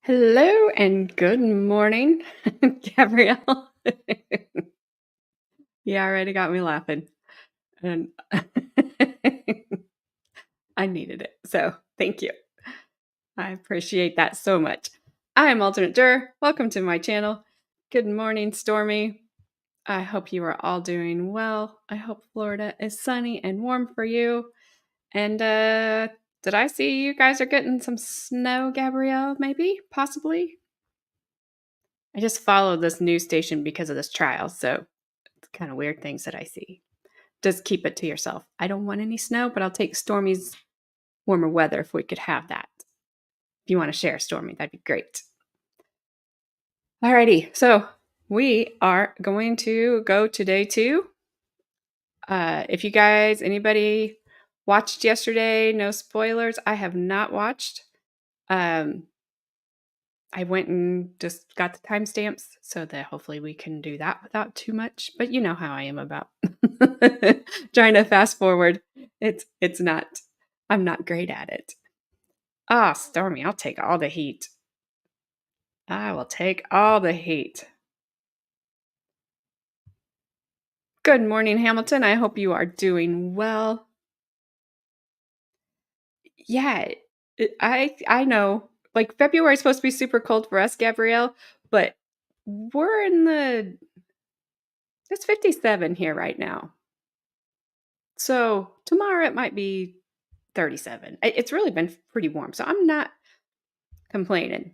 Hello and good morning, Gabrielle. You already got me laughing. And I needed it. So thank you. I appreciate that so much. I am Alternate Juror. Welcome to my channel. Good morning, Stormy. I hope you are all doing well. I hope Florida is sunny and warm for you. And did I see you guys are getting some snow, Gabrielle? Maybe? Possibly? I just followed this news station because of this trial, so it's kind of weird things that I see. Just keep it to yourself. I don't want any snow, but I'll take Stormy's warmer weather if we could have that. If you want to share, Stormy, that'd be great. Alrighty, so we are going to go to day 2. If you guys, anybody watched yesterday, no spoilers. I have not watched. I went and just got the timestamps so that hopefully we can do that without too much. But you know how I am about trying to fast forward. It's not. I'm not great at it. Ah, Stormy, I'll take all the heat. I will take all the heat. Good morning, Hamilton. I hope you are doing well. Yeah, I know. Like February is supposed to be super cold for us, Gabrielle, but we're in it's 57 here right now. So tomorrow it might be 37. It's really been pretty warm, so I'm not complaining.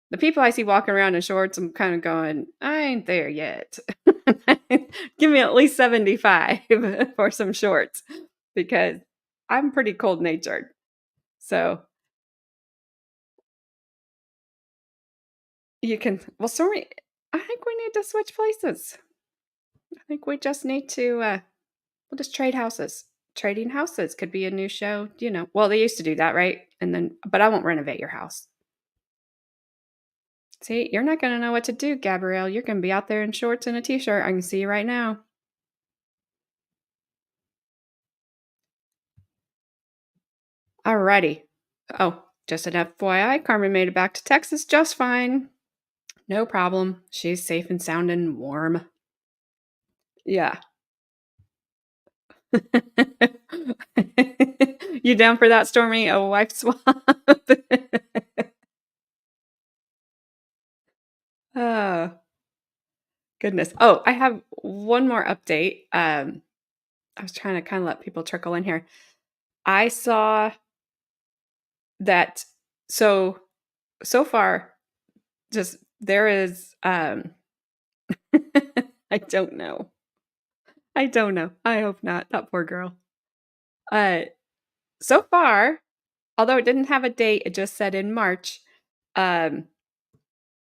The people I see walking around in shorts, I'm kind of going, I ain't there yet. Give me at least 75 for some shorts because I'm pretty cold natured. So you can, well, sorry, I think we need to switch places. I think we just need to, we'll just trade houses. Trading houses could be a new show, you know. Well, they used to do that, right? And then, but I won't renovate your house. See, you're not going to know what to do, Gabrielle. You're going to be out there in shorts and a t-shirt. I can see you right now. Alrighty. Oh, just an FYI, Carmen made it back to Texas just fine. No problem. She's safe and sound and warm. Yeah. You down for that, Stormy? A wife swap? Oh, goodness. Oh, I have one more update. I was trying to kind of let people trickle in here. I saw that so far just there is I don't know. I don't know. I hope not. That poor girl. Uh so far, although it didn't have a date, it just said in March. Um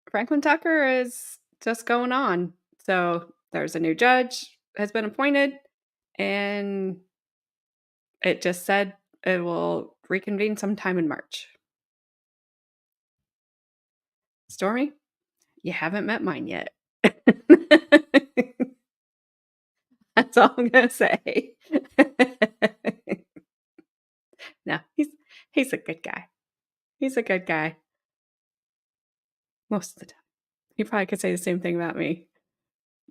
Franklin Tucker is just going on. So there's a new judge has been appointed and it just said it will reconvene sometime in March. Stormy, you haven't met mine yet. That's all I'm gonna say. No, he's a good guy. He's a good guy. Most of the time. He probably could say the same thing about me.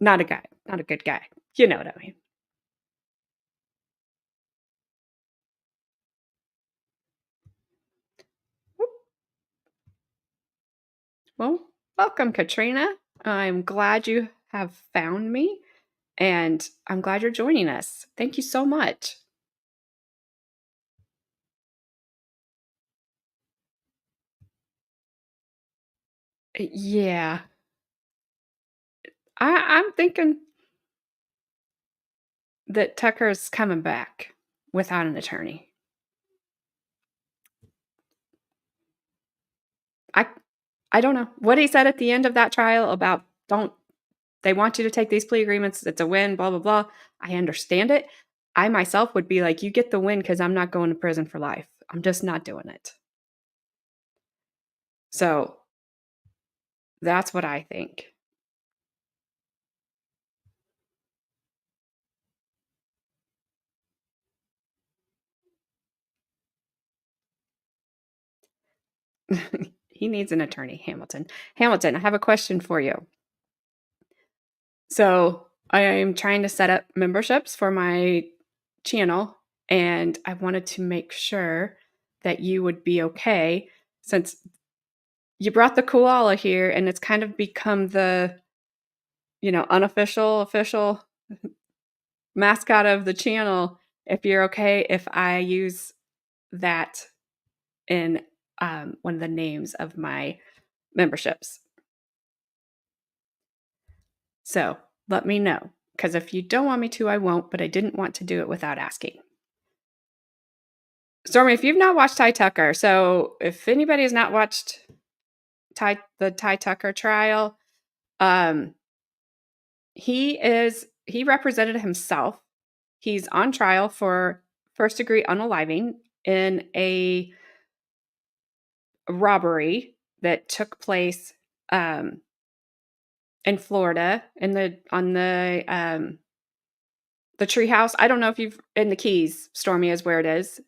Not a guy. Not a good guy. You know what I mean. Well, welcome, Katrina. I'm glad you have found me, and I'm glad you're joining us. Thank you so much. Yeah. I'm thinking that Tucker's coming back without an attorney. I I don't know. What he said at the end of that trial about don't they want you to take these plea agreements, it's a win, blah blah blah. I understand it. I myself would be like, you get the win because I'm not going to prison for life. I'm just not doing it. So that's what I think. He needs an attorney, Hamilton. Hamilton, I have a question for you. So I am trying to set up memberships for my channel, and I wanted to make sure that you would be okay since you brought the koala here and it's kind of become the, unofficial, official mascot of the channel. If you're okay if I use that in one of the names of my memberships. So let me know, because if you don't want me to, I won't, but I didn't want to do it without asking. Stormy, if you've not watched Ty Tucker, so if anybody has not watched the Ty Tucker trial, um, he represented himself. He's on trial for first-degree unaliving in a robbery that took place in Florida on the treehouse. I don't know if you've in the Keys. Stormy is where it is.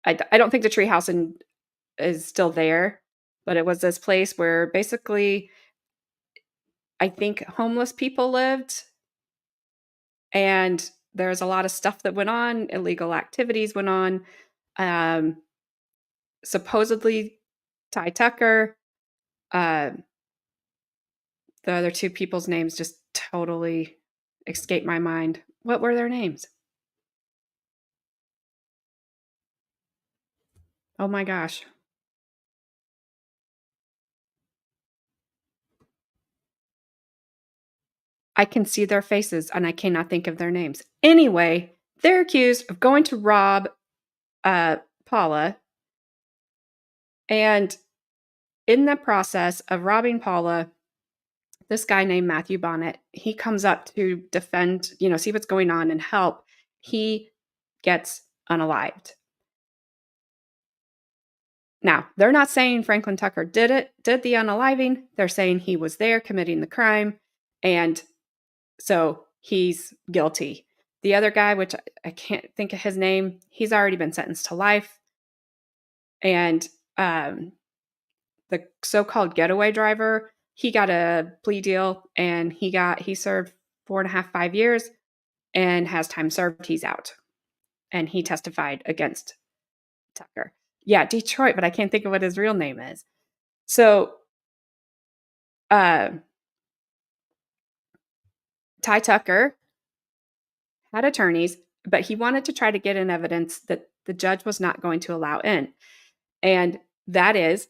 I don't think the treehouse is still there, but it was this place where basically I think homeless people lived, and there's a lot of stuff that went on, illegal activities went on. Um, Supposedly, Ty Tucker, uh, the other two people's names just totally escaped my mind. What were their names? Oh my gosh. I can see their faces and I cannot think of their names. Anyway, they're accused of going to rob Paula, and in the process of robbing Paula, this guy named Matthew Bonnet, he comes up to defend, see what's going on and help. He gets unalived. Now, they're not saying Franklin Tucker did the unaliving. They're saying he was there committing the crime, and so he's guilty. The other guy, which I can't think of his name, he's already been sentenced to life. And the so-called getaway driver, he got a plea deal, and he served 4.5, 5 years and has time served. He's out. And he testified against Tucker. Yeah, Detroit, but I can't think of what his real name is. So Ty Tucker had attorneys, but he wanted to try to get in evidence that the judge was not going to allow in. And that is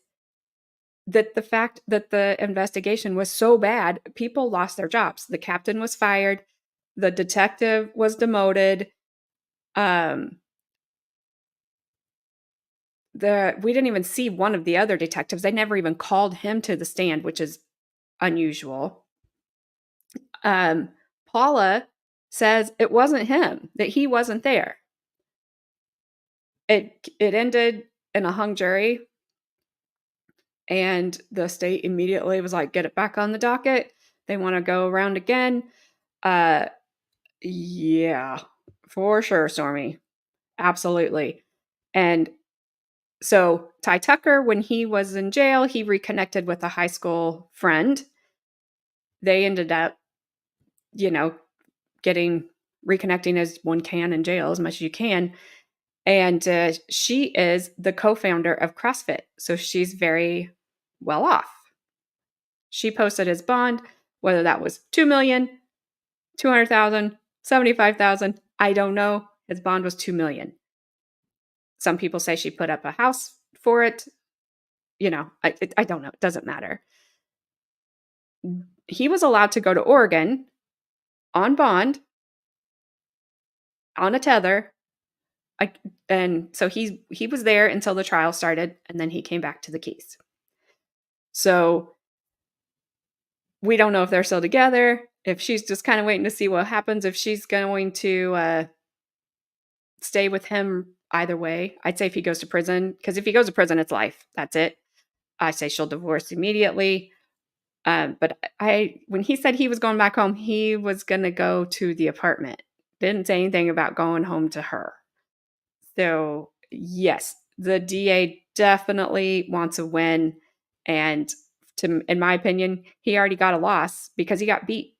that the fact that the investigation was so bad, people lost their jobs. The captain was fired, the detective was demoted. We didn't even see one of the other detectives. They never even called him to the stand, which is unusual. Paula says it wasn't him, that he wasn't there. It ended in a hung jury, and the state immediately was like, get it back on the docket. They want to go around again. Yeah, for sure, Stormy. Absolutely. And so Ty Tucker, when he was in jail, he reconnected with a high school friend. They ended up, reconnecting as one can in jail, as much as you can. And she is the co-founder of CrossFit. So she's very well off. She posted his bond. Whether that was 2 million, 200,000, 75,000, I don't know. His bond was 2 million. Some people say she put up a house for it. I don't know. It doesn't matter. He was allowed to go to Oregon on bond, on a tether. And so he was there until the trial started, and then he came back to the Keys. So we don't know if they're still together, if she's just kind of waiting to see what happens, if she's going to stay with him either way. I'd say if he goes to prison, because if he goes to prison, it's life. That's it. I say she'll divorce immediately. But when he said he was going back home, he was going to go to the apartment. Didn't say anything about going home to her. So yes, the DA definitely wants a win. And in my opinion, he already got a loss because he got beat.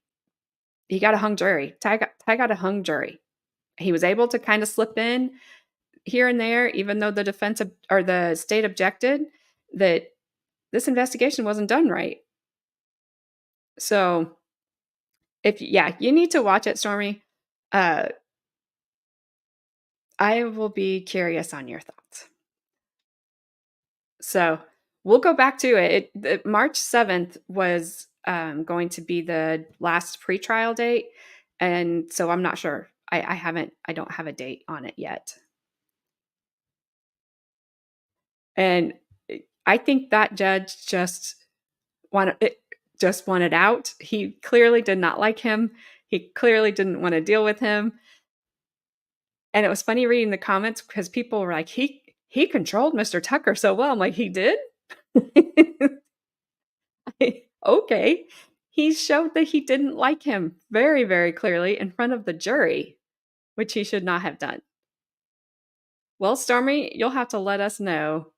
He got a hung jury. Ty got a hung jury. He was able to kind of slip in here and there, even though the defense or the state objected that this investigation wasn't done right. So you need to watch it, Stormy. I will be curious on your thoughts. So we'll go back to it. March 7th was going to be the last pretrial date. And so I'm not sure. I don't have a date on it yet. And I think that judge just wanted out. He clearly did not like him. He clearly didn't want to deal with him. And it was funny reading the comments because people were like, he controlled Mr. Tucker so well. I'm like, he did? Okay. He showed that he didn't like him very, very clearly in front of the jury, which he should not have done. Well, Stormy, you'll have to let us know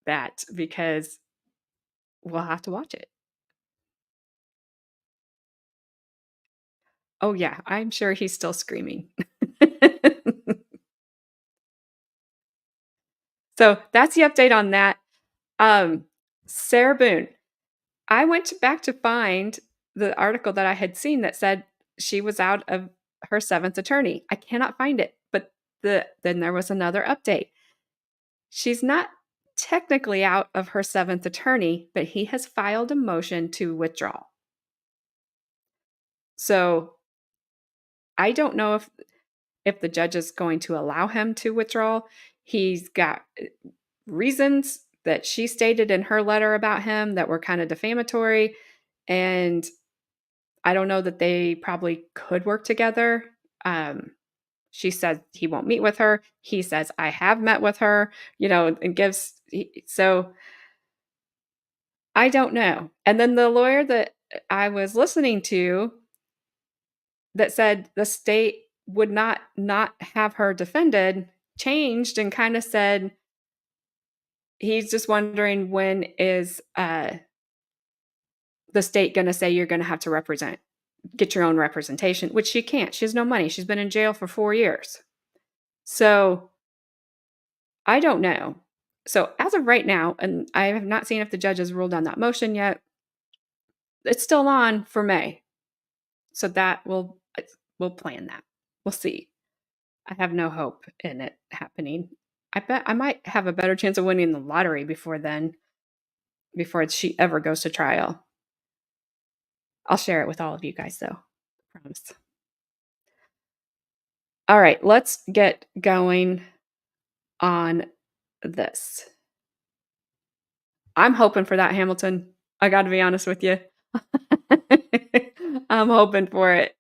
that because we'll have to watch it. Oh, yeah. I'm sure he's still screaming. So that's the update on that. Sarah Boone. I went back to find the article that I had seen that said she was out of her 7th attorney. I cannot find it, but then there was another update. She's not technically out of her 7th attorney, but he has filed a motion to withdraw. So I don't know if the judge is going to allow him to withdraw. He's got reasons that she stated in her letter about him that were kind of defamatory. And I don't know that they probably could work together. She says he won't meet with her. He says, I have met with her, and so I don't know. And then the lawyer that I was listening to that said the state would not have her defended changed and kind of said, he's just wondering when is the state going to say you're going to have to get your own representation, which she can't. She has no money. She's been in jail for 4 years. So I don't know. So as of right now, and I have not seen if the judge has ruled on that motion yet, it's still on for May. So we'll plan that. We'll see. I have no hope in it happening. I bet I might have a better chance of winning the lottery before she ever goes to trial. I'll share it with all of you guys, though. I promise. All right, let's get going on this. I'm hoping for that, Hamilton. I got to be honest with you. I'm hoping for it.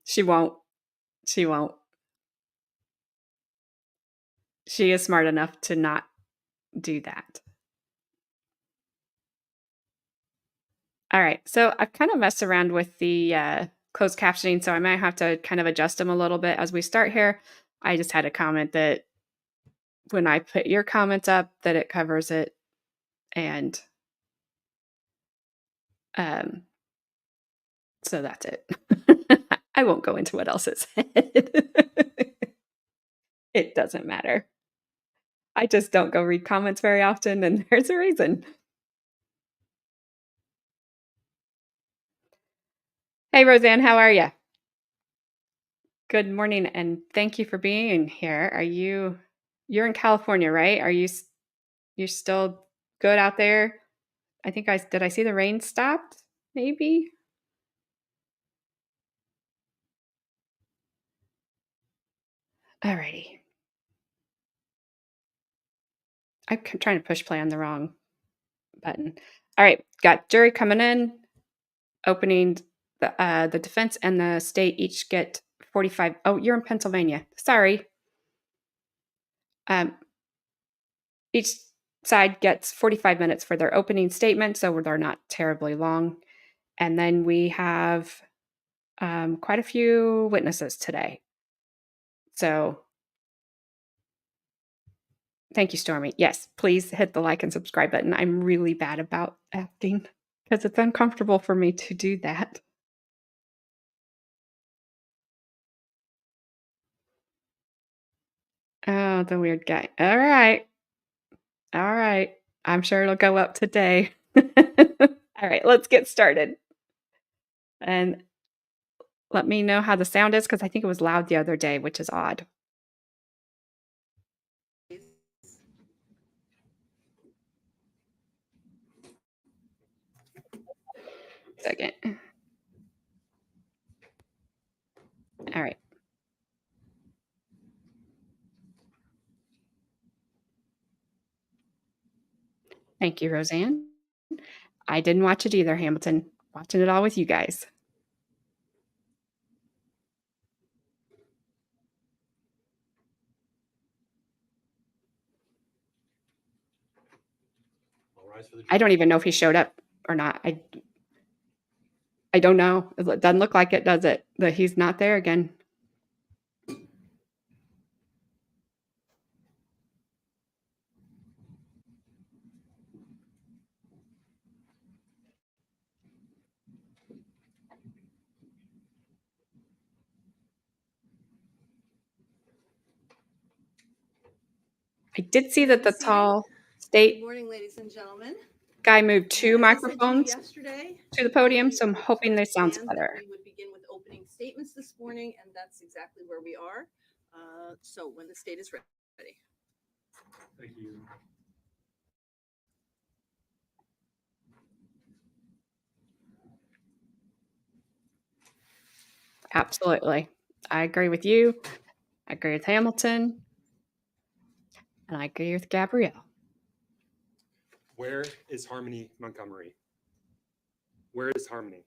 She won't. She won't. She is smart enough to not do that. All right. So I've kind of messed around with the closed captioning, so I might have to kind of adjust them a little bit as we start here. I just had a comment that when I put your comments up, that it covers it. And so that's it. I won't go into what else it said. It doesn't matter. I just don't go read comments very often, and there's a reason. Hey, Roseanne, how are you? Good morning, and thank you for being here. You're in California, right? You're still good out there? I think did I see the rain stopped? Maybe? Alrighty. Trying to push play on the wrong button. All right, got jury coming in, opening the defense and the state each get 45. Oh, you're in Pennsylvania. Sorry. Um, each side gets 45 minutes for their opening statement, so they're not terribly long. And then we have quite a few witnesses today. So thank you, Stormy. Yes, please hit the like and subscribe button. I'm really bad about acting because it's uncomfortable for me to do that. Oh, the weird guy. All right. All right. I'm sure it'll go up today. All right, let's get started. And let me know how the sound is because I think it was loud the other day, which is odd. Second. All right. Thank you, Roseanne. I didn't watch it either, Hamilton. Watching it all with you guys. I don't even know if he showed up or not. I don't know. It doesn't look like it, does it? That he's not there again. I did see that the tall Good state morning, ladies and gentlemen. guy moved two As I said to you microphones yesterday, to the podium, so I'm we hoping this sounds planned that better. we would begin with opening statements this morning, and that's exactly where we are. So when the state is ready. Thank you. Absolutely. I agree with you. I agree with Hamilton. And I agree with Gabrielle. Where is Harmony Montgomery? Where is Harmony?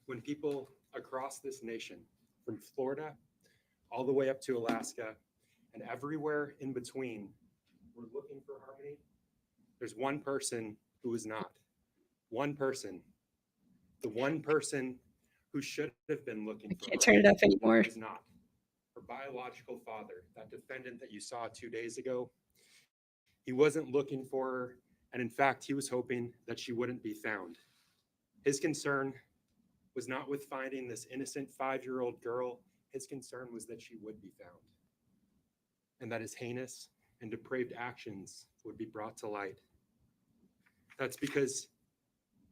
When people across this nation, from Florida all the way up to Alaska and everywhere in between, were looking for Harmony, there's one person who is not. One person. The one person who should have been looking I for can't turn it Harmony up anymore. is not. Her biological father, that defendant that you saw 2 days ago, he wasn't looking for her, and in fact, he was hoping that she wouldn't be found. His concern was not with finding this innocent 5-year-old girl. His concern was that she would be found and that his heinous and depraved actions would be brought to light. That's because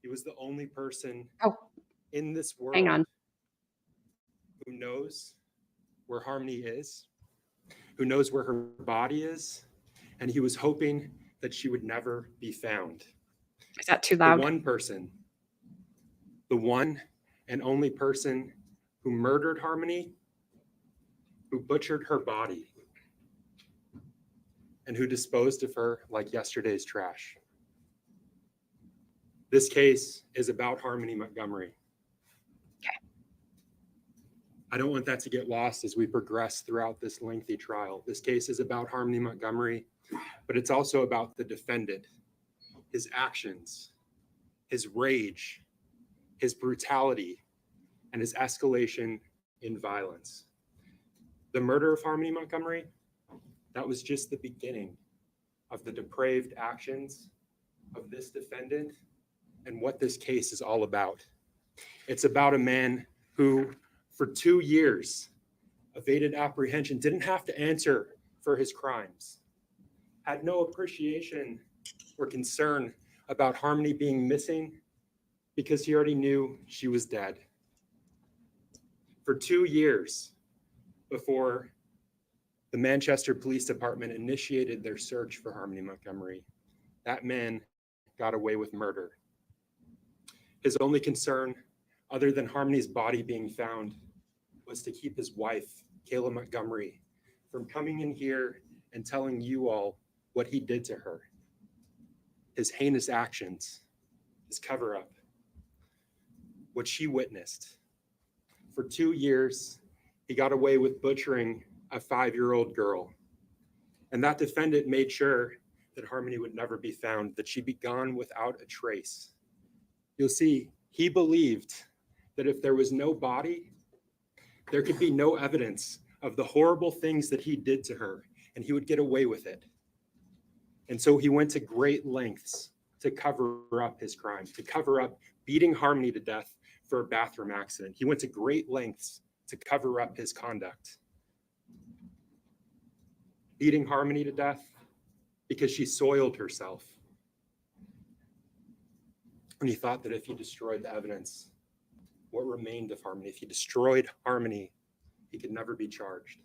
he was the only person in this Hang world on. who knows where Harmony is, who knows where her body is, and he was hoping that she would never be found. Is that too The loud? one person, the one and only person who murdered Harmony, who butchered her body, and who disposed of her like yesterday's trash. This case is about Harmony Montgomery. I don't want that to get lost as we progress throughout this lengthy trial. This case is about Harmony Montgomery, but it's also about the defendant, his actions, his rage, his brutality, and his escalation in violence. The murder of Harmony Montgomery, that was just the beginning of the depraved actions of this defendant and what this case is all about. It's about a man who, for 2 years, evaded apprehension, didn't have to answer for his crimes, had no appreciation or concern about Harmony being missing because he already knew she was dead. For 2 years before the Manchester Police Department initiated their search for Harmony Montgomery, that man got away with murder. His only concern, other than Harmony's body being found, was to keep his wife, Kayla Montgomery, from coming in here and telling you all what he did to her. His heinous actions, his cover-up, what she witnessed. For 2 years, he got away with butchering a 5-year-old girl. And that defendant made sure that Harmony would never be found, that she'd be gone without a trace. You'll see, he believed that if there was no body, there could be no evidence of the horrible things that he did to her, and he would get away with it. And so he went to great lengths to cover up his crime, to cover up beating Harmony to death for a bathroom accident. He went to great lengths to cover up his conduct. Beating Harmony to death because she soiled herself. And he thought that if he destroyed the evidence, what remained of Harmony, if he destroyed Harmony, he could never be charged.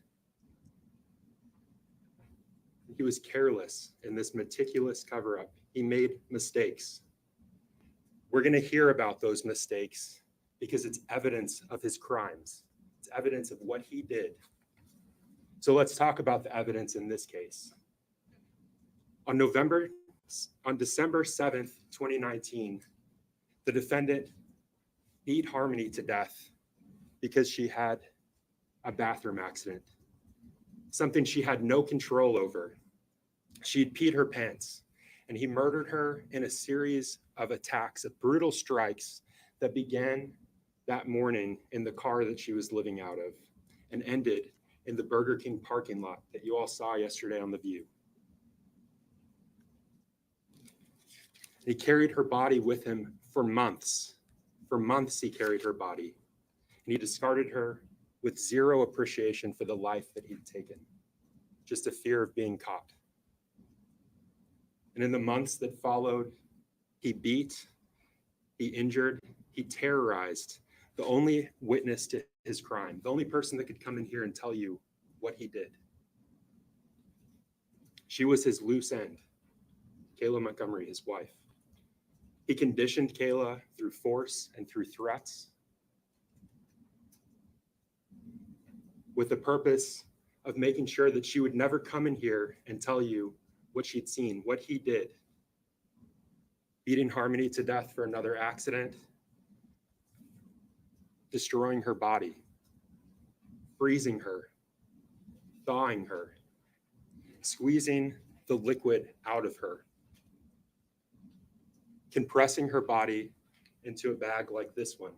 He was careless in this meticulous cover-up. He made mistakes. We're going to hear about those mistakes because it's evidence of his crimes. It's evidence of what he did. So let's talk about the evidence in this case. On December 7th, 2019, the defendant beat Harmony to death because she had a bathroom accident, something she had no control over. She'd peed her pants, and he murdered her in a series of attacks, of brutal strikes that began that morning in the car that she was living out of and ended in the Burger King parking lot that you all saw yesterday on The View. He carried her body with him for months. For months, he carried her body, and he discarded her with zero appreciation for the life that he'd taken, just a fear of being caught. And in the months that followed, he beat, he injured, he terrorized the only witness to his crime, the only person that could come in here and tell you what he did. She was his loose end, Kayla Montgomery, his wife. He conditioned Kayla through force and through threats with the purpose of making sure that she would never come in here and tell you what she'd seen, what he did. Beating Harmony to death for another accident, destroying her body, freezing her, thawing her, squeezing the liquid out of her, compressing her body into a bag like this one.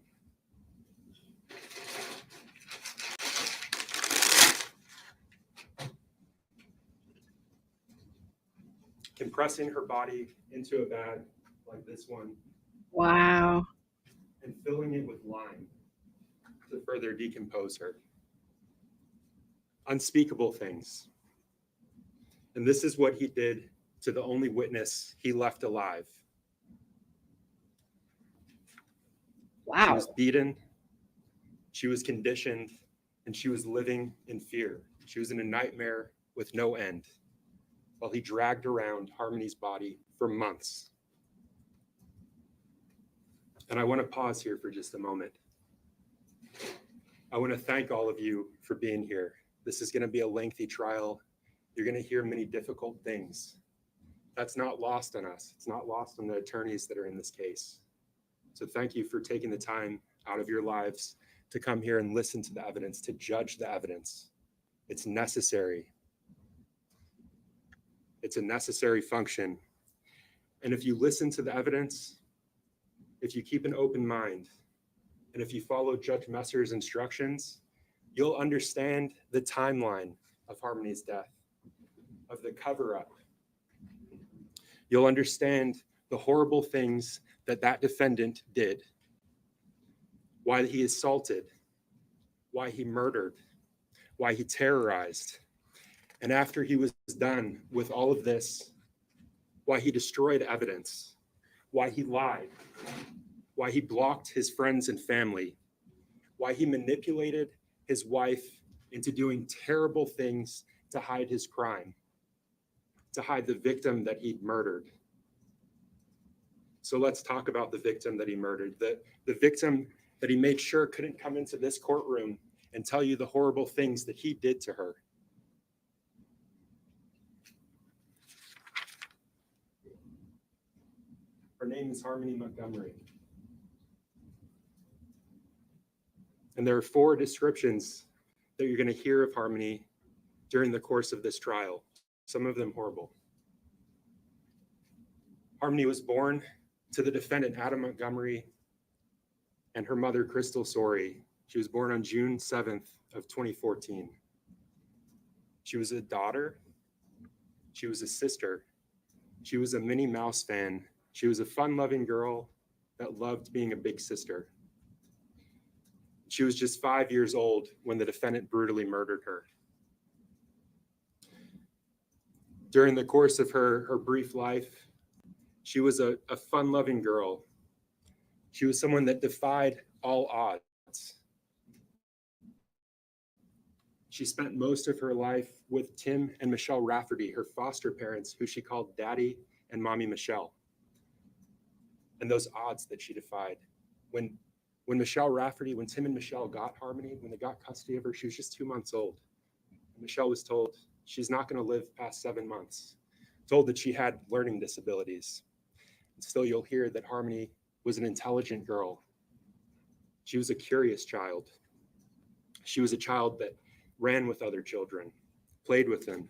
Compressing her body into a bag like this one. Wow. And filling it with lime to further decompose her. Unspeakable things. And this is what he did to the only witness he left alive. Wow. She was beaten, she was conditioned, and she was living in fear. She was in a nightmare with no end while he dragged around Harmony's body for months. And I want to pause here for just a moment. I want to thank all of you for being here. This is going to be a lengthy trial. You're going to hear many difficult things. That's not lost on us. It's not lost on the attorneys that are in this case. So thank you for taking the time out of your lives to come here and listen to the evidence, to judge the evidence. It's necessary. It's a necessary function. And if you listen to the evidence, if you keep an open mind, and if you follow Judge Messer's instructions, you'll understand the timeline of Harmony's death, of the cover-up. You'll understand the horrible things that that defendant did, why he assaulted, why he murdered, why he terrorized. And after he was done with all of this, why he destroyed evidence, why he lied, why he blocked his friends and family, why he manipulated his wife into doing terrible things to hide his crime, to hide the victim that he'd murdered. So let's talk about the victim that he murdered, the victim that he made sure couldn't come into this courtroom and tell you the horrible things that he did to her. Her name is Harmony Montgomery. And there are 4 descriptions that you're going to hear of Harmony during the course of this trial, some of them horrible. Harmony was born to the defendant, Adam Montgomery, and her mother, Crystal Sorey. She was born on June 7th of 2014. She was a daughter. She was a sister. She was a Minnie Mouse fan. She was a fun-loving girl that loved being a big sister. She was just 5 years old when the defendant brutally murdered her. During the course of her brief life, she was a fun-loving girl. She was someone that defied all odds. She spent most of her life with Tim and Michelle Rafferty, her foster parents, who she called Daddy and Mommy Michelle. And those odds that she defied. When Tim and Michelle got Harmony, when they got custody of her, she was just 2 months old. And Michelle was told she's not going to live past 7 months, told that she had learning disabilities. And still, you'll hear that Harmony was an intelligent girl. She was a curious child. She was a child that ran with other children, played with them.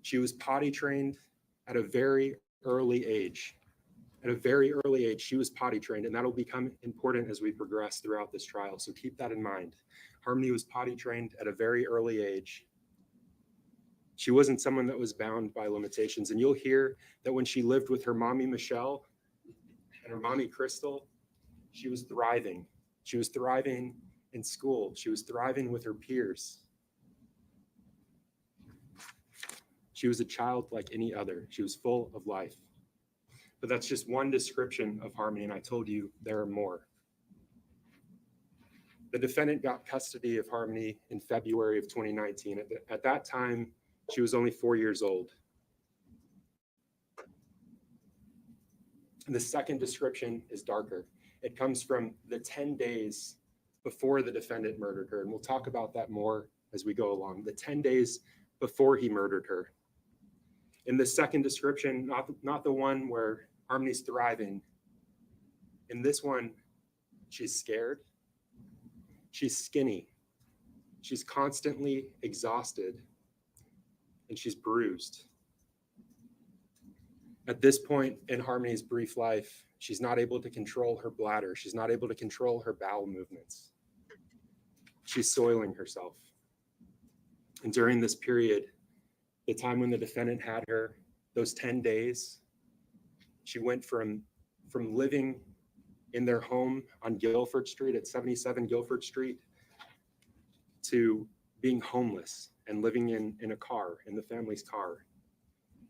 She was potty trained at a very early age. At a very early age, she was potty trained, and that'll become important as we progress throughout this trial. So keep that in mind. Harmony was potty trained at a very early age. She wasn't someone that was bound by limitations. And you'll hear that when she lived with her mommy, Michelle, and her mommy, Crystal, she was thriving. She was thriving in school. She was thriving with her peers. She was a child like any other. She was full of life. But that's just one description of Harmony, and I told you there are more. The defendant got custody of Harmony in February of 2019. At that time, she was only 4 years old. The second description is darker. It comes from the 10 days before the defendant murdered her, and we'll talk about that more as we go along. The 10 days before he murdered her. In the second description, not the one where Harmony's thriving. In this one, she's scared. She's skinny. She's constantly exhausted. And she's bruised. At this point in Harmony's brief life, she's not able to control her bladder. She's not able to control her bowel movements. She's soiling herself. And during this period, the time when the defendant had her, those 10 days, she went from living in their home on Guilford Street at 77 Guilford Street to being homeless and living in a car, in the family's car.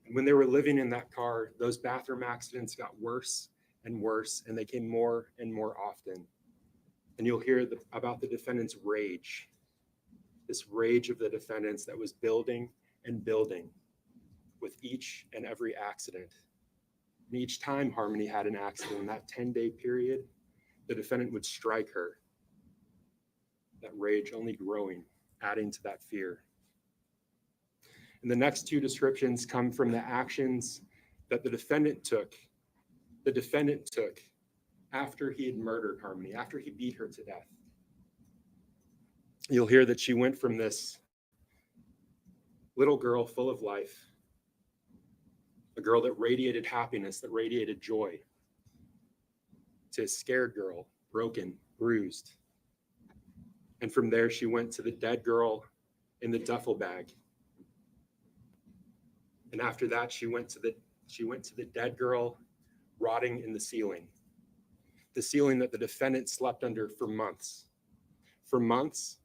And when they were living in that car, those bathroom accidents got worse and worse, and they came more and more often. And you'll hear about the defendant's rage, this rage of the defendants that was building and building with each and every accident. And each time Harmony had an accident in that 10-day period, the defendant would strike her. That rage only growing, adding to that fear. And the next two descriptions come from the actions that the defendant took after he had murdered Harmony, after he beat her to death. You'll hear that she went from this little girl full of life, a girl that radiated happiness, that radiated joy, to a scared girl, broken, bruised. And from there, she went to the dead girl in the duffel bag. And after that, she went to the dead girl rotting in the ceiling that the defendant slept under for months. For months,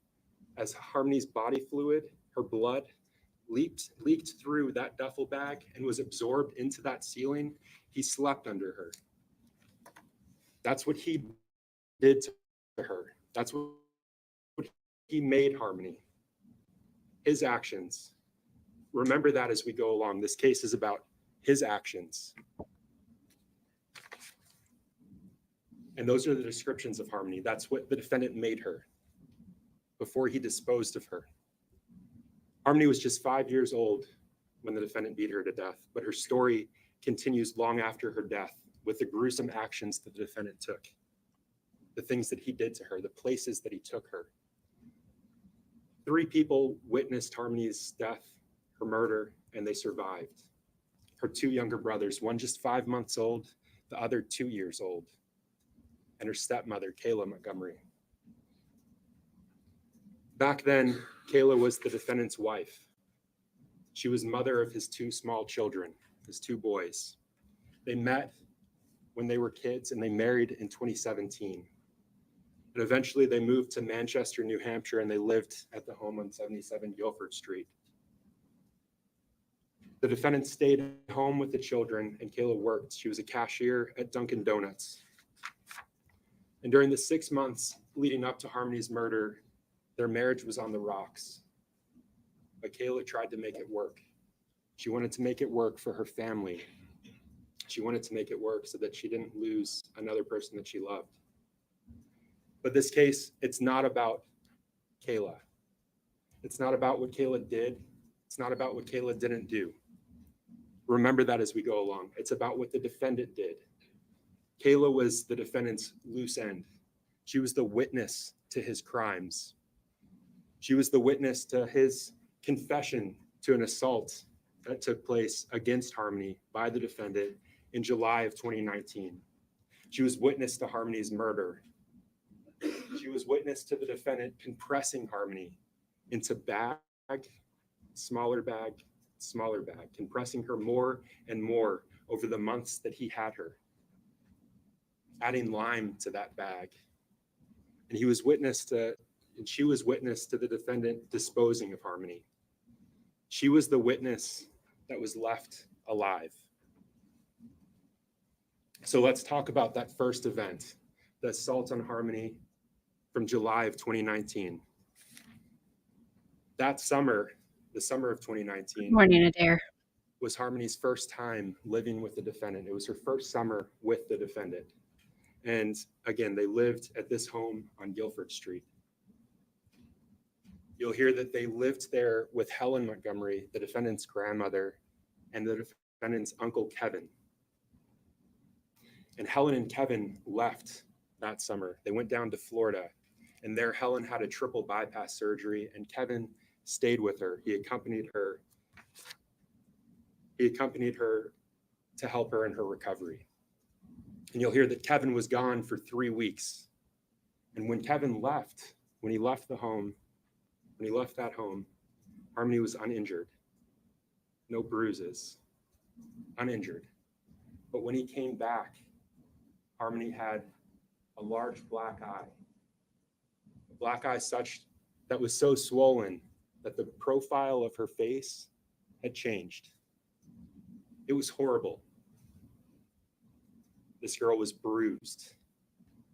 as Harmony's body fluid, her blood, leaked through that duffel bag and was absorbed into that ceiling, he slept under her. That's what he did to her. That's what he made Harmony. His actions. Remember that as we go along. This case is about his actions. And those are the descriptions of Harmony. That's what the defendant made her before he disposed of her. Harmony was just 5 years old when the defendant beat her to death, but her story continues long after her death with the gruesome actions that the defendant took, the things that he did to her, the places that he took her. 3 people witnessed Harmony's death, her murder, and they survived. Her 2 younger brothers, one just 5 months old, the other 2 years old, and her stepmother, Kayla Montgomery. Back then, Kayla was the defendant's wife. She was mother of his 2 small children, his 2 boys. They met when they were kids and they married in 2017. And eventually they moved to Manchester, New Hampshire, and they lived at the home on 77 Guilford Street. The defendant stayed at home with the children and Kayla worked. She was a cashier at Dunkin' Donuts. And during the 6 months leading up to Harmony's murder, their marriage was on the rocks. But Kayla tried to make it work. She wanted to make it work for her family. She wanted to make it work so that she didn't lose another person that she loved. But this case, it's not about Kayla. It's not about what Kayla did. It's not about what Kayla didn't do. Remember that as we go along. It's about what the defendant did. Kayla was the defendant's loose end. She was the witness to his crimes. She was the witness to his confession to an assault that took place against Harmony by the defendant in July of 2019. She was witness to Harmony's murder. She was witness to the defendant compressing Harmony into bag, smaller bag, smaller bag, compressing her more and more over the months that he had her, adding lime to that bag. And she was witness to the defendant disposing of Harmony. She was the witness that was left alive. So let's talk about that first event, the assault on Harmony from July of 2019. That summer, the summer of 2019, Morning, Adair. was Harmony's first time living with the defendant. It was her first summer with the defendant. And again, they lived at this home on Guilford Street. You'll hear that they lived there with Helen Montgomery, the defendant's grandmother, and the defendant's uncle, Kevin. And Helen and Kevin left that summer. They went down to Florida, and there Helen had a triple bypass surgery, and Kevin stayed with her. He accompanied her to help her in her recovery. And you'll hear that Kevin was gone for 3 weeks. And when Kevin left, when he left that home, Harmony was uninjured. No bruises, uninjured. But when he came back, Harmony had a large black eye. A black eye that was so swollen that the profile of her face had changed. It was horrible. This girl was bruised.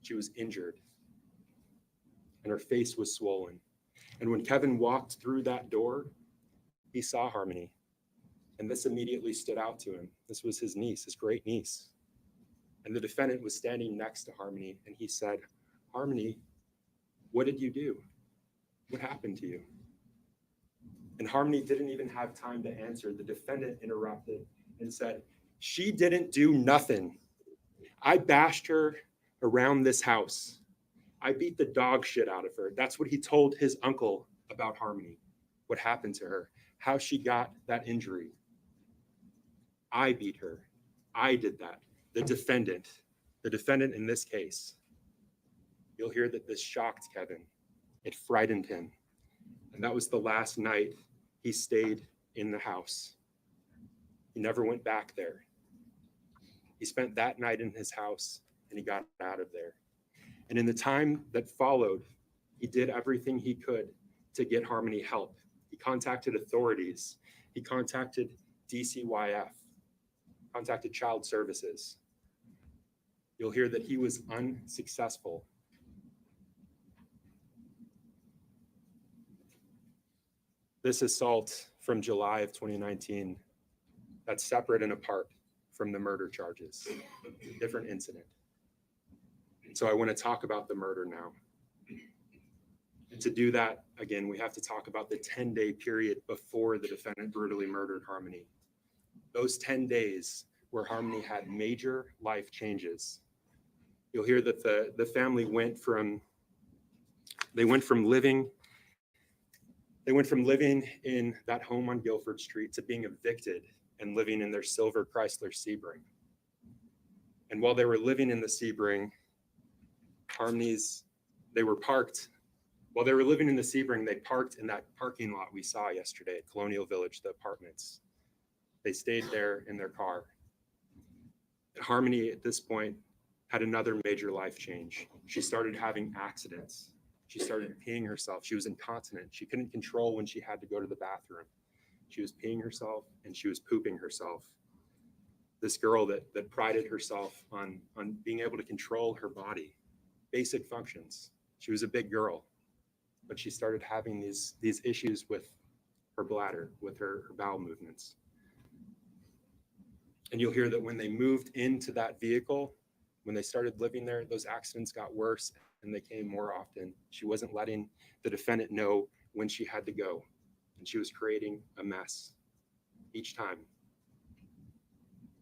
She was injured. And her face was swollen. And when Kevin walked through that door, he saw Harmony. And this immediately stood out to him. This was his niece, his great niece. And the defendant was standing next to Harmony, and he said, "Harmony, what did you do? What happened to you?" And Harmony didn't even have time to answer. The defendant interrupted and said, "She didn't do nothing. I bashed her around this house. I beat the dog shit out of her." That's what he told his uncle about Harmony, what happened to her, how she got that injury. "I beat her. I did that." The defendant in this case. You'll hear that this shocked Kevin. It frightened him. And that was the last night he stayed in the house. He never went back there. He spent that night in his house and he got out of there. And in the time that followed, he did everything he could to get Harmony help. He contacted authorities. He contacted DCYF, contacted Child Services. you'll hear that he was unsuccessful. This assault from July of 2019, that's separate and apart from the murder charges, different incident. So I want to talk about the murder now. And to do that, again, we have to talk about the 10-day period before the defendant brutally murdered Harmony. Those 10 days where Harmony had major life changes. You'll hear that the family went from living in that home on Guilford Street to being evicted and living in their silver Chrysler Sebring. And while they were living in the Sebring, while they were living in the Sebring, they parked in that parking lot we saw yesterday at Colonial Village, the apartments. They stayed there in their car. Harmony, at this point, had another major life change. She started having accidents. She started peeing herself. She was incontinent. She couldn't control when she had to go to the bathroom. She was peeing herself and she was pooping herself. This girl that prided herself on being able to control her body, basic functions. She was a big girl, but she started having these issues with her bladder, with her bowel movements. And you'll hear that when they moved into that vehicle, when they started living there, those accidents got worse and they came more often. She wasn't letting the defendant know when she had to go, and she was creating a mess each time.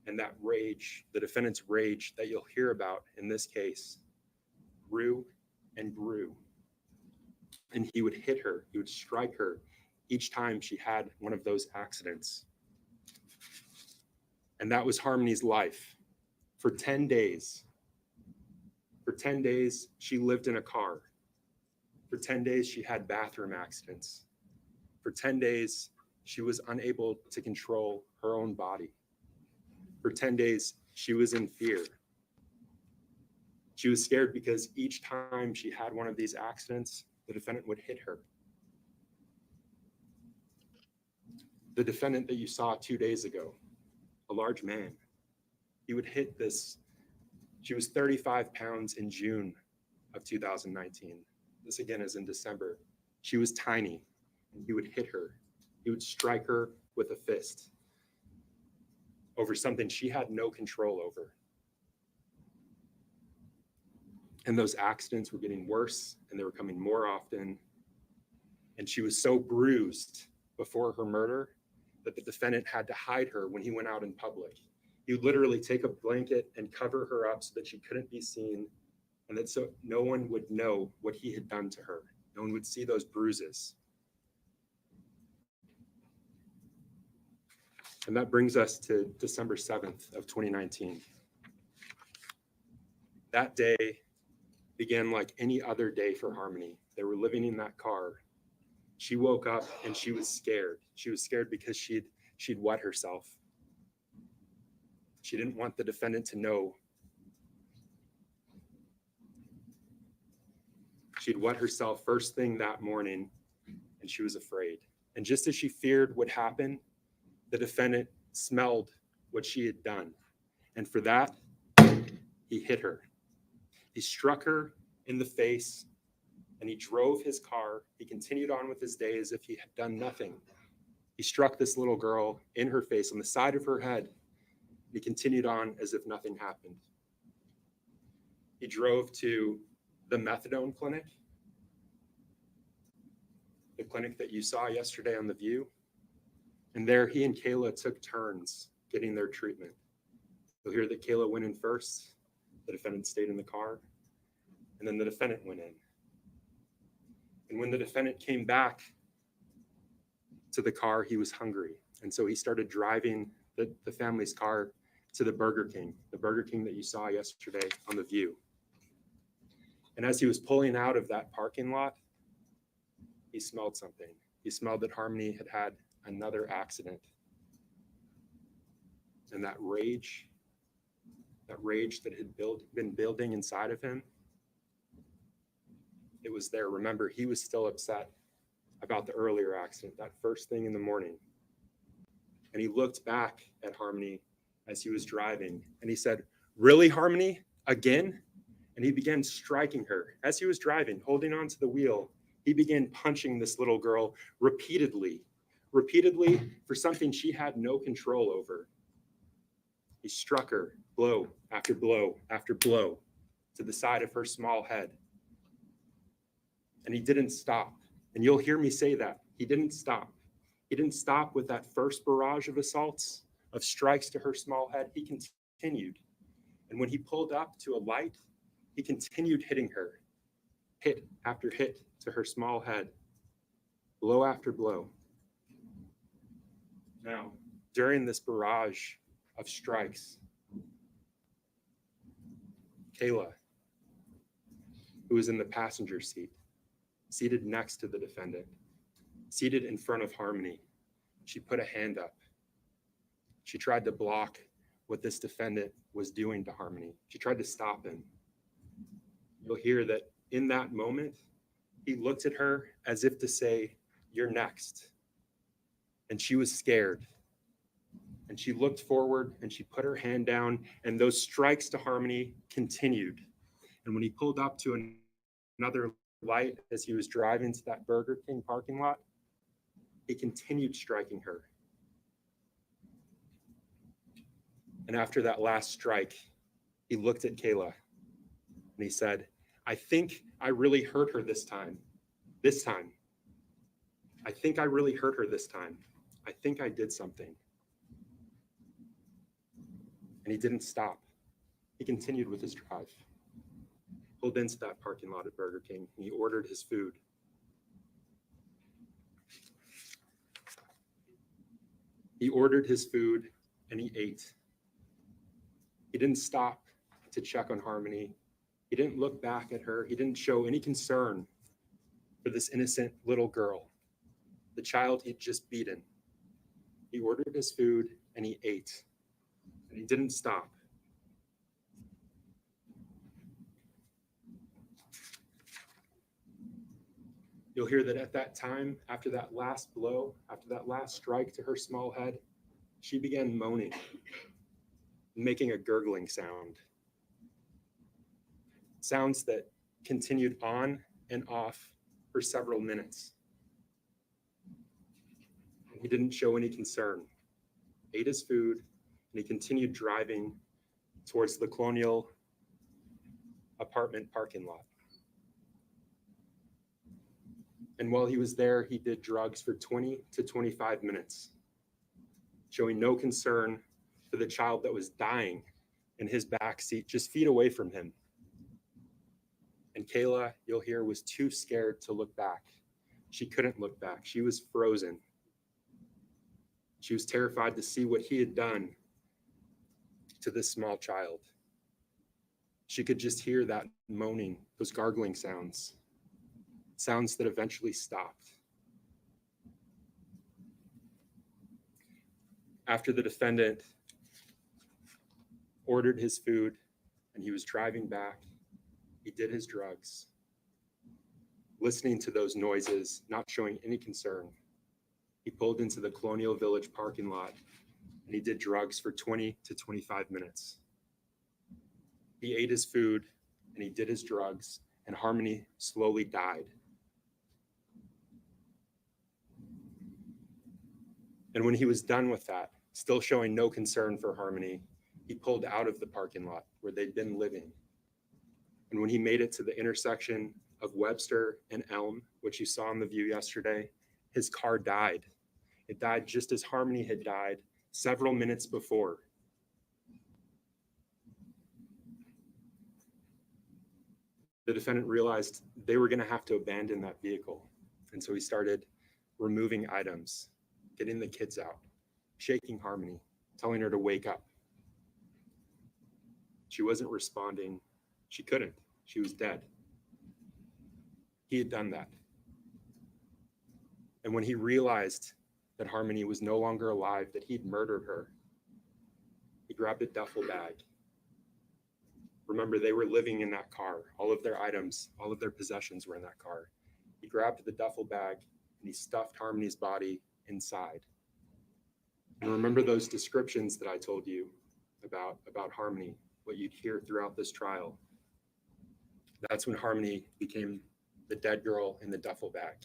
And that rage, the defendant's rage that you'll hear about in this case, grew and grew. And he would hit her, he would strike her each time she had one of those accidents. And that was Harmony's life for 10 days. For 10 days, she lived in a car. For 10 days, she had bathroom accidents. For 10 days, she was unable to control her own body. For 10 days, she was in fear. She was scared because each time she had one of these accidents, the defendant would hit her. The defendant that you saw 2 days ago, a large man, he would hit this. She was 35 pounds in June of 2019. This again is in December. She was tiny, and he would hit her. He would strike her with a fist over something she had no control over. And those accidents were getting worse, and they were coming more often. And she was so bruised before her murder that the defendant had to hide her when he went out in public. He would literally take a blanket and cover her up so that she couldn't be seen, and that so no one would know what he had done to her. No one would see those bruises. And that brings us to December 7th of 2019. That day began like any other day for Harmony. They were living in that car. She woke up and she was scared. She was scared because she'd wet herself. She didn't want the defendant to know. She'd wet herself first thing that morning, and she was afraid. And just as she feared what happened, the defendant smelled what she had done. And for that, he hit her. He struck her in the face, and he drove his car. He continued on with his day as if he had done nothing. He struck this little girl in her face, on the side of her head. He continued on as if nothing happened. He drove to the methadone clinic, the clinic that you saw yesterday on The View. And there he and Kayla took turns getting their treatment. You'll hear that Kayla went in first, the defendant stayed in the car, and then the defendant went in. And when the defendant came back to the car, he was hungry. And so he started driving the family's car to the Burger King that you saw yesterday on The View. And as he was pulling out of that parking lot, he smelled something. He smelled that Harmony had had another accident. And that rage that had been building inside of him, it was there. Remember, he was still upset about the earlier accident, that first thing in the morning. And he looked back at Harmony as he was driving, and he said, "Really, Harmony? again, and he began striking her. As he was driving, holding onto the wheel, he began punching this little girl repeatedly for something she had no control over. He struck her blow after blow after blow to the side of her small head. And he didn't stop. And you'll hear me say that. He didn't stop. He didn't stop with that first barrage of assaults, of strikes to her small head. He continued. And when he pulled up to a light, he continued hitting her, hit after hit to her small head, blow after blow. Now, during this barrage of strikes, Kayla, who was in the passenger seat, seated next to the defendant, seated in front of Harmony, she put a hand up. She tried to block what this defendant was doing to Harmony. She tried to stop him. You'll hear that in that moment, he looked at her as if to say, "You're next." And she was scared. And she looked forward and she put her hand down, and those strikes to Harmony continued. And when he pulled up to another light as he was driving to that Burger King parking lot, he continued striking her. And after that last strike, he looked at Kayla and he said, "I think I really hurt her this time. This time. I think I really hurt her this time. I think I did something." And he didn't stop. He continued with his drive. Pulled into that parking lot at Burger King and he ordered his food. He ordered his food and he ate. He didn't stop to check on Harmony. He didn't look back at her. He didn't show any concern for this innocent little girl, the child he'd just beaten. He ordered his food and he ate. And he didn't stop. You'll hear that at that time, after that last blow, after that last strike to her small head, she began moaning, making a gurgling sound. Sounds that continued on and off for several minutes. He didn't show any concern, ate his food, and he continued driving towards the Colonial apartment parking lot. And while he was there, he did drugs for 20 to 25 minutes, showing no concern for the child that was dying in his back seat, just feet away from him. And Kayla, you'll hear, was too scared to look back. She couldn't look back. She was frozen. She was terrified to see what he had done to this small child. She could just hear that moaning, those gargling sounds, sounds that eventually stopped. After the defendant ordered his food and he was driving back, he did his drugs, listening to those noises, not showing any concern. He pulled into the Colonial Village parking lot and he did drugs for 20 to 25 minutes. He ate his food and he did his drugs, and Harmony slowly died. And when he was done with that, still showing no concern for Harmony, he pulled out of the parking lot where they'd been living. And when he made it to the intersection of Webster and Elm, which you saw in the view yesterday, his car died. It died just as Harmony had died several minutes before. The defendant realized they were going to have to abandon that vehicle. And so he started removing items, getting the kids out, shaking Harmony, telling her to wake up. She wasn't responding. She couldn't. She was dead. He had done that. And when he realized that Harmony was no longer alive, that he'd murdered her, he grabbed a duffel bag. Remember, they were living in that car. All of their items, all of their possessions were in that car. He grabbed the duffel bag and he stuffed Harmony's body inside. And remember those descriptions that I told you about Harmony, what you'd hear throughout this trial. That's when Harmony became the dead girl in the duffel bag.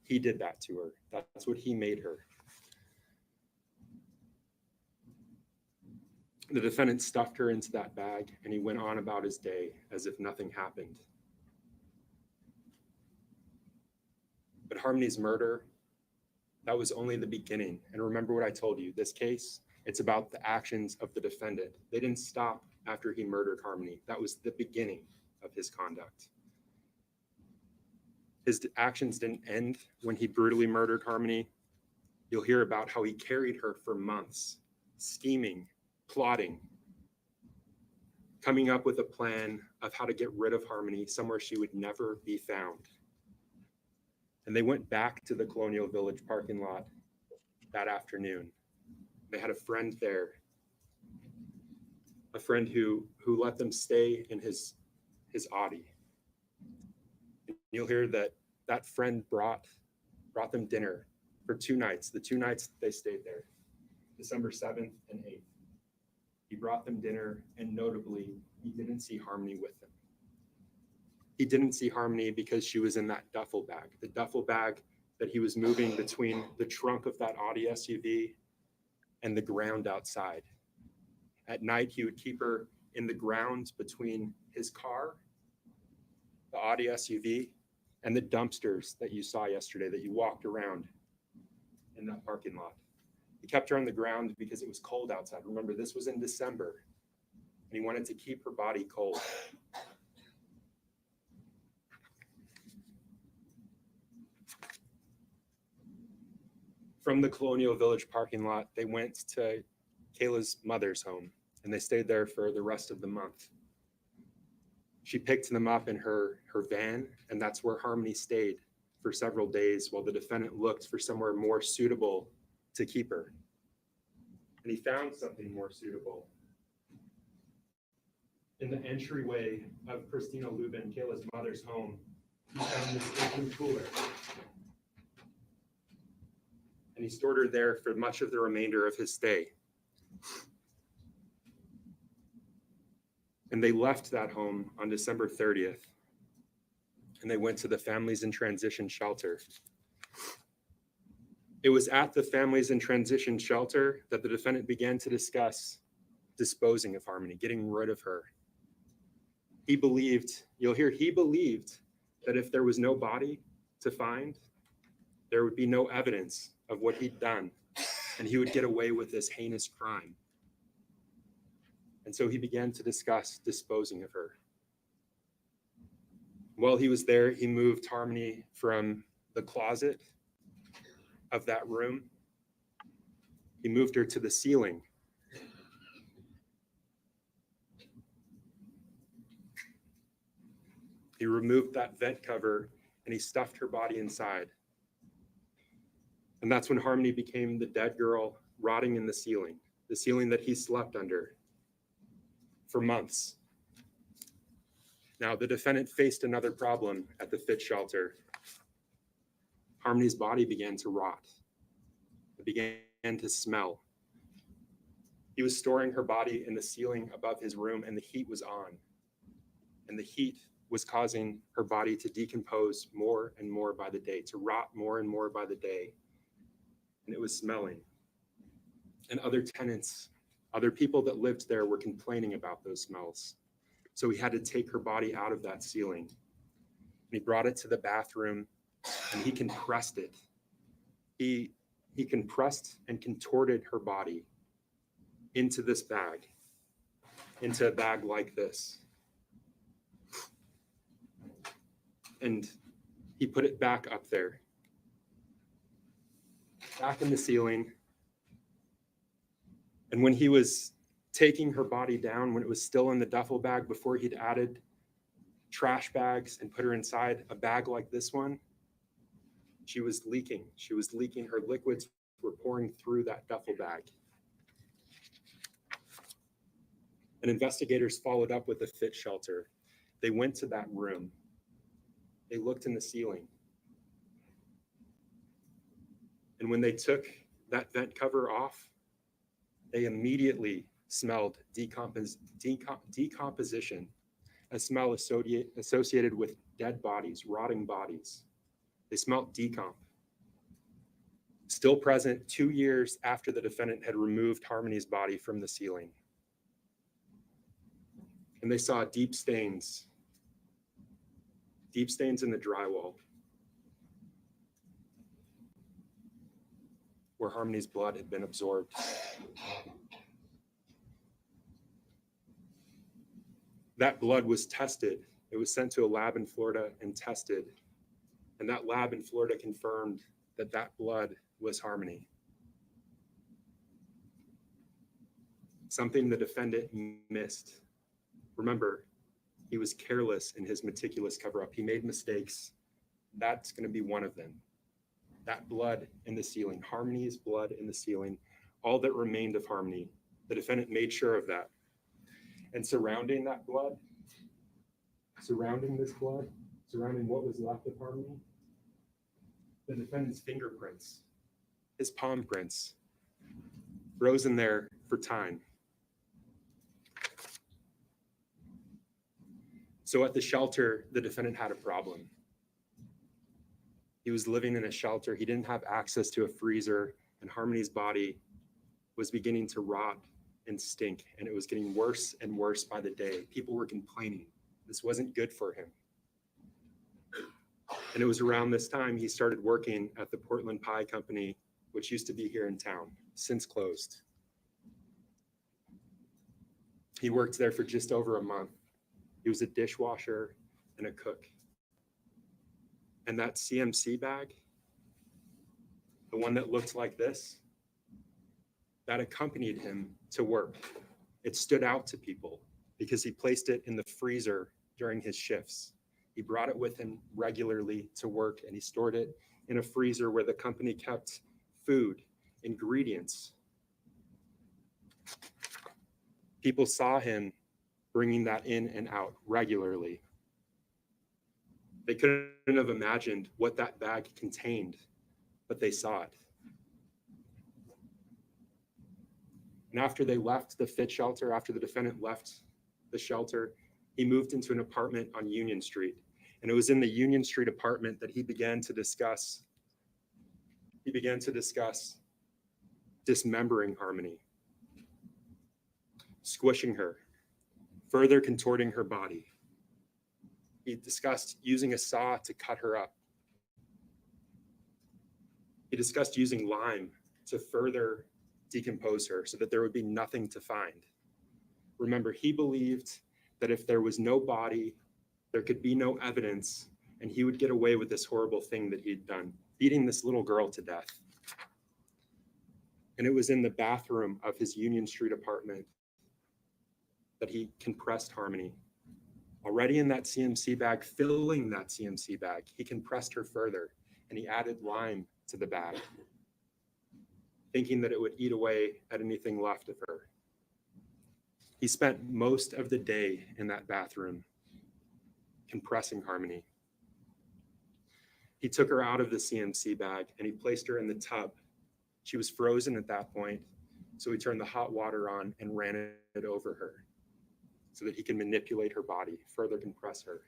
He did that to her. That's what he made her. The defendant stuffed her into that bag, and he went on about his day as if nothing happened. But Harmony's murder, that was only the beginning. And remember what I told you, this case, it's about the actions of the defendant. They didn't stop after he murdered Harmony. That was the beginning of his conduct. His actions didn't end when he brutally murdered Harmony. You'll hear about how he carried her for months, scheming, plotting, coming up with a plan of how to get rid of Harmony somewhere she would never be found. And they went back to the Colonial Village parking lot that afternoon. They had a friend there, a friend who let them stay in his Audi. And you'll hear that friend brought them dinner for 2 nights, the 2 nights they stayed there, December 7th and 8th. He brought them dinner, and notably, he didn't see Harmony with them. He didn't see Harmony because she was in that duffel bag, the duffel bag that he was moving between the trunk of that Audi SUV and the ground outside. At night, he would keep her in the ground between his car, the Audi SUV, and the dumpsters that you saw yesterday that you walked around in that parking lot. He kept her on the ground because it was cold outside. Remember, this was in December, and he wanted to keep her body cold. From the Colonial Village parking lot, they went to Kayla's mother's home, and they stayed there for the rest of the month. She picked them up in her van, and that's where Harmony stayed for several days while the defendant looked for somewhere more suitable to keep her. And he found something more suitable. In the entryway of Christina Lubin, Kayla's mother's home, he found this open cooler. And he stored her there for much of the remainder of his stay. And they left that home on December 30th, and they went to the Families in Transition shelter. It was at the Families in Transition shelter that the defendant began to discuss disposing of Harmony, getting rid of her. He believed that if there was no body to find, there would be no evidence of what he'd done, and he would get away with this heinous crime. And so he began to discuss disposing of her. While he was there, he moved Harmony from the closet of that room. He moved her to the ceiling. He removed that vent cover and he stuffed her body inside. And that's when Harmony became the dead girl rotting in the ceiling that he slept under for months. Now, the defendant faced another problem at the Fit shelter. Harmony's body began to rot. It began to smell. He was storing her body in the ceiling above his room, and the heat was on. And the heat was causing her body to decompose more and more by the day, to rot more and more by the day. And it was smelling. And other tenants, other people that lived there were complaining about those smells. So he had to take her body out of that ceiling. And he brought it to the bathroom and he compressed it. He compressed and contorted her body into this bag, into a bag like this. And he put it back up there, back in the ceiling. And when he was taking her body down, when it was still in the duffel bag, before he'd added trash bags and put her inside a bag like this one, she was leaking. She was leaking. Her liquids were pouring through that duffel bag. And investigators followed up with the Fit shelter. They went to that room. They looked in the ceiling. And when they took that vent cover off, they immediately smelled decomposition, a smell associated with dead bodies, rotting bodies. They smelled decomp. Still present 2 years after the defendant had removed Harmony's body from the ceiling. And they saw deep stains in the drywall where Harmony's blood had been absorbed. That blood was tested. It was sent to a lab in Florida and tested. And that lab in Florida confirmed that that blood was Harmony. Something the defendant missed. Remember, he was careless in his meticulous cover-up. He made mistakes. That's going to be one of them. That blood in the ceiling, Harmony's blood in the ceiling, all that remained of Harmony, the defendant made sure of that. And surrounding that blood, surrounding this blood, surrounding what was left of Harmony, the defendant's fingerprints, his palm prints, frozen there for time. So at the shelter, the defendant had a problem. He was living in a shelter. He didn't have access to a freezer, and Harmony's body was beginning to rot and stink, and it was getting worse and worse by the day. People were complaining. This wasn't good for him. And it was around this time he started working at the Portland Pie Company, which used to be here in town, since closed. He worked there for just over a month. He was a dishwasher and a cook. And that CMC bag, the one that looked like this, that accompanied him to work. It stood out to people because he placed it in the freezer during his shifts. He brought it with him regularly to work, and he stored it in a freezer where the company kept food, ingredients. People saw him bringing that in and out regularly. They couldn't have imagined what that bag contained, but they saw it. And after they left the fit shelter, after the defendant left the shelter, he moved into an apartment on Union Street. And it was in the Union Street apartment that he began to discuss dismembering Harmony, squishing her, further contorting her body. He discussed using a saw to cut her up. He discussed using lime to further decompose her so that there would be nothing to find. Remember, he believed that if there was no body, there could be no evidence, and he would get away with this horrible thing that he'd done, beating this little girl to death. And it was in the bathroom of his Union Street apartment that he compressed Harmony. Already in that CMC bag, filling that CMC bag, he compressed her further, and he added lime to the bag, thinking that it would eat away at anything left of her. He spent most of the day in that bathroom compressing Harmony. He took her out of the CMC bag and he placed her in the tub. She was frozen at that point, so he turned the hot water on and ran it over her so that he can manipulate her body, further compress her.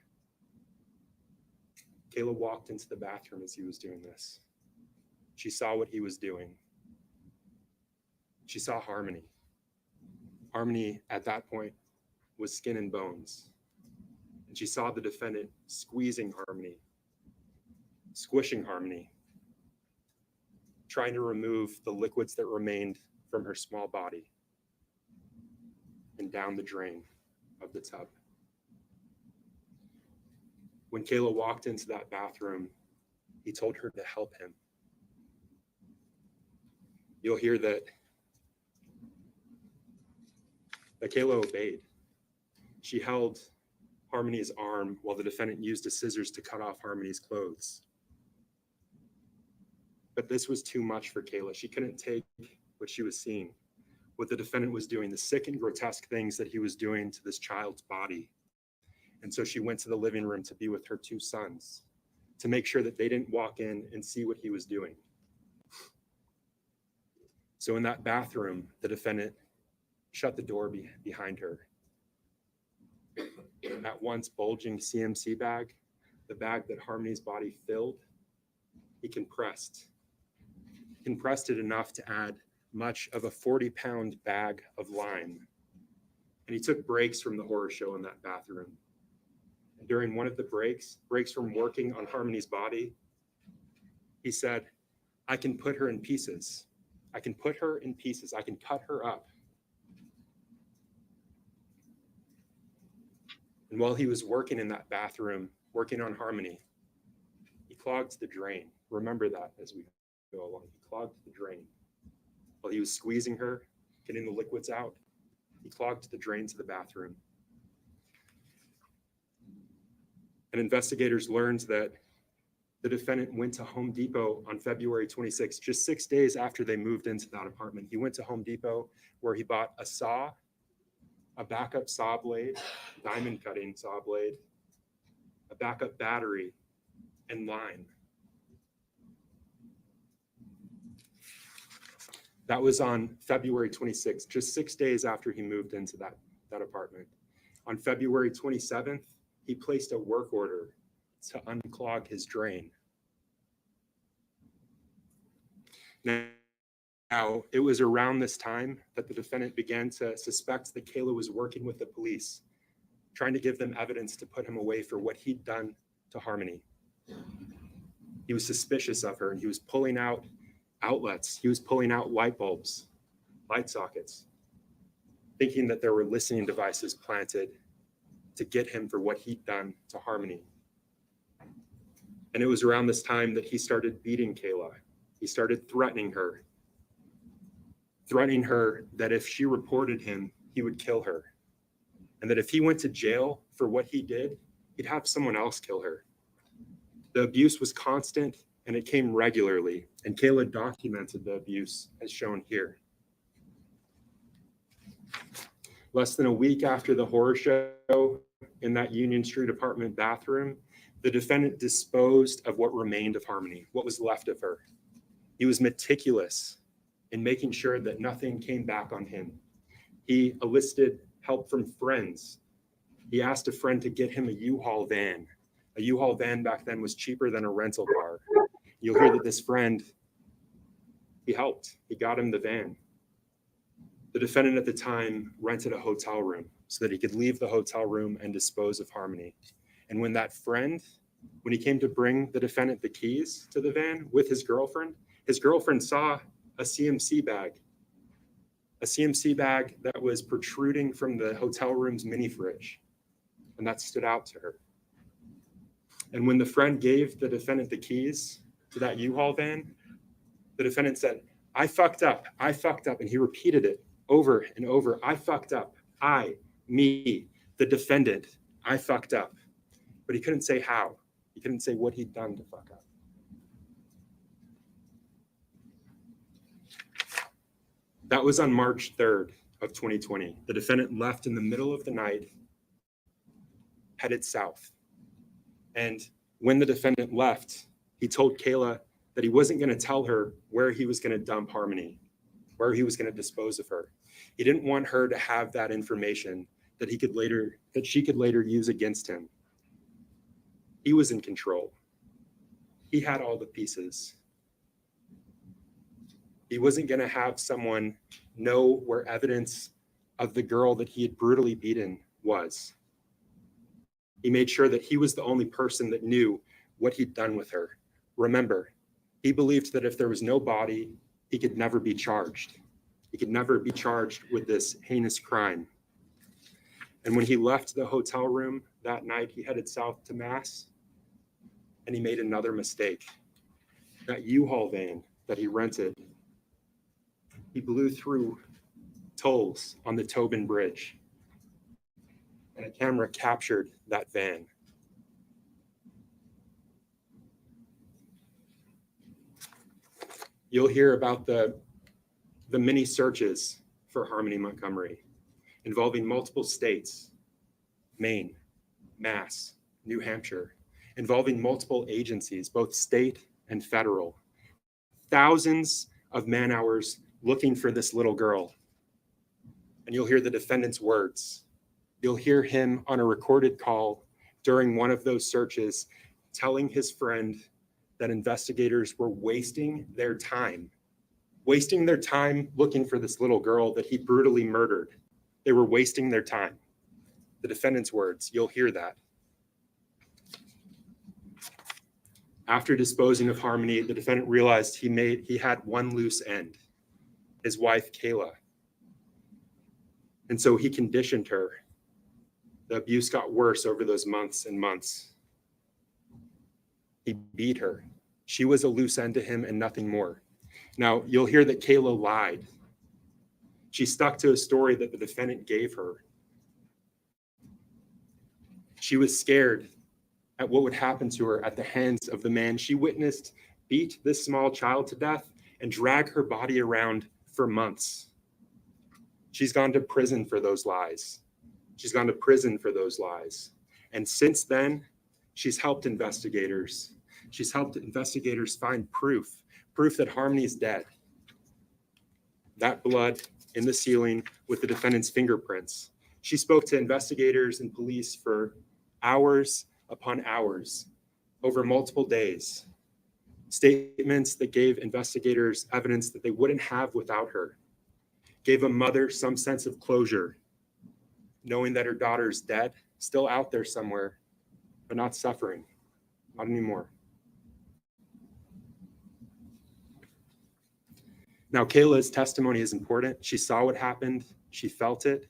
Kayla walked into the bathroom as he was doing this. She saw what he was doing. She saw Harmony. Harmony at that point was skin and bones. And she saw the defendant squeezing Harmony, squishing Harmony, trying to remove the liquids that remained from her small body and down the drain of the tub. When Kayla walked into that bathroom, he told her to help him. You'll hear that Kayla obeyed. She held Harmony's arm while the defendant used the scissors to cut off Harmony's clothes. But this was too much for Kayla. She couldn't take what she was seeing, what the defendant was doing, the sick and grotesque things that he was doing to this child's body. And so she went to the living room to be with her two sons, to make sure that they didn't walk in and see what he was doing. So in that bathroom, the defendant shut the door behind her. That once bulging CMC bag, the bag that Harmony's body filled, he compressed it enough to add much of a 40-pound bag of lime. And he took breaks from the horror show in that bathroom. And during one of the breaks from working on Harmony's body, he said, I can put her in pieces. I can put her in pieces. I can cut her up. And while he was working in that bathroom, working on Harmony, he clogged the drain. Remember that as we go along. He clogged the drain. While he was squeezing her, getting the liquids out, he clogged the drains of the bathroom. And investigators learned that the defendant went to Home Depot on February 26, just 6 days after they moved into that apartment. He went to Home Depot where he bought a saw, a backup saw blade, diamond cutting saw blade, a backup battery, and lime. That was on February 26th, just 6 days after he moved into that apartment. On February 27th, he placed a work order to unclog his drain. Now, it was around this time that the defendant began to suspect that Kayla was working with the police, trying to give them evidence to put him away for what he'd done to Harmony. He was suspicious of her, and he was pulling out outlets. He was pulling out light bulbs, light sockets, thinking that there were listening devices planted to get him for what he'd done to Harmony. And it was around this time that he started beating Kayla. He started threatening her that if she reported him, he would kill her. And that if he went to jail for what he did, he'd have someone else kill her. The abuse was constant and it came regularly. And Kayla documented the abuse as shown here. Less than a week after the horror show in that Union Street apartment bathroom, the defendant disposed of what remained of Harmony, what was left of her. He was meticulous in making sure that nothing came back on him. He enlisted help from friends. He asked a friend to get him a U-Haul van. A U-Haul van back then was cheaper than a rental car. You'll hear that this friend, he helped. He got him the van. The defendant at the time rented a hotel room so that he could leave the hotel room and dispose of Harmony. And when he came to bring the defendant the keys to the van with his girlfriend saw a CMC bag that was protruding from the hotel room's mini fridge. And that stood out to her. And when the friend gave the defendant the keys to that U-Haul van, the defendant said, I fucked up. And he repeated it over and over. I fucked up. Me, the defendant, I fucked up. But he couldn't say how. He couldn't say what he'd done to fuck up. That was on March 3rd of 2020. The defendant left in the middle of the night, headed south. And when the defendant left, he told Kayla that he wasn't going to tell her where he was going to dump Harmony, where he was going to dispose of her. He didn't want her to have that information that she could later use against him. He was in control. He had all the pieces. He wasn't going to have someone know where evidence of the girl that he had brutally beaten was. He made sure that he was the only person that knew what he'd done with her. Remember, he believed that if there was no body, he could never be charged. He could never be charged with this heinous crime. And when he left the hotel room that night, he headed south to Mass, and he made another mistake. That U-Haul van that he rented, he blew through tolls on the Tobin Bridge, and a camera captured that van. You'll hear about the many searches for Harmony Montgomery involving multiple states, Maine, Mass, New Hampshire, involving multiple agencies, both state and federal. Thousands of man hours looking for this little girl. and you'll hear the defendant's words. You'll hear him on a recorded call during one of those searches telling his friend that investigators were wasting their time looking for this little girl that he brutally murdered. They were wasting their time. The defendant's words, you'll hear that. After disposing of Harmony, the defendant realized he had one loose end, his wife, Kayla. And so he conditioned her. The abuse got worse over those months and months. He beat her. She was a loose end to him and nothing more. Now, you'll hear that Kayla lied. She stuck to a story that the defendant gave her. She was scared at what would happen to her at the hands of the man she witnessed beat this small child to death and drag her body around for months. She's gone to prison for those lies. She's gone to prison for those lies. And since then, she's helped investigators. She's helped investigators find proof that Harmony is dead. That blood in the ceiling with the defendant's fingerprints. She spoke to investigators and police for hours upon hours over multiple days. Statements that gave investigators evidence that they wouldn't have without her. Gave a mother some sense of closure, knowing that her daughter's dead, still out there somewhere, but not suffering, not anymore. Now, Kayla's testimony is important. She saw what happened. She felt it.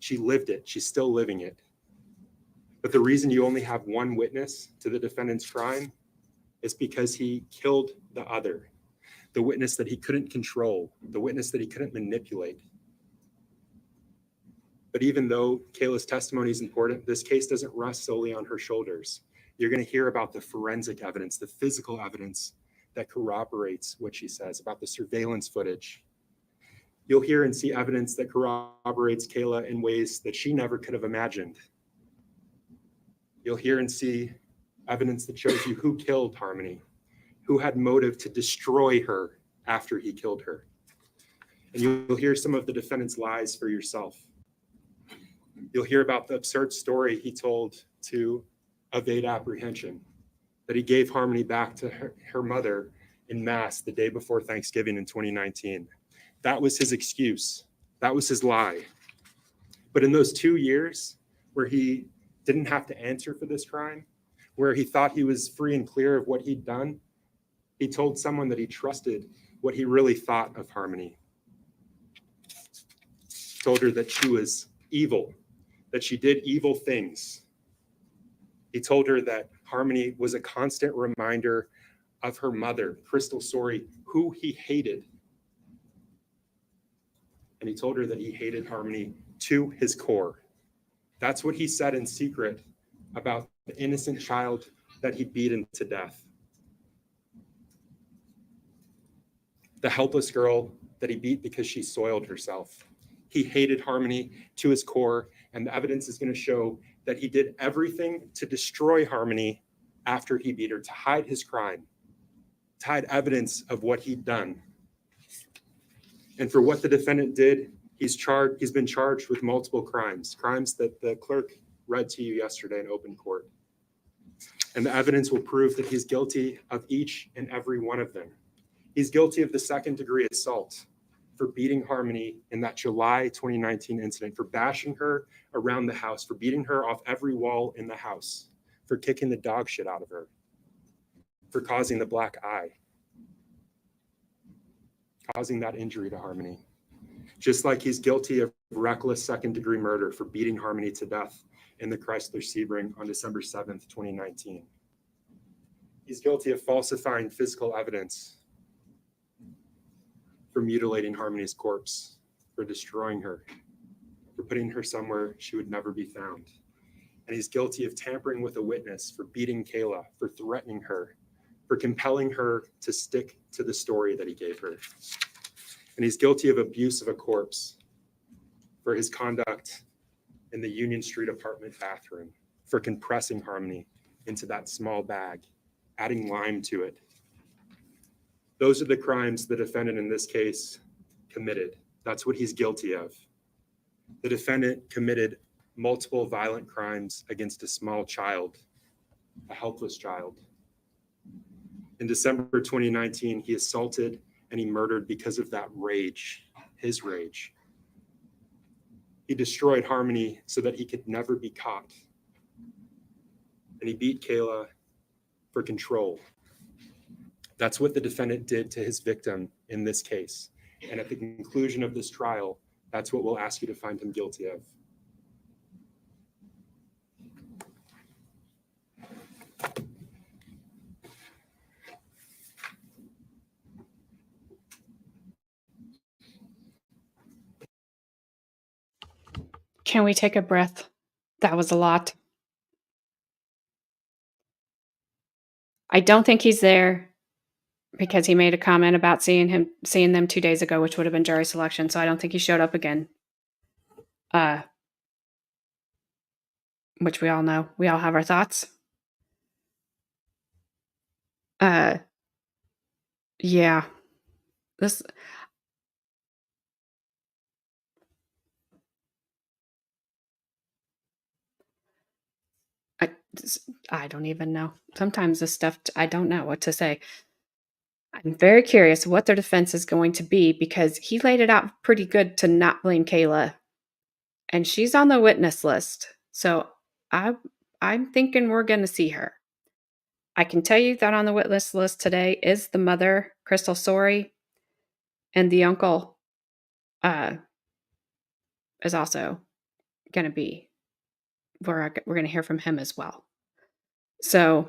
She lived it. She's still living it. But the reason you only have one witness to the defendant's crime is because he killed the other, the witness that he couldn't control, the witness that he couldn't manipulate. But even though Kayla's testimony is important, this case doesn't rest solely on her shoulders. You're going to hear about the forensic evidence, the physical evidence that corroborates what she says, about the surveillance footage. You'll hear and see evidence that corroborates Kayla in ways that she never could have imagined. You'll hear and see evidence that shows you who killed Harmony, who had motive to destroy her after he killed her. And you'll hear some of the defendant's lies for yourself. You'll hear about the absurd story he told to evade apprehension, that he gave Harmony back to her mother in mass the day before Thanksgiving in 2019. That was his excuse. That was his lie. But in those 2 years where he didn't have to answer for this crime, where he thought he was free and clear of what he'd done, he told someone that he trusted what he really thought of Harmony. Told her that she was evil, that she did evil things. He told her that Harmony was a constant reminder of her mother, Crystal Sorey, who he hated. And he told her that he hated Harmony to his core. That's what he said in secret about the innocent child that he beaten to death. The helpless girl that he beat because she soiled herself. He hated Harmony to his core, and the evidence is going to show that he did everything to destroy Harmony after he beat her, to hide his crime, to hide evidence of what he'd done. And for what the defendant did, he's been charged with multiple crimes that the clerk read to you yesterday in open court. And the evidence will prove that he's guilty of each and every one of them. He's guilty of the second-degree assault for beating Harmony in that July 2019 incident, for bashing her around the house, for beating her off every wall in the house, for kicking the dog shit out of her, for causing the black eye, causing that injury to Harmony. Just like he's guilty of reckless second-degree murder for beating Harmony to death in the Chrysler Sebring on December 7th, 2019. He's guilty of falsifying physical evidence, for mutilating Harmony's corpse, for destroying her, for putting her somewhere she would never be found. And he's guilty of tampering with a witness, for beating Kayla, for threatening her, for compelling her to stick to the story that he gave her. And he's guilty of abuse of a corpse, for his conduct in the Union Street apartment bathroom, for compressing Harmony into that small bag, adding lime to it. Those are the crimes the defendant in this case committed. That's what he's guilty of. The defendant committed multiple violent crimes against a small child, a helpless child. In December 2019, he assaulted and he murdered because of that rage, his rage. He destroyed Harmony so that he could never be caught. And he beat Kayla for control. That's what the defendant did to his victim in this case. And at the conclusion of this trial, that's what we'll ask you to find him guilty of. Can we take a breath? That was a lot. I don't think he's there because he made a comment about seeing them 2 days ago, which would have been jury selection. So I don't think he showed up again. Which we all know. We all have our thoughts. Yeah. This I don't even know. Sometimes this stuff, I don't know what to say. I'm very curious what their defense is going to be because he laid it out pretty good to not blame Kayla. And she's on the witness list. So I'm thinking we're going to see her. I can tell you that on the witness list today is the mother, Crystal Sorey, and the uncle is also going to be. We're going to hear from him as well. So,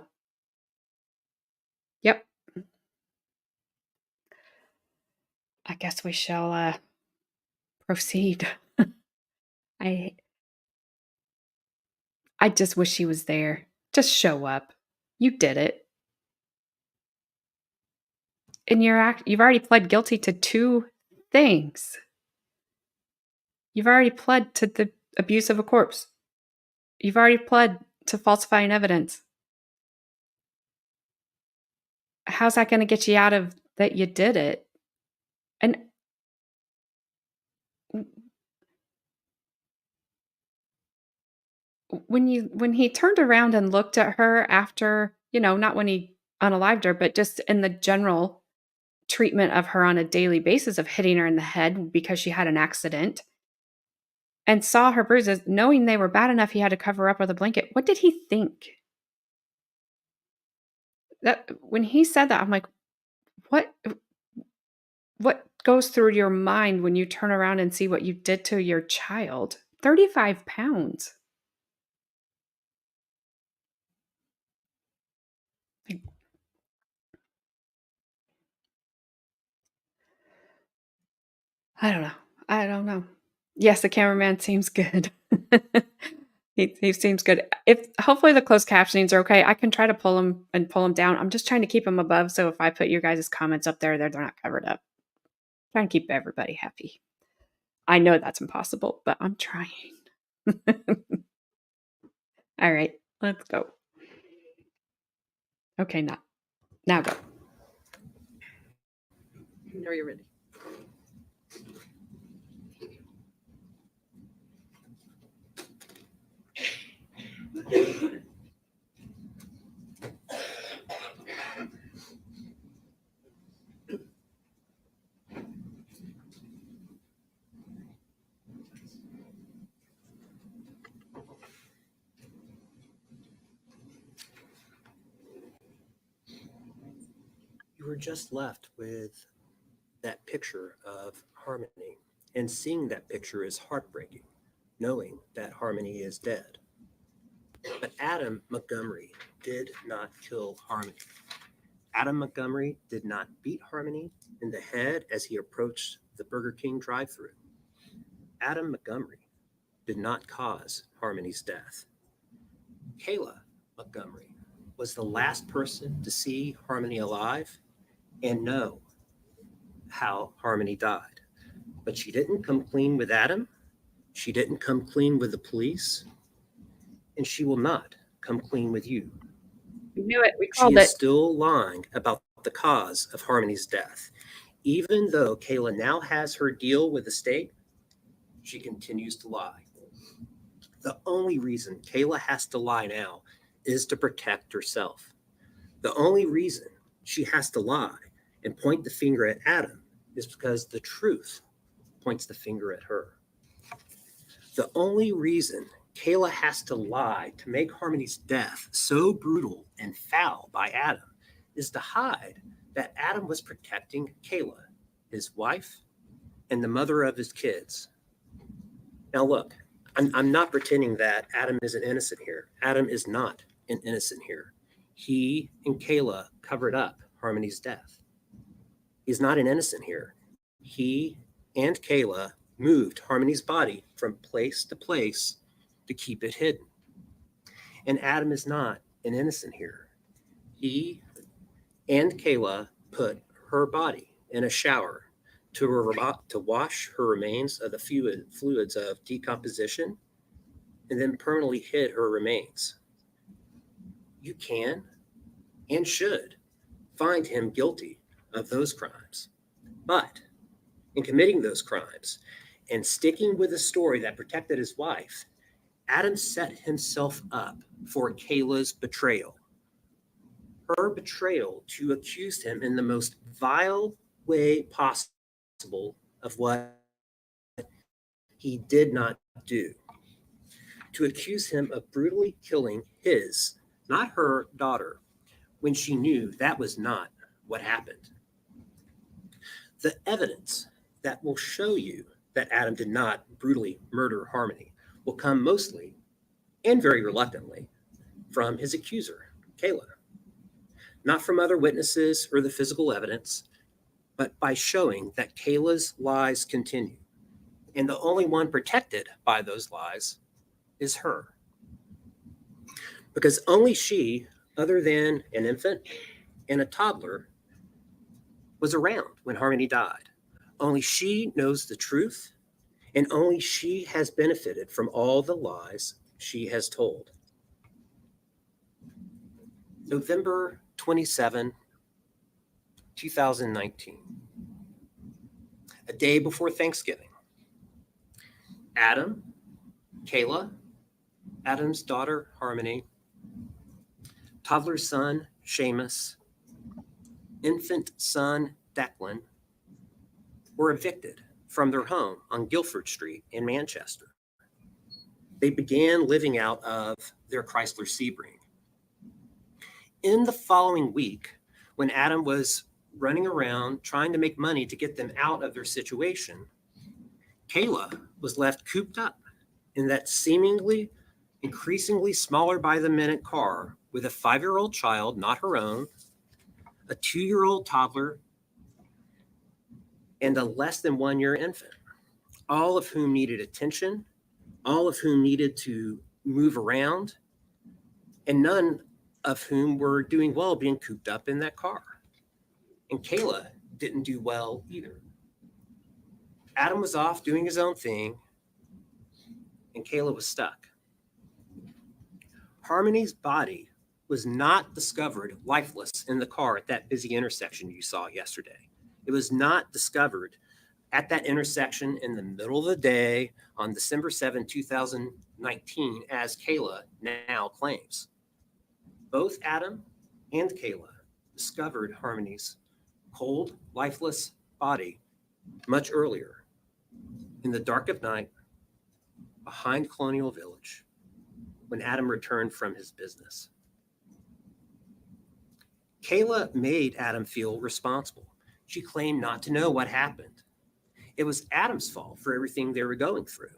yep. I guess we shall proceed. I just wish he was there. Just show up. You did it. And you've already pled guilty to 2 things. You've already pled to the abuse of a corpse. You've already pled to falsifying evidence. How's that going to get you out of that you did it? And when he turned around and looked at her after, not when he unalived her, but just in the general treatment of her on a daily basis of hitting her in the head because she had an accident and saw her bruises, knowing they were bad enough he had to cover up with a blanket. What did he think? That when he said that, I'm like, what goes through your mind when you turn around and see what you did to your child? 35 pounds. I don't know. Yes, the cameraman seems good. He seems good. If hopefully the closed captionings are okay, I can try to pull them down. I'm just trying to keep them above, so if I put your guys' comments up there, they're not covered up. Trying to keep everybody happy. I know that's impossible, but I'm trying. All right, let's go. Okay, now go. Are you ready? You were just left with that picture of Harmony, and seeing that picture is heartbreaking, knowing that Harmony is dead. But Adam Montgomery did not kill Harmony. Adam Montgomery did not beat Harmony in the head as he approached the Burger King drive-thru. Adam Montgomery did not cause Harmony's death. Kayla Montgomery was the last person to see Harmony alive and know how Harmony died. But she didn't come clean with Adam. She didn't come clean with the police. And she will not come clean with you. We knew it. We She called is it. still lying about the cause of Harmony's death. Even though Kayla now has her deal with the state, she continues to lie. The only reason Kayla has to lie now is to protect herself. The only reason she has to lie and point the finger at Adam is because the truth points the finger at her. The only reason Kayla has to lie to make Harmony's death so brutal and foul by Adam is to hide that Adam was protecting Kayla, his wife, and the mother of his kids. Now look, I'm not pretending that Adam isn't innocent here. Adam is not an innocent here. He and Kayla covered up Harmony's death. He's not an innocent here. He and Kayla moved Harmony's body from place to place to keep it hidden. And Adam is not an innocent here. He and Kayla put her body in a shower to wash her remains of the fluids of decomposition and then permanently hid her remains. You can and should find him guilty of those crimes. But in committing those crimes and sticking with a story that protected his wife, Adam set himself up for Kayla's betrayal. Her betrayal to accuse him in the most vile way possible of what he did not do. To accuse him of brutally killing his, not her, daughter, when she knew that was not what happened. The evidence that will show you that Adam did not brutally murder Harmony will come mostly, and very reluctantly, from his accuser, Kayla. Not from other witnesses or the physical evidence, but by showing that Kayla's lies continue. And the only one protected by those lies is her. Because only she, other than an infant and a toddler, was around when Harmony died. Only she knows the truth, and only she has benefited from all the lies she has told. November 27, 2019, a day before Thanksgiving. Adam, Kayla, Adam's daughter, Harmony, toddler son, Seamus, infant son, Declan, were evicted from their home on Guilford Street in Manchester. They began living out of their Chrysler Sebring. In the following week, when Adam was running around trying to make money to get them out of their situation, Kayla was left cooped up in that seemingly increasingly smaller by the minute car with a 5-year-old child, not her own, a 2-year-old toddler, and a less than 1-year infant, all of whom needed attention, all of whom needed to move around, and none of whom were doing well being cooped up in that car. And Kayla didn't do well either. Adam was off doing his own thing, and Kayla was stuck. Harmony's body was not discovered lifeless in the car at that busy intersection you saw yesterday. It was not discovered at that intersection in the middle of the day on December 7, 2019, as Kayla now claims. Both Adam and Kayla discovered Harmony's cold, lifeless body much earlier, in the dark of night, behind Colonial Village, when Adam returned from his business. Kayla made Adam feel responsible. She claimed not to know what happened. It was Adam's fault for everything they were going through.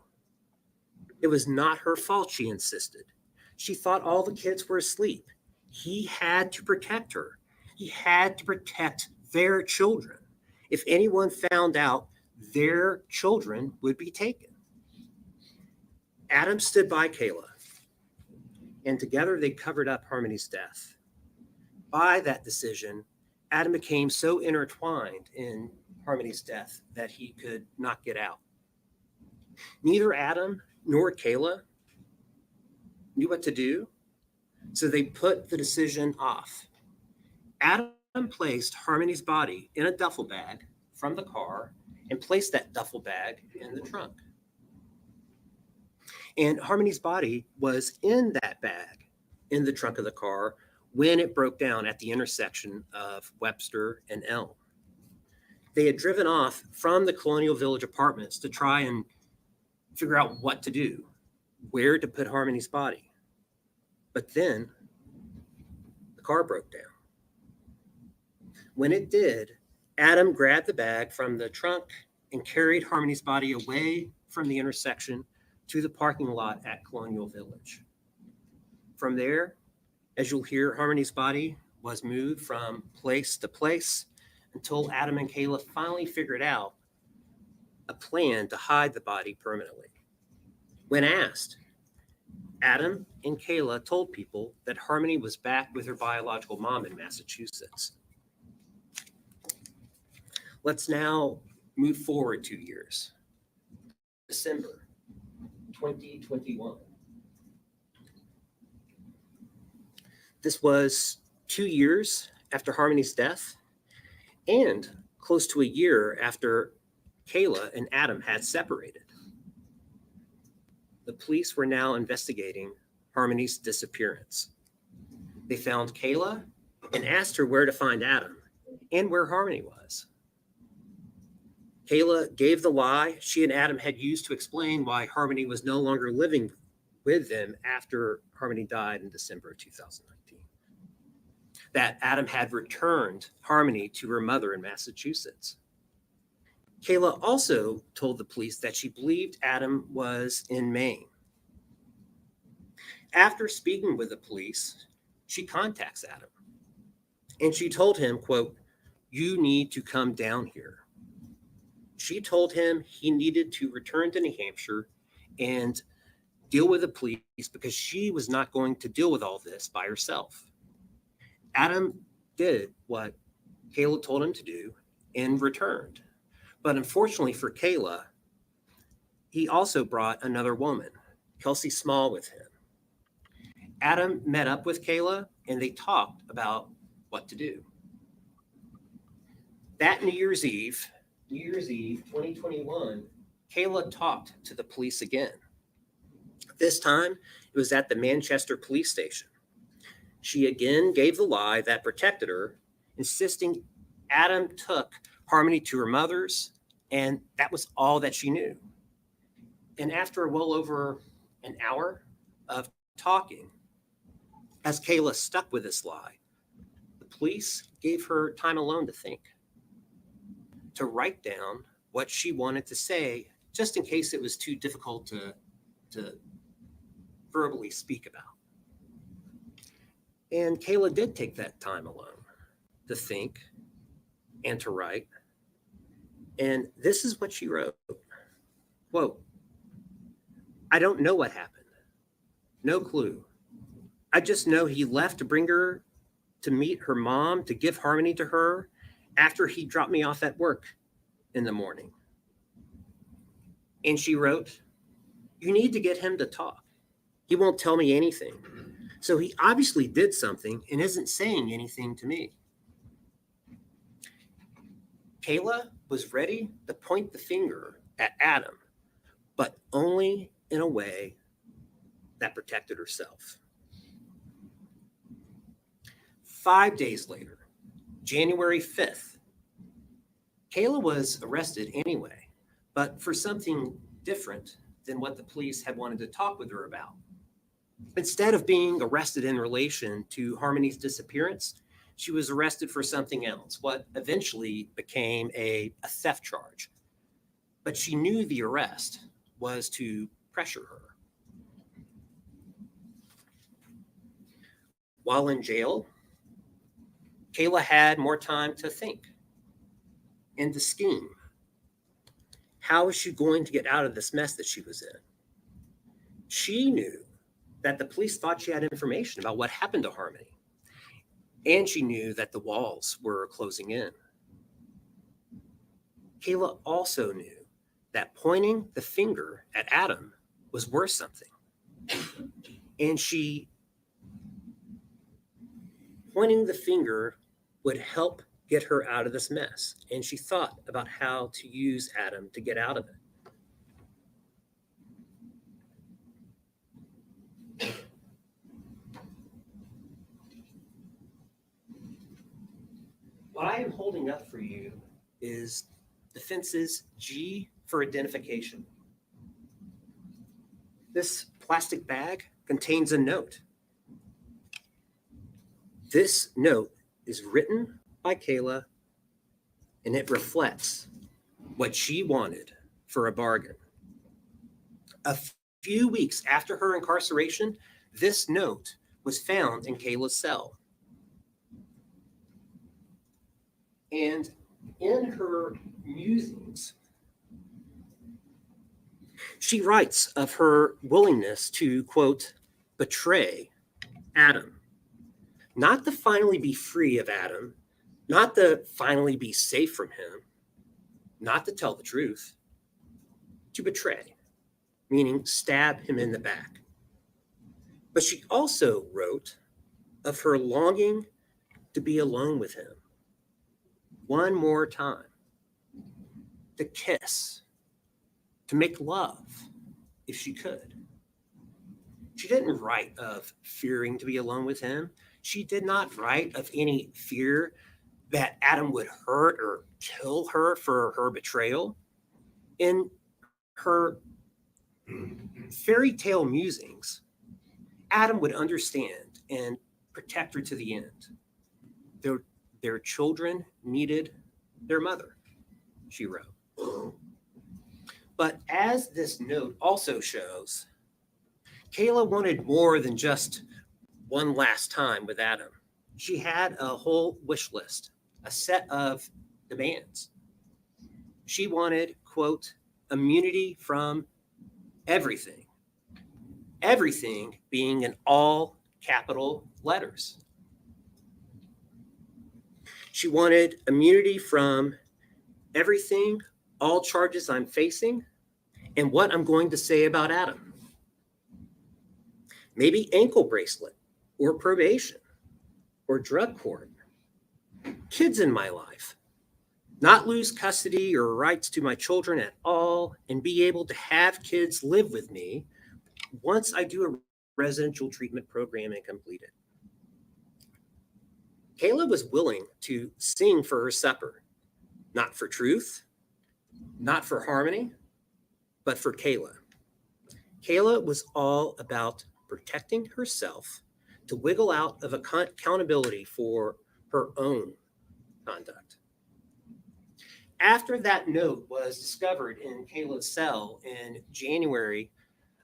It was not her fault, she insisted. She thought all the kids were asleep. He had to protect her. He had to protect their children. If anyone found out, their children would be taken. Adam stood by Kayla, and together they covered up Harmony's death. By that decision, Adam became so intertwined in Harmony's death that he could not get out. Neither Adam nor Kayla knew what to do, so they put the decision off. Adam placed Harmony's body in a duffel bag from the car and placed that duffel bag in the trunk. And Harmony's body was in that bag in the trunk of the car when it broke down at the intersection of Webster and Elm. They had driven off from the Colonial Village apartments to try and figure out what to do, where to put Harmony's body. But then the car broke down. When it did, Adam grabbed the bag from the trunk and carried Harmony's body away from the intersection to the parking lot at Colonial Village. From there, as you'll hear, Harmony's body was moved from place to place until Adam and Kayla finally figured out a plan to hide the body permanently. When asked, Adam and Kayla told people that Harmony was back with her biological mom in Massachusetts. Let's now move forward 2 years. December 2021. This was 2 years after Harmony's death and close to a year after Kayla and Adam had separated. The police were now investigating Harmony's disappearance. They found Kayla and asked her where to find Adam and where Harmony was. Kayla gave the lie she and Adam had used to explain why Harmony was no longer living with them after Harmony died in December of 2019. That Adam had returned Harmony to her mother in Massachusetts. Kayla also told the police that she believed Adam was in Maine. After speaking with the police, she contacts Adam and she told him, quote, "You need to come down here." She told him he needed to return to New Hampshire and deal with the police because she was not going to deal with all this by herself. Adam did what Kayla told him to do and returned. But unfortunately for Kayla, he also brought another woman, Kelsey Small, with him. Adam met up with Kayla and they talked about what to do. That New Year's Eve 2021, Kayla talked to the police again. This time, it was at the Manchester police station. She again gave the lie that protected her, insisting Adam took Harmony to her mother's, and that was all that she knew. And after well over an hour of talking, as Kayla stuck with this lie, the police gave her time alone to think, to write down what she wanted to say, just in case it was too difficult to verbally speak about. And Kayla did take that time alone to think and to write. And this is what she wrote. Quote, "I don't know what happened. No clue. I just know he left to bring her to meet her mom, to give Harmony to her after he dropped me off at work in the morning." And she wrote, "You need to get him to talk. He won't tell me anything. So he obviously did something and isn't saying anything to me." Kayla was ready to point the finger at Adam, but only in a way that protected herself. 5 days later, January 5th, Kayla was arrested anyway, but for something different than what the police had wanted to talk with her about. Instead of being arrested in relation to Harmony's disappearance, she was arrested for something else, what eventually became a theft charge. But she knew the arrest was to pressure her. While in jail, Kayla had more time to think and to scheme. How was she going to get out of this mess that she was in? She knew that the police thought she had information about what happened to Harmony. And she knew that the walls were closing in. Kayla also knew that pointing the finger at Adam was worth something. And pointing the finger would help get her out of this mess. And she thought about how to use Adam to get out of it. What I am holding up for you is defense's G for identification. This plastic bag contains a note. This note is written by Kayla, and it reflects what she wanted for a bargain. A few weeks after her incarceration, this note was found in Kayla's cell. And in her musings, she writes of her willingness to, quote, betray Adam, not to finally be free of Adam, not to finally be safe from him, not to tell the truth, to betray, meaning stab him in the back. But she also wrote of her longing to be alone with him one more time, to kiss, to make love if she could. She didn't write of fearing to be alone with him. She did not write of any fear that Adam would hurt or kill her for her betrayal. In her fairy tale musings, Adam would understand and protect her to the end. Their children needed their mother, she wrote. But as this note also shows, Kayla wanted more than just one last time with Adam. She had a whole wish list, a set of demands. She wanted, quote, immunity from everything. Everything being in all capital letters. She wanted immunity from everything, all charges I'm facing, and what I'm going to say about Adam. Maybe ankle bracelet, or probation, or drug court. Kids in my life. Not lose custody or rights to my children at all, and be able to have kids live with me once I do a residential treatment program and complete it. Kayla was willing to sing for her supper, not for truth, not for harmony, but for Kayla. Kayla was all about protecting herself to wiggle out of accountability for her own conduct. After that note was discovered in Kayla's cell in January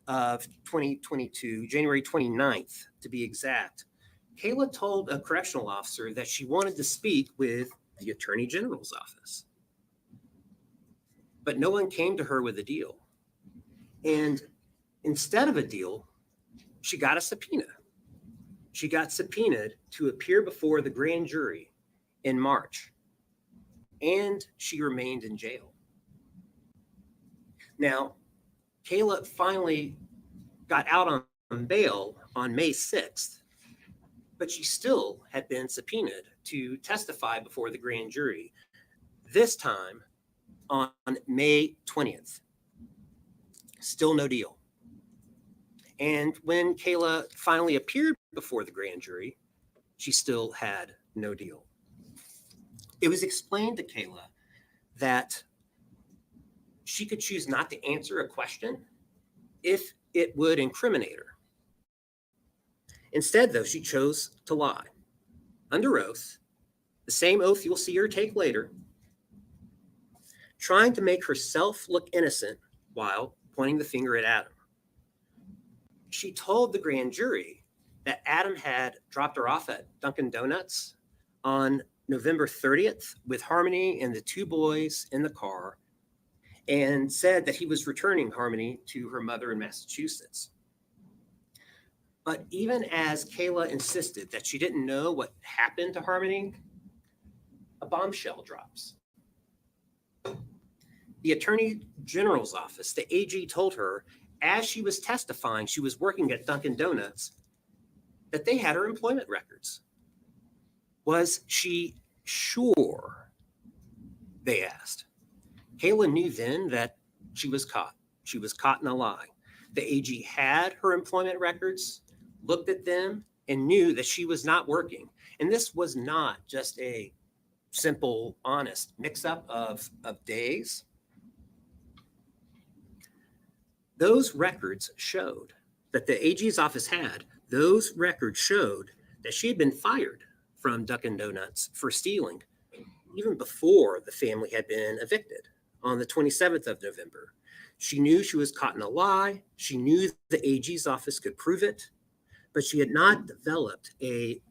of 2022, January 29th to be exact, Kayla told a correctional officer that she wanted to speak with the Attorney General's office. But no one came to her with a deal. And instead of a deal, she got a subpoena. She got subpoenaed to appear before the grand jury in March, and she remained in jail. Now, Kayla finally got out on bail on May 6th, but she still had been subpoenaed to testify before the grand jury, this time on May 20th. Still no deal. And when Kayla finally appeared before the grand jury, she still had no deal. It was explained to Kayla that she could choose not to answer a question if it would incriminate her. Instead, though, she chose to lie under oath, the same oath you'll see her take later, trying to make herself look innocent while pointing the finger at Adam. She told the grand jury that Adam had dropped her off at Dunkin' Donuts on November 30th with Harmony and the two boys in the car, and said that he was returning Harmony to her mother in Massachusetts. But even as Kayla insisted that she didn't know what happened to Harmony, a bombshell drops. The Attorney General's office, the AG, told her as she was testifying, she was working at Dunkin' Donuts, that they had her employment records. Was she sure? They asked. Kayla knew then that she was caught. She was caught in a lie. The AG had her employment records, looked at them, and knew that she was not working. And this was not just a simple, honest mix-up of days. Those records showed that the AG's office had, those records showed that she had been fired from Dunkin' Donuts for stealing even before the family had been evicted on the 27th of November. She knew she was caught in a lie. She knew the AG's office could prove it, but she had not developed a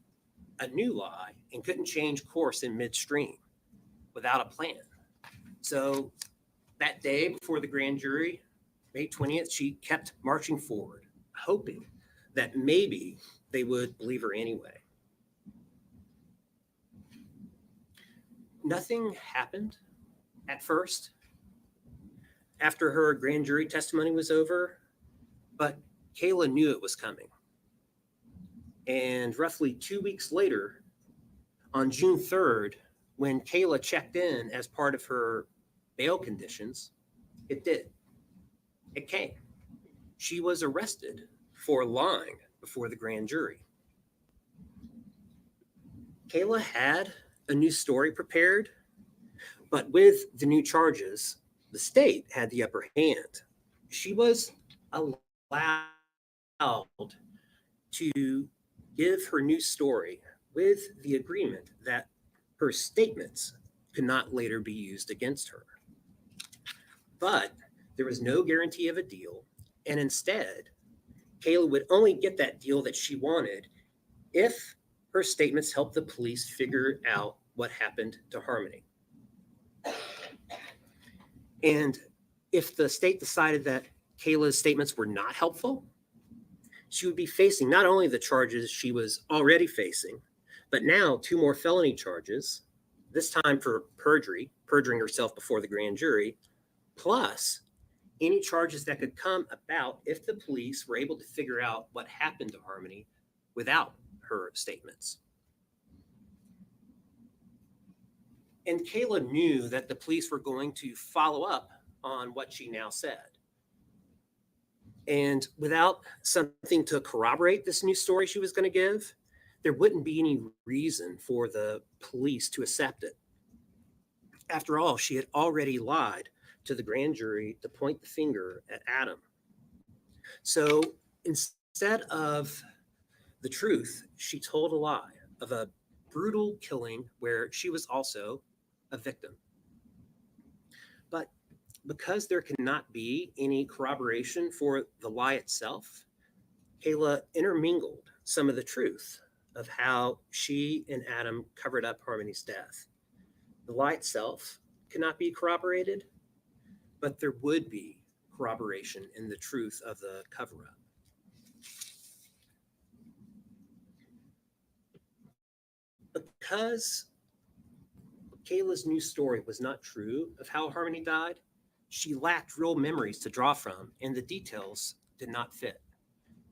new lie and couldn't change course in midstream without a plan. So that day before the grand jury, May 20th, she kept marching forward, hoping that maybe they would believe her anyway. Nothing happened at first after her grand jury testimony was over, but Kayla knew it was coming. And roughly 2 weeks later, on June 3rd, when Kayla checked in as part of her bail conditions, it did. It came. She was arrested for lying before the grand jury. Kayla had a new story prepared, but with the new charges, the state had the upper hand. She was allowed to give her new story with the agreement that her statements could not later be used against her. But there was no guarantee of a deal, and instead, Kayla would only get that deal that she wanted if her statements helped the police figure out what happened to Harmony. And if the state decided that Kayla's statements were not helpful, she would be facing not only the charges she was already facing, but now 2 more felony charges, this time for perjury, perjuring herself before the grand jury, plus any charges that could come about if the police were able to figure out what happened to Harmony without her statements. And Kayla knew that the police were going to follow up on what she now said. And without something to corroborate this new story she was going to give, there wouldn't be any reason for the police to accept it. After all, she had already lied to the grand jury to point the finger at Adam. So instead of the truth, she told a lie of a brutal killing where she was also a victim. But because there cannot be any corroboration for the lie itself, Kayla intermingled some of the truth of how she and Adam covered up Harmony's death. The lie itself cannot be corroborated, but there would be corroboration in the truth of the cover-up. Because Kayla's new story was not true of how Harmony died, she lacked real memories to draw from, and the details did not fit.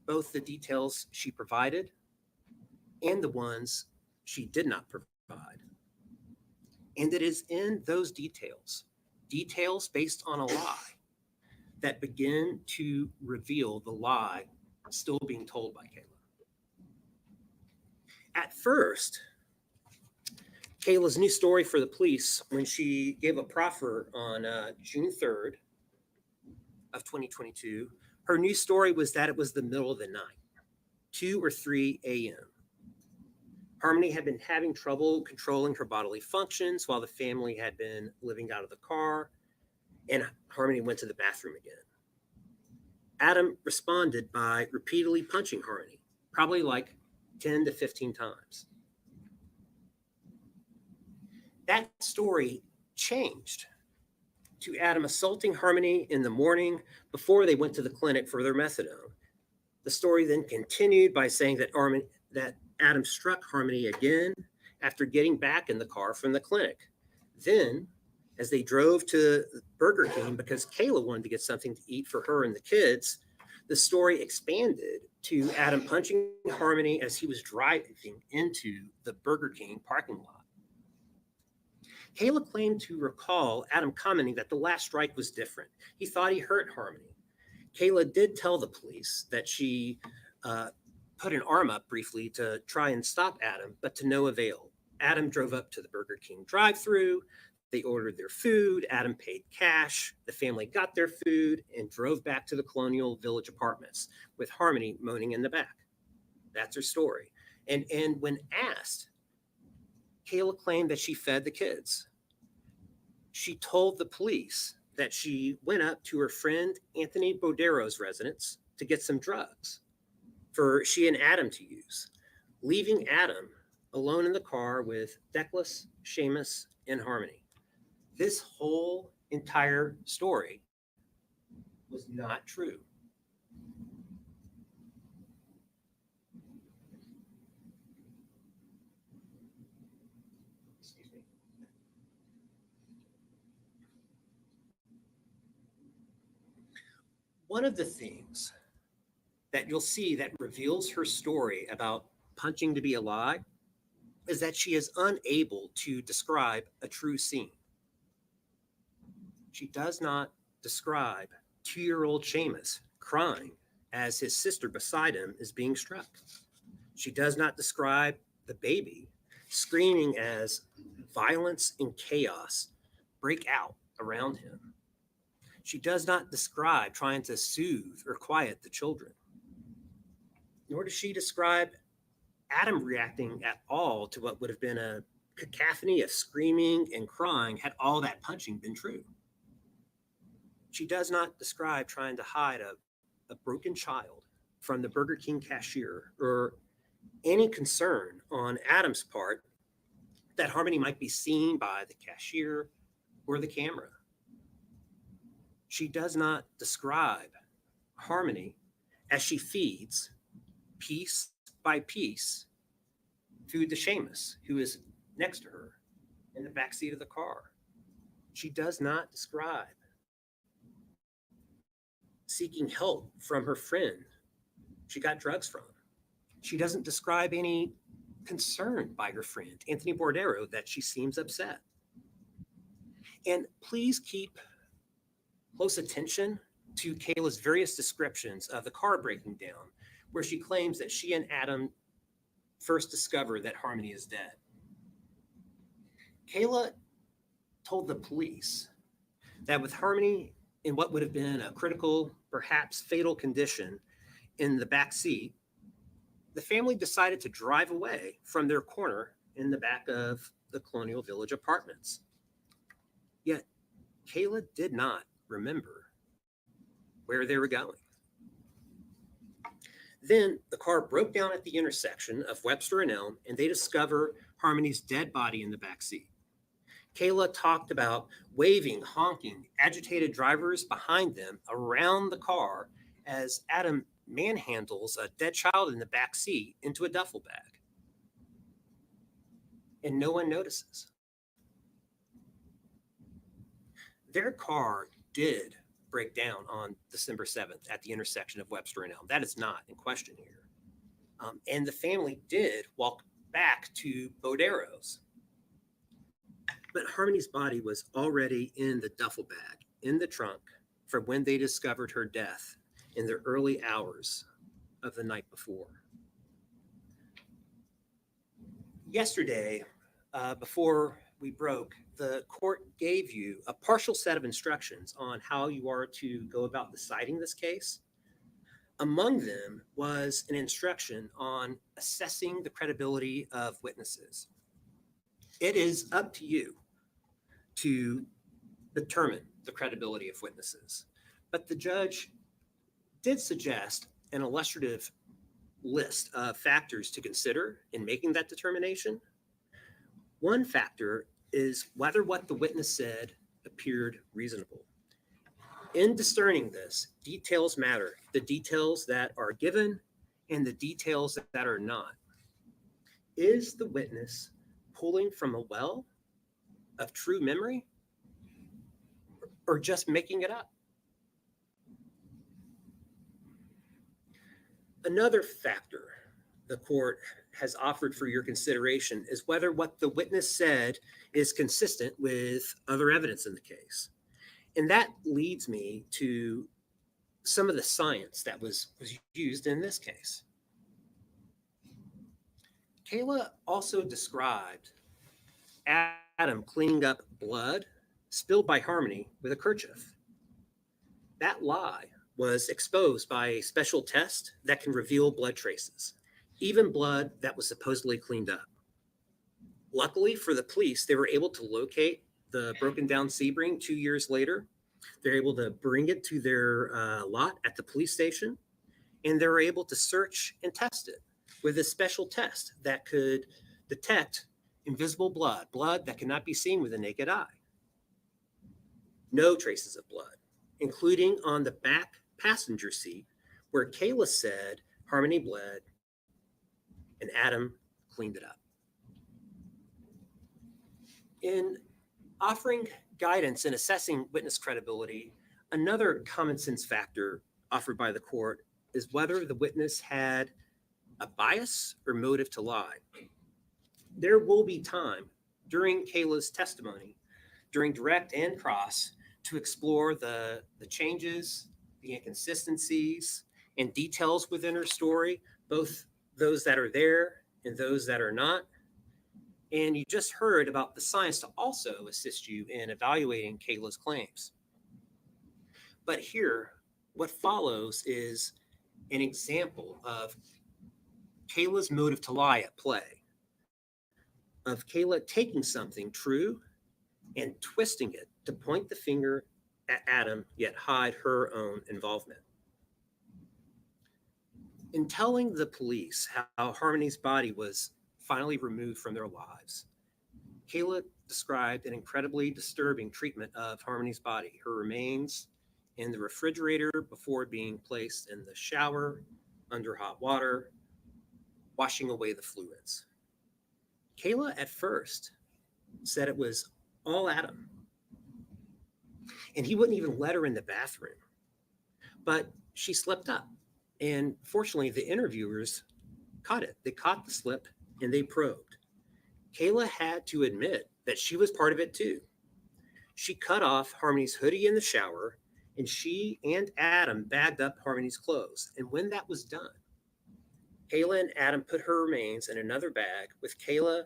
Both the details she provided and the ones she did not provide. And it is in those details based on a lie, that begin to reveal the lie still being told by Kayla. At first, Kayla's new story for the police, when she gave a proffer on June 3rd of 2022, her new story was that it was the middle of the night, 2 or 3 a.m. Harmony had been having trouble controlling her bodily functions while the family had been living out of the car, and Harmony went to the bathroom again. Adam responded by repeatedly punching Harmony, probably like 10 to 15 times. That story changed to Adam assaulting Harmony in the morning before they went to the clinic for their methadone. The story then continued by saying that Adam struck Harmony again after getting back in the car from the clinic. Then, as they drove to Burger King because Kayla wanted to get something to eat for her and the kids, the story expanded to Adam punching Harmony as he was driving into the Burger King parking lot. Kayla claimed to recall Adam commenting that the last strike was different. He thought he hurt Harmony. Kayla did tell the police that she put an arm up briefly to try and stop Adam, but to no avail. Adam drove up to the Burger King drive-thru. They ordered their food. Adam paid cash. The family got their food and drove back to the Colonial Village apartments with Harmony moaning in the back. That's her story. And when asked, Kayla claimed that she fed the kids. She told the police that she went up to her friend Anthony Bodero's residence to get some drugs for she and Adam to use, leaving Adam alone in the car with Declan, Seamus, and Harmony. This whole entire story was not true. Excuse me. One of the things that you'll see that reveals her story about punching to be a lie is that she is unable to describe a true scene. She does not describe 2-year-old Seamus crying as his sister beside him is being struck. She does not describe the baby screaming as violence and chaos break out around him. She does not describe trying to soothe or quiet the children. Nor does she describe Adam reacting at all to what would have been a cacophony of screaming and crying had all that punching been true. She does not describe trying to hide a broken child from the Burger King cashier or any concern on Adam's part that Harmony might be seen by the cashier or the camera. She does not describe Harmony as she feeds piece by piece food to Seamus, who is next to her in the backseat of the car. She does not describe seeking help from her friend she got drugs from. She doesn't describe any concern by her friend, Anthony Bodero's, that she seems upset. And please keep close attention to Kayla's various descriptions of the car breaking down, where she claims that she and Adam first discovered that Harmony is dead. Kayla told the police that with Harmony in what would have been a critical, perhaps fatal condition in the back seat, the family decided to drive away from their corner in the back of the Colonial Village apartments. Yet Kayla did not remember where they were going. Then the car broke down at the intersection of Webster and Elm, and they discover Harmony's dead body in the back seat. Kayla talked about waving, honking, agitated drivers behind them around the car as Adam manhandles a dead child in the back seat into a duffel bag. And no one notices. Their car did break down on December 7th at the intersection of Webster and Elm. That is not in question here. And the family did walk back to Bodero's. But Harmony's body was already in the duffel bag, in the trunk, from when they discovered her death in the early hours of the night before. Yesterday, before we broke, the court gave you a partial set of instructions on how you are to go about deciding this case. Among them was an instruction on assessing the credibility of witnesses. It is up to you to determine the credibility of witnesses. But the judge did suggest an illustrative list of factors to consider in making that determination. One factor is whether what the witness said appeared reasonable. In discerning this, details matter, the details that are given and the details that are not. Is the witness pulling from a well of true memory or just making it up? Another factor the court has offered for your consideration is whether what the witness said is consistent with other evidence in the case. And that leads me to some of the science that was used in this case. Kayla also described Adam cleaning up blood spilled by Harmony with a kerchief. That lie was exposed by a special test that can reveal blood traces, even blood that was supposedly cleaned up. Luckily for the police, they were able to locate the broken down Sebring 2 years later. They're able to bring it to their lot at the police station, and they were able to search and test it with a special test that could detect invisible blood, blood that cannot be seen with the naked eye. No traces of blood, including on the back passenger seat where Kayla said Harmony bled and Adam cleaned it up. In offering guidance in assessing witness credibility, another common sense factor offered by the court is whether the witness had a bias or motive to lie. There will be time during Kayla's testimony, during direct and cross, to explore the changes, the inconsistencies, and details within her story, both those that are there and those that are not. And you just heard about the science to also assist you in evaluating Kayla's claims. But here, what follows is an example of Kayla's motive to lie at play, of Kayla taking something true and twisting it to point the finger at Adam, yet hide her own involvement. In telling the police how Harmony's body was finally removed from their lives, Kayla described an incredibly disturbing treatment of Harmony's body, her remains in the refrigerator before being placed in the shower, under hot water, washing away the fluids. Kayla at first said it was all Adam, and he wouldn't even let her in the bathroom. But she slipped up, and fortunately, the interviewers caught it. They caught the slip, and they probed. Kayla had to admit that she was part of it too. She cut off Harmony's hoodie in the shower, and she and Adam bagged up Harmony's clothes. And when that was done, Kayla and Adam put her remains in another bag, with Kayla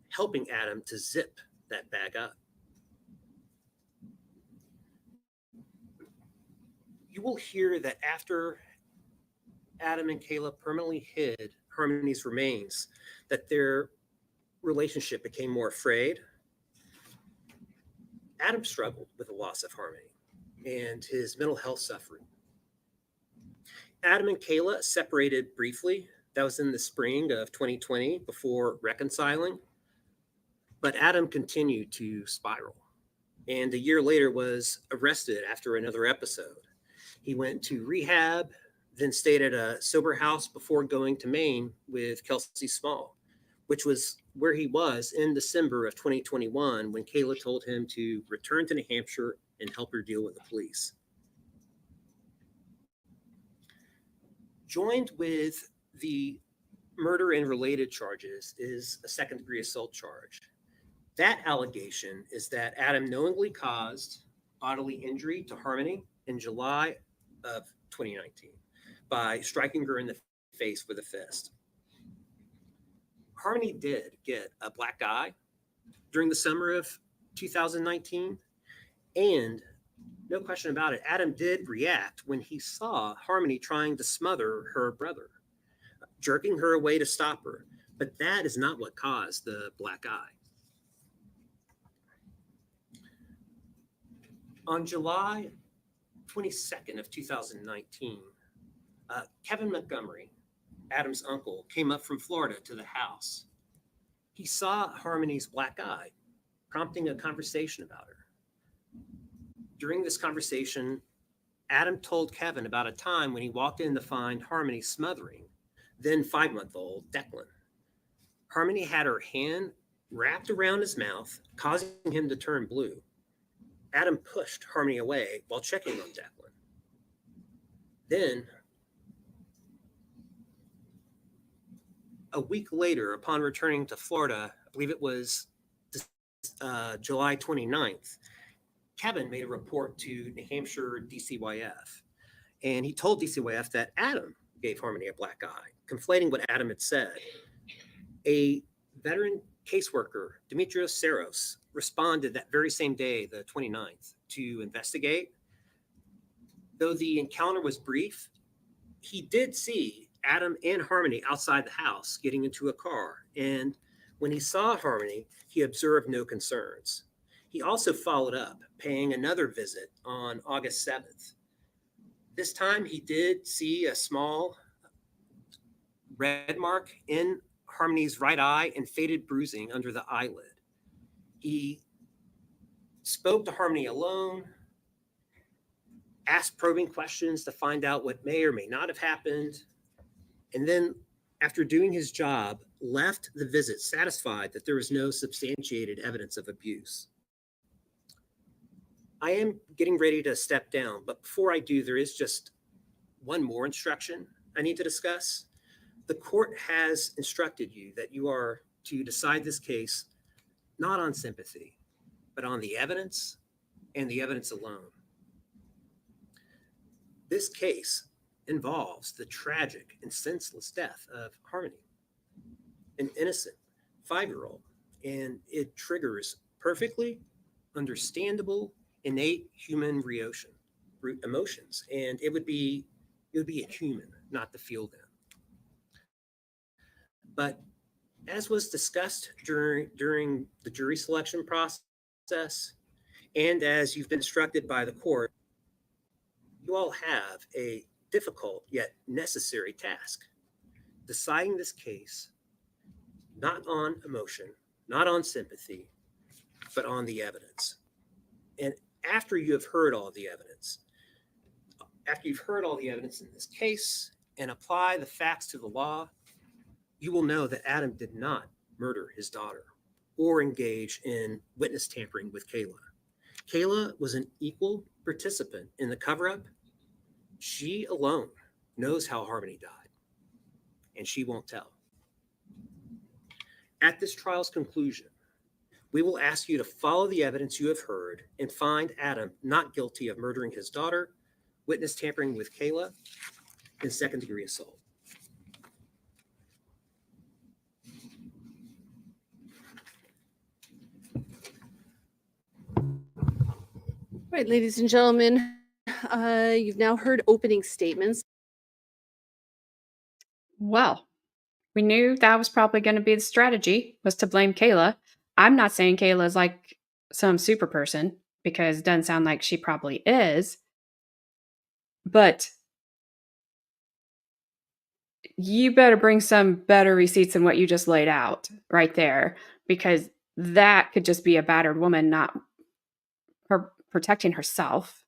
helping Adam to zip that bag up. You will hear that after Adam and Kayla permanently hid Harmony's remains, that their relationship became more frayed. Adam struggled with the loss of Harmony and his mental health suffering. Adam and Kayla separated briefly. That was in the spring of 2020 before reconciling. But Adam continued to spiral, and a year later was arrested after another episode. He went to rehab, then stayed at a sober house before going to Maine with Kelsey Small, which was where he was in December of 2021 when Kayla told him to return to New Hampshire and help her deal with the police. Joined with the murder and related charges is a second-degree assault charge. That allegation is that Adam knowingly caused bodily injury to Harmony in July of 2019 by striking her in the face with a fist. Harmony did get a black eye during the summer of 2019, and no question about it, Adam did react when he saw Harmony trying to smother her brother, jerking her away to stop her. But that is not what caused the black eye. On July 22nd of 2019, Kevin Montgomery, Adam's uncle, came up from Florida to the house. He saw Harmony's black eye, prompting a conversation about her. During this conversation, Adam told Kevin about a time when he walked in to find Harmony smothering then 5-month-old Declan. Harmony had her hand wrapped around his mouth, causing him to turn blue. Adam pushed Harmony away while checking on Declan. Then, a week later, upon returning to Florida, I believe it was July 29th, Kevin made a report to New Hampshire DCYF. And he told DCYF that Adam gave Harmony a black eye, conflating what Adam had said. A veteran caseworker, Dimitrios Saros, responded that very same day, the 29th, to investigate. Though the encounter was brief, he did see Adam and Harmony outside the house getting into a car. And when he saw Harmony, he observed no concerns. He also followed up, paying another visit on August 7th. This time he did see a small red mark in Harmony's right eye and faded bruising under the eyelid. He spoke to Harmony alone, asked probing questions to find out what may or may not have happened, and then, after doing his job, left the visit satisfied that there was no substantiated evidence of abuse. I am getting ready to step down, but before I do, there is just one more instruction I need to discuss. The court has instructed you that you are to decide this case not on sympathy, but on the evidence and the evidence alone. This case involves the tragic and senseless death of Harmony, an innocent 5-year-old, and it triggers perfectly understandable innate human emotions, and it would be a human not to feel them. But as was discussed during the jury selection process, and as you've been instructed by the court, you all have a difficult yet necessary task: deciding this case not on emotion, not on sympathy, but on the evidence. And after you have heard all the evidence, after you've heard all the evidence in this case and apply the facts to the law, you will know that Adam did not murder his daughter or engage in witness tampering with Kayla. Kayla was an equal participant in the cover-up. She alone knows how Harmony died, and she won't tell. At this trial's conclusion, we will ask you to follow the evidence you have heard and find Adam not guilty of murdering his daughter, witness tampering with Kayla, and second-degree assault. All right, ladies and gentlemen, you've now heard opening statements. Well, we knew that was probably going to be the strategy, was to blame Kayla. I'm not saying Kayla is like some super person, because it doesn't sound like she probably is. But you better bring some better receipts than what you just laid out right there, because that could just be a battered woman not protecting herself.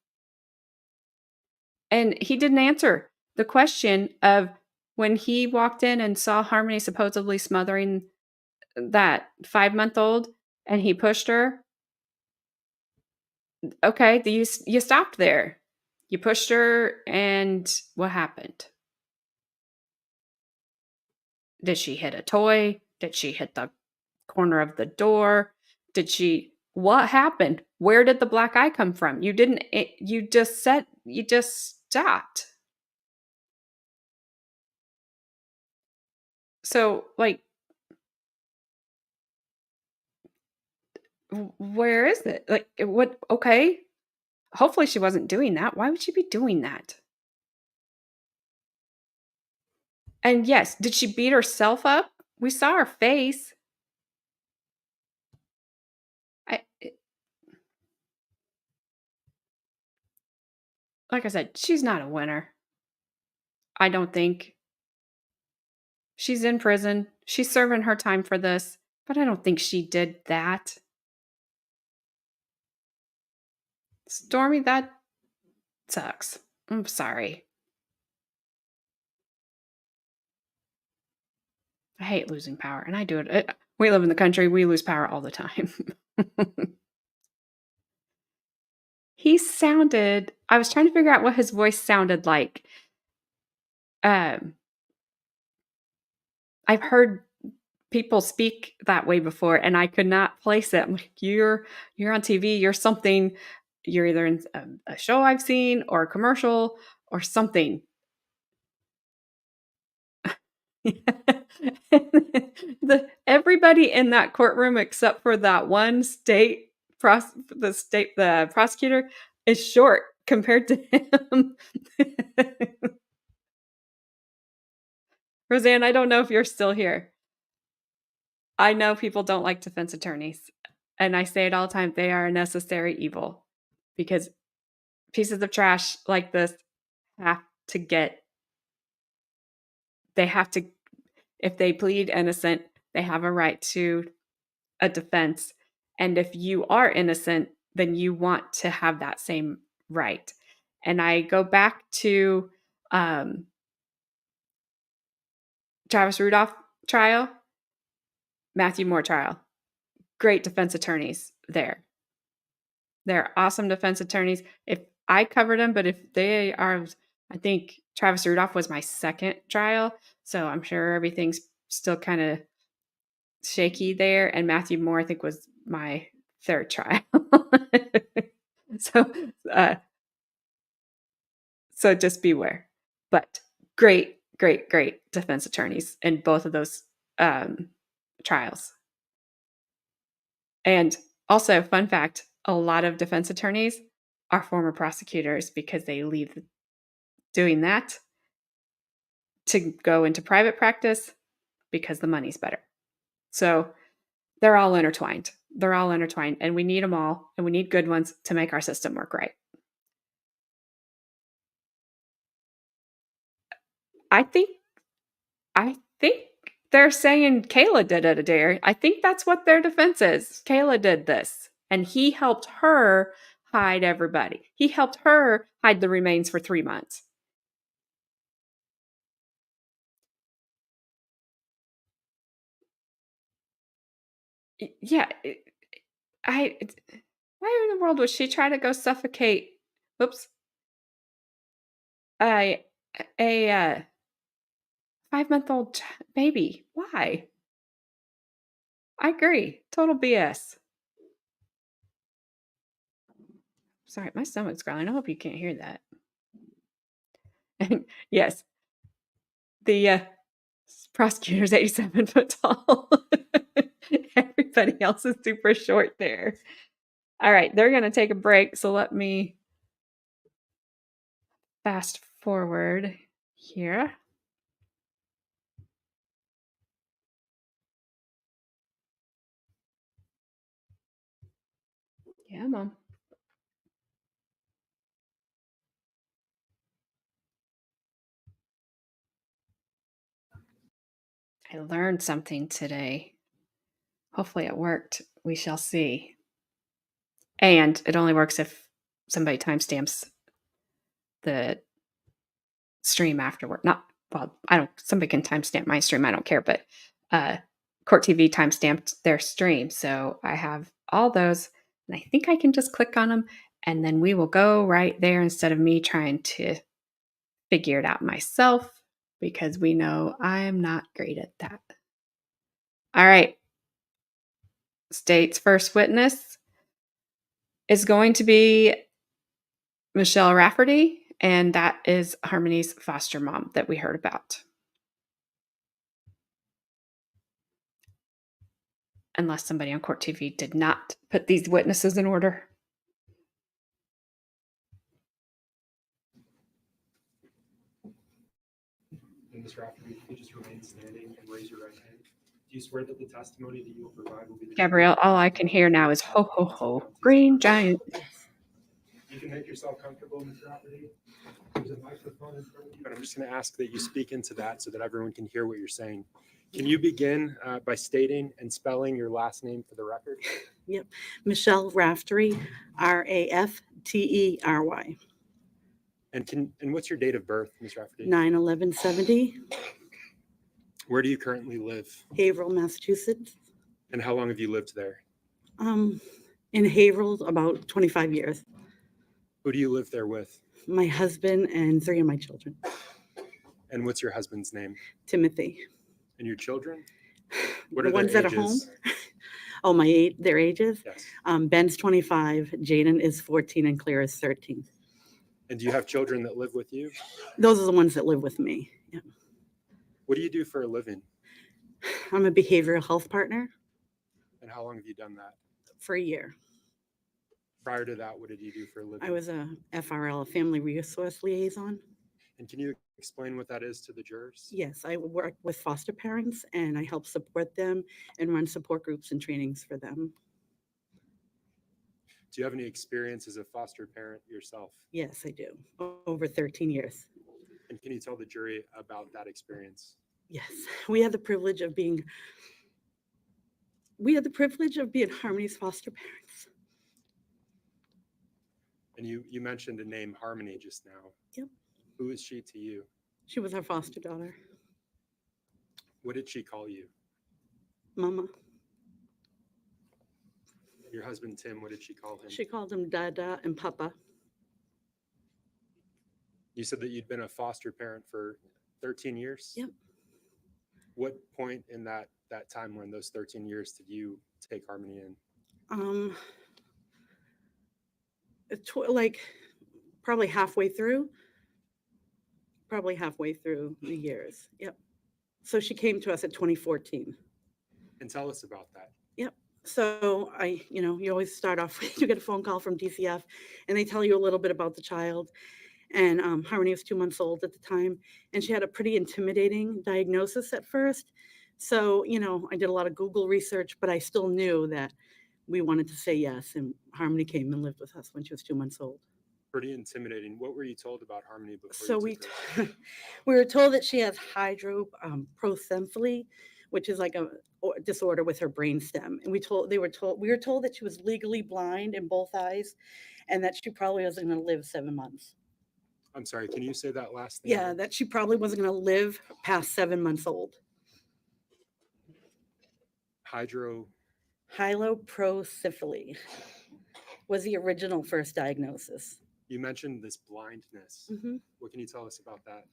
And he didn't answer the question of when he walked in and saw Harmony supposedly smothering that 5-month-old and he pushed her. Okay, you stopped there. You pushed her, and what happened? Did she hit a toy? Did she hit the corner of the door? What happened? Where did the black eye come from? You just stopped. So, like, where is it? Like, what? Okay. Hopefully she wasn't doing that. Why would she be doing that? And yes, did she beat herself up? We saw her face. Like I said, she's not a winner. I don't think. She's in prison. She's serving her time for this, but I don't think she did that. Stormy, that sucks. I'm sorry. I hate losing power, and I do it. We live in the country. We lose power all the time. I was trying to figure out what his voice sounded like. I've heard people speak that way before, and I could not place it. I'm like, you're on TV, you're something, you're either in a show I've seen or a commercial or something. Everybody in that courtroom except for that one the prosecutor is short compared to him. Roseanne, I don't know if you're still here. I know people don't like defense attorneys, and I say it all the time. They are a necessary evil because pieces of trash like this have to get, they have to, if they plead innocent, they have a right to a defense. And if you are innocent, then you want to have that same right. And I go back to Travis Rudolph trial, Matthew Moore trial. Great defense attorneys there. They're awesome defense attorneys. If I covered them, but if they are, I think Travis Rudolph was my second trial. So I'm sure everything's still kind of shaky there. And Matthew Moore, I think, was my third trial. so, so just beware. But great defense attorneys in both of those trials. And also, fun fact, a lot of defense attorneys are former prosecutors because they leave doing that to go into private practice because the money's better. So they're all intertwined. They're all intertwined, and we need them all, and we need good ones to make our system work right. I think they're saying Kayla did it, Adair. I think that's what their defense is. Kayla did this, and he helped her hide everybody. He helped her hide the remains for 3 months. Yeah, why in the world would she try to go suffocate? Oops. A 5-month-old baby. Why? I agree. Total BS. Sorry, my stomach's growling. I hope you can't hear that. And yes, the prosecutor's 87 foot tall. Everybody else is super short there. All right, they're going to take a break. So let me fast forward here. Yeah, Mom. I learned something today. Hopefully it worked. We shall see. And it only works if somebody timestamps the stream afterward. Somebody can timestamp my stream. I don't care, but Court TV timestamped their stream. So I have all those, and I think I can just click on them, and then we will go right there instead of me trying to figure it out myself, because we know I am not great at that. All right. State's first witness is going to be Michelle Rafferty, and that is Harmony's foster mom that we heard about. Unless somebody on Court TV did not put these witnesses in order. And Ms. Rafferty, if you could just remain standing and raise your right hand. Do you swear that the testimony that you will provide will be the Gabrielle, all I can hear now is ho, ho, ho. Green giant. You can make yourself comfortable, Ms. Rafferty. There's a microphone in front of you, and I'm just going to ask that you speak into that so that everyone can hear what you're saying. Can you begin by stating and spelling your last name for the record? Yep. Michelle Raftery, Raftery. And what's your date of birth, Ms. Rafferty? 9/11/70, Where do you currently live? Haverhill, Massachusetts. And how long have you lived there? In Haverhill, about 25 years. Who do you live there with? My husband and 3 of my children. And what's your husband's name? Timothy. And your children? What The are their ones that are ages? home? Oh, their ages? Yes. Ben's 25, Jaden is 14, and Claire is 13. And do you have children that live with you? Those are the ones that live with me. Yeah. What do you do for a living? I'm a behavioral health partner And how long have you done that? for a year. Prior to that, what did you do for a living? I was a FRL, a family resource liaison. And can you explain what that is to the jurors? Yes, I work with foster parents and I help support them and run support groups and trainings for them. Do you have any experience as a foster parent yourself? Yes, I do. Over 13 years. And can you tell the jury about that experience? Yes, we had the privilege of being Harmony's foster parents. And you mentioned the name Harmony just now. Yep. Who is she to you? She was our foster daughter, What did she call you? Mama. Your husband, Tim, what did she call him? She called him Dada and Papa. You said that you'd been a foster parent for 13 years? Yep. What point in that timeline, those 13 years, did you take Harmony in? Like probably halfway through the years. Yep. So she came to us at 2014. And tell us about that. Yep. So you always start off with, you get a phone call from DCF and they tell you a little bit about the child. And Harmony was 2 months old at the time, and she had a pretty intimidating diagnosis at first. So, I did a lot of Google research, but I still knew that we wanted to say yes. And Harmony came and lived with us when she was 2 months old. Pretty intimidating. What were you told about Harmony before So you we took her? we were told that she has hydroprocephaly, which is like a disorder with her brainstem. And we were told that she was legally blind in both eyes, and that she probably wasn't going to live 7 months. I'm sorry, can you say that last thing? Yeah, that she probably wasn't going to live past 7 months old. Hydroprocephaly was the original first diagnosis. You mentioned this blindness. Mm-hmm. What can you tell us about that?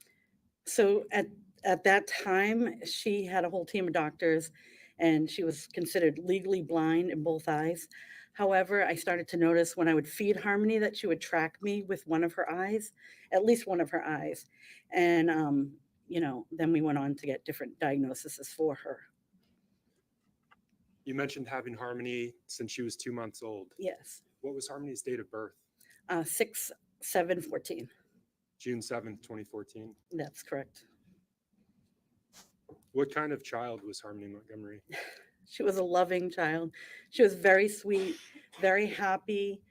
So at that time, she had a whole team of doctors, and she was considered legally blind in both eyes. However, I started to notice when I would feed Harmony that she would track me with one of her eyes, at least one of her eyes. And, then we went on to get different diagnoses for her. You mentioned having Harmony since she was 2 months old. Yes. What was Harmony's date of birth? 6/7/14. June 7th, 2014. That's correct. What kind of child was Harmony Montgomery? She was a loving child. She was very sweet, very happy.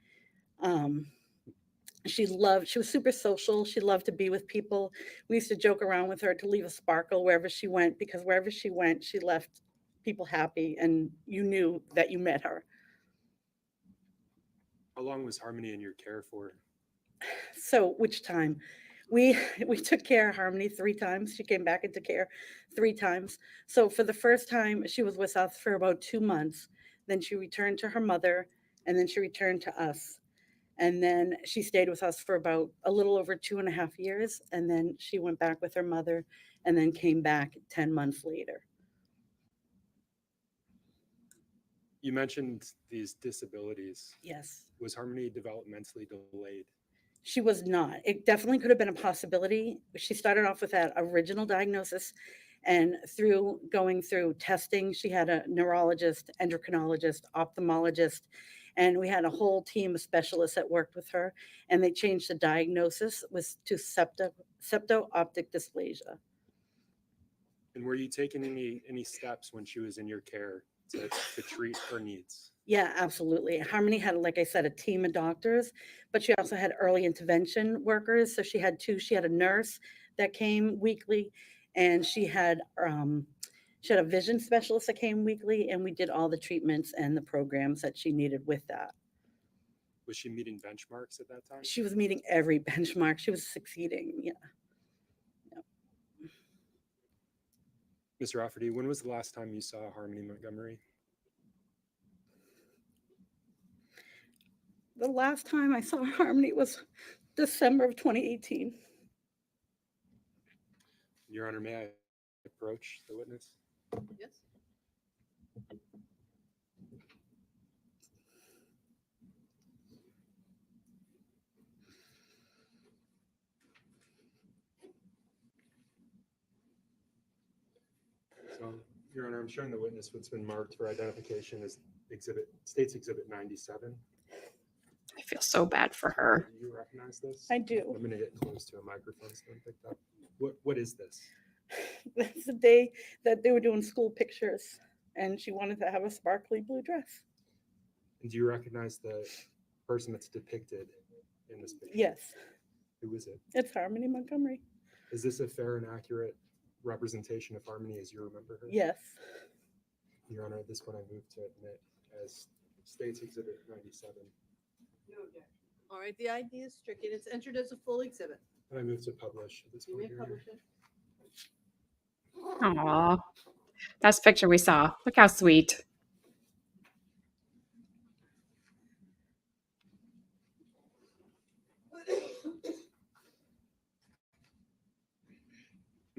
She was super social. She loved to be with people. We used to joke around with her to leave a sparkle wherever she went, because wherever she went, she left people happy, and you knew that you met her. How long was Harmony in your care for? So which time? We took care of Harmony 3 times. She came back into care 3 times. So for the first time, she was with us for about 2 months. Then she returned to her mother, and then she returned to us. And then she stayed with us for about a little over 2.5 years. And then she went back with her mother and then came back 10 months later. You mentioned these disabilities. Yes. Was Harmony developmentally delayed? She was not. It definitely could have been a possibility. She started off with that original diagnosis, and through going through testing, she had a neurologist, endocrinologist, ophthalmologist, and we had a whole team of specialists that worked with her, and they changed the diagnosis to septo-optic dysplasia. And were you taking any steps when she was in your care to treat her needs? Yeah, absolutely. Harmony had, like I said, a team of doctors, but she also had early intervention workers. So she had 2. She had a nurse that came weekly, and she had a vision specialist that came weekly, and we did all the treatments and the programs that she needed with that. Was she meeting benchmarks at that time? She was meeting every benchmark. She was succeeding. Yeah. Ms. Rafferty, when was the last time you saw Harmony Montgomery? The last time I saw Harmony was December of 2018. Your Honor, may I approach the witness? Yes. So, Your Honor, I'm showing the witness what's been marked for identification as State's Exhibit 97. I feel so bad for her. Do you recognize this? I do. I'm going to get close to a microphone so I'm picked up. What is this? That's the day that they were doing school pictures, and she wanted to have a sparkly blue dress. And do you recognize the person that's depicted in this picture? Yes, Who is it? it's Harmony Montgomery. Is this a fair and accurate representation of Harmony as you remember her? Yes. Your Honor, this one I move to admit as State's Exhibit 97. All right, the ID is stricken. It's entered as a full exhibit. And I move to publish at this You point. may Your Honor. publish it. Aw, that's the picture we saw. Look how sweet.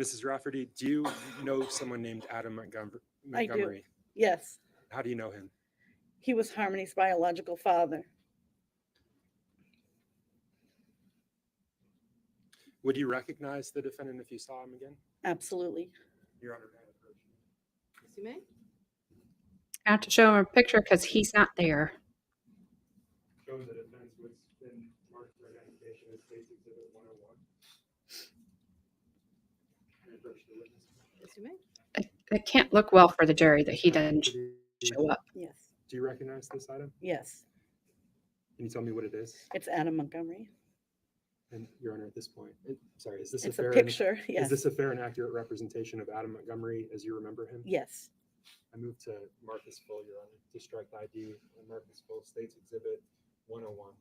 Mrs. Rafferty, do you know someone named Adam I do. Montgomery? Yes, How do you know him? he was Harmony's biological father. Would you recognize the defendant if you saw him again? Absolutely. Your Honor, may I approach you? Yes, you may. I have to show him a picture because he's not there. Showing the defense what's been marked for identification as State's Exhibit 101. Can I approach the witness? Yes, you may. It can't look well for the jury that he didn't show up. Yes. Do you recognize this item? Yes, Can you tell me what it is? it's Adam Montgomery. And Your Honor, at this point, sorry, is this It's a a fair? picture. Is Yes. this a fair and accurate representation of Adam Montgomery as you remember him? Yes. I move to mark as full, Your Honor, to strike the ID and mark as full State's Exhibit 101.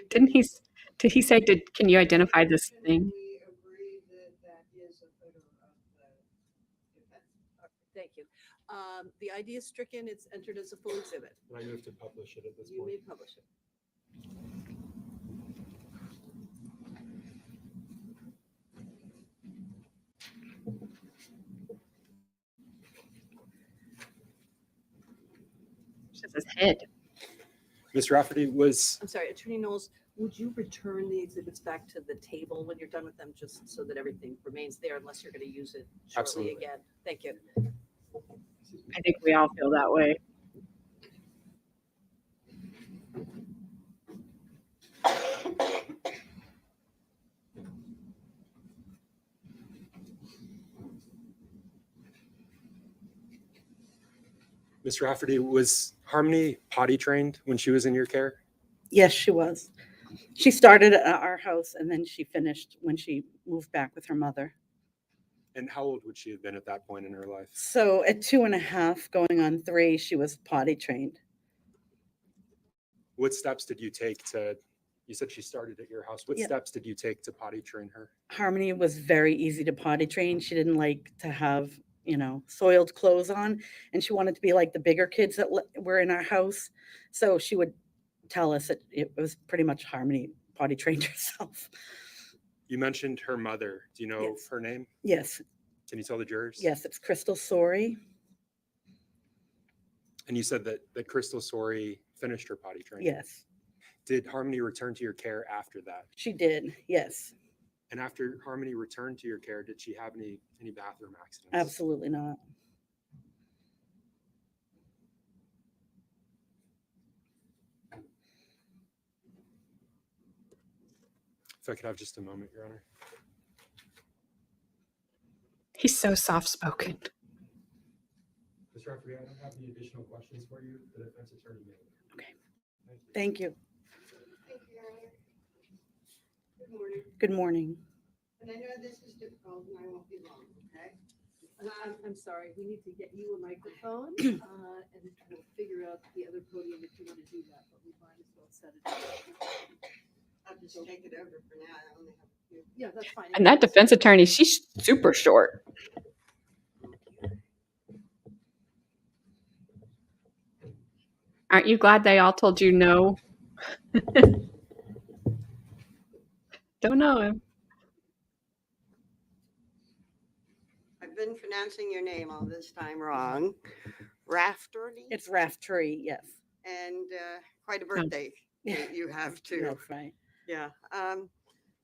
Did he say, can you identify this thing? We agree that that is a photo of the defense. Thank you. The ID is stricken. It's entered as a full exhibit. And I move to publish it at this You may point. publish it. Just his head. Ms. Rafferty, I'm sorry, Attorney Knowles, would you return the exhibits back to the table when you're done with them, just so that everything remains there unless you're going to use it shortly Absolutely. again? Thank you. I think we all feel that way. Ms. Rafferty, was Harmony potty trained when she was in your care? Yes, she was. She started at our house and then she finished when she moved back with her mother. And how old would she have been at that point in her life? So at 2.5, going on 3, she was potty trained. What steps did you take you said she started at your house. What Yeah. steps did you take to potty train her? Harmony was very easy to potty train. She didn't like to have, soiled clothes on, and she wanted to be like the bigger kids that were in our house. So she would tell us that it was pretty much Harmony potty trained herself. You mentioned her mother. Do you know Yes. her name? Yes, Can you tell the jurors? yes, it's Crystal Sorey. And you said that Crystal Sorey finished her potty training. Yes, Did Harmony return to your care after that? she did. Yes, And after Harmony returned to your care, did she have any bathroom accidents? absolutely not. If I could have just a moment, Your Honor. He's so soft-spoken. Ms. Rafferty, I don't have any additional questions for you. The defense attorney may. Okay. Thank you. Thank you. Thank you, Your Honor. Good morning. Good morning. And I know this is difficult and I won't be long, okay? I'm sorry, we need to get you a microphone and we'll figure out the other podium if you want to do that, but we might as well set it up. I'll just take it over for now. I only have a few. Yeah, that's fine. And that defense attorney, she's super short. Aren't you glad they all told you no? Don't know him. I've been pronouncing your name all this time wrong. Rafferty? It's Rafferty. Yes, And quite a birthday Yeah. you have too. that's right. Yeah.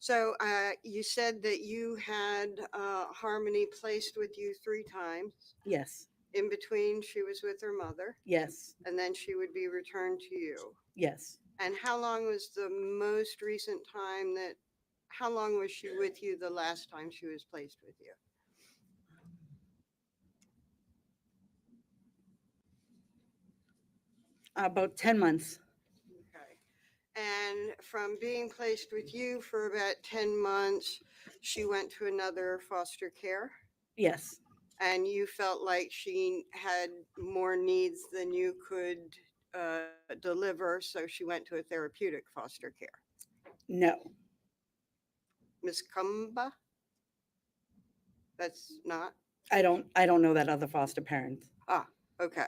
So you said that you had Harmony placed with you 3 times. Yes, In between, she was with her mother, Yes, and then she would be returned to you. yes. And how long was the most recent time that, how long was she with you the last time she was placed with you? About 10 months. Okay. And from being placed with you for about 10 months, she went to another foster care? Yes, And you felt like she had more needs than you could deliver, so she went to a therapeutic foster care. no. Miss Kumba? That's not? I don't know that other foster parent. Ah, okay.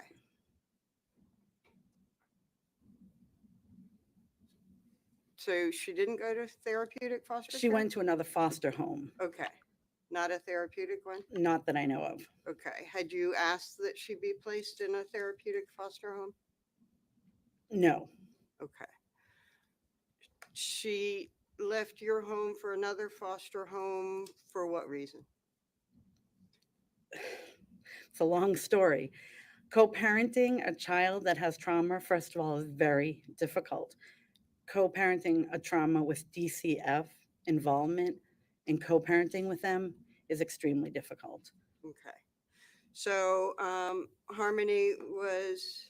So she didn't go to therapeutic foster She care? went to another foster home. Okay. Not a therapeutic one? Not that I know of. Okay. Had you asked that she be placed in a therapeutic foster home? No. Okay. She left your home for another foster home for what reason? It's a long story. Co-parenting a child that has trauma, first of all, is very difficult. Co-parenting a trauma with DCF involvement and co-parenting with them is extremely difficult. Okay. So Harmony was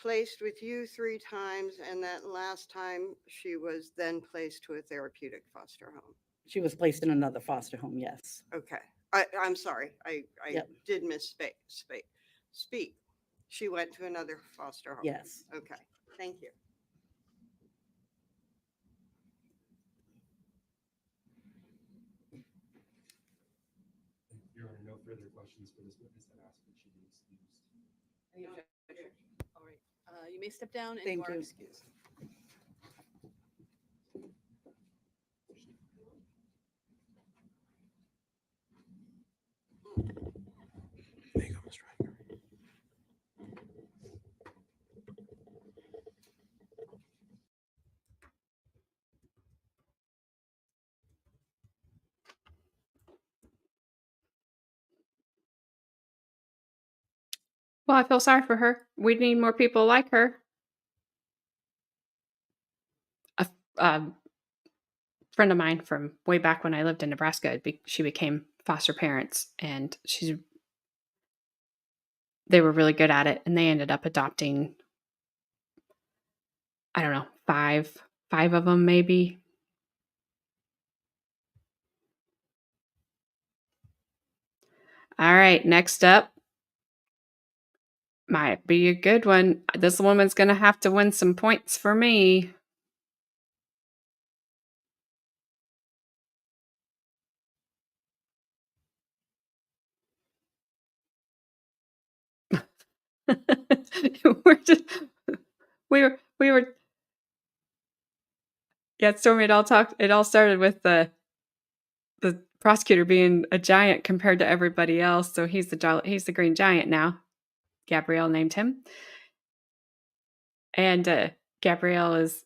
placed with you 3 times, and that last time she was then placed to a therapeutic foster home. She was placed in another foster home, yes. Okay. I'm sorry. I Yep. did misspeak. Speak. She went to another foster home. Yes. Okay. Thank you. Your Honor, no further questions for this witness that asked that she be excused. Any objection? All right. You may step down and Thank you are you. excused. There you go, Mr. Montgomery. Well, I feel sorry for her. We need more people like her. A friend of mine from way back when I lived in Nebraska, she became foster parents, and they were really good at it, and they ended up adopting, I don't know, five of them maybe. All right, next up might be a good one. This woman's going to have to win some points for me. we were yeah, Stormy, it all started with the prosecutor being a giant compared to everybody else, so he's the green giant now. Gabrielle named him. And Gabrielle is,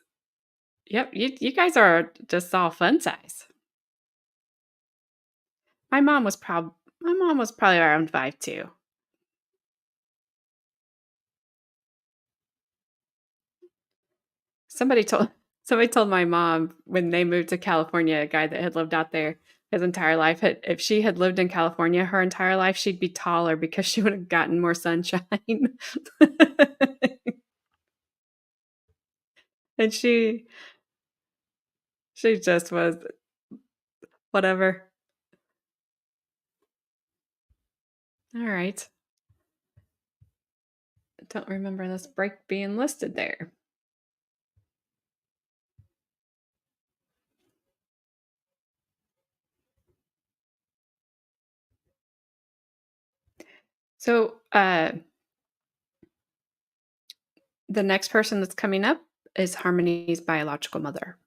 yep, you guys are just all fun size. My mom was probably around 5'2". Somebody told my mom when they moved to California, a guy that had lived out there his entire life, if she had lived in California her entire life, she'd be taller because she would have gotten more sunshine. And she just was whatever. All right. I don't remember this break being listed there. So the next person that's coming up is Harmony's biological mother.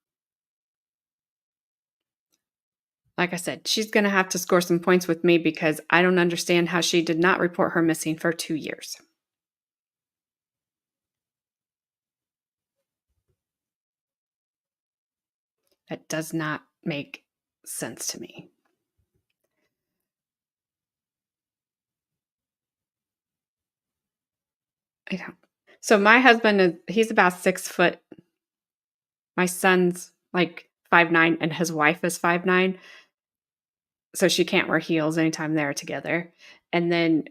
Like I said, she's going to have to score some points with me because I don't understand how she did not report her missing for 2 years. That does not make sense to me. I don't. So my husband he's about 6 foot. My son's like 5'9", and his wife is 5'9", so she can't wear heels anytime they're together. And then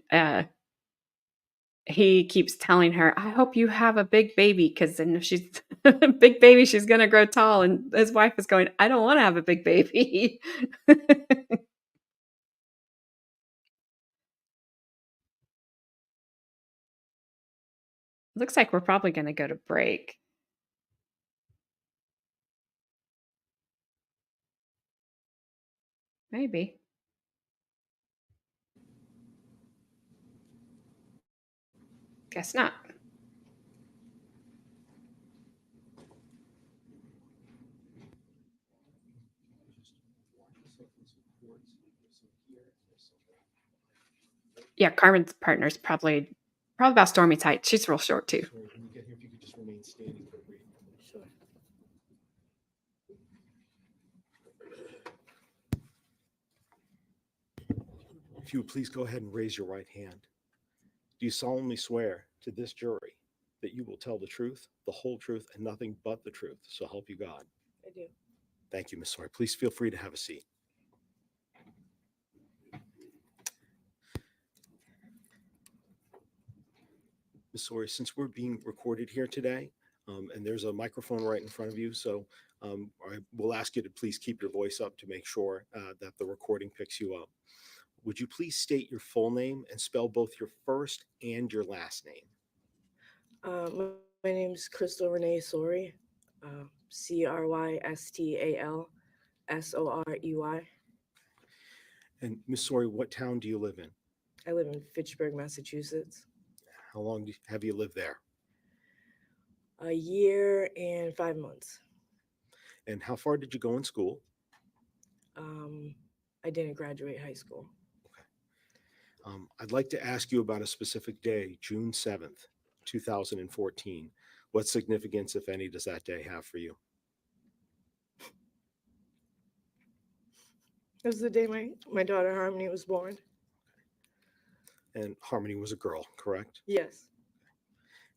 he keeps telling her, "I hope you have a big baby, because then if she's a big baby, she's gonna grow tall." And his wife is going, "I don't want to have a big baby." Looks like we're probably gonna go to break. Maybe. Guess not. Yeah, Carmen's partner's probably about Stormy's height. She's real short too. Sorry, when you get here, if you could just remain standing for a brief moment. Sure. If you would please go ahead and raise your right hand. Do you solemnly swear to this jury that you will tell the truth, the whole truth, and nothing but the truth? So help you God. I do. Thank you, Ms. Sawyer. Please feel free to have a seat. Ms. Sawyer, since we're being recorded here today, and there's a microphone right in front of you, so I will ask you to please keep your voice up to make sure that the recording picks you up. Would you please state your full name and spell both your first and your last name? My name is Crystal Renee Sorey, CrystalSorey. And Ms. Sawyer, what town do you live in? I live in Fitchburg, Massachusetts. How long have you lived there? A year and 5 months. And how far did you go in school? I didn't graduate high school. I'd like to ask you about a specific day, June 7th, 2014. What significance, if any, does that day have for you? It was the day my daughter Harmony was born. And Harmony was a girl, correct? Yes.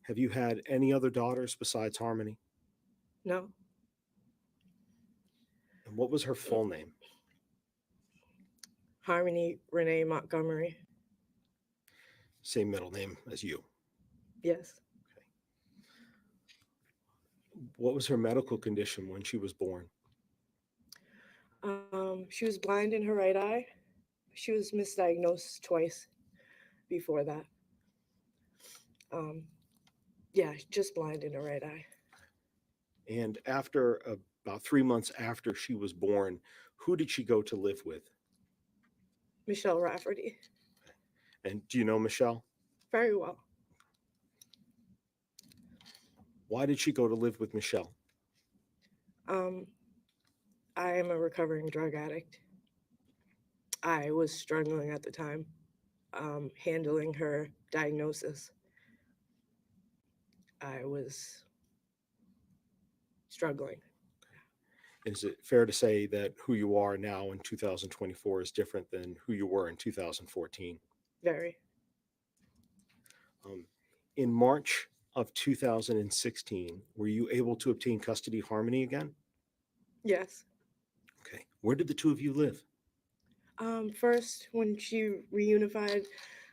Have you had any other daughters besides Harmony? No. And what was her full name? Harmony Renee Montgomery. Same middle name as you. Yes. What was her medical condition when she was born? She was blind in her right eye. She was misdiagnosed twice before that. Yeah, just blind in her right eye. And after about 3 months after she was born, who did she go to live with? Michelle Rafferty. And do you know Michelle? Very well. Why did she go to live with Michelle? I am a recovering drug addict. I was struggling at the time, handling her diagnosis. I was struggling. Is it fair to say that who you are now in 2024 is different than who you were in 2014? Very. In March of 2016, were you able to obtain custody of Harmony again? Yes. Okay. Where did the two of you live? First, when she reunified,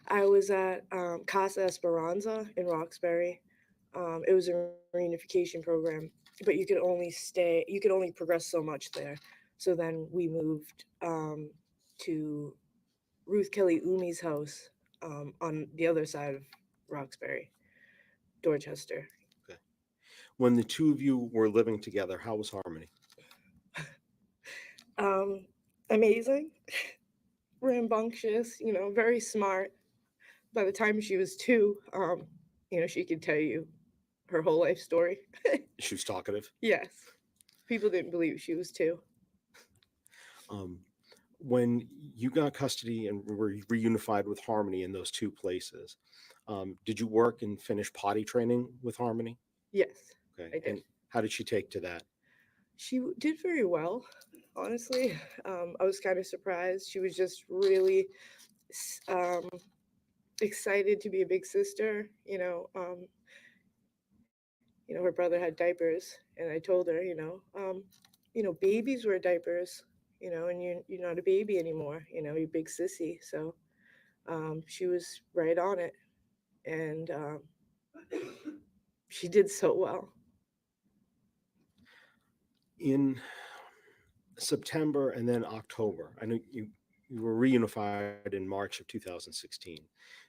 I was at Casa Esperanza in Roxbury. It was a reunification program, but you could only progress so much there. So then we moved to Ruth Kelly Umi's house on the other side of Roxbury, Dorchester. Okay. When the two of you were living together, how was Harmony? Amazing, rambunctious, very smart. By the time she was 2, she could tell you her whole life story. She was talkative. Yes. People didn't believe she was 2. When you got custody and were reunified with Harmony in those two places, did you work and finish potty training with Harmony? Yes, Okay. I did. And how did she take to that? She did very well, honestly. I was kind of surprised. She was just really excited to be a big sister. Her brother had diapers, and I told her, babies wear diapers, and you're not a baby anymore. You're a big sissy. So she was right on it, and she did so well. In September and then October, I know you were reunified in March of 2016.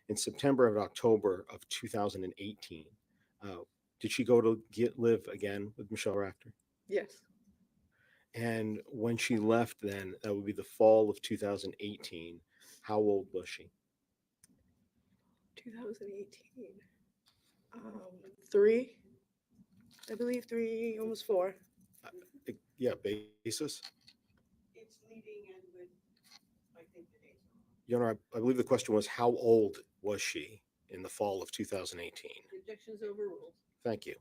In September and October of 2018, did she go to live again with Michelle Rafter? Yes. And when she left, then that would be the fall of 2018. How old was she? 2018. 3, I believe 3, almost 4. Yeah, basis. It's leading in with, I think, the dates. Your Honor, I believe the question was how old was she in the fall of 2018? Objections overruled. Thank you.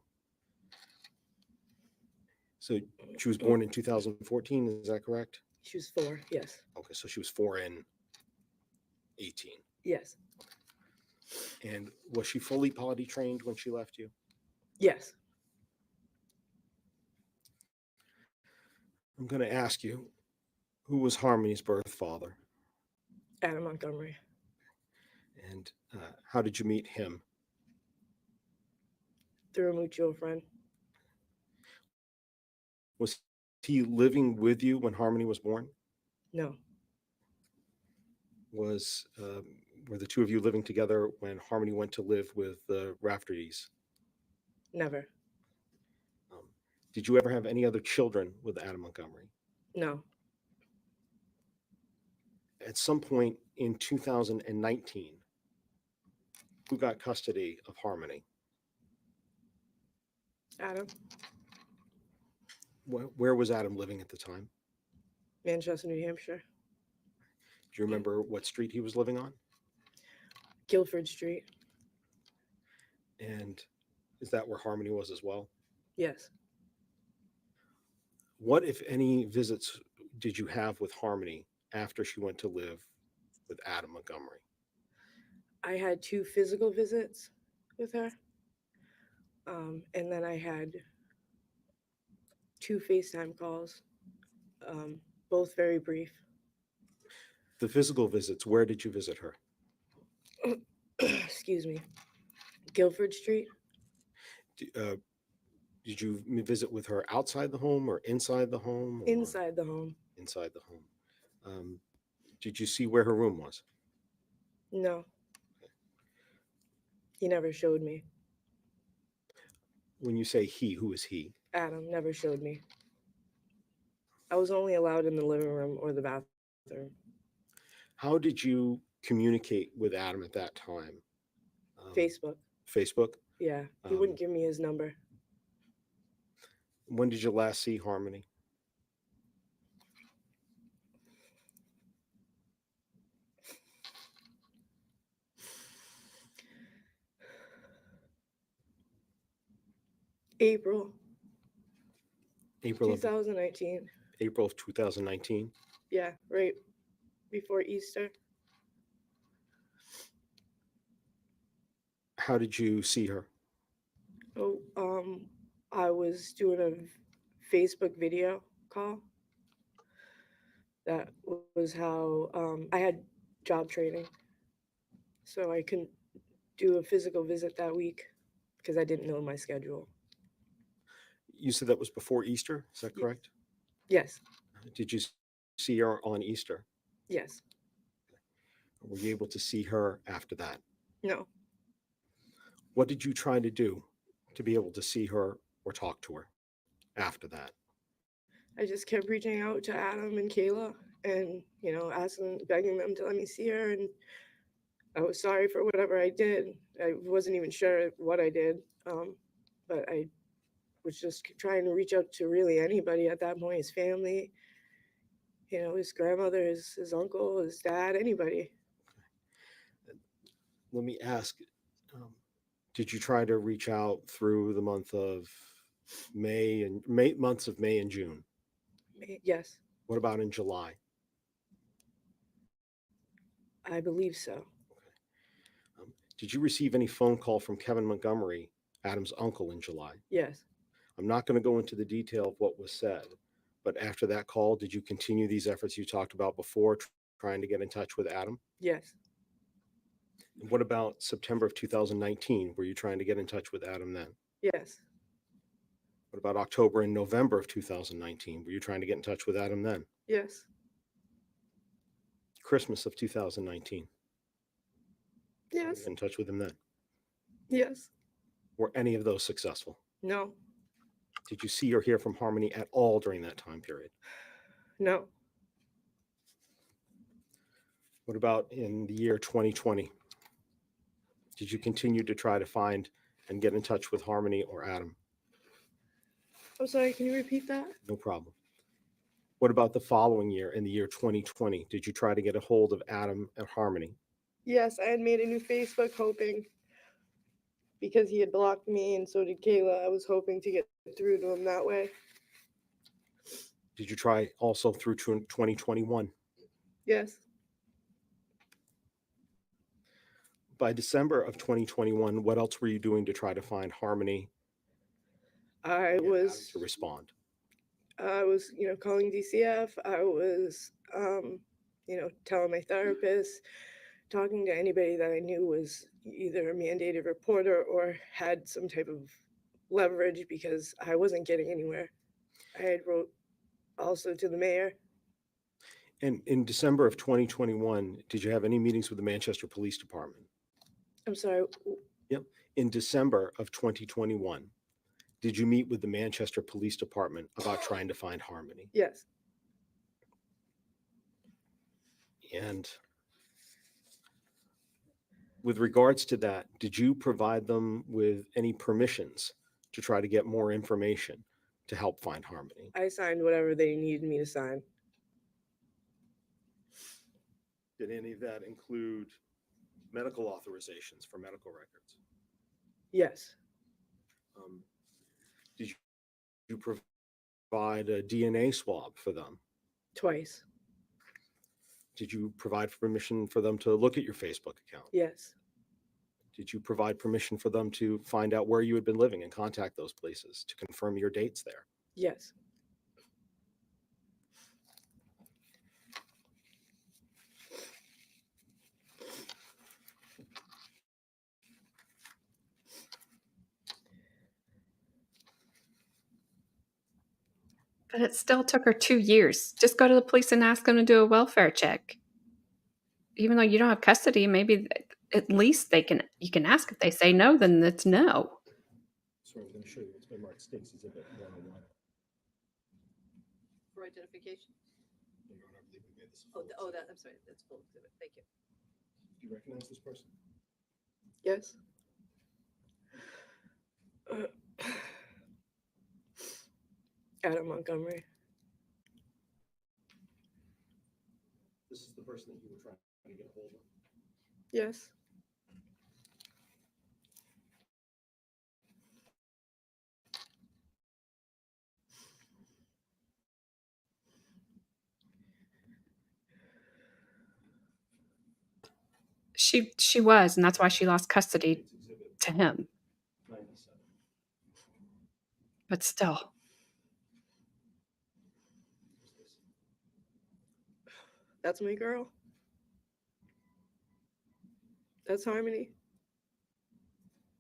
So she was born in 2014, is that correct? She was 4, yes. Okay, so she was 4 in 18. Yes. And was she fully potty trained when she left you? Yes. I'm going to ask you, who was Harmony's birth father? Adam Montgomery. And how did you meet him? Through a mutual friend. Was he living with you when Harmony was born? No. Were the two of you living together when Harmony went to live with the Raftertys? Never. Did you ever have any other children with Adam Montgomery? No. At some point in 2019, who got custody of Harmony? Adam. Where was Adam living at the time? Manchester, New Hampshire. Do you remember what street he was living on? Guilford Street. And is that where Harmony was as well? Yes. What, if any, visits did you have with Harmony after she went to live with Adam Montgomery? I had 2 physical visits with her. And then I had 2 FaceTime calls, both very brief. The physical visits, where did you visit her? Excuse me. Guilford Street. Did you visit with her outside the home or inside the home? Or Inside the home. Inside the home. Did you see where her room was? No. He never showed me. When you say he, who is he? Adam never showed me. I was only allowed in the living room or the bathroom. How did you communicate with Adam at that time? Facebook. Facebook? Yeah. He wouldn't give me his number. When did you last see Harmony? April April of 2019. April of 2019. Yeah, right before Easter. How did you see her? Oh, I was doing a Facebook video call. That was how I had job training, so I couldn't do a physical visit that week because I didn't know my schedule. You said that was before Easter, is that correct? Yes. Did you see her on Easter? Yes. Were you able to see her after that? No. What did you try to do to be able to see her or talk to her after that? I just kept reaching out to Adam and Kayla and, asking, begging them to let me see her. And I was sorry for whatever I did. I wasn't even sure what I did. But I was just trying to reach out to really anybody at that point, his family, his grandmother, his uncle, his dad, anybody. Let me ask, did you try to reach out through the months of May and June? Yes. What about in July? I believe so. Did you receive any phone call from Kevin Montgomery, Adam's uncle, in July? Yes. I'm not going to go into the detail of what was said, but after that call, did you continue these efforts you talked about before, trying to get in touch with Adam? Yes. And what about September of 2019? Were you trying to get in touch with Adam then? Yes. What about October and November of 2019? Were you trying to get in touch with Adam then? Yes. Christmas of 2019? Yes. Get in touch with him then? Yes. Were any of those successful? No. Did you see or hear from Harmony at all during that time period? No. What about in the year 2020? Did you continue to try to find and get in touch with Harmony or Adam? I'm sorry, can you repeat that? No problem. What about the following year, in the year 2020? Did you try to get a hold of Adam or Harmony? Yes, I had made a new Facebook hoping, because he had blocked me and so did Kayla, I was hoping to get through to him that way. Did you try also through 2021? Yes. By December of 2021, what else were you doing to try to find Harmony I and Adam was to respond? calling DCF. I was, telling my therapist, talking to anybody that I knew was either a mandated reporter or had some type of leverage, because I wasn't getting anywhere. I had wrote also to the mayor. And in December of 2021, did you have any meetings with the Manchester Police Department? I'm sorry. In December of 2021, did you meet with the Manchester Police Department about trying to find Harmony? Yes. And with regards to that, did you provide them with any permissions to try to get more information to help find Harmony? I signed whatever they needed me to sign. Did any of that include medical authorizations for medical records? Yes. Did you provide a DNA swab for them? Twice. Did you provide permission for them to look at your Facebook account? Yes. Did you provide permission for them to find out where you had been living and contact those places to confirm your dates there? Yes. But it still took her 2 years. Just go to the police and ask them to do a welfare check. Even though you don't have custody, maybe at least you can ask. If they say no, then it's no. So I'm going to show you what's been marked State's Exhibit 101. For identification? Your Honor, I believe we made this. I'm sorry, that's full exhibit, thank you. Do you recognize this person? Yes. Adam Montgomery. This is the person that you were trying to get a hold of. Yes. She was, and that's why she lost custody State's Exhibit to him. 97. But still, That's my girl. That's Harmony.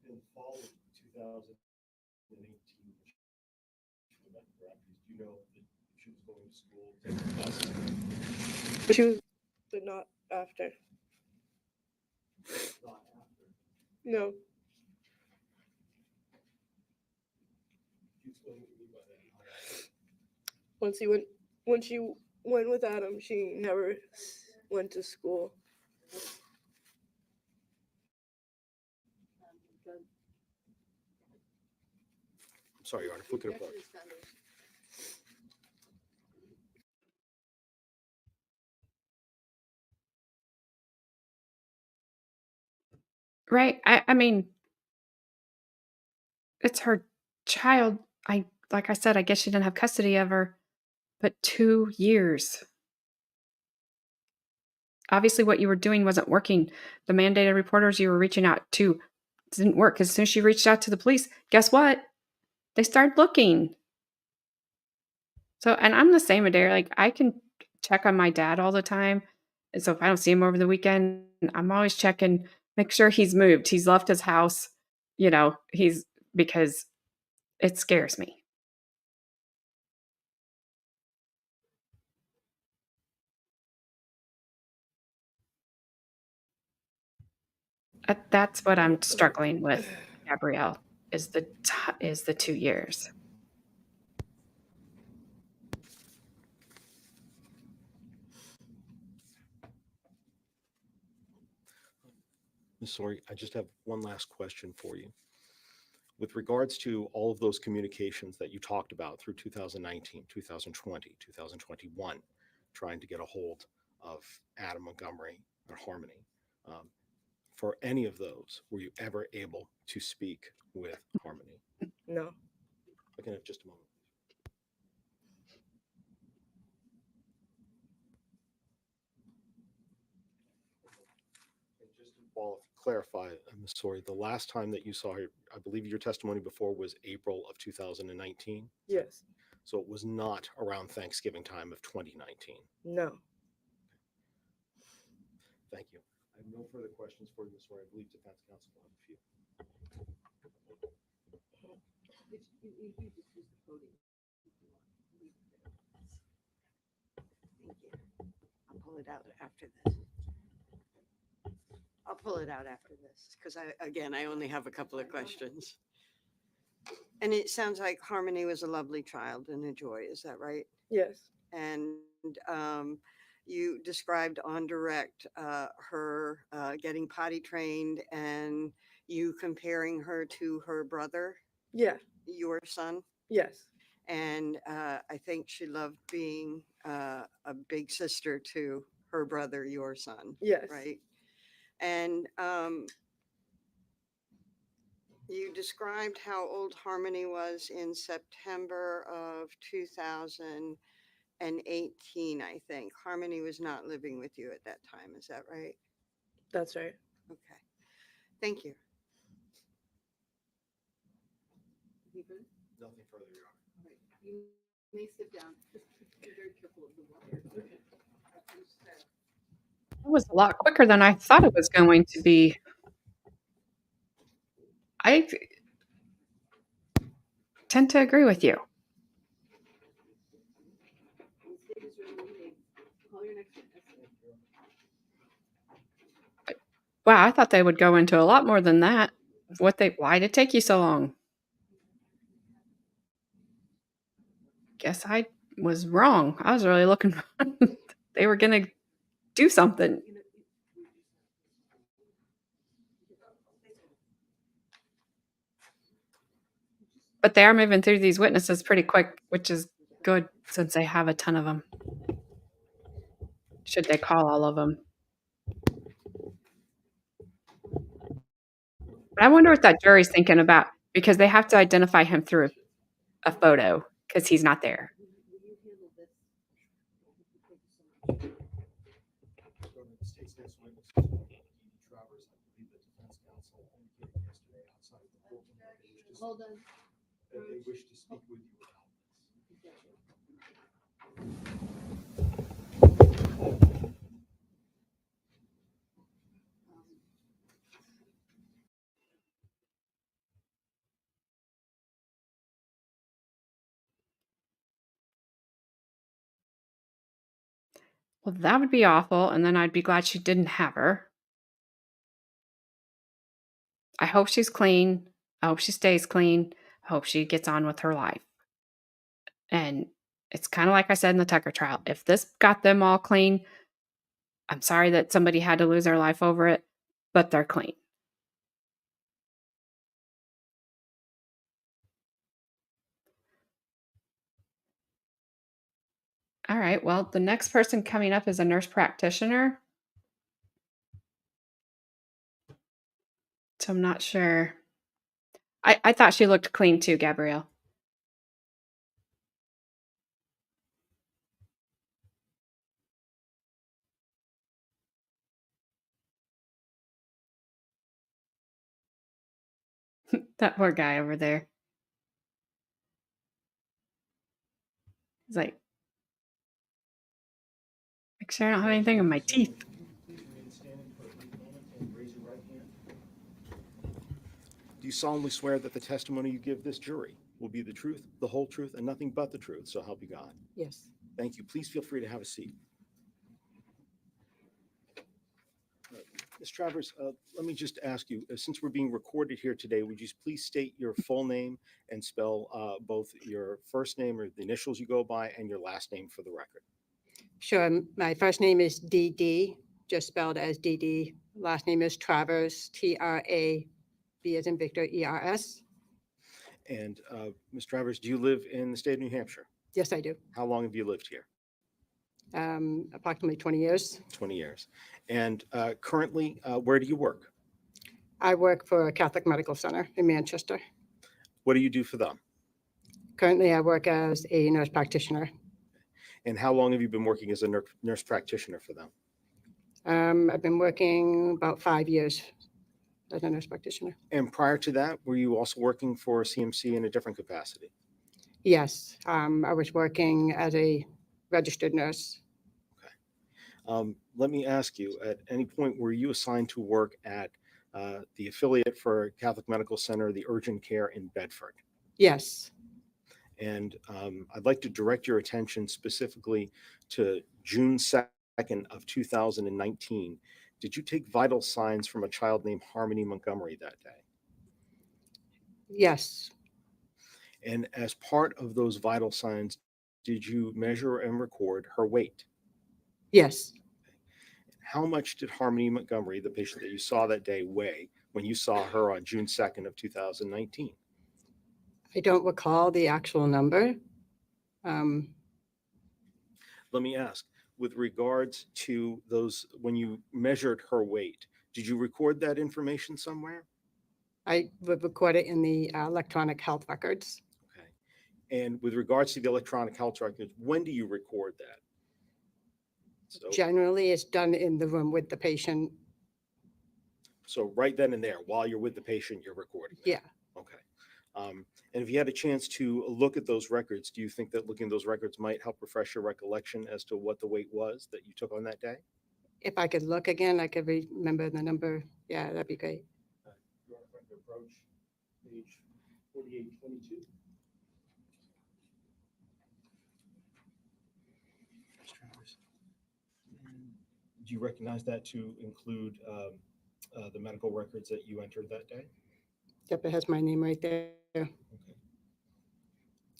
In fall of 2018, she met correct? Do you know if she was going to school, taking classes? She was, but not after. Not after. No. Can you explain what you mean by that? When she went with Adam, she never went to school. I'm sorry, Your Honor, flip it apart. right? I mean, it's her child. Like I said, I guess she didn't have custody of her, but 2 years. Obviously, what you were doing wasn't working. The mandated reporters you were reaching out to didn't work. As soon as she reached out to the police, guess what? They started looking. So, and I'm the same, Adair. Like, I can check on my dad all the time. And so if I don't see him over the weekend, I'm always checking, make sure he's moved. He's left his house, because it scares me. That's what I'm struggling with, Gabrielle, is the 2 years. Ms. Sori, I just have one last question for you. With regards to all of those communications that you talked about through 2019, 2020, 2021, trying to get a hold of Adam Montgomery or Harmony, for any of those, were you ever able to speak with Harmony? No. I can have just a moment. And just to clarify, I'm sorry, the last time that you saw her, I believe your testimony before was April of 2019. Yes. So it was not around Thanksgiving time of 2019. No. Thank you. I have no further questions for you, Ms. Sori. I believe defense counsel will have a few. You just use the podium if you want. Thank you. I'll pull it out after this. I'll pull it out after this because I only have a couple of questions. And it sounds like Harmony was a lovely child and a joy. Is that right? Yes. And you described on direct her getting potty trained and you comparing her to her brother, Yeah. your son. Yes. And I think she loved being a big sister to her brother, your son. Yes. Right. And you described how old Harmony was in September of 2018, I think. Harmony was not living with you at that time. Is that right? That's right. Okay. Thank you. Nothing further, Your Honor. All right. You may sit down. Just be very careful of the water. Okay. It was a lot quicker than I thought it was going to be. I tend to agree with you. Wow, I thought they would go into a lot more than that. Why did it take you so long? Guess I was wrong. I was really looking they were going to do something. But they are moving through these witnesses pretty quick, which is good since they have a ton of them. Should they call all of them? But I wonder what that jury's thinking about, because they have to identify him through a photo because he's not there. The state's next witness is Travers. I believe the defense counsel indicated yesterday outside of the courtroom that they wish to speak with you about this. Well, that would be awful, and then I'd be glad she didn't have her. I hope she's clean. I hope she stays clean. I hope she gets on with her life. And it's kind of like I said in the Tucker trial. If this got them all clean, I'm sorry that somebody had to lose their life over it, but they're clean. All right, well, the next person coming up is a nurse practitioner. So I'm not sure. I thought she looked clean too, Gabrielle. That poor guy over there. He's like, make sure I don't have anything in my teeth. Do you solemnly swear that the testimony you give this jury will be the truth, the whole truth, and nothing but the truth? So help you God. Yes. Thank you. Please feel free to have a seat. Ms. Travers, let me just ask you, since we're being recorded here today, would you please state your full name and spell both your first name or the initials you go by and your last name for the record? Sure. My first name is DD, just spelled as DD. Last name is Travers, TRAV as in Victor, ERS. And Ms. Travers, do you live in the state of New Hampshire? Yes, I do. How long have you lived here? Approximately 20 years. 20 years. And currently, where do you work? I work for a Catholic Medical Center in Manchester. What do you do for them? Currently, I work as a nurse practitioner. And how long have you been working as a nurse practitioner for them? I've been working about 5 years as a nurse practitioner. And prior to that, were you also working for CMC in a different capacity? Yes, I was working as a registered nurse. Let me ask you, at any point were you assigned to work at the affiliate for Catholic Medical Center, the urgent care in Bedford? Yes, And I'd like to direct your attention specifically to June 2nd of 2019. Did you take vital signs from a child named Harmony Montgomery that day? yes, And as part of those vital signs, did you measure and record her weight? yes. How much did Harmony Montgomery, the patient that you saw that day, weigh when you saw her on June 2nd of 2019? I don't recall the actual number. Let me ask, with regards to those, when you measured her weight, did you record that information somewhere? I would record it in the electronic health records. Okay. And with regards to the electronic health records, when do you record that? So, Generally, it's done in the room with the patient. so right then and there, while you're with the patient, you're recording that? Yeah, Okay. And if you had a chance to look at those records, do you think that looking at those records might help refresh your recollection as to what the weight was that you took on that day? if I could look again, I could remember the number. Yeah, that'd be great. You want to approach page 4822? Do you recognize that to include the medical records that you entered that day? Yep, it has my name right there. Okay.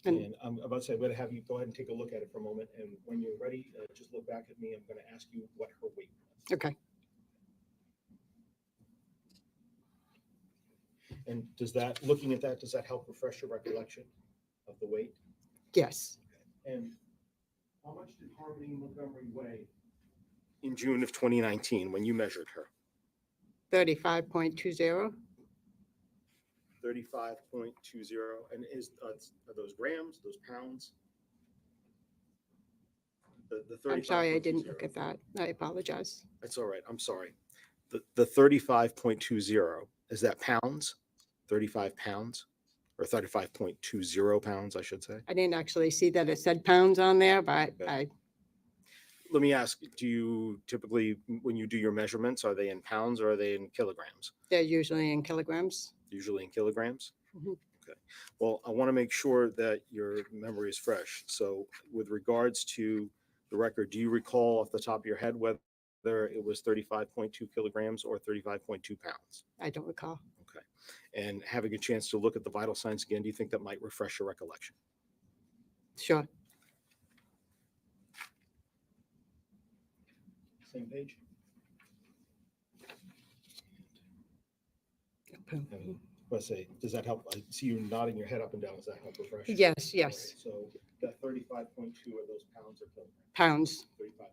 And- And I'm about to say, I'm going to have you go ahead and take a look at it for a moment. And when you're ready, just look back at me. I'm going to ask you what her weight was. Okay. And does that, looking at that, does that help refresh your recollection of the weight? Yes, And how much did Harmony Montgomery weigh in June of 2019 when you measured her? 35.20. 35.20. And are those grams, those pounds? The I'm sorry, I didn't 35.20. look at that. I apologize. That's all right. I'm sorry. The 35.20, is that pounds? 35 pounds? Or 35.20 pounds, I should say. I didn't actually see that it said pounds on there, but Okay. Let me ask, do you typically, when you do your measurements, are they in pounds or are they in kilograms? they're usually in kilograms. Usually in kilograms? Mhm. Okay. Well, I want to make sure that your memory is fresh. So with regards to the record, do you recall off the top of your head whether it was 35.2 kilograms or 35.2 pounds? I don't recall. Okay. And having a chance to look at the vital signs again, do you think that might refresh your recollection? Sure. Same page? And let's say, does that help? I see you nodding your head up and down. Does that help refresh? Yes, All right, yes. so that 35.2 are those pounds or kilograms? Pounds. 35.2 pounds.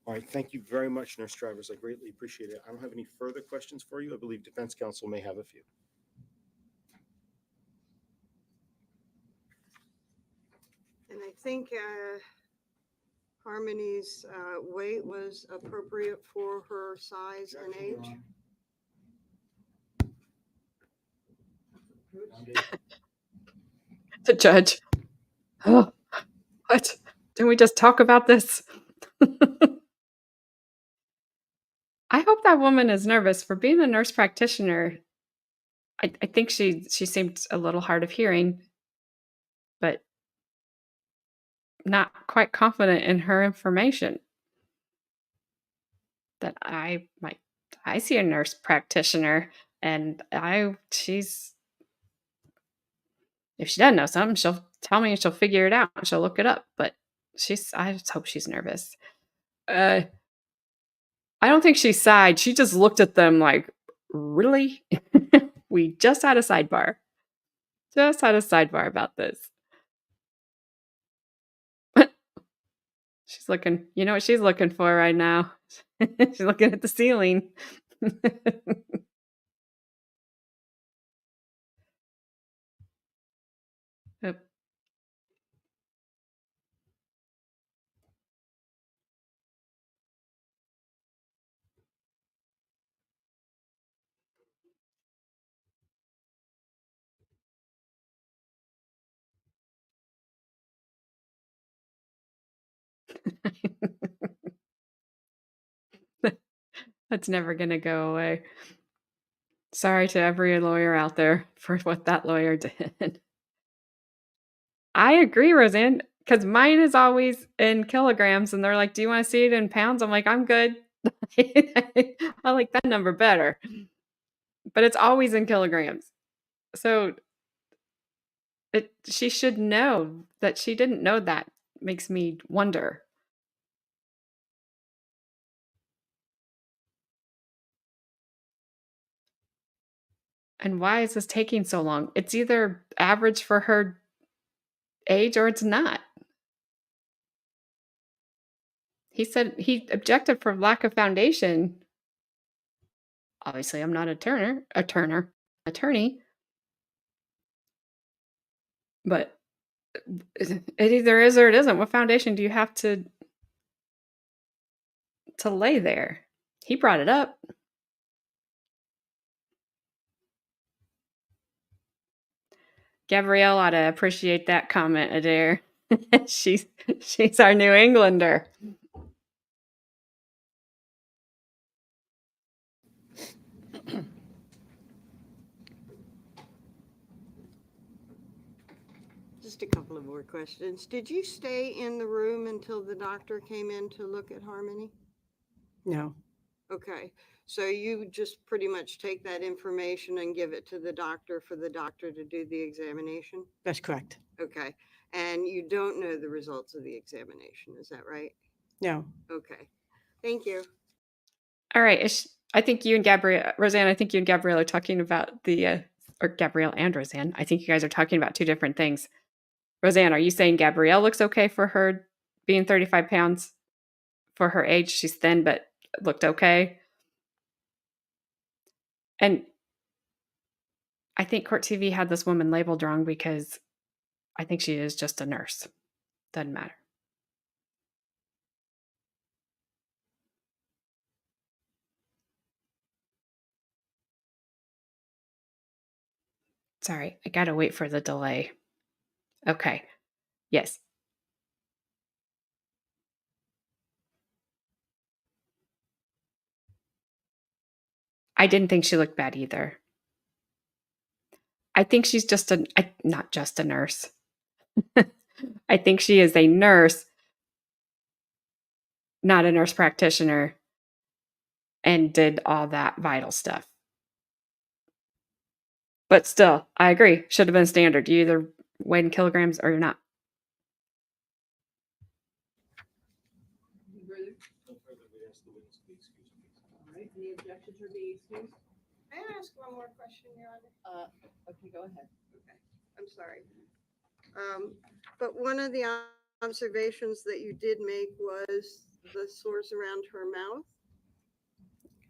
All right, thank you very much, Nurse Travers. I greatly appreciate it. I don't have any further questions for you. I believe Defense Counsel may have a few. And I think Harmony's weight was appropriate for her size and age? The judge. Oh, what? Didn't we just talk about this? I hope that woman is nervous for being a nurse practitioner. I think she seemed a little hard of hearing, but not quite confident in her information. That I see a nurse practitioner, and she's, if she doesn't know something, she'll tell me and she'll figure it out. She'll look it up, but I just hope she's nervous. I don't think she sighed. She just looked at them like, really? We just had a sidebar. Just had a sidebar about this. She's looking, you know what she's looking for right now? She's looking at the ceiling. Yep. That's never going to go away. Sorry to every lawyer out there for what that lawyer did. I agree, Roseanne, because mine is always in kilograms, and they're like, "Do you want to see it in pounds?" I'm like, "I'm good." I like that number better, but it's always in kilograms. So she should know that she didn't know that. Makes me wonder. And why is this taking so long? It's either average for her age or it's not. He said he objected for lack of foundation. Obviously, I'm not attorney, but it either is or it isn't. What foundation do you have to lay there? He brought it up. Gabrielle ought to appreciate that comment, Adair. she's our New Englander. Just a couple of more questions. Did you stay in the room until the doctor came in to look at Harmony? No, Okay, so you just pretty much take that information and give it to the doctor for the doctor to do the examination? that's correct. Okay, and you don't know the results of the examination, is that right? No. Okay, thank you. All right. I think you and Roseanne, I think you and Gabrielle are talking about or Gabrielle and Roseanne, I think you guys are talking about two different things. Roseanne, are you saying Gabrielle looks okay for her being 35 pounds for her age? She's thin, but looked okay. And I think Court TV had this woman labeled wrong because I think she is just a nurse. Doesn't matter. Sorry, I gotta wait for the delay. Okay. Yes. I didn't think she looked bad either. I think she's not just a nurse. I think she is a nurse, not a nurse practitioner, and did all that vital stuff. But still, I agree. Should have been standard. You either weigh in kilograms or you're not. All right, any objections or being excused? May I ask one more question, Your Honor? Okay, go ahead. Okay, I'm sorry. But one of the observations that you did make was the sores around her mouth?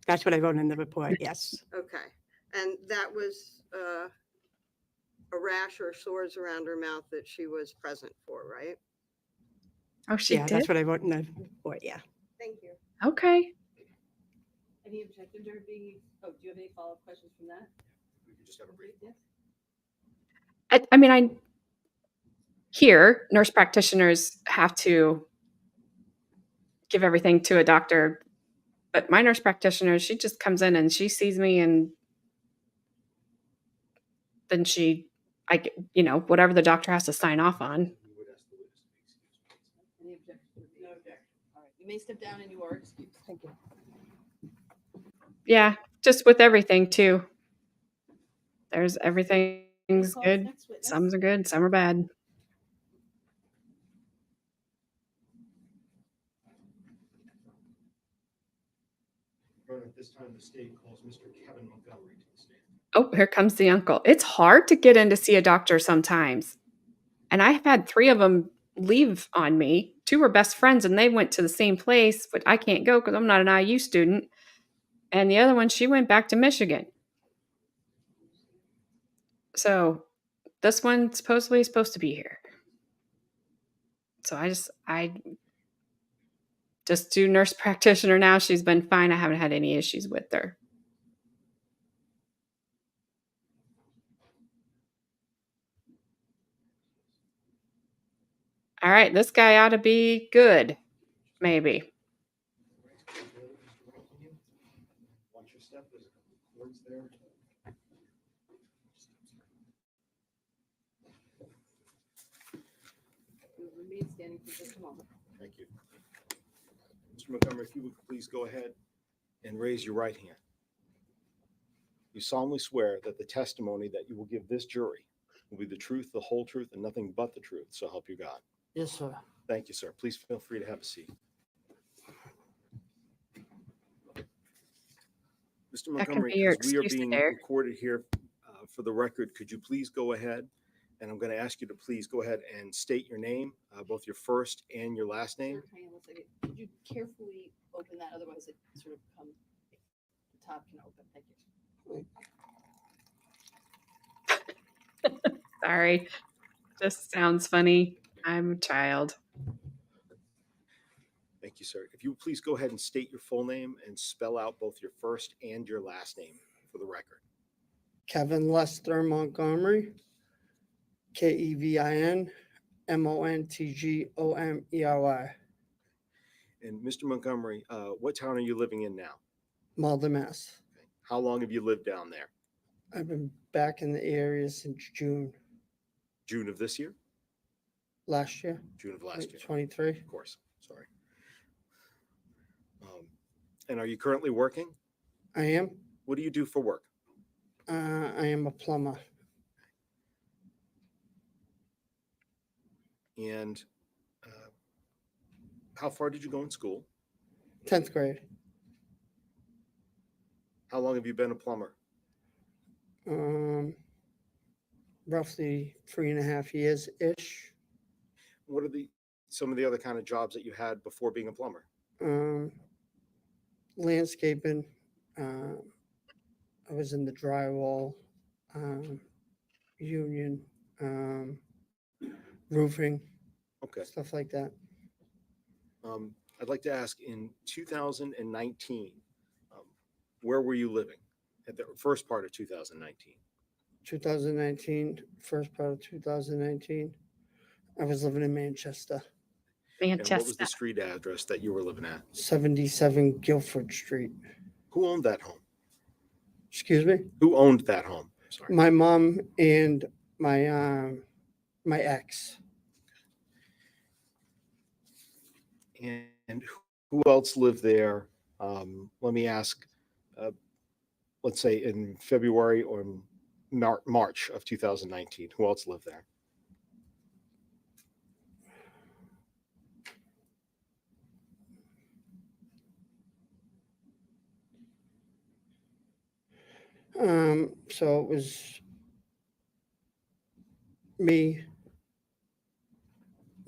That's what I wrote in the report, yes. Okay, and that was a rash or sores around her mouth that she was present for, right? Oh, she Yeah, did? that's what I wrote in the report, yeah. Thank you. Okay. Any objection to her being, oh, do you have any follow-up questions from that? We could just have a brief. Yes. I mean, I here, nurse practitioners have to give everything to a doctor, but my nurse practitioner, she just comes in and she sees me and then whatever the doctor has to sign off on. We would ask the witness to be excused, please. Any objection? No objection. All right, you may step down and you are excused. Thank you. Yeah, just with everything too. Everything's Call good. next witness. Some are good, some are bad. Your Honor, at this time, the state calls Mr. Kevin Montgomery to the stand. Oh, here comes the uncle. It's hard to get in to see a doctor sometimes. And I've had 3 of them leave on me. 2 were best friends and they went to the same place, but I can't go because I'm not an IU student. And the other one, she went back to Michigan. So this one supposedly is supposed to be here. So I just do nurse practitioner now. She's been fine. I haven't had any issues with her. All right, this guy ought to be good, maybe. Watch your step, there's a couple of cords there. You'll remain standing for just a moment. Thank you. Mr. Montgomery, if you would please go ahead and raise your right hand. You solemnly swear that the testimony that you will give this jury will be the truth, the whole truth, and nothing but the truth, so help you God. Yes, sir. Thank you, sir. Please feel free to have a seat. Mr. That can Montgomery, be your as we are excuse being there. recorded here for the record, could you please go ahead? And I'm going to ask you to please go ahead and state your name, both your first and your last name. Sure, hang on 1 second. Could you carefully open that, otherwise it sort of comes, the top can open. Thank you. Sorry. Just sounds funny. I'm a child. Thank you, sir. If you would please go ahead and state your full name and spell out both your first and your last name for the record. Kevin Lester Montgomery, Kevin Montgomery, And Mr. Montgomery, what town are you living in now? Malden, Mass. Okay. How long have you lived down there? I've been back in the area since June June of this year? last year, June of last year. 23. Of course, sorry. And are you currently working? I am. What do you do for work? I am a plumber. And how far did you go in school? 10th grade. How long have you been a plumber? Roughly 3.5 years ish. What are some of the other kind of jobs that you had before being a plumber? Landscaping. I was in the drywall, union, roofing, Okay. stuff like that. I'd like to ask, in 2019, where were you living at the first part of 2019? 2019, first part of 2019, I was living in Manchester, And what was Manchester. the street address that you were living at? 77 Guilford Street. Who owned that home? Excuse me? Who owned that home? Sorry. My mom and my ex. And who else lived there? Let me ask, let's say in February or March of 2019, who else lived there? So it was me,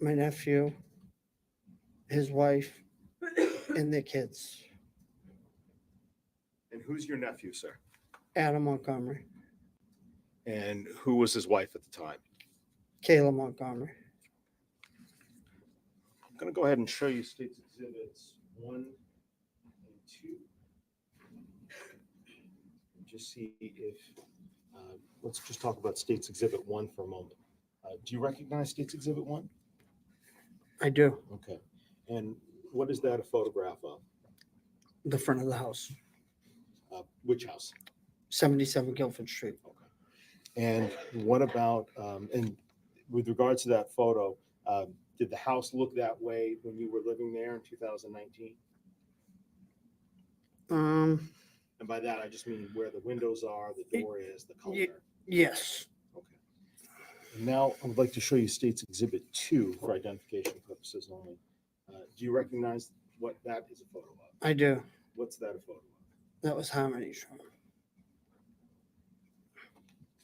my nephew, his wife, and their kids. And who's your nephew, sir? Adam Montgomery, And who was his wife at the time? Kayla Montgomery. going to go ahead and show you State's Exhibits 1 and 2. Just see if, let's just talk about State's Exhibit 1 for a moment. Do you recognize State's Exhibit 1? I do. Okay. And what is that a photograph of? The front of the house, Which house? 77 Guilford Street. Okay. And what about, and with regards to that photo, did the house look that way when you were living there in 2019? Um, And by that, I just mean where the windows are, the door is, the color. yes, Okay. And now I would like to show you State's Exhibit 2 for identification purposes only. Do you recognize what that is a photo of? I do. What's that a photo of? That was Harmony's room.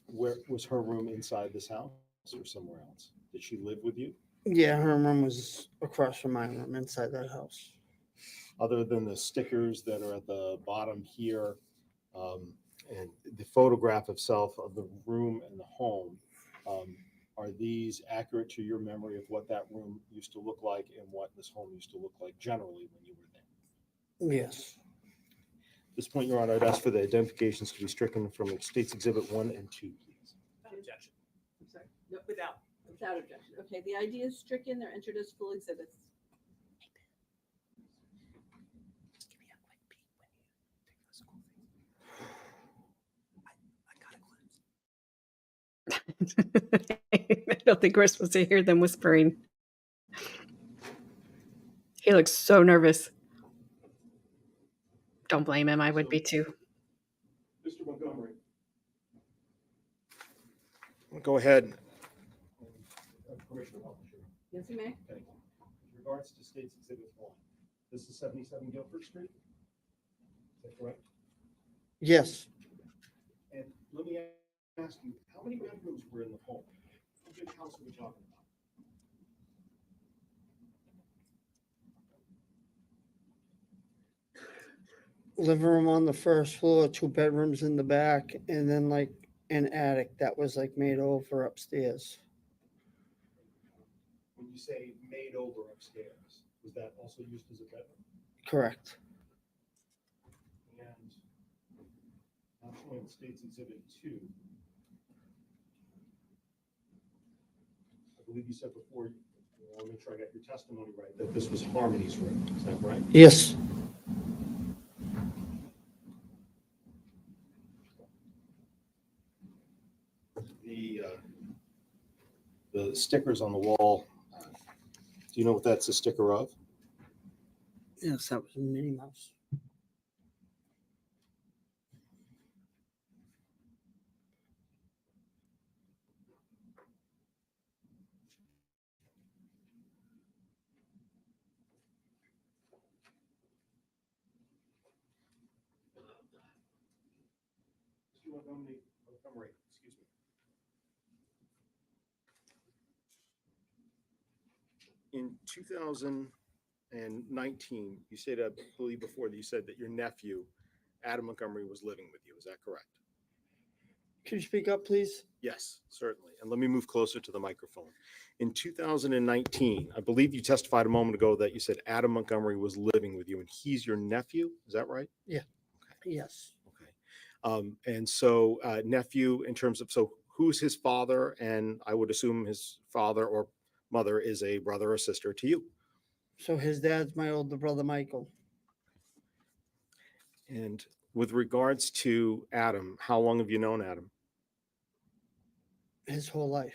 Where was her room inside this house or somewhere else? Did she live with you? Yeah, her room was across from my room inside that house. Other than the stickers that are at the bottom here, and the photograph itself of the room and the home, are these accurate to your memory of what that room used to look like and what this home used to look like generally when you were there? Yes. At this point, Your Honor, I'd ask for the identifications to be stricken from State's Exhibit 1 and 2, please. Objection. I'm sorry. No, without objection. Okay, the ID is stricken. They're entered as full exhibits. I don't think we're supposed to hear them whispering. He looks so nervous. Don't blame him. I would be too. Mr. Montgomery. Go ahead. Commissioner Officer. Yes, you may. Thank you. With regards to State's Exhibit 1, this is 77 Guilford Street. Is that correct? Yes. And let me ask you, how many bedrooms were in the home? How big house are we talking about? Living room on the first floor, 2 bedrooms in the back, and then like an attic that was like made over upstairs. When you say made over upstairs, was that also used as a bedroom? Correct. And now showing State's Exhibit 2. I believe you said before, I want to make sure I got your testimony right, that this was Harmony's room. Is that right? Yes. The stickers on the wall, do you know what that's a sticker of? Yes, that was Minnie Mouse. Mr. Montgomery, excuse me. In 2019, you said, I believe before that you said that your nephew, Adam Montgomery, was living with you. Is that correct? Could you speak up, please? Yes, certainly. And let me move closer to the microphone. In 2019, I believe you testified a moment ago that you said Adam Montgomery was living with you and he's your nephew. Is that right? Yeah. Okay. Yes. Okay. And so nephew in terms of, so who's his father? And I would assume his father or mother is a brother or sister to you. So his dad's my older brother, Michael. And with regards to Adam, how long have you known Adam? His whole life.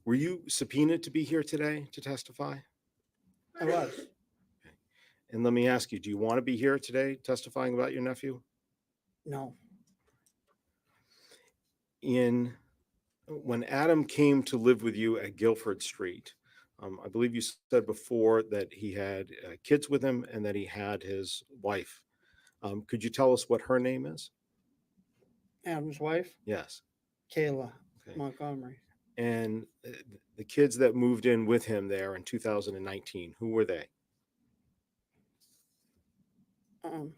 Were you subpoenaed to be here today to testify? I was. Okay. And let me ask you, do you want to be here today testifying about your nephew? No. When Adam came to live with you at Guilford Street, I believe you said before that he had kids with him and that he had his wife. Could you tell us what her name is? Adam's wife, Yes. Kayla Okay. Montgomery. And the kids that moved in with him there in 2019, who were they? Um,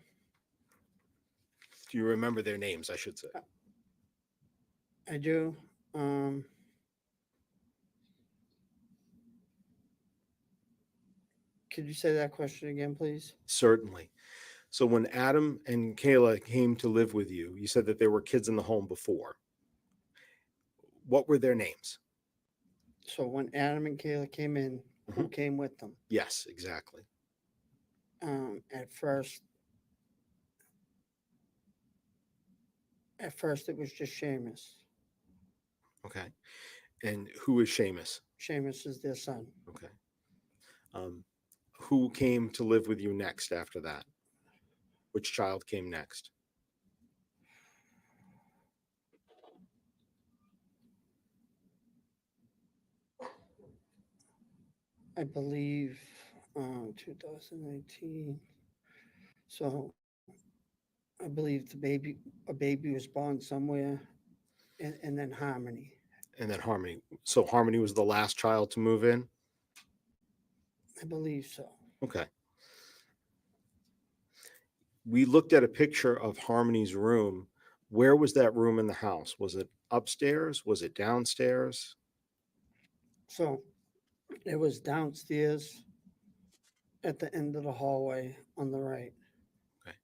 Do you remember their names, I should say? I do. Could you say that question again, please? Certainly. So when Adam and Kayla came to live with you, you said that there were kids in the home before. What were their names? So when Adam and Kayla came in, who came with them? Yes, exactly. At first it was just Seamus. Okay. And who is Seamus? Seamus is their son. Okay. Who came to live with you next after that? Which child came next? I believe 2019. So I believe a baby was born somewhere, and then Harmony. And then Harmony. So Harmony was the last child to move in? I believe so. Okay. We looked at a picture of Harmony's room. Where was that room in the house? Was it upstairs? Was it downstairs? So it was downstairs at the end of the hallway on the right, Okay.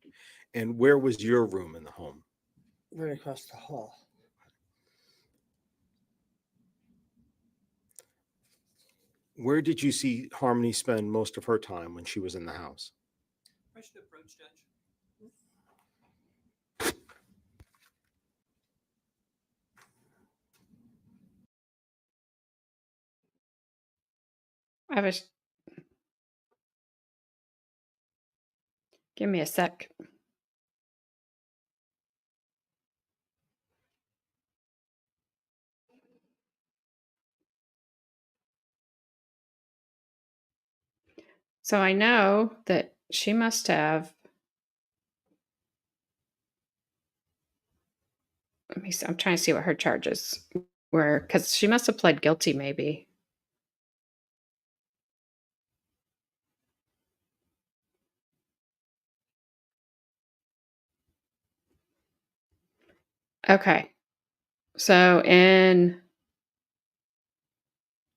And where was your room in the home? right across the hall. Where did you see Harmony spend most of her time when she was in the house? Permission to approach, Judge. I was. Give me a sec. So I know that she must have. Let me see. I'm trying to see what her charges were because she must have pled guilty, maybe. Okay. So in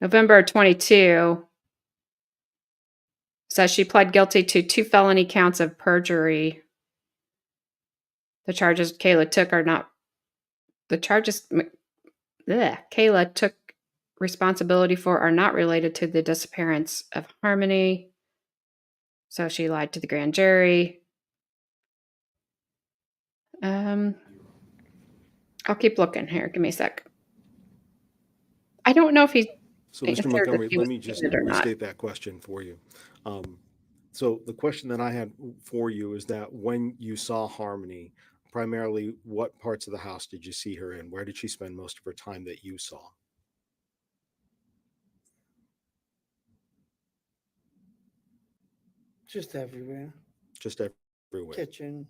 November 22, says she pled guilty to 2 felony counts of perjury. The charges Kayla took are not the charges Kayla took responsibility for are not related to the disappearance of Harmony. So she lied to the grand jury. I'll keep looking here. Give me a sec. I don't know if he. So, Mr. answered if Montgomery, he let was me just suspended or not. restate that question for you. So the question that I had for you is that when you saw Harmony, primarily what parts of the house did you see her in? Where did she spend most of her time that you saw? Just everywhere. Just everywhere. Kitchen,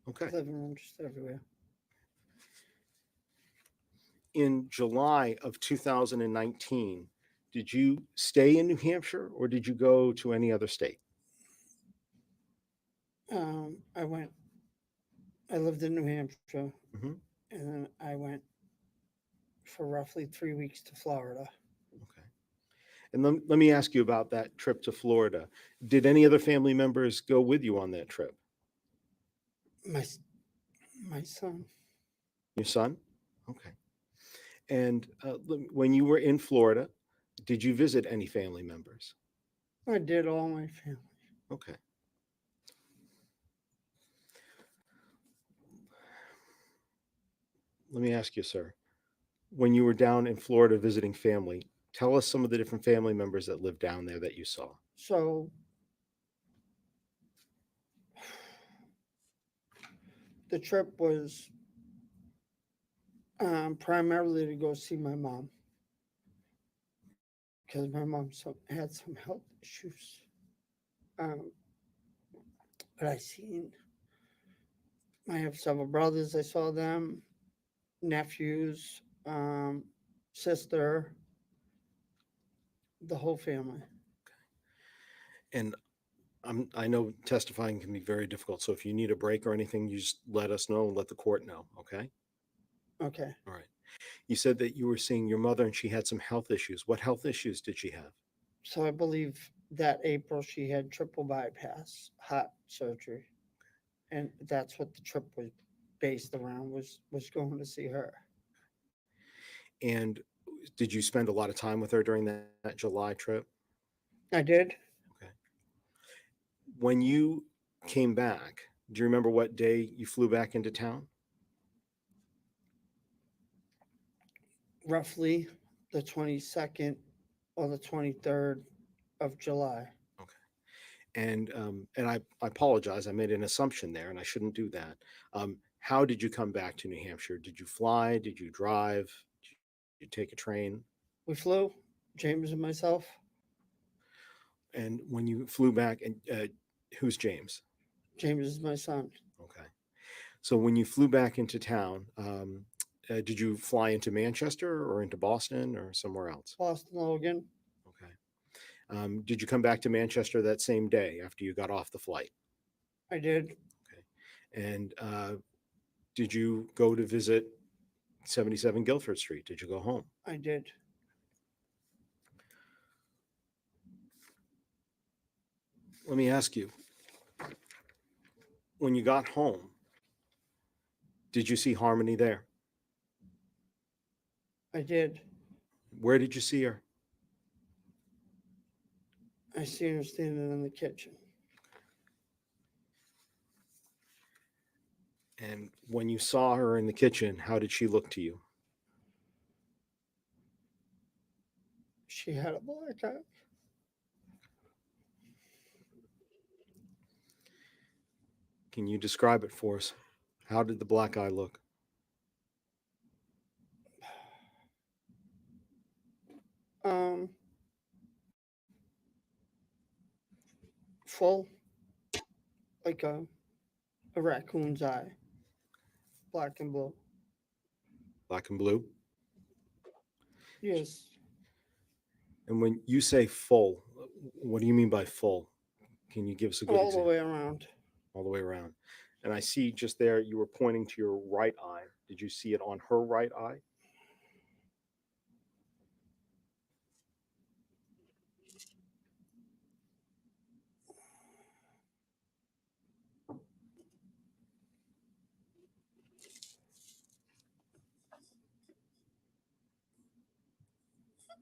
Okay. living room, just everywhere. In July of 2019, did you stay in New Hampshire or did you go to any other state? I lived in New Hampshire, Mhm. and then I went for roughly 3 weeks to Florida. Okay. And let me ask you about that trip to Florida. Did any other family members go with you on that trip? My son. Your son? Okay. And when you were in Florida, did you visit any family members? I did all my family. Okay. Let me ask you, sir, when you were down in Florida visiting family, tell us some of the different family members that lived down there that you saw. So the trip was primarily to go see my mom because my mom had some health issues. But I have several brothers. I saw them, nephews, sister, the whole family. And I know testifying can be very difficult. So if you need a break or anything, you just let us know and let the court know. Okay. Okay. All right. You said that you were seeing your mother and she had some health issues. What health issues did she have? So I believe that April she had triple bypass heart surgery, and that's what the trip was based around, was going to see her. And did you spend a lot of time with her during that July trip? I did. Okay. When you came back, do you remember what day you flew back into town? Roughly the 22nd or the 23rd of July. And I apologize. I made an assumption there, and I shouldn't do that. How did you come back to New Hampshire? Did you fly? Did you drive? Did you take a train? We flew, James and myself. And when you flew back, and who's James? James is my son. Okay. So when you flew back into town, did you fly into Manchester or into Boston or somewhere else? Boston, Logan. Okay. Did you come back to Manchester that same day after you got off the flight? I did. Okay. And did you go to visit 77 Guilford Street? Did you go home? I did. Let me ask you, when you got home, did you see Harmony there? I did. Where did you see her? I seen her standing in the kitchen. And when you saw her in the kitchen, how did she look to you? She had a black eye. Can you describe it for us? How did the black eye look? Full, like a raccoon's eye, black and blue. Black and blue? Yes, And when you say full, what do you mean by full? Can you give us a good all the example? way around. All the way around. And I see just there you were pointing to your right eye. Did you see it on her right eye?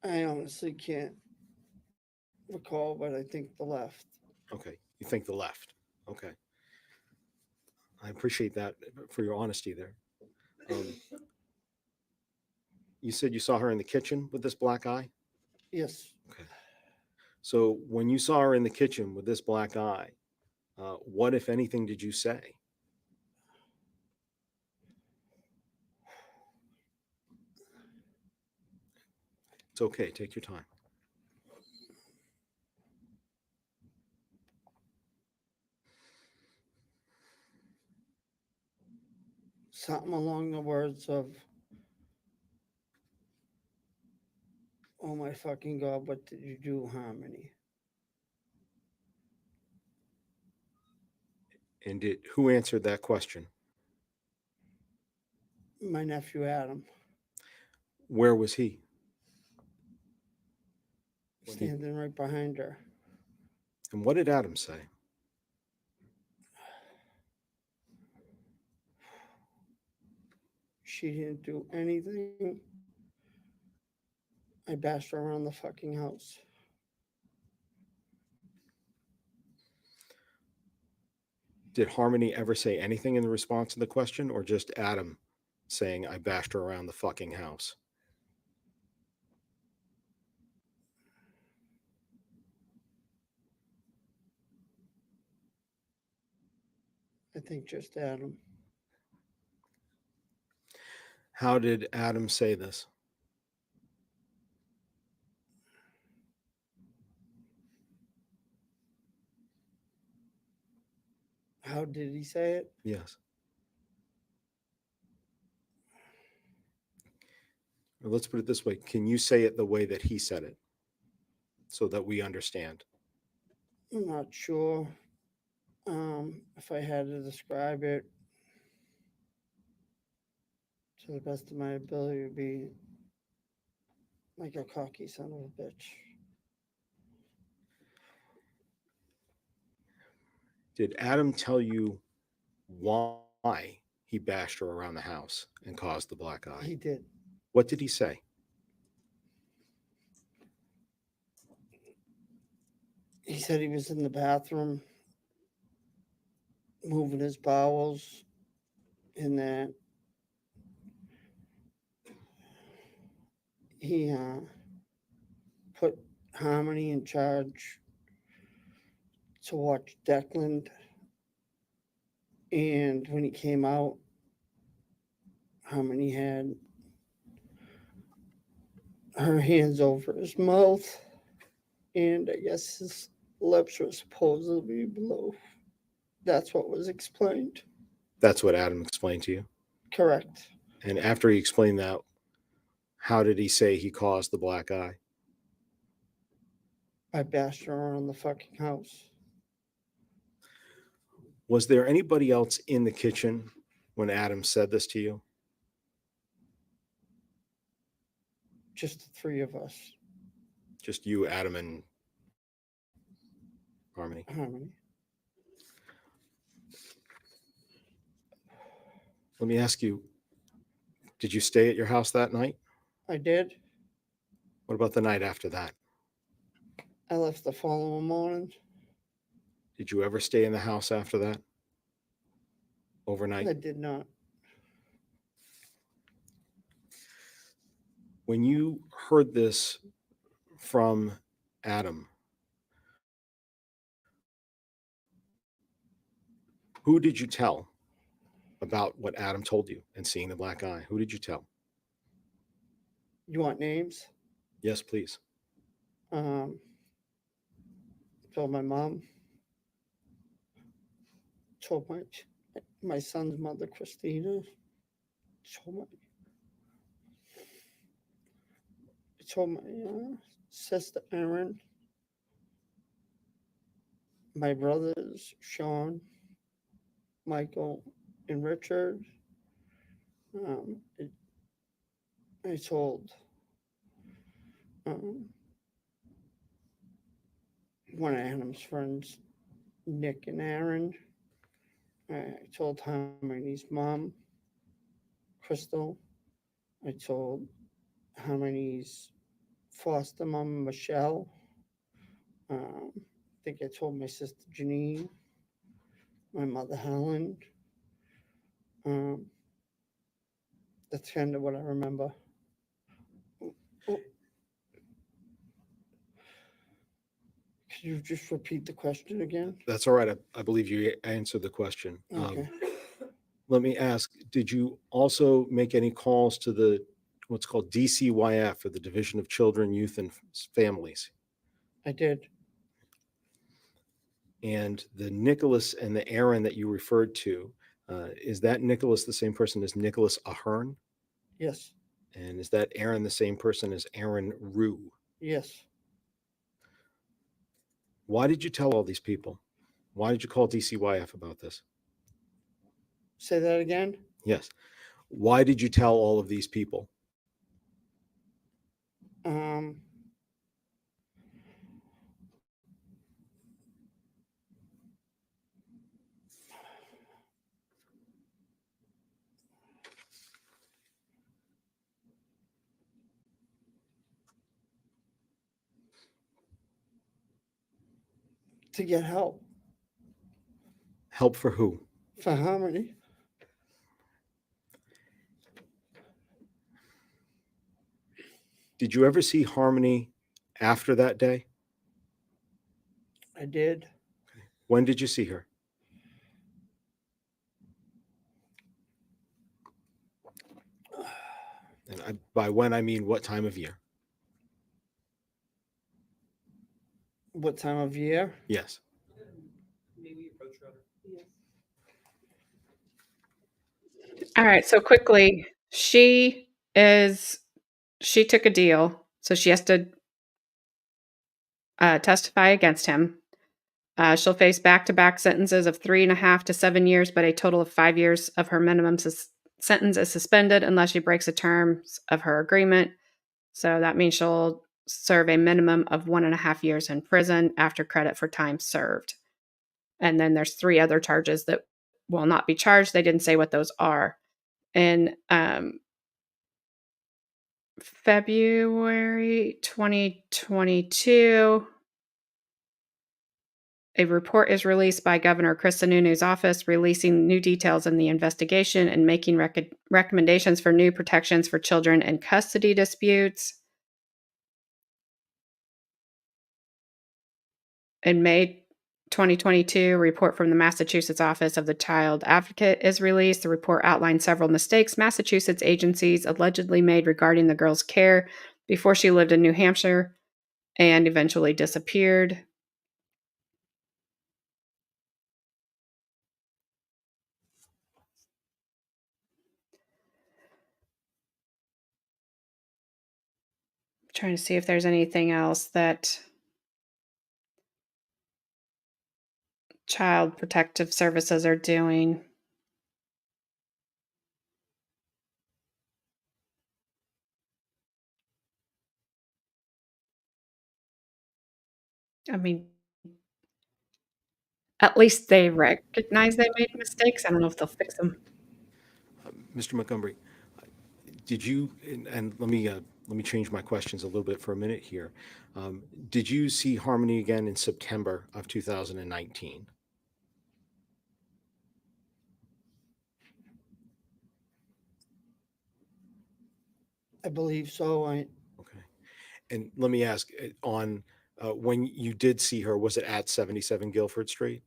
I honestly can't recall, but I think the left. Okay. You think the left. Okay. I appreciate that for your honesty there. You said you saw her in the kitchen with this black eye? Yes, Okay. So when you saw her in the kitchen with this black eye, what, if anything, did you say? It's okay. Take your time. something along the words of, "Oh my fucking God, what did you do, Harmony?" And who answered that question? My nephew Adam, Where was he? When he- standing right behind her. And what did Adam say? She didn't do anything. I bashed her around the fucking house. Did Harmony ever say anything in response to the question, or just Adam saying, I bashed her around the fucking house? I think just Adam. How did Adam say this? How did he say it? Yes. Or let's put it this way. Can you say it the way that he said it so that we understand? I'm not sure. If I had to describe it to the best of my ability, it would be like a cocky son of a bitch. Did Adam tell you why he bashed her around the house and caused the black eye? He did. What did he say? He said he was in the bathroom moving his bowels, and that he put Harmony in charge to watch Declan. And when he came out, Harmony had her hands over his mouth, and I guess his lips were supposedly below. That's what was explained. That's what Adam explained to you. Correct. And after he explained that, how did he say he caused the black eye? I bashed her around the fucking house. Was there anybody else in the kitchen when Adam said this to you? Just the three of us. Just you, Adam, and Harmony. Harmony. Let me ask you, did you stay at your house that night? I did. What about the night after that? I left the following morning. Did you ever stay in the house after that? Overnight? I did not. When you heard this from Adam, who did you tell about what Adam told you and seeing the black eye? Who did you tell? You want names? Yes, please. Told my mom. Told my son's mother, Christina. Told my sister, Erin. My brothers, Sean, Michael, and Richard. I told one of Adam's friends, Nick and Aaron. I told Harmony's mom, Crystal. I told Harmony's foster mom, Michelle. I think I told my sister, Janine. My mother, Helen. That's kind of what I remember. Could you just repeat the question again? That's all right. I believe you answered the question. Okay. Let me ask, did you also make any calls to the what's called DCYF, or the Division of Children, Youth, and Families? I did. And the Nicholas and the Aaron that you referred to, is that Nicholas the same person as Nicholas Ahern? Yes. And is that Aaron the same person as Aaron Rue? Yes. Why did you tell all these people? Why did you call DCYF about this? Say that again. Yes. Why did you tell all of these people? To get help. Help for who? For Harmony. Did you ever see Harmony after that day? I did. When did you see her? And by when, I mean what time of year? What time of year? Yes. Maybe approach her. All right. So quickly, she took a deal. So she has to testify against him. She'll face back-to-back sentences of 3.5 to 7 years, but a total of 5 years of her minimum sentence is suspended unless she breaks the terms of her agreement. So that means she'll serve a minimum of 1.5 years in prison after credit for time served. And then there's 3 other charges that will not be charged. They didn't say what those are. In February 2022, a report is released by Governor Chris Sununu's office releasing new details in the investigation and making recommendations for new protections for children in custody disputes. In May 2022, a report from the Massachusetts Office of the Child Advocate is released. The report outlines several mistakes Massachusetts agencies allegedly made regarding the girl's care before she lived in New Hampshire and eventually disappeared. I'm trying to see if there's anything else that Child Protective Services are doing. I mean, at least they recognize they made mistakes. I don't know if they'll fix them. Mr. Montgomery, did you, and let me change my questions a little bit for a minute here. Did you see Harmony again in September of 2019? I believe so. Okay. And let me ask, on when you did see her, was it at 77 Guilford Street?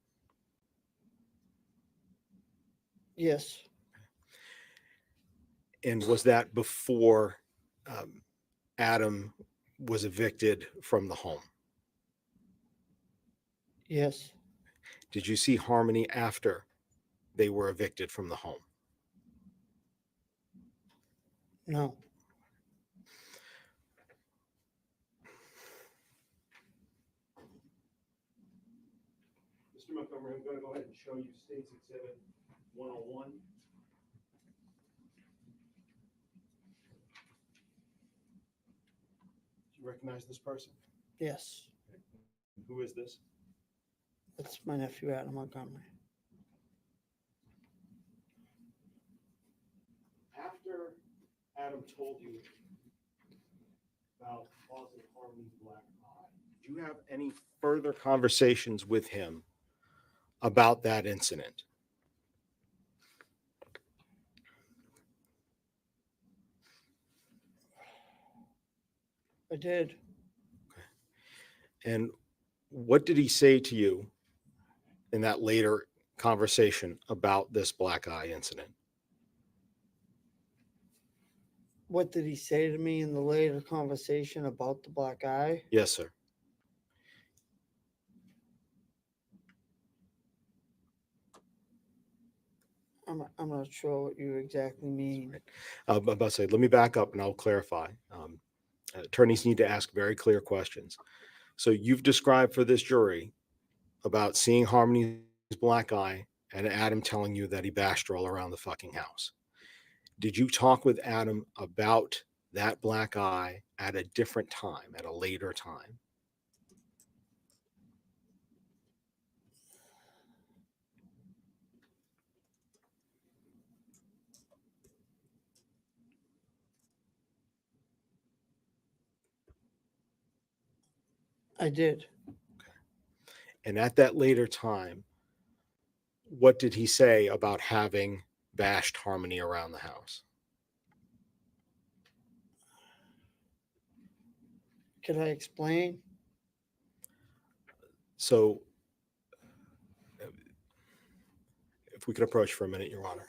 Yes, And was that before Adam was evicted from the home? yes, Did you see Harmony after they were evicted from the home? no. Mr. Montgomery, I'm going to go ahead and show you State's Exhibit 101. Do you recognize this person? Yes, Who is this? that's my nephew, Adam Montgomery. After Adam told you about causing Harmony's black eye, did you have any further conversations with him about that incident? I did. And what did he say to you in that later conversation about this black eye incident? What did he say to me in the later conversation about the black eye? Yes, sir. I'm not sure what you exactly mean. I'm about to say, let me back up and I'll clarify. Attorneys need to ask very clear questions. So you've described for this jury about seeing Harmony's black eye and Adam telling you that he bashed her all around the fucking house. Did you talk with Adam about that black eye at a different time, at a later time? I did. And at that later time, what did he say about having bashed Harmony around the house? Could I explain? So if we could approach for a minute, Your Honor.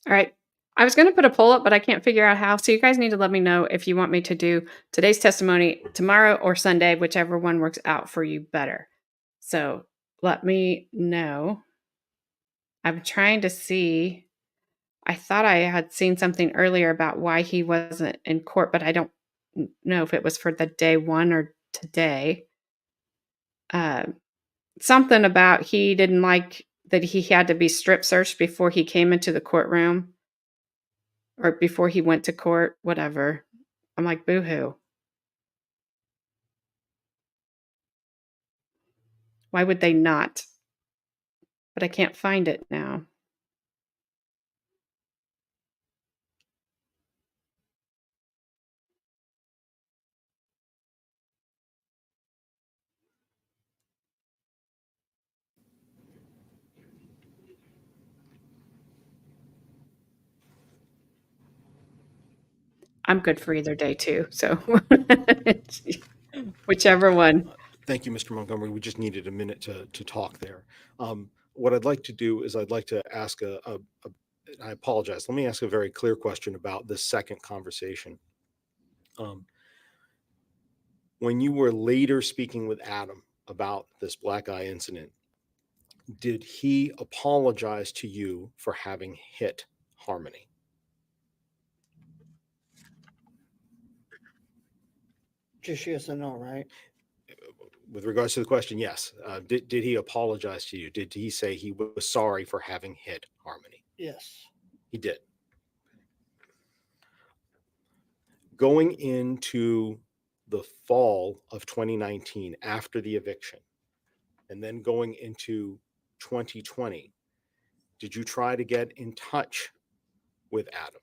All right. I was going to put a poll up, but I can't figure out how. So you guys need to let me know if you want me to do today's testimony tomorrow or Sunday, whichever one works out for you better. So let me know. I'm trying to see. I thought I had seen something earlier about why he wasn't in court, but I don't know if it was for the day one or today. Something about he didn't like that he had to be strip searched before he came into the courtroom or before he went to court, whatever. I'm like, boo-hoo. Why would they not? But I can't find it now. I'm good for either day too, so whichever one. Thank you, Mr. Montgomery. We just needed a minute to talk there. What I'd like to do is I'd like to ask I apologize. Let me ask a very clear question about this second conversation. When you were later speaking with Adam about this black eye incident, did he apologize to you for having hit Harmony? Just yes or no, right? With regards to the question, yes. Did he apologize to you? Did he say he was sorry for having hit Harmony? Yes. He did. Going into the fall of 2019 after the eviction, and then going into 2020, did you try to get in touch with Adam,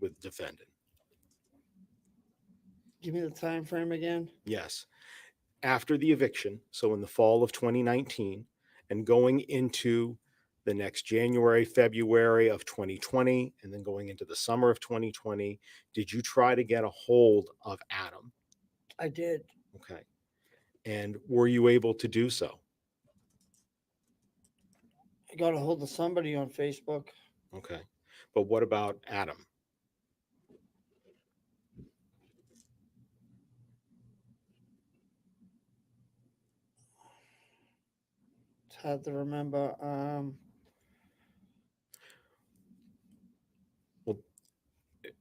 with defendant? Give me the time frame again. Yes. After the eviction, so in the fall of 2019, and going into the next January, February of 2020, and then going into the summer of 2020, did you try to get a hold of Adam? I did. Okay. And were you able to do so? I got a hold of somebody on Facebook. Okay. But what about Adam? It's hard to remember.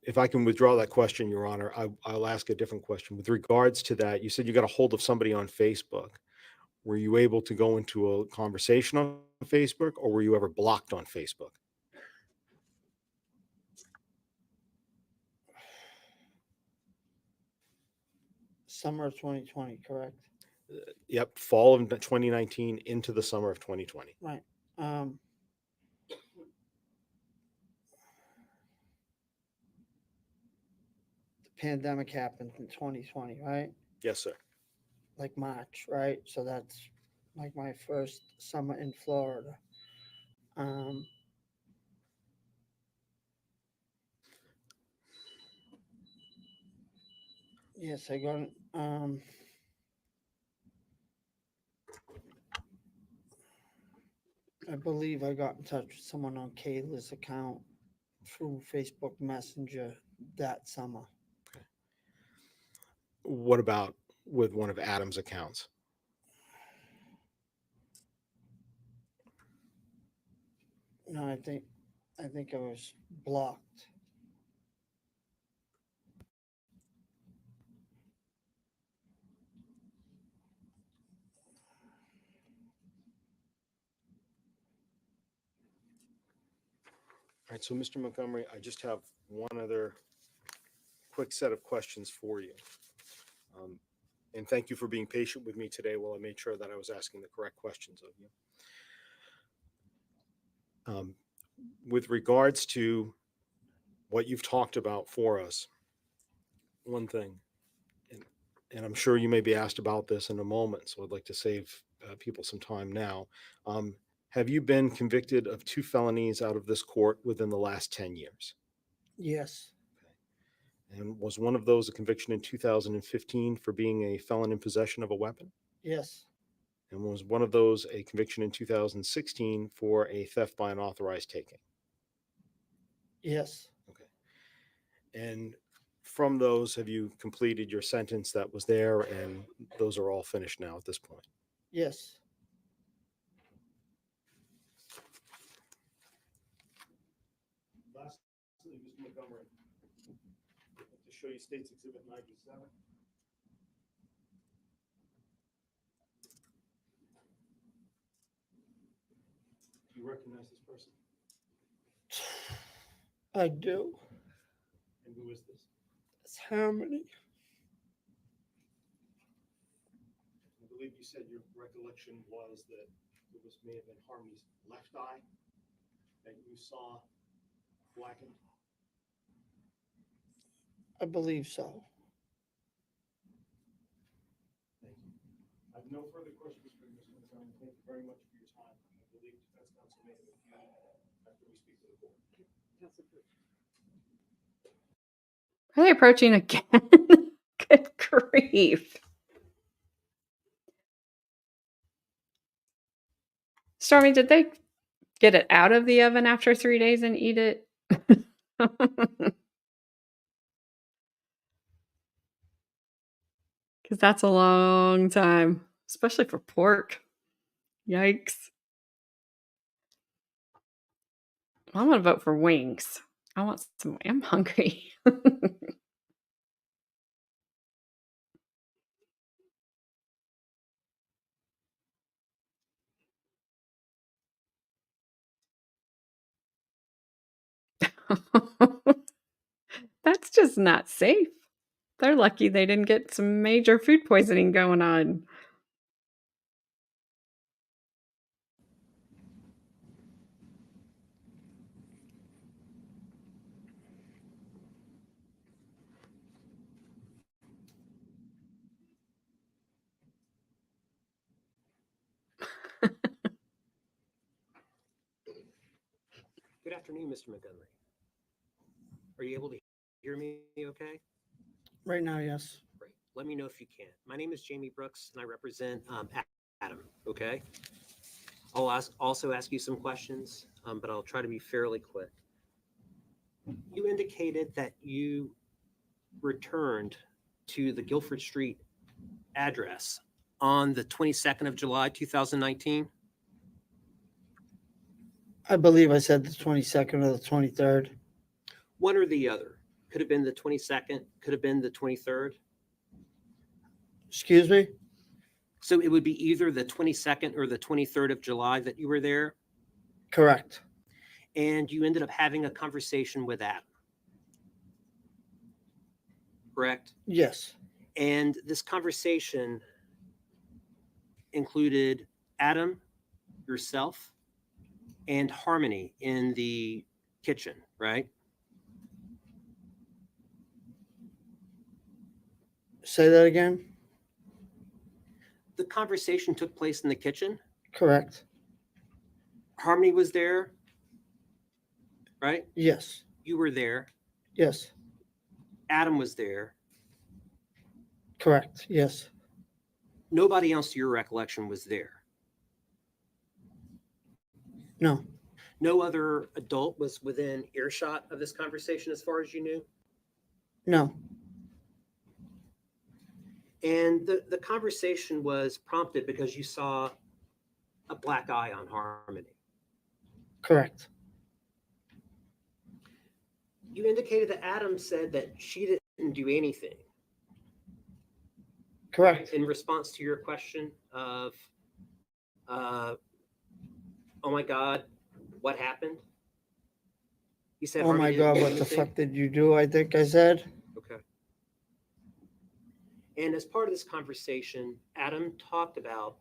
If I can withdraw that question, Your Honor, I'll ask a different question. With regards to that, you said you got a hold of somebody on Facebook. Were you able to go into a conversation on Facebook, or were you ever blocked on Facebook? Summer of 2020, correct? Yep, fall of 2019 into the summer of 2020. Right. The pandemic happened in 2020, right? Yes, sir. Like March, right? So that's like my first summer in Florida. Yes, I got I believe I got in touch with someone on Kayla's account through Facebook Messenger that summer. What about with one of Adam's accounts? No, I think I was blocked. All right, so Mr. Montgomery, I just have one other quick set of questions for you. And thank you for being patient with me today while I made sure that I was asking the correct questions of you. With regards to what you've talked about for us, one thing, and I'm sure you may be asked about this in a moment, so I'd like to save people some time now. Have you been convicted of 2 felonies out of this court within the last 10 years? Yes. And was one of those a conviction in 2015 for being a felon in possession of a weapon? Yes. And was one of those a conviction in 2016 for a theft by unauthorized taking? Yes. Okay. And from those, have you completed your sentence that was there, and those are all finished now at this point? Yes. Lastly, Mr. Montgomery, I'd like to show you State's Exhibit 97. Do you recognize this person? I do. And who is this? It's Harmony. I believe you said your recollection was that it may have been Harmony's left eye that you saw blackened. I believe so. Thank you. I have no further questions for you, Mr. Montgomery. Thank you very much for your time. I believe defense counsel may have a few after we speak to the court. Council Bridge. Are they approaching again? Good grief. Stormy, did they get it out of the oven after 3 days and eat it? Because that's a long time, especially for pork. Yikes. I'm going to vote for wings. I want some. I'm hungry. That's just not safe. They're lucky they didn't get some major food poisoning going on. Good afternoon, Mr. Montgomery. Are you able to hear me okay? Right now, yes. Great. Let me know if you can. My name is Jamie Brooks, and I represent Adam, okay? I'll also ask you some questions, but I'll try to be fairly quick. You indicated that you returned to the Guilford Street address on the 22nd of July, 2019? I believe I said the 22nd or the 23rd. One or the other. Could have been the 22nd, could have been the 23rd. Excuse me? So it would be either the 22nd or the 23rd of July that you were there, Correct. and you ended up having a conversation with Adam. Correct? Yes. And this conversation included Adam, yourself, and Harmony in the kitchen, right? Say that again? The conversation took place in the kitchen. Correct. Harmony was there, right? Yes. You were there. Yes. Adam was there. Correct. Yes. Nobody else to your recollection was there. No. No other adult was within earshot of this conversation as far as you knew? No. And the conversation was prompted because you saw a black eye on Harmony. Correct. You indicated that Adam said that she didn't do anything. Correct. In response to your question of, oh my God, what happened? He said, Oh my Harmony didn't God, do what the anything? fuck did you do? I think I said. Okay. And as part of this conversation, Adam talked about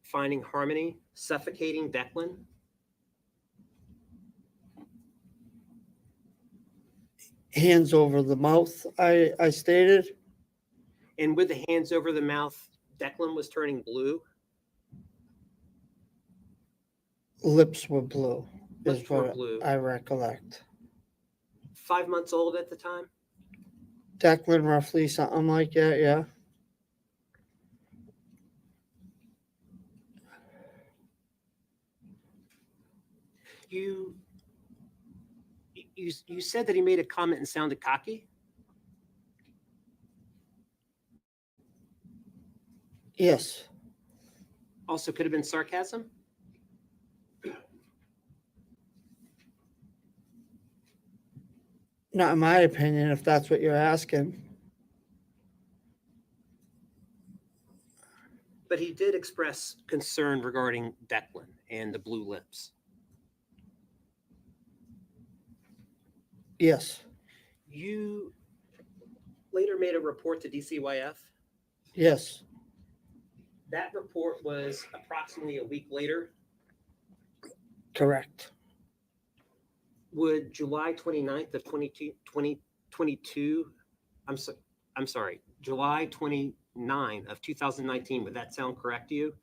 finding Harmony, suffocating Declan. Hands over the mouth, I stated. And with the hands over the mouth, Declan was turning blue. Lips were blue, is Lips were what blue. I recollect. 5 months old at the time. Declan, roughly something like that, yeah. You said that he made a comment and sounded cocky. Yes. Also could have been sarcasm. Not in my opinion, if that's what you're asking. But he did express concern regarding Declan and the blue lips. Yes. You later made a report to DCYF. Yes, That report was approximately a week later. correct. Would July 29th of 2022, I'm sorry, July 29 of 2019, would that sound correct to you?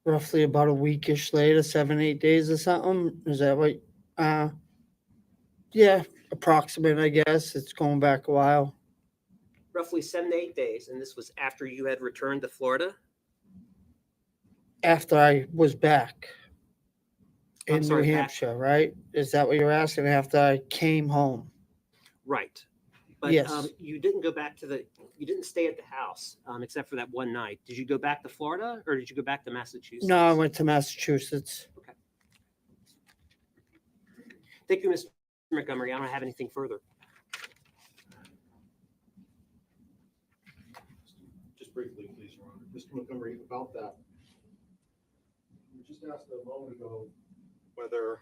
Roughly about a weekish later, 7, 8 days or something. Is that what? Yeah, approximate, I guess. It's going back a while. Roughly 7 to 8 days, and this was after you had returned to Florida? After I was back I'm in sorry, New back- Hampshire, right? Is that what you're asking? After I came home? Right. But Yes. you didn't go back to you didn't stay at the house except for that one night. Did you go back to Florida or did you go back to Massachusetts? No, I went to Massachusetts. Okay. Thank you, Mr. Montgomery. I don't have anything further. Just briefly, please, Your Honor. Mr. Montgomery, about that. We just asked a moment ago whether.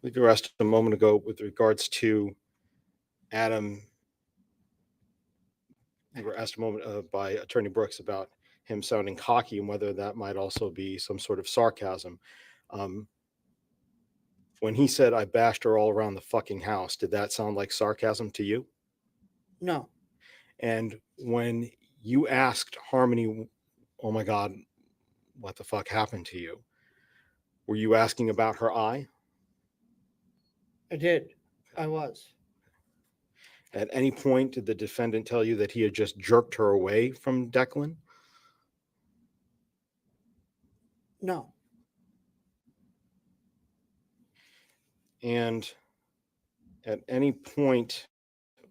We were asked a moment ago with regards to Adam. We were asked a moment by Attorney Brooks about him sounding cocky and whether that might also be some sort of sarcasm. When he said, "I bashed her all around the fucking house," did that sound like sarcasm to you? No, And when you asked Harmony, "Oh my God, what the fuck happened to you?" Were you asking about her eye? I did. I was. At any point, did the defendant tell you that he had just jerked her away from Declan? No, And at any point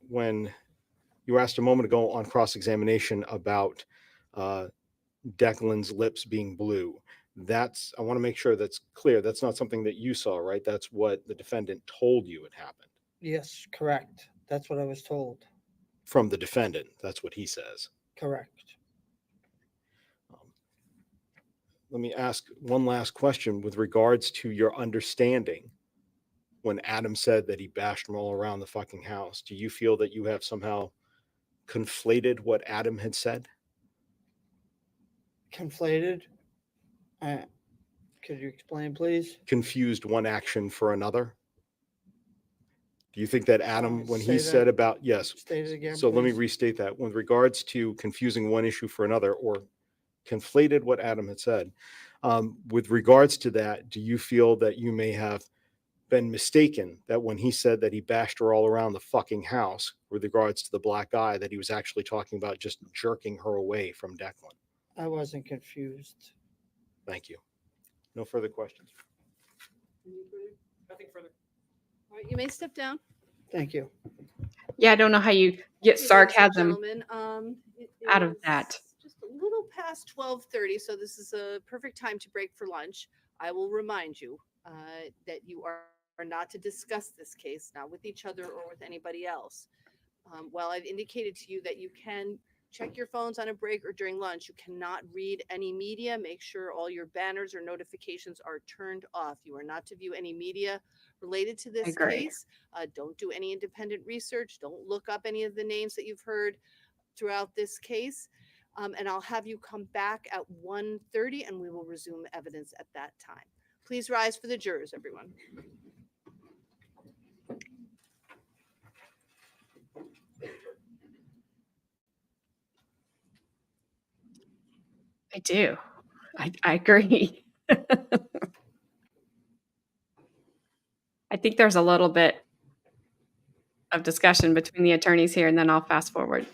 when you were asked a moment ago on cross-examination about Declan's lips being blue, I want to make sure that's clear. That's not something that you saw, right? That's what the defendant told you had happened yes, correct. That's what I was told. from the defendant. That's what he says. Correct. Let me ask one last question with regards to your understanding. When Adam said that he bashed them all around the fucking house, do you feel that you have somehow conflated what Adam had said? Conflated. Could you explain, please? Confused one action for another? Do you think that Adam, when say he that- said about, yes, State it again, so let me please. restate that. With regards to confusing one issue for another or conflated what Adam had said, with regards to that, do you feel that you may have been mistaken that when he said that he bashed her all around the fucking house with regards to the black eye, that he was actually talking about just jerking her away from Declan? I wasn't confused. Thank you. No further questions. Nothing further. All right, you may step down. Thank you. Yeah, I don't know how you get Okay, ladies and sarcasm gentlemen, it out of is that. Just a little past 12:30, so this is a perfect time to break for lunch. I will remind you that you are not to discuss this case, not with each other or with anybody else. While I've indicated to you that you can check your phones on a break or during lunch, you cannot read any media. Make sure all your banners or notifications are turned off. You are not to view any media related to this agree. case. Don't do any independent research. Don't look up any of the names that you've heard throughout this case. And I'll have you come back at 1:30 and we will resume evidence at that time. Please rise for the jurors, everyone. I do. I agree. I think there's a little bit of discussion between the attorneys here, and then I'll fast forward.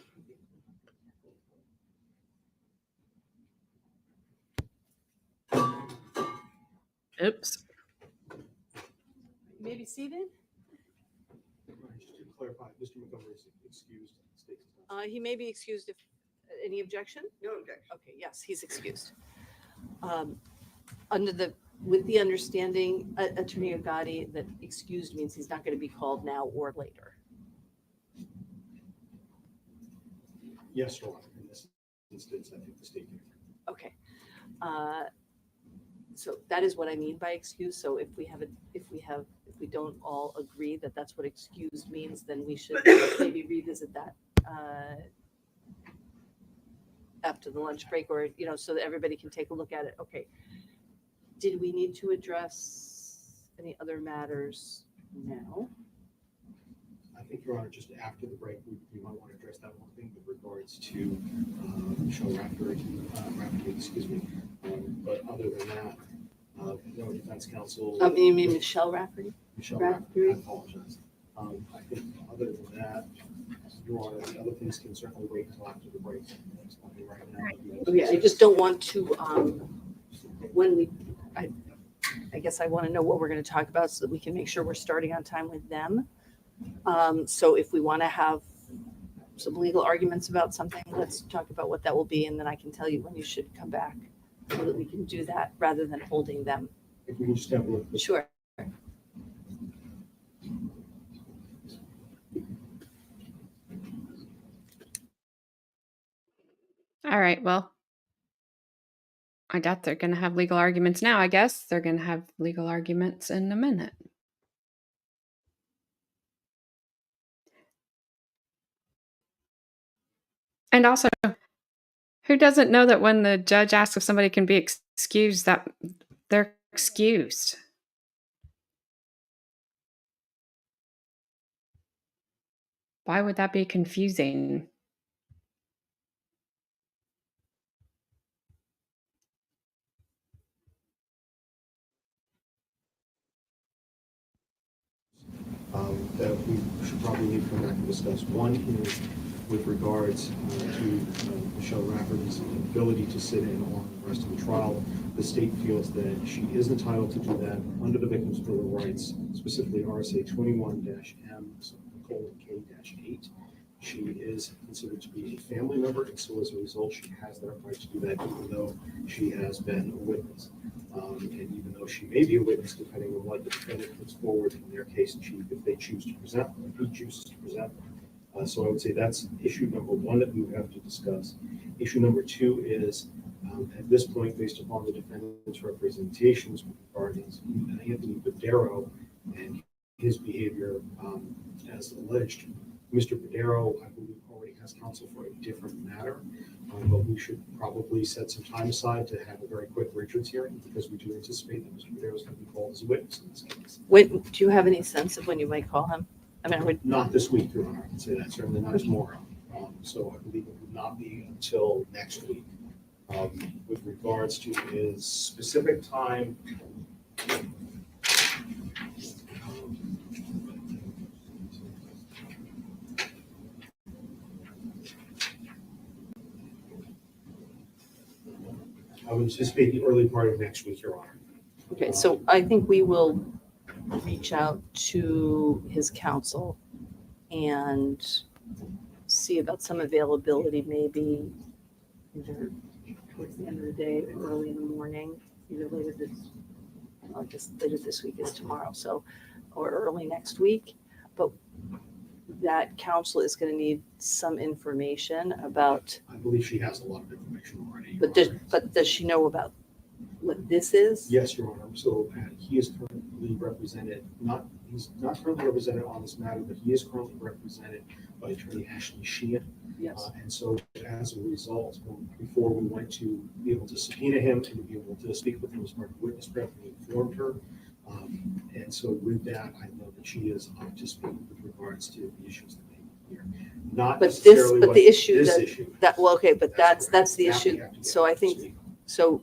Oops. You may be seated. Just to clarify, Mr. Montgomery is excused. He may be excused if any objection? No objection. Okay, yes, he's excused. With the understanding, Attorney Agati, that excused means he's not going to be called now or later. Yes, Your Honor. In this instance, I think the state can. Okay. So that is what I mean by excuse. So if we we don't all agree that that's what excused means, then we should maybe revisit that after the lunch break, or, you know, so that everybody can take a look at it. Okay. Did we need to address any other matters now? I think, Your Honor, just after the break, we might want to address that one thing with regards to Michelle Rafferty, excuse me. But other than that, no defense counsel. You mean Michelle Rafferty? Michelle Rafferty? Rafferty, I apologize. I think other than that, Your Honor, the other things can certainly wait until after the break. There's nothing right now. Okay, I just don't want to, when we, I guess I want to know what we're going to talk about so that we can make sure we're starting on time with them. So if we want to have some legal arguments about something, let's talk about what that will be, and then I can tell you when you should come back so that we can do that rather than holding them. If we can just have a look. Sure. All right. Well, I doubt they're going to have legal arguments now. I guess they're going to have legal arguments in a minute. And also, who doesn't know that when the judge asks if somebody can be excused, that they're excused? Why would that be confusing? That we should probably need to come back and discuss. One is with regards to Michelle Rafferty's ability to sit in on the rest of the trial. The state feels that she is entitled to do that under the Victims' Bill of Rights, specifically RSA 21-M:8. She is considered to be a family member, and so as a result, she has that right to do that, even though she has been a witness. And even though she may be a witness, depending on what the defendant puts forward in their case in chief, if they choose to present one, if he chooses to present one. So I would say that's issue number one that we would have to discuss. Issue number two is, at this point, based upon the defendant's representations regarding Anthony Badero and his behavior as alleged, Mr. Badero, I believe, already has counsel for a different matter, but we should probably set some time aside to have a very quick Richards hearing, because we do anticipate that Mr. Badero is going to be called as a witness in this case. Wait, do you have any sense of when you might call him? I mean, I would. Not this week, Your Honor, I can say that, certainly not tomorrow. So I believe it would not be until next week. With regards to his specific time, I would anticipate the early part of next week, Your Honor. Okay, so I think we will reach out to his counsel and see about some availability, maybe either towards the end of the day or early in the morning, either later this, I guess later this week is tomorrow, so, or early next week. But that counsel is going to need some information about. I believe she has a lot of information already. But does she know about what this is? Yes, Your Honor. So he is currently represented, he's not currently represented on this matter, but he is currently represented by Attorney Ashley Sheehan. Yes. And so as a result, before we went to be able to subpoena him and to be able to speak with him as part of the witness prep, we informed her. And so with that, I know that she is up to speak with regards to the issues that they hear. Not necessarily But the issue this that, issue. well, okay, but that's correct. the That we issue. have to get So I up to think, speed. so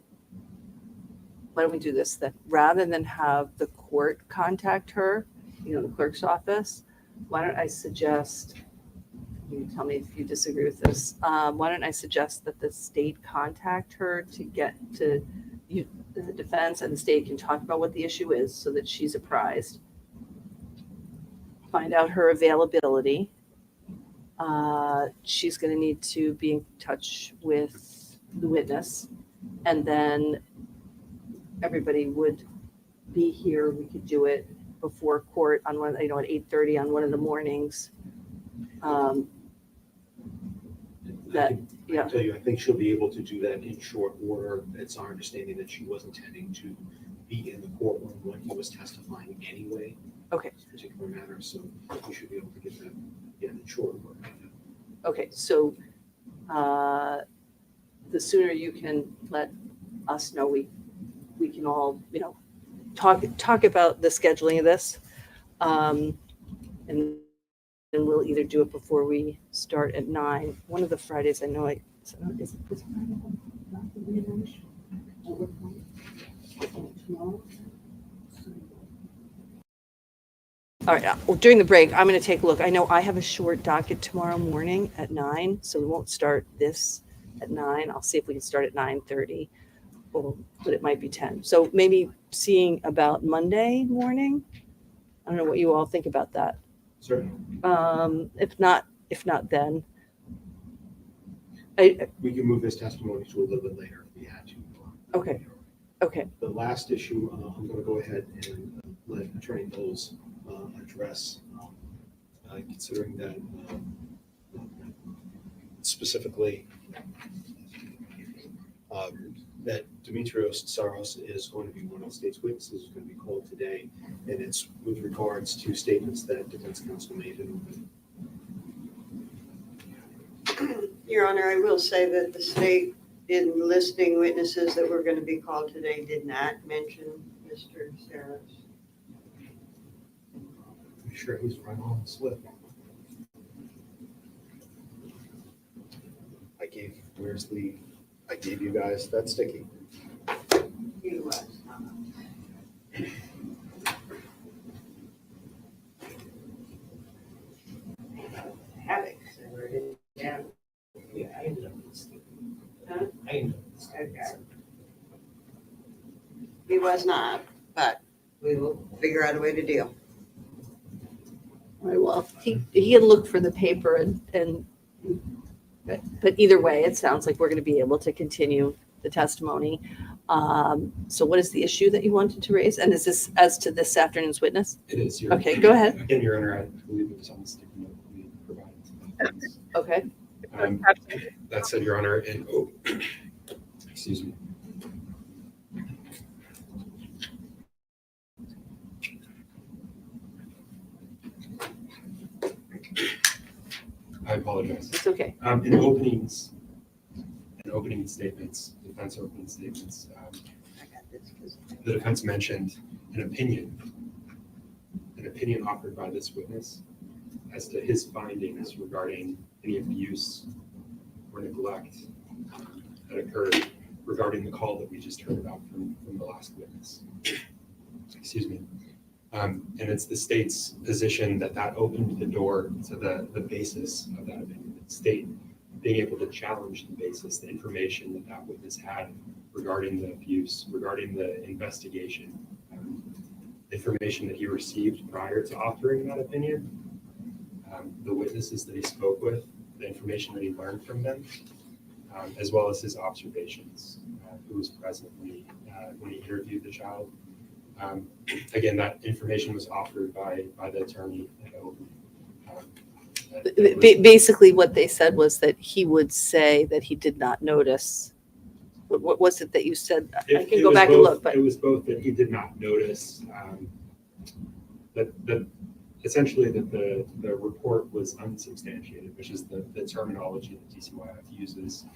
why don't we do this then? Rather than have the court contact her, the clerk's office, why don't I suggest, you tell me if you disagree with this, why don't I suggest that the state contact her to get to, the defense and the state can talk about what the issue is so that she's apprised. Find out her availability. She's going to need to be in touch with the witness, and then everybody would be here. We could do it before court on one, at 8:30 on one of the mornings. I can tell you, I think she'll be able to do that in short order. It's our understanding that she was intending to be in the courtroom when he was testifying anyway. Okay. this particular matter, so we should be able to get that in short order. Okay, so the sooner you can let us know, we can all, talk about the scheduling of this. And then we'll either do it before we start at 9. One of the Fridays I know is this Friday not the rearrange? Tomorrow? All right, well, during the break, I'm going to take a look. I know I have a short docket tomorrow morning at 9, so we won't start this at 9. I'll see if we can start at 9:30, but it might be 10. So maybe seeing about Monday morning. I don't know what you all think about that. Certainly. If not then. We can move this testimony to a little bit later if we had to. Okay. Okay. The last issue, I'm going to go ahead and let Attorney Bowles address, considering that specifically that Dimitrios Tsaros is going to be one of the state's witnesses who's going to be called today, and it's with regards to statements that defense counsel made in Your Honor, I will say that the state, in listing witnesses that were going to be called today, did not mention Mr. Saros. I'm sure who's right on the slip. I gave you guys that sticky. He was. Havoc. I wrote it down. Yeah, I ended up with Steve. Huh? I ended up with Steve. Okay. He was not, but we will figure out a way to deal. All right, well, he had looked for the paper but either way, it sounds like we're going to be able to continue the testimony. So what is the issue that you wanted to raise? And is this as to this afternoon's witness? It is. Okay, go ahead. Again, Your Honor, I believe it was on the sticky note that we provided. Okay. That said, Your Honor, and excuse me. I apologize. It's okay. In opening statements, defense opening statements, the defense mentioned an opinion offered by this witness as to his findings regarding any abuse or neglect that occurred regarding the call that we just heard about from the last witness. Excuse me. And it's the state's position that opened the door to the basis of that opinion. The state being able to challenge the basis, the information that witness had regarding the abuse, regarding the investigation, information that he received prior to authoring that opinion, the witnesses that he spoke with, the information that he learned from them, as well as his observations, who was present when he interviewed the child. Again, that information was offered by the attorney at opening. Basically, what they said was that he would say that he did not notice. What was it that you said? I can go back and look, but it was both that he did not notice that essentially that the report was unsubstantiated, which is the terminology that DCYF uses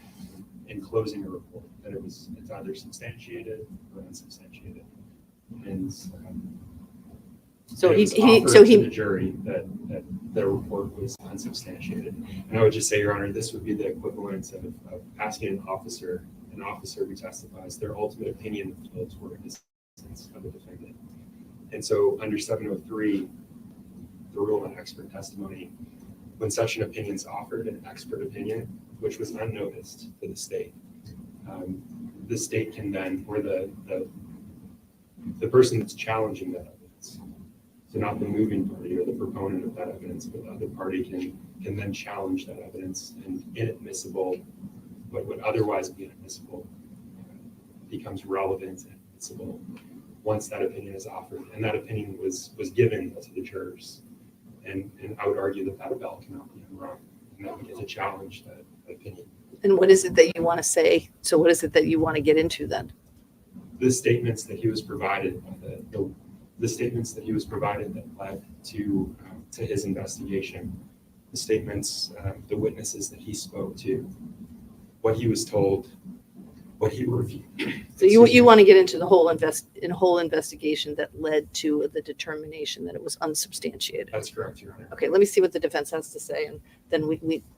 in closing a report. That it's either substantiated or unsubstantiated. And so it he was offered to the jury that the report was unsubstantiated. And I would just say, Your Honor, this would be the equivalent of asking an officer who testifies their ultimate opinion toward innocence of the defendant. And so under 703, the rule on expert testimony, when such an opinion is offered, an expert opinion, which was unnoticed to the state can then, or the person that's challenging that evidence, so not the moving party or the proponent of that evidence, but the other party can then challenge that evidence, and inadmissible, what would otherwise be inadmissible, becomes relevant and admissible once that opinion is offered. And that opinion was given to the jurors. And I would argue that bell cannot be unrung, and that we get to challenge that opinion. and what is it that you want to say? So what is it that you want to get into then? The statements that he was provided by the statements that he was provided that led to his investigation, the statements, the witnesses that he spoke to, what he was told, what he reviewed. So you want to get into the whole investigation that led to the determination that it was unsubstantiated. That's correct, Your Honor. Okay, let me see what the defense has to say, and then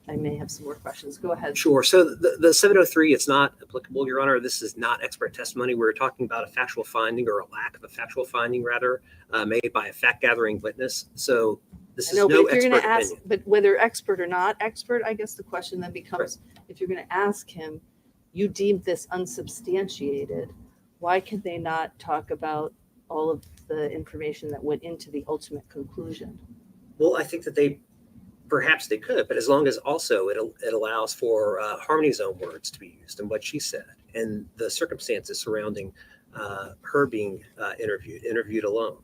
I may have some more questions. Go ahead. Sure. So the 703, it's not applicable, Your Honor. This is not expert testimony. We're talking about a factual finding, or a lack of a factual finding, rather, made by a fact-gathering witness. So this is No, no but if you're expert going to ask, opinion. but whether expert or not expert, I guess the question then becomes, if you're going to ask him, you deemed this unsubstantiated, why could they not talk about all of the information that went into the ultimate conclusion? Well, I think that perhaps they could, but as long as also it allows for Harmony's own words to be used and what she said, and the circumstances surrounding her being interviewed alone.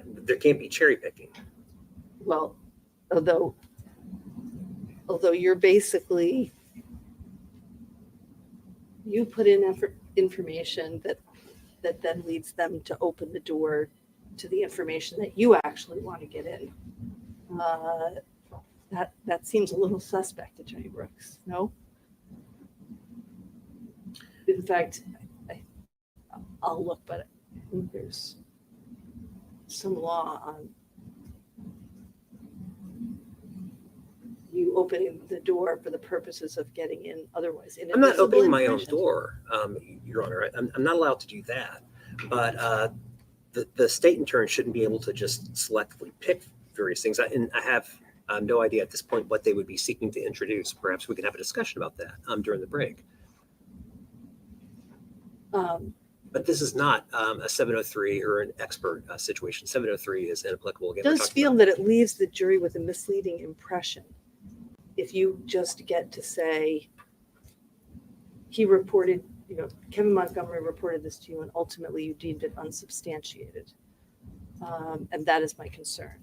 There can't be cherry picking. Well, although you're basically, you put in information that then leads them to open the door to the information that you actually want to get in. That seems a little suspect, Attorney Brooks. No? In fact, I'll look, but I think there's some law on you opening the door for the purposes of getting in otherwise. I'm not opening my own door, Your Honor. I'm not allowed to do that. But the state in turn shouldn't be able to just selectively pick various things. And I have no idea at this point what they would be seeking to introduce. Perhaps we can have a discussion about that during the break. But this is not a 703 or an expert situation. 703 is inapplicable. Again, It does feel that it leaves the jury with a misleading impression. If you just get to say, he reported, Kevin Montgomery reported this to you, and ultimately you deemed it unsubstantiated. And that is my concern.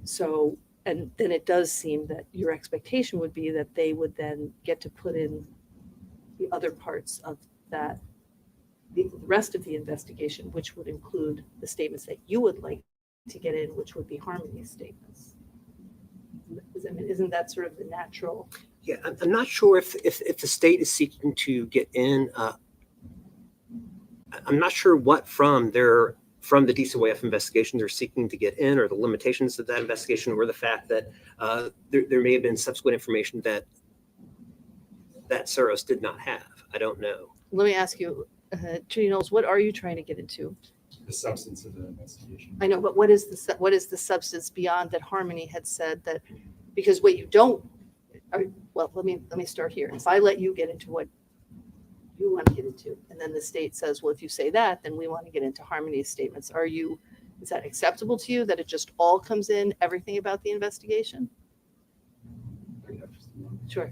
So, and then it does seem that your expectation would be that they would then get to put in the other parts of that, the rest of the investigation, which would include the statements that you would like to get in, which would be Harmony's statements. I mean, isn't that sort of the natural? Yeah, I'm not sure if the state is seeking to get in. I'm not sure what from the DCYF investigation they're seeking to get in, or the limitations of that investigation, or the fact that there may have been subsequent information that Soros did not have. I don't know. Let me ask you, Attorney Knowles, what are you trying to get into? The substance of the investigation. I know, but what is the substance beyond that Harmony had said that? Because what you don't, well, let me start here. If I let you get into what you want to get into, and then the state says, well, if you say that, then we want to get into Harmony's statements. Is that acceptable to you, that it just all comes in, everything about the investigation? Sure.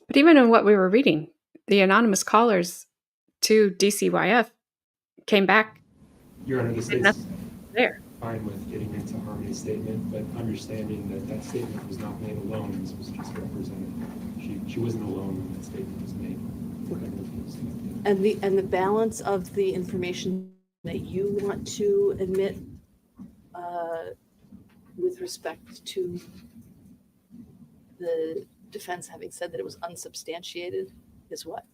But even in what we were reading, the anonymous callers to DCYF came back. Your Honor, the and state's nothing there. fine with getting into Harmony's statement, but understanding that statement was not made alone. This was just represented. She wasn't alone when that statement was made. And the balance of the information that you want to admit with respect to the defense having said that it was unsubstantiated is what?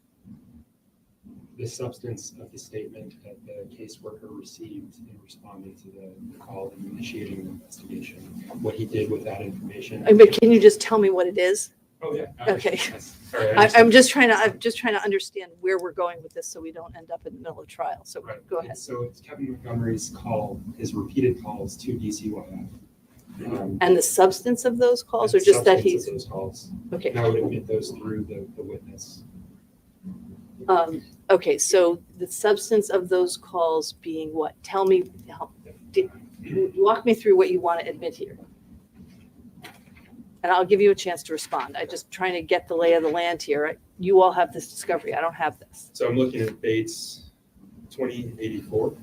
The substance of the statement that the caseworker received in responding to the call and initiating the investigation, what he did with that information. But can you just tell me what it is? Oh yeah. Okay. Sorry, I'm just trying to understand where we're going with this so we don't end up in the middle of trial. So Right. go ahead. So it's Kevin Montgomery's call, his repeated calls to DCYF. And the substance of those calls, or just that he's those calls. okay? And I would admit those through the witness. Okay, so the substance of those calls being what? Tell me, walk me through what you want to admit here. And I'll give you a chance to respond. I'm just trying to get the lay of the land here. You all have this discovery. I don't have this. So I'm looking at Bates 2084.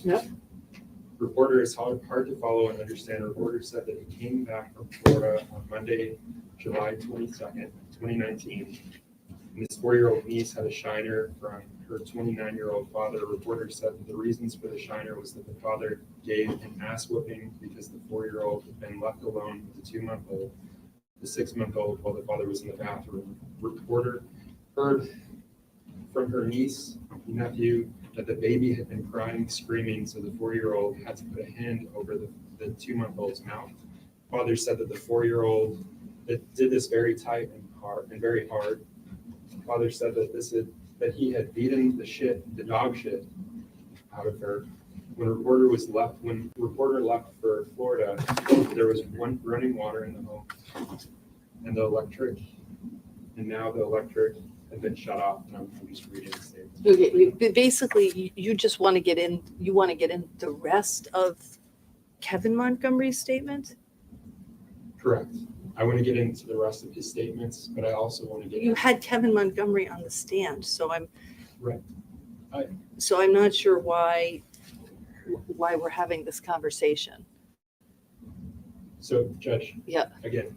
Yep. Reporter is hard to follow and understand. Reporter said that he came back from Florida on Monday, July 22nd, 2019. And his 4-year-old niece had a shiner from her 29-year-old father. Reporter said that the reasons for the shiner was that the father gave an ass whooping because the 4-year-old had been left alone with the 2-month-old, the 6-month-old, while the father was in the bathroom. Reporter heard from her niece and nephew that the baby had been crying, screaming, so the 4-year-old had to put a hand over the 2-month-old's mouth. Father said that the 4-year-old that did this very tight and very hard. Father said that he had beaten the dog shit out of her. When reporter left for Florida, there was one running water in the home, and now the electric had been shut off. And I'm just reading the statement. Okay, basically, you just want to get in. You want to get in the rest of Kevin Montgomery's statement. Correct. I want to get into the rest of his statements, but I also want to get. You had Kevin Montgomery on the stand, so I'm. Right. So I'm not sure why we're having this conversation. So, Judge. Yeah. Again,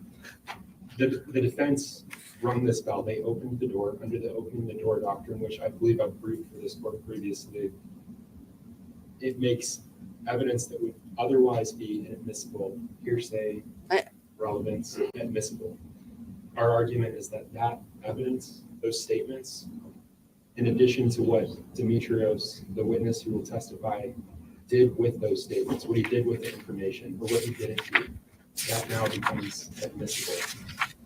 the defense rung this bell. They opened the door under the opening the door doctrine, which I believe I've briefed for this court previously. It makes evidence that would otherwise be inadmissible, hearsay, relevance, admissible. Our argument is that evidence, those statements, in addition to what Demetrios, the witness who will testify, did with those statements, what he did with the information, or what he didn't do, that now becomes admissible.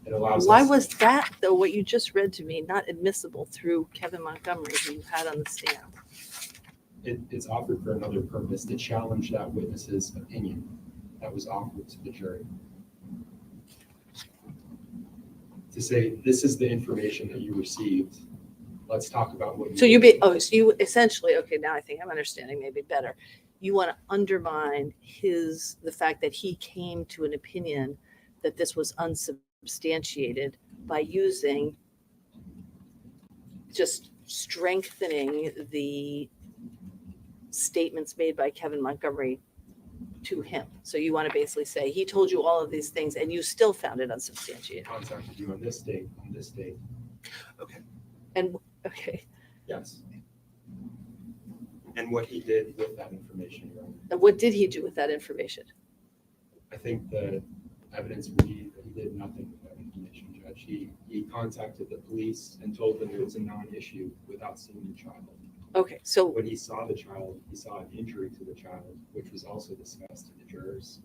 It allows Why us. was that, though, what you just read to me, not admissible through Kevin Montgomery, who you had on the stand? It's offered for another purpose, to challenge that witness's opinion that was offered to the jury. To say, this is the information that you received. Let's talk about what you. So you essentially, okay, now I think I'm understanding maybe better. You want to undermine the fact that he came to an opinion that this was unsubstantiated by just strengthening the statements made by Kevin Montgomery to him. So you want to basically say he told you all of these things and you still found it unsubstantiated. Contacted you on this date, Okay. And okay. Yes. And what he did with that information, Your Honor. And what did he do with that information? I think the evidence would be that he did nothing with that information, Judge. He contacted the police and told them it was a non-issue without seeing the child. Okay, so when he saw the child, he saw an injury to the child, which was also discussed to the jurors.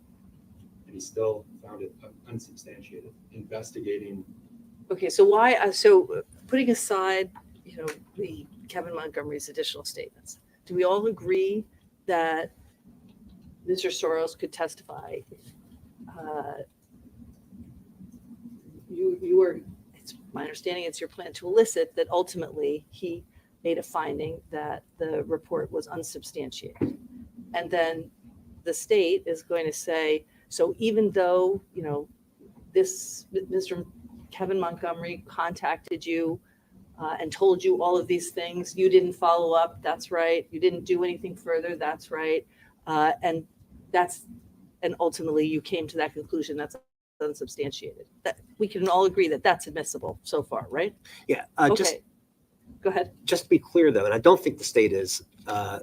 And he still found it unsubstantiated. Investigating. Okay, so why? So putting aside, the Kevin Montgomery's additional statements, do we all agree that Mr. Soros could testify? It's my understanding it's your plan to elicit that ultimately he made a finding that the report was unsubstantiated. And then the state is going to say, so even though, this Mr. Kevin Montgomery contacted you and told you all of these things, you didn't follow up, that's right. You didn't do anything further, that's right. And ultimately you came to that conclusion that's unsubstantiated. That we can all agree that that's admissible so far, right? Yeah. Okay. Go ahead. Just to be clear, though, and I don't think the state is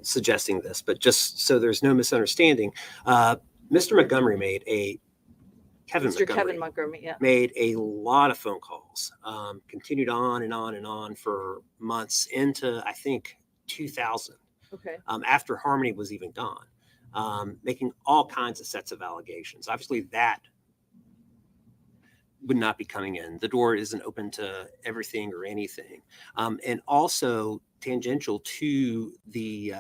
suggesting this, but just so there's no misunderstanding, Mr. Montgomery Kevin Montgomery, yeah. made a lot of phone calls, continued on and on and on for months into, I think, 2000. Okay. After Harmony was even gone, making all kinds of sets of allegations. Obviously, that would not be coming in. The door isn't open to everything or anything. And also tangential to the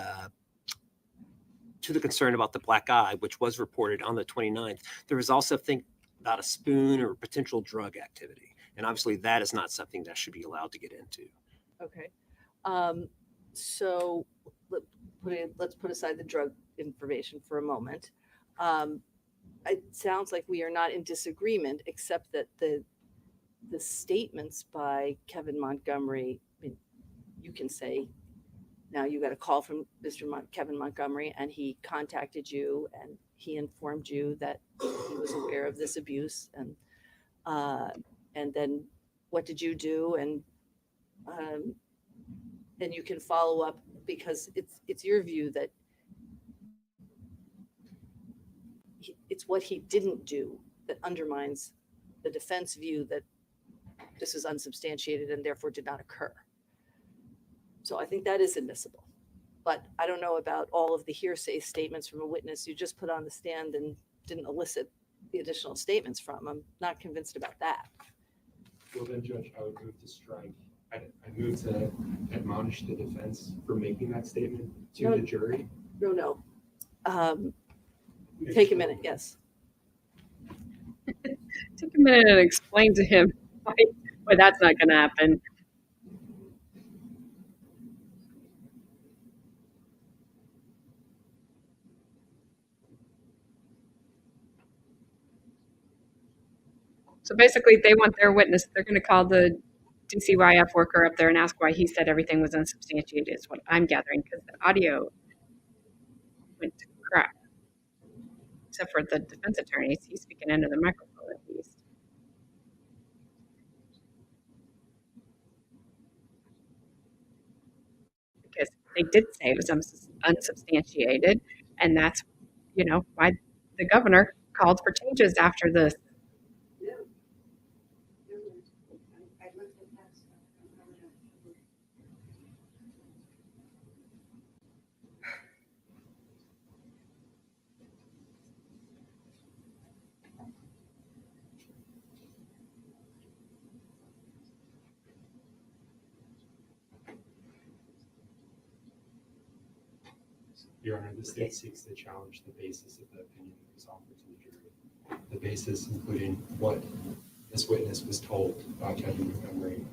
concern about the black eye, which was reported on the 29th, there was also think about a spoon or potential drug activity. And obviously that is not something that should be allowed to get into. Okay. So let's put aside the drug information for a moment. it sounds like we are not in disagreement, except that the statements by Kevin Montgomery, I mean, you can say, now you got a call from Kevin Montgomery, and he contacted you and he informed you that he was aware of this abuse, and then what did you do? And you can follow up, because it's your view that it's what he didn't do that undermines the defense view that this is unsubstantiated and therefore did not occur. So I think that is admissible. But I don't know about all of the hearsay statements from a witness you just put on the stand and didn't elicit the additional statements from. I'm not convinced about that. Well, then, Judge, I would move to strike. I move to admonish the defense for making that statement to the jury. No. Take a minute, yes. Take a minute and explain to him why that's not going to happen. So basically, they want their witness. They're going to call the DCYF worker up there and ask why he said everything was unsubstantiated, is what I'm gathering, because the audio went to crap. Except for the defense attorneys. He's speaking into the microphone at least. Because they did say it was unsubstantiated, and that's, why the governor called for changes after this. Your Honor, the state seeks to challenge the basis of the opinion that was offered to the jury. The basis including what this witness was told by Kevin Montgomery,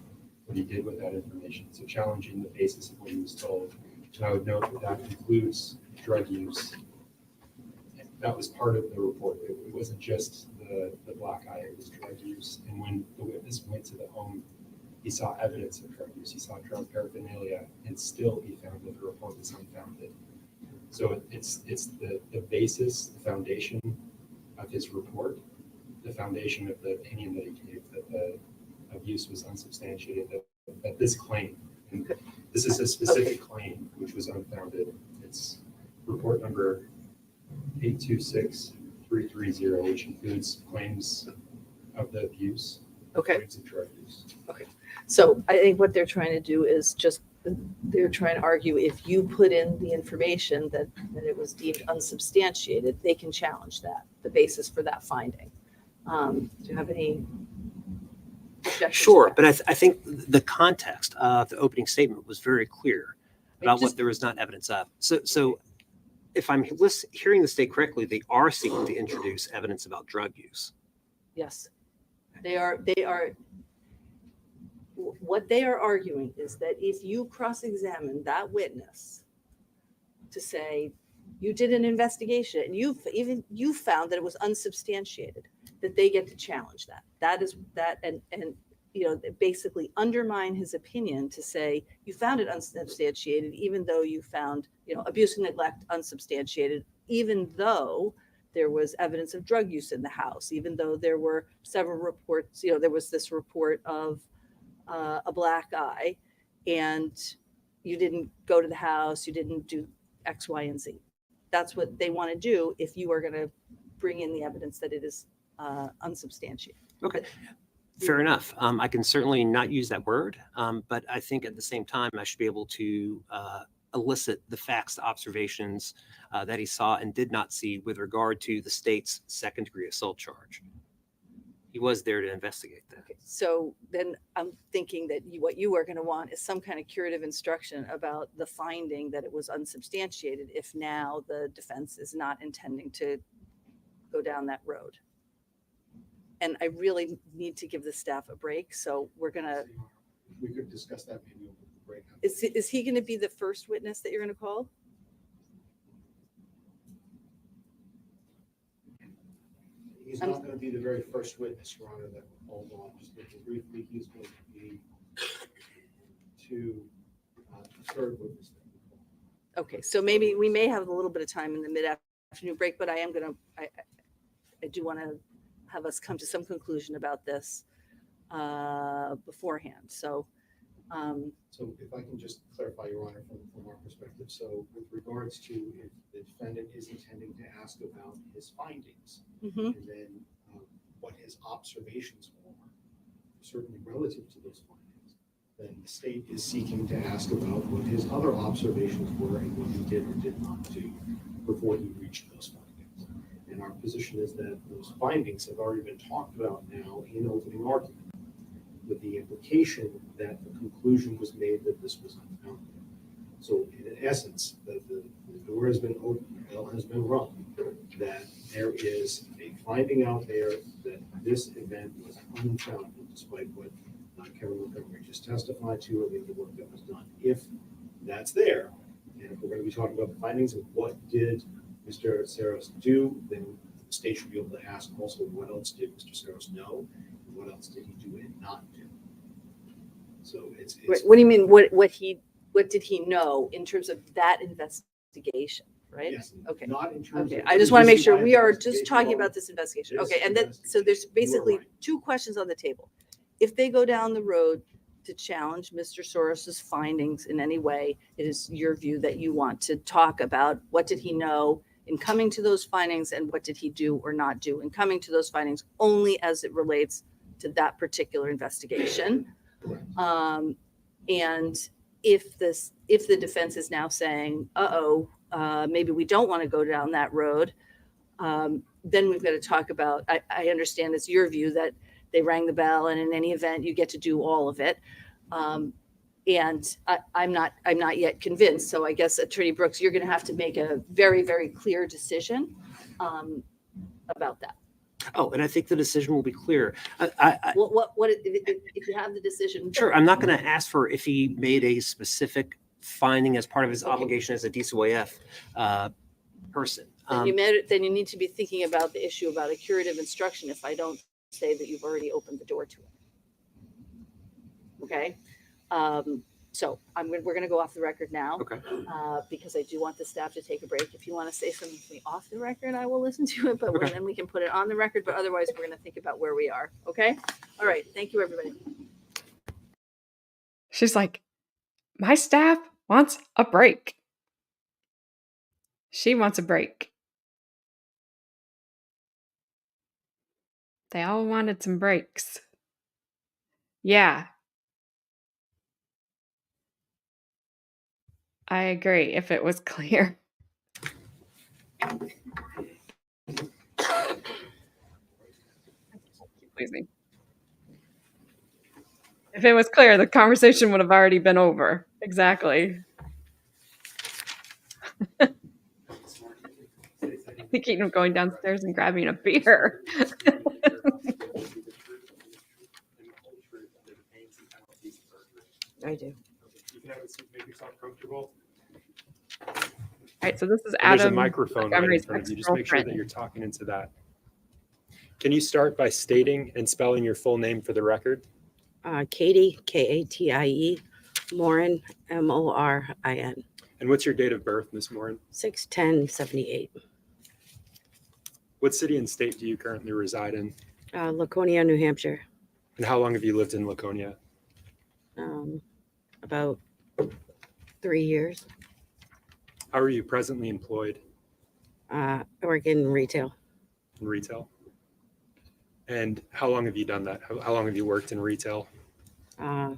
what he did with that information. So challenging the basis of what he was told. And I would note that that includes drug use. That was part of the report. It wasn't just the black eye, it was drug use. And when the witness went to the home, he saw evidence of drug use. He saw drug paraphernalia, and still he found that the report was unfounded. So it's the basis, the foundation of his report, the foundation of the opinion that he gave, that the abuse was unsubstantiated, that this claim, and this is a specific claim which was unfounded. It's report number 826-330, which includes claims of the abuse, claims of drug use. Okay. So I think what they're trying to do is they're trying to argue, if you put in the information that it was deemed unsubstantiated, they can challenge that, the basis for that finding. Do you have any objections? Sure, but I think the context of the opening statement was very clear about what there was not evidence of. So if I'm hearing the state correctly, they are seeking to introduce evidence about drug use. Yes, they are. What they are arguing is that if you cross-examine that witness to say you did an investigation and you found that it was unsubstantiated, that they get to challenge that. That is that, and basically undermine his opinion to say you found it unsubstantiated, even though you found abuse and neglect unsubstantiated, even though there was evidence of drug use in the house, even though there were several reports. There was this report of a black eye, and you didn't go to the house, you didn't do X, Y, and Z. That's what they want to do if you are going to bring in the evidence that it is unsubstantiated. Okay, fair enough. I can certainly not use that word, but I think at the same time, I should be able to elicit the facts, the observations that he saw and did not see with regard to the state's second-degree assault charge. He was there to investigate that. Okay, so then I'm thinking that what you are going to want is some kind of curative instruction about the finding that it was unsubstantiated, if now the defense is not intending to go down that road. And I really need to give the staff a break, so we're going to... We could discuss that maybe over the break. Is he going to be the first witness that you're going to call? He's I'm- not going to be the very first witness, Your Honor, that we're called on. Just briefly, he's going to be third witness. Okay, so maybe we may have a little bit of time in the mid-afternoon break, but I do want to have us come to some conclusion about this beforehand. So, So if I can just clarify, Your Honor, from our perspective. So with regards to if the defendant is intending to ask about his findings, mhm. and then what his observations are, certainly relative to those findings, then the state is seeking to ask about what his other observations were and what he did or did not do before he reached those findings. And our position is that those findings have already been talked about now in opening argument, with the implication that the conclusion was made that this was unfounded. So in essence, the door has been opened, the bell has been rung, that there is a finding out there that this event was unfounded, despite what Karen Montgomery just testified to, or the other work that was done. If that's there, and if we're going to be talking about the findings of what did Mr. Saros do, then the state should be able to ask also what else did Mr. Saros know, and what else did he do and not do. So it's What do you mean? What did he know in terms of that investigation? Right? Yes, Okay. not in terms Okay, of. I just want to make sure this we are investigation just talking alone. about this investigation. This Okay, and then, so there's investigation. You are basically right. two questions on the table. If they go down the road to challenge Mr. Soros's findings in any way, it is your view that you want to talk about what did he know in coming to those findings and what did he do or not do in coming to those findings only as it relates to that particular investigation. And if the defense is now saying, maybe we don't want to go down that road, then we've got to talk about, I understand it's your view that they rang the bell and in any event you get to do all of it. And I'm not yet convinced. So I guess Attorney Brooks, you're going to have to make a very, very clear decision about that. Oh, and I think the decision will be clear. What if you have the decision? Sure, I'm not going to ask for if he made a specific finding as part of his obligation as a DCYF person. Then you need to be thinking about the issue about a curative instruction if I don't say that you've already opened the door to it. Okay? So we're going to go off the record now. Okay. Because I do want the staff to take a break. If you want to say something off the record, I will listen to it, but Okay. then we can put it on the record. But otherwise, we're going to think about where we are. Okay? All right. Thank you, everybody. She's like, my staff wants a break. She wants a break. They all wanted some breaks. Yeah. I agree if it was clear. Pleasing. If it was clear, the conversation would have already been over. Exactly. I think Keaton going downstairs and grabbing a beer. I do. You can have a seat, make yourself comfortable. All right, so this is And there's a Adam microphone right in Montgomery's front of you. Just make sure that ex-girlfriend. you're talking into that. Can you start by stating and spelling your full name for the record? Katie, Katie, Morin, Morin, And what's your date of birth, Ms. Morin? 6/10/78. What city and state do you currently reside in? Laconia, New Hampshire. And how long have you lived in Laconia? About 3 years. How are you presently employed I work in retail. in retail? And how long have you done that? How long have you worked in retail? My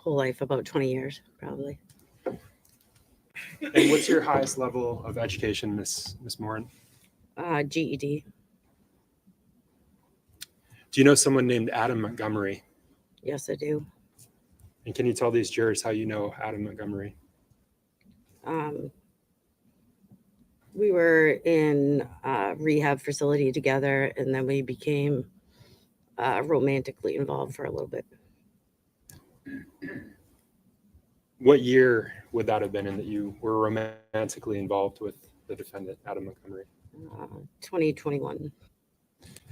whole life, about 20 years, probably. And what's your highest level of education, Miss Morin? GED. Do you know someone named Adam Montgomery? Yes, I do. And can you tell these jurors how you know Adam Montgomery? We were in a rehab facility together, and then we became romantically involved for a little bit. What year would that have been in that you were romantically involved with the defendant, Adam Montgomery? 2021.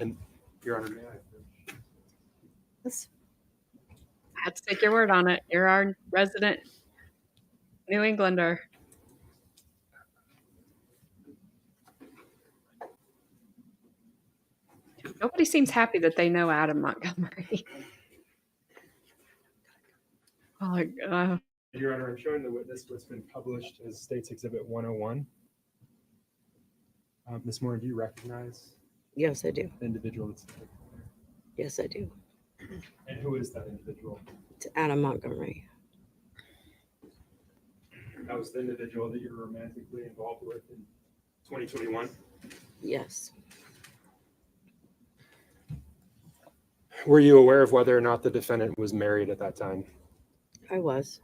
And Your Honor, may I? I had to take your word on it. You're our resident New Englander. Nobody seems happy that they know Adam Montgomery. Oh, Your Honor, I'm showing the witness what's been published as State's Exhibit 101. Ms. Moore, do you recognize Yes, I do. the individual that's Yes, I do. and who is that individual? It's Adam Montgomery. That was the individual that you were romantically involved with in 2021? Yes. Were you aware of whether or not the defendant was married at that time? I was.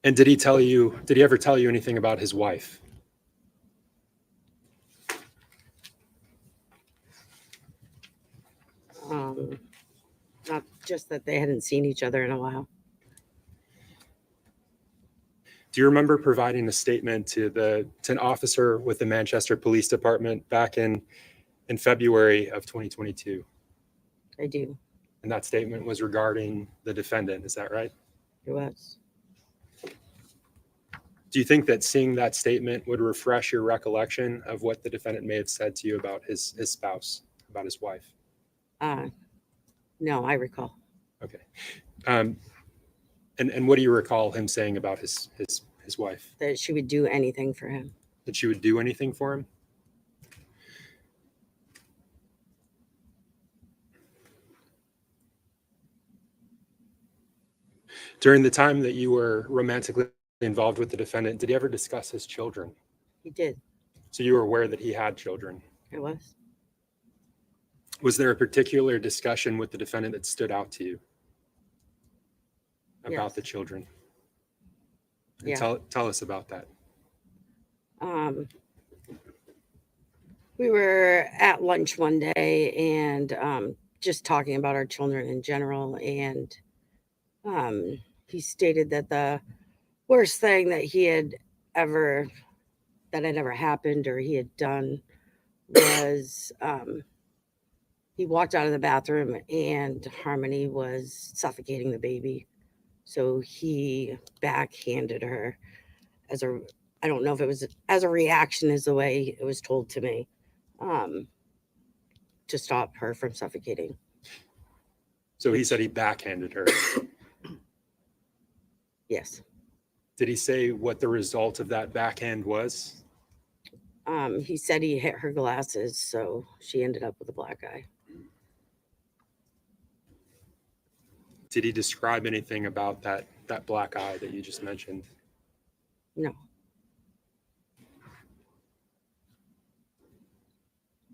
And did he ever tell you anything about his wife? Not just that they hadn't seen each other in a while. Do you remember providing a statement to an officer with the Manchester Police Department back in February of 2022? I do. And that statement was regarding the defendant, is that right? It was. Do you think that seeing that statement would refresh your recollection of what the defendant may have said to you about his spouse, about his wife? No, I recall. Okay. And what do you recall him saying about his wife? That she would do anything for him. That she would do anything for him? During the time that you were romantically involved with the defendant, did he ever discuss his children? He did. So you were aware that he had children? It was. Was there a particular discussion with the defendant that stood out to you about Yes. the children? And Yeah. Tell us about that. We were at lunch one day and just talking about our children in general. And he stated that the worst thing that had ever happened or he had done was he walked out of the bathroom and Harmony was suffocating the baby. So he backhanded her I don't know if it was as a reaction is the way it was told to me, to stop her from suffocating. So he said he backhanded her. Yes. Did he say what the result of that backhand was? He said he hit her glasses, so she ended up with a black eye. Did he describe anything about that black eye that you just mentioned? No.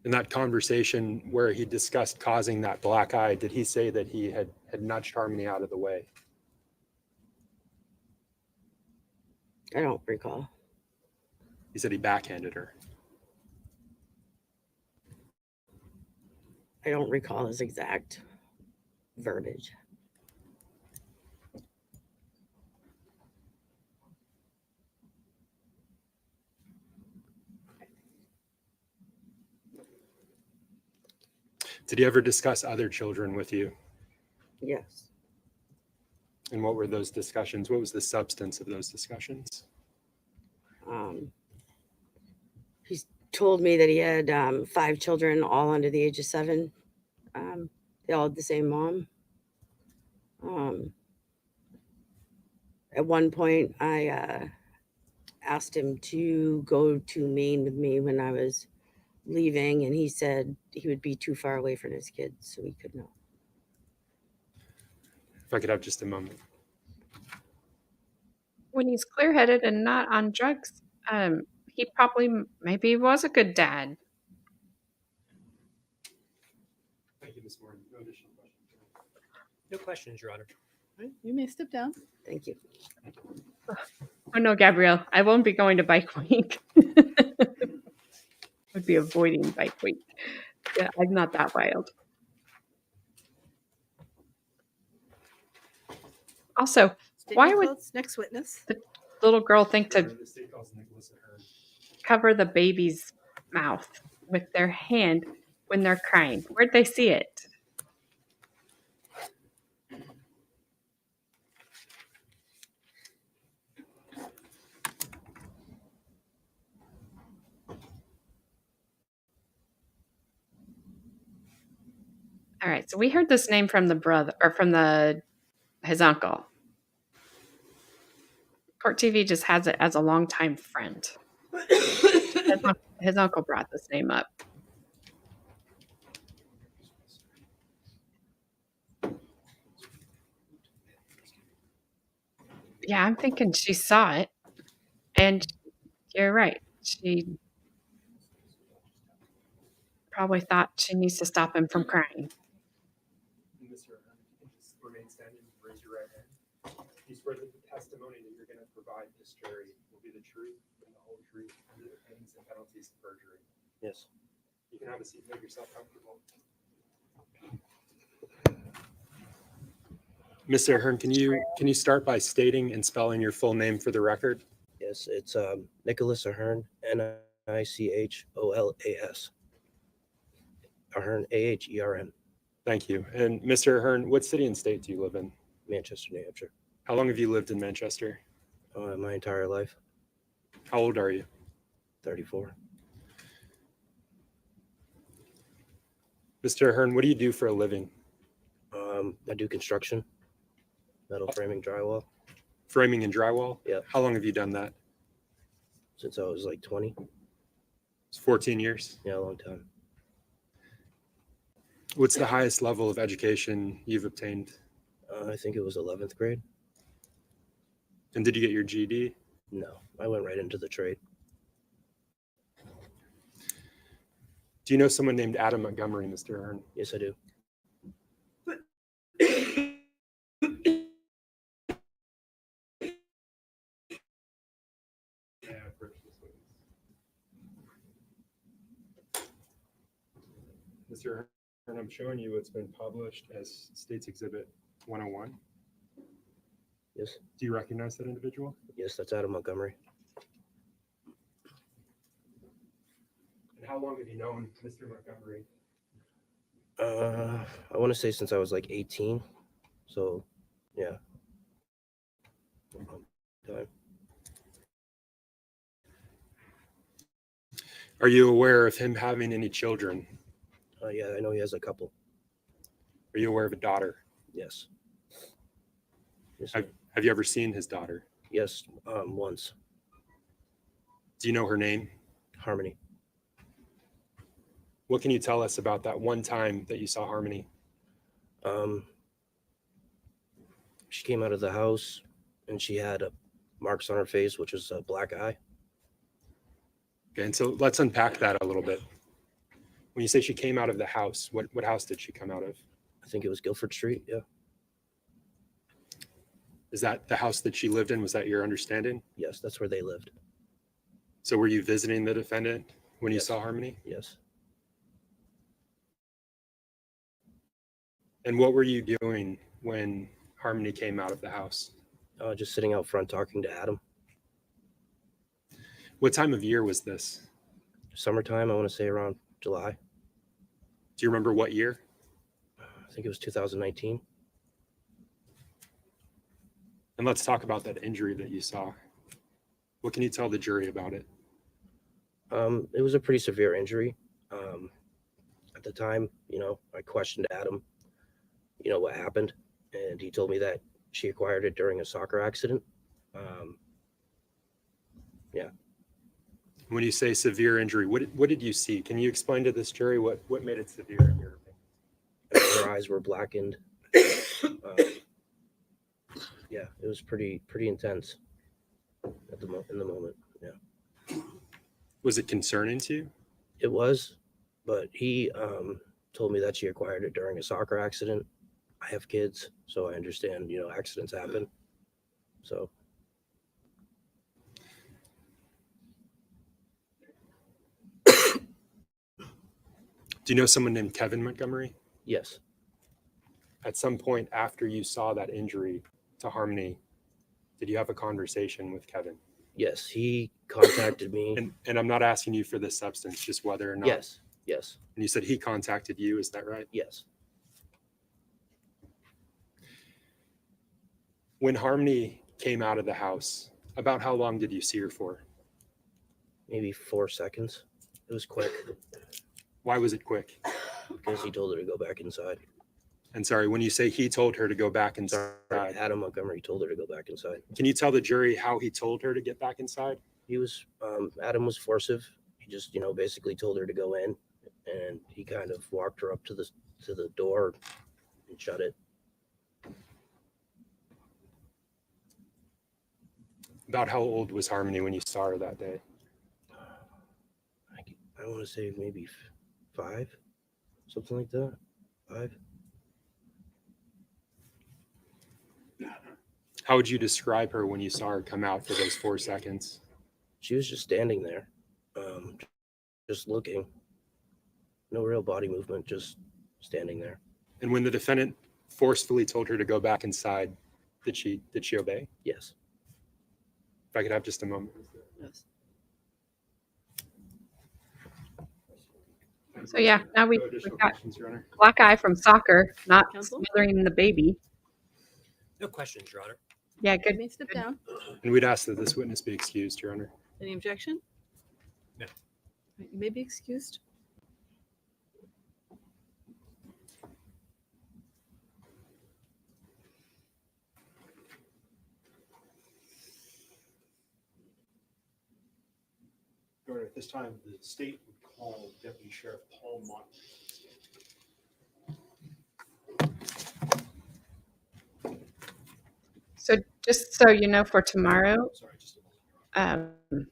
In that conversation where he discussed causing that black eye, did he say that he had nudged Harmony out of the way? I don't recall. He said he backhanded her. I don't recall his exact verbiage. Did he ever discuss other children with you? Yes. And what were those discussions? What was the substance of those discussions? He told me that he had 5 children, all under the age of 7. They all had the same mom. At one point, I asked him to go to Maine with me when I was leaving, and he said he would be too far away from his kids, so he could not. If I could have just a moment. when he's clear-headed and not on drugs, he probably maybe was a good dad. Thank you, Ms. Moore. No additional questions. No questions, Your Honor. You may step down. Thank you. Oh no, Gabrielle, I won't be going to Bike Week. Would be avoiding Bike Week. Yeah, I'm not that wild. Also, why would Next witness. the little girl think to The state calls Nicholas Ahern. cover the baby's mouth with their hand when they're crying? Where'd they see it? All right, so we heard this name from the brother or from his uncle. Court TV just has it as a longtime friend. His uncle brought this name up. Yeah, I'm thinking she saw it, and you're right. She probably thought she needs to stop him from crying. Mr. Ahern, if you can just remain standing and raise your right hand. You swear that the testimony that you're going to provide this jury will be the truth and the whole truth under the pains and penalties of perjury. Yes. You can have a seat, make yourself comfortable. Mr. Ahern, can you start by stating and spelling your full name for the record? Yes, it's Nicholas Ahern, Nicholas. Ahern, Ahern. Thank you. And Mr. Ahern, what city and state do you live in? Manchester, New Hampshire. How long have you lived in Manchester? My entire life. How old are you? 34. Mr. Ahern, what do you do for a living? I do construction, metal framing, drywall. Framing and drywall? Yeah. How long have you done that? Since I was like 20. It's 14 years. Yeah, a long time. What's the highest level of education you've obtained? I think it was 11th grade. And did you get your GED? No, I went right into the trade. Do you know someone named Adam Montgomery, Mr. Ahern? Yes, I do. Mr. Ahern, I'm showing you what's been published as State's Exhibit 101. Yes. Do you recognize that individual? Yes, that's Adam Montgomery. And how long have you known Mr. Montgomery? I want to say since I was like 18. So, yeah. Time. Are you aware of him having any children? Yeah, I know he has a couple. Are you aware of a daughter? Yes. Yes, Have you ever seen his daughter? yes, once. Do you know her name? Harmony. What can you tell us about that one time that you saw Harmony? She came out of the house and she had marks on her face, which was a black eye. Okay, and so let's unpack that a little bit. When you say she came out of the house, what house did she come out of? I think it was Guilford Street. Yeah. Is that the house that she lived in? Was that your understanding? Yes, that's where they lived. So were you visiting the defendant when you Yes. saw Harmony? Yes. And what were you doing when Harmony came out of the house? Just sitting out front talking to Adam. What time of year was this? Summertime, I want to say around July. Do you remember what year? I think it was 2019. And let's talk about that injury that you saw. What can you tell the jury about it? It was a pretty severe injury. At the time, I questioned Adam, what happened. And he told me that she acquired it during a soccer accident. Yeah. When you say severe injury, what did you see? Can you explain to this jury what made it severe in your opinion? Her eyes were blackened. Yeah, it was pretty intense in the moment. Yeah. Was it concerning to you? It was, but he told me that she acquired it during a soccer accident. I have kids, so I understand, accidents happen. So. Do you know someone named Kevin Montgomery? Yes. At some point after you saw that injury to Harmony, did you have a conversation with Kevin? Yes, he contacted me. And I'm not asking you for this substance, just whether or not Yes. Yes. And you said he contacted you, is that right? Yes. When Harmony came out of the house, about how long did you see her for? Maybe 4 seconds. It was quick Why was it quick? because he told her to go back inside. And sorry, when you say he told her to go back inside, Sorry, Adam Montgomery told her to go back inside. can you tell the jury how he told her to get back inside? He was, Adam was forcive. He just, basically told her to go in, and he kind of walked her up to the door and shut it. About how old was Harmony when you saw her that day? I want to say maybe 5, something like that. 5. How would you describe her when you saw her come out for those 4 seconds? She was just standing there, just looking. No real body movement, just standing there. And when the defendant forcefully told her to go back inside, did she obey? Yes. If I could have just a moment. Yes. So yeah, now we No additional got questions, Your Honor. black eye from soccer, not Counsel? smothering the baby. No questions, Your Honor. Yeah, Let good. me step down. And we'd ask that this witness be excused, Your Honor. Any objection? No. You may be excused. Your Honor, at this time, the state would call Deputy Sheriff Paul Montgomery. So just so you know, for tomorrow, Sorry, just a moment.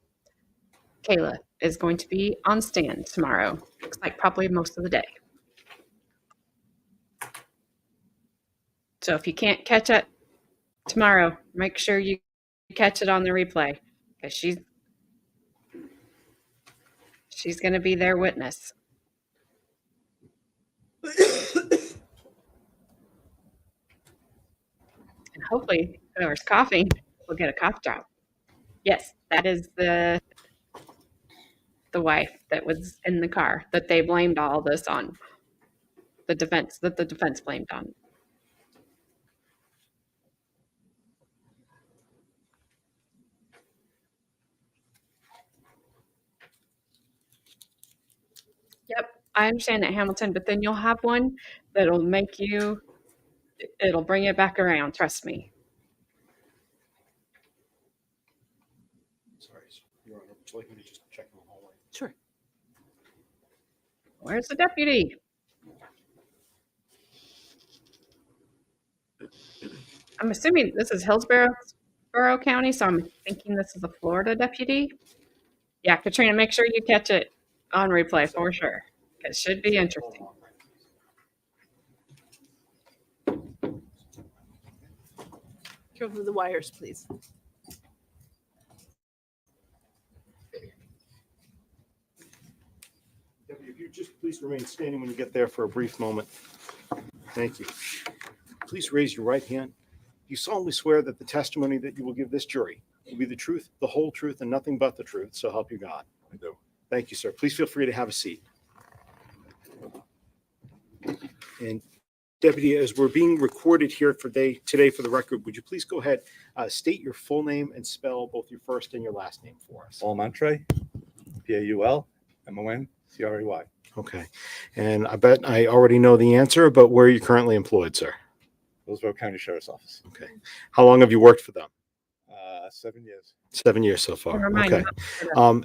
Kayla is going to be on stand tomorrow. Looks like probably most of the day. So if you can't catch it tomorrow, make sure you catch it on the replay because she's going to be their witness. And hopefully, whoever's coughing will get a cough drop. Yes, that is the wife that was in the car that they blamed all this on. The defense blamed on. Yep, I understand that, Hamilton, but then you'll have one that'll it'll bring it back around, trust me. Sorry, Your Honor, would you like me to just check in the hallway? Sure. Where's the deputy? I'm assuming this is Hillsborough County, so I'm thinking this is a Florida deputy. Yeah, Katrina, make sure you catch it on replay for sure. It should be interesting. Careful with the wires, please. Deputy, if you just please remain standing when you get there for a brief moment. Thank you. Please raise your right hand. You solemnly swear that the testimony that you will give this jury will be the truth, the whole truth, and nothing but the truth. So help you God. I do. Thank you, sir. Please feel free to have a seat. And Deputy, as we're being recorded here today for the record, would you please go ahead, state your full name and spell both your first and your last name for us? Paul Montre, Paulmontrey. Okay. And I bet I already know the answer, but where are you currently employed, sir? Hillsborough County Sheriff's Office. Okay. How long have you worked for them? 7 years. 7 years so far. Remind Okay.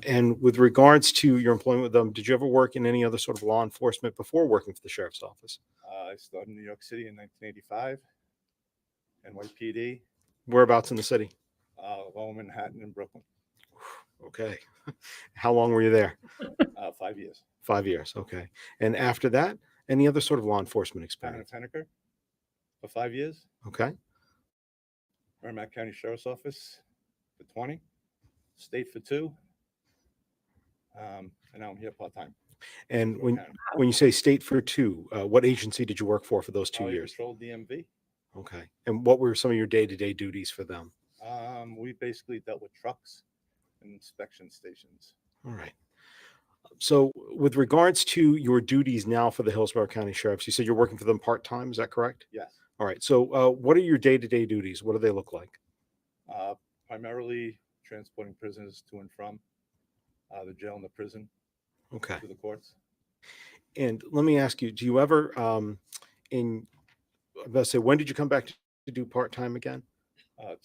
And with regards to your employment with them, did you ever work in any other sort of law enforcement before working for the sheriff's office? I started in New York City in 1985, NYPD, Whereabouts in the city? Lower Manhattan and Brooklyn. Okay. How long were you there? 5 years. 5 years. Okay. And after that, any other sort of law enforcement Town of experience? Henniker for 5 years. Okay. Merrimack County Sheriff's Office for 20. State for 2. And now I'm here part-time. And County. when you say state for 2, what agency did you work for those 2 Quality years? Control DMV. Okay. And what were some of your day-to-day duties for them? We basically dealt with trucks and inspection stations. All right. So with regards to your duties now for the Hillsborough County Sheriffs, you said you're working for them part-time, is that correct? Yes. All right. So what are your day-to-day duties? What do they look like? Primarily transporting prisoners to and from the jail and the prison Okay. to the courts. And let me ask you, do you ever, I'm about to say, when did you come back to do part-time again?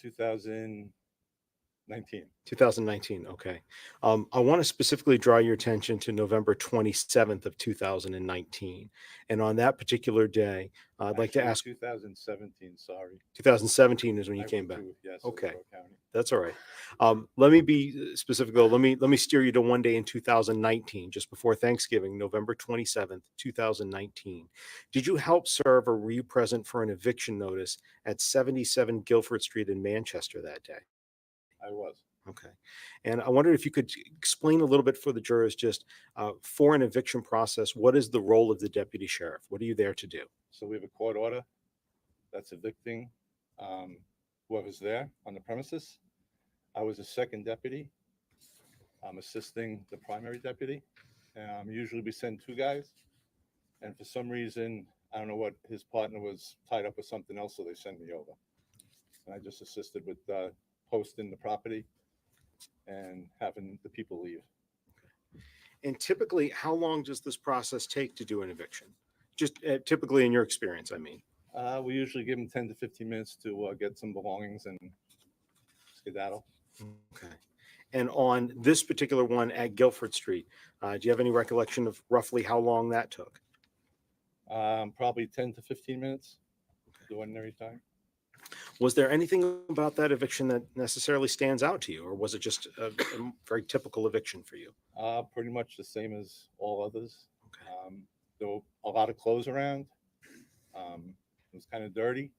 2019. 2019. Okay. I want to specifically draw your attention to November 27th of 2019. And on that particular day, I'd like to Actually, ask, 2017, sorry. 2017 is when you I came went back. to, yes, Okay. Hillsborough County. That's all right. Let me be specific though. Let me steer you to one day in 2019, just before Thanksgiving, November 27th, 2019. Did you help serve or were you present for an eviction notice at 77 Guilford Street in Manchester that day? I was. Okay. And I wondered if you could explain a little bit for the jurors, just for an eviction process, what is the role of the deputy sheriff? What are you there to do? So we have a court order that's evicting whoever's there on the premises. I was a second deputy. I'm assisting the primary deputy. Usually we send two guys. And for some reason, I don't know what, his partner was tied up with something else, so they sent me over. And I just assisted with posting the property and having the people leave. And typically, how long does this process take to do an eviction? Just typically in your experience, I mean. We usually give them 10 to 15 minutes to get some belongings and skedaddle. Okay. And on this particular one at Guilford Street, do you have any recollection of roughly how long that took? Probably 10 to 15 minutes, the ordinary time. Was there anything about that eviction that necessarily stands out to you, or was it just a very typical eviction for you? Pretty much the same as all others. Okay. There were a lot of clothes around. It was kind of dirty.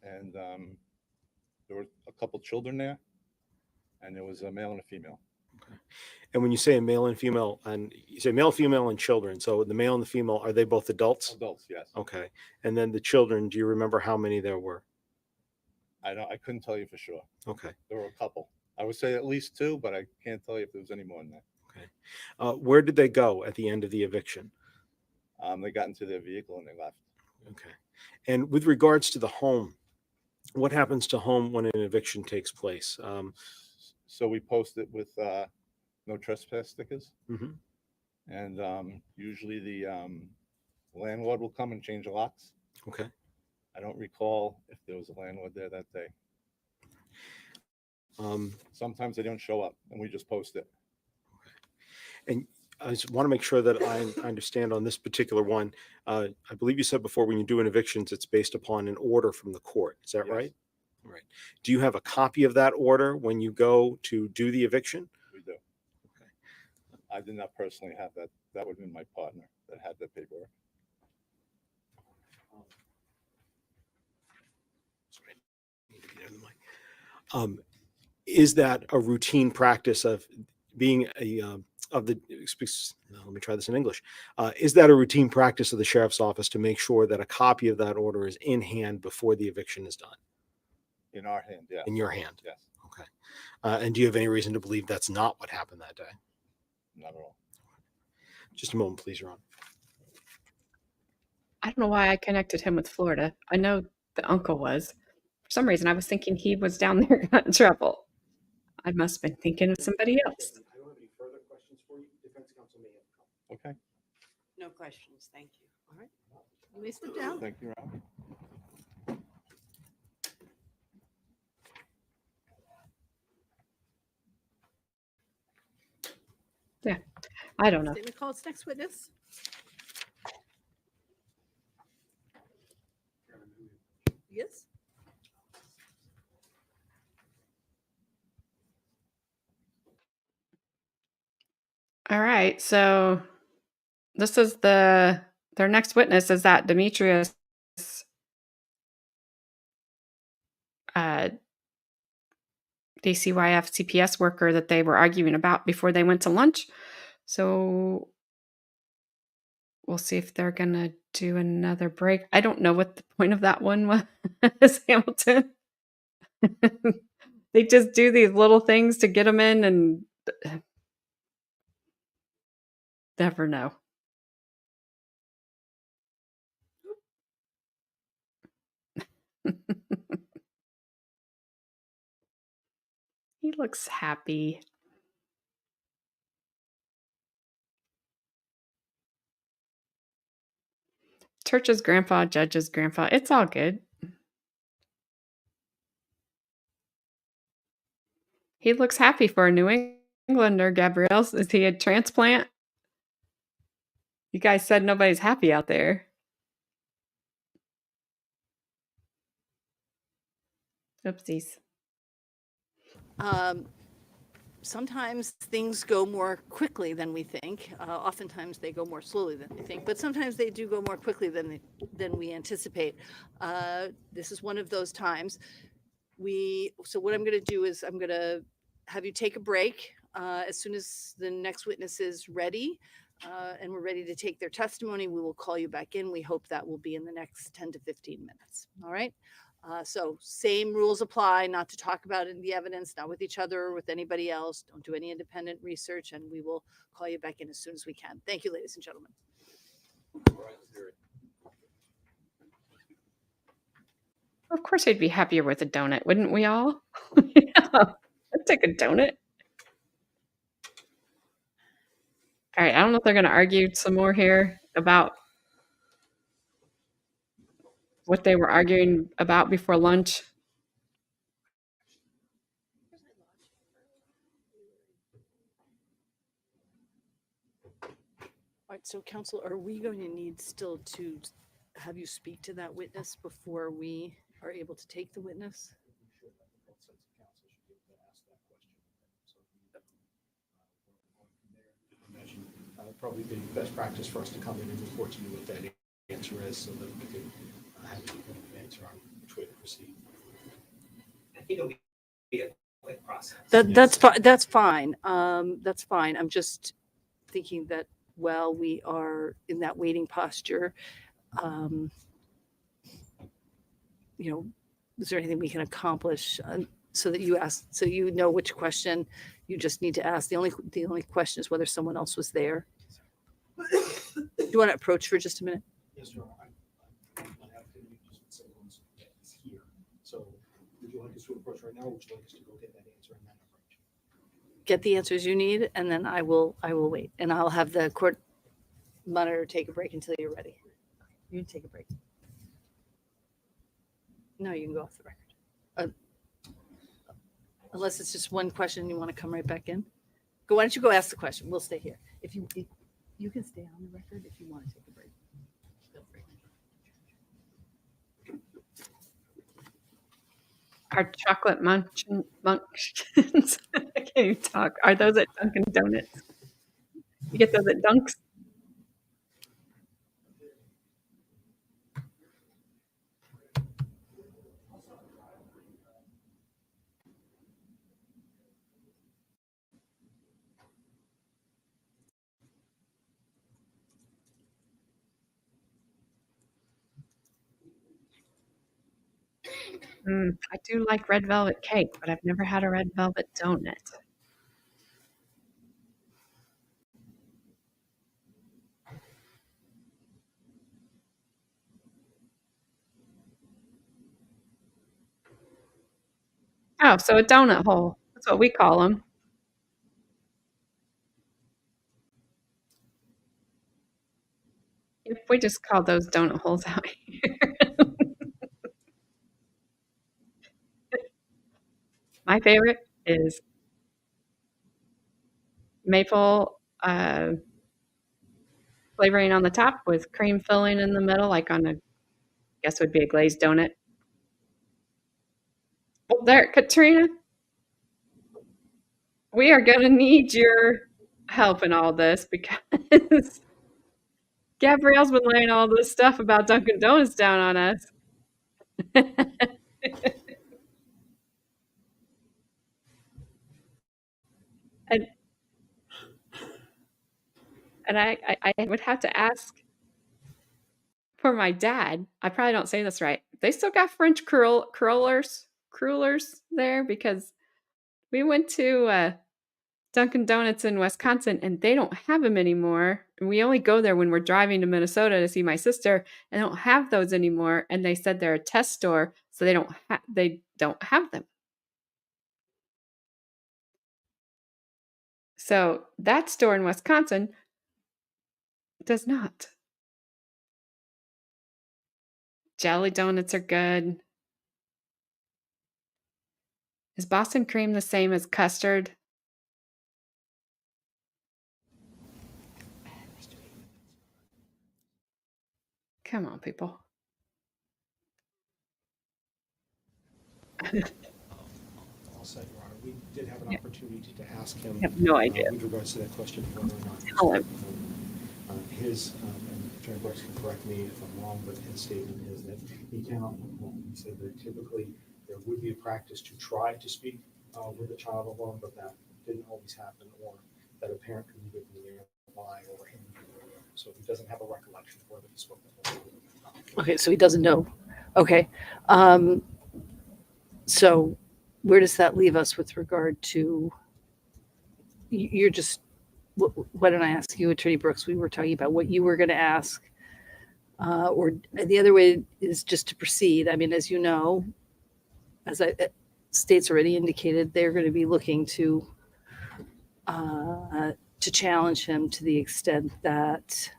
And there were a couple children there. And there was a male and a female. Okay. And when you say a male and female, and you say male, female, and children, so the male and the female, are they both adults? Adults, yes. Okay. And then the children, do you remember how many there were? I couldn't tell you for sure. Okay. There were a couple. I would say at least two, but I can't tell you if there was any more than that. Okay. Where did they go at the end of the eviction? They got into their vehicle and they left. Okay. And with regards to the home, what happens to home when an eviction takes place? So we post it with no trespass stickers. Mhm. And usually the landlord will come and change the locks. Okay. I don't recall if there was a landlord there that day. Sometimes they don't show up and we just post it. And I just want to make sure that I understand on this particular one. I believe you said before when you do an evictions, it's based upon an order from the court. Is that Yes. right? Right. Do you have a copy of that order when you go to do the eviction? We do. Okay. I did not personally have that. That would have been my partner that had that paperwork. Sorry, I need to be near the mic. Is that a routine practice of being a let me try this in English. Is that a routine practice of the sheriff's office to make sure that a copy of that order is in hand before the eviction is done? In our hand, yes. In your hand? Yes. Okay. And do you have any reason to believe that's not what happened that day? Not at all. Just a moment, please, Ron. I don't know why I connected him with Florida. I know the uncle was. For some reason, I was thinking he was down there got in trouble. I must have been thinking of somebody else. I don't have any further questions for you. Defense counsel may have a couple. Okay. No questions, thank you. All right. You may sit down. Thank you, Ron. Yeah, I don't know. Statement calls next witness. Yes. All right, so this is their next witness is that Demetrius DCYF CPS worker that they were arguing about before they went to lunch. So we'll see if they're gonna do another break. I don't know what the point of that one was, Hamilton. They just do these little things to get them in, and never know. He looks happy. Church's grandpa, Judge's grandpa. It's all good. He looks happy for a New Englander, Gabrielle. Is he a transplant? You guys said nobody's happy out there. Oopsies. Sometimes things go more quickly than we think. Oftentimes they go more slowly than we think, but sometimes they do go more quickly than we anticipate. This is one of those times. So what I'm going to do is I'm going to have you take a break as soon as the next witness is ready. And we're ready to take their testimony. We will call you back in. We hope that will be in the next 10 to 15 minutes. All right. So same rules apply, not to talk about the evidence, not with each other or with anybody else. Don't do any independent research, and we will call you back in as soon as we can. Thank you, ladies and gentlemen. Of course, I'd be happier with a donut, wouldn't we all? Yeah, I'd take a donut. All right, I don't know if they're going to argue some more here about what they were arguing about before lunch. All right, so counsel, are we going to need still to have you speak to that witness before we are able to take the witness? Probably be best practice for us to come in and report to you what that answer is, so that we can have an answer on which way to proceed. I think it'll be a quick process. That's fine. That's fine. That's fine. I'm just thinking that while we are in that waiting posture, is there anything we can accomplish so that you know which question you just need to ask? The only question is whether someone else was there. Do you want to approach for just a minute? Yes, sir. I'm not asking you to say someone's here. So would you like us to approach right now, or would you like us to go get that answer and then approach? Get the answers you need, and then I will wait, and I'll have the court monitor take a break until you're ready. You take a break. No, you can go off the record. Unless it's just one question and you want to come right back in. Why don't you go ask the question? We'll stay here. If you can stay on the record if you want to take a break. Feel free. Our chocolate munchkins. I can't even talk. Are those at Dunkin' Donuts? You get those at Dunks? I do like red velvet cake, but I've never had a red velvet donut. Oh, so a donut hole. That's what we call them. We just call those donut holes out here. My favorite is maple flavoring on the top with cream filling in the middle, like on guess would be a glazed donut. Well, there, Katrina, we are going to need your help in all this because Gabrielle's been laying all this stuff about Dunkin' Donuts down on us. And I would have to ask for my dad. I probably don't say this right. They still got French crullers there because we went to Dunkin' Donuts in Wisconsin, and they don't have them anymore. And we only go there when we're driving to Minnesota to see my sister, and they don't have those anymore. And they said they're a test store, so they don't have them. So that store in Wisconsin does not. Jelly donuts are good. Is Boston cream the same as custard? Come on, people. I'll say, Your Honor, we did have an Yeah. opportunity to ask him. I have no idea. With regards to that question of whether or not. Tell him. And Attorney Brooks can correct me if I'm wrong, but his statement is that he cannot, he said that typically there would be a practice to try to speak with a child alone, but that didn't always happen, or that a parent could be nearby or him. So he doesn't have a recollection of whether he spoke that whole. Okay, so he doesn't know. Okay. So where does that leave us with regard to, you're just, why don't I ask you, Attorney Brooks, we were talking about what you were going to ask, or the other way is just to proceed. I mean, as you know, as state's already indicated, they're going to be looking to challenge him to the extent that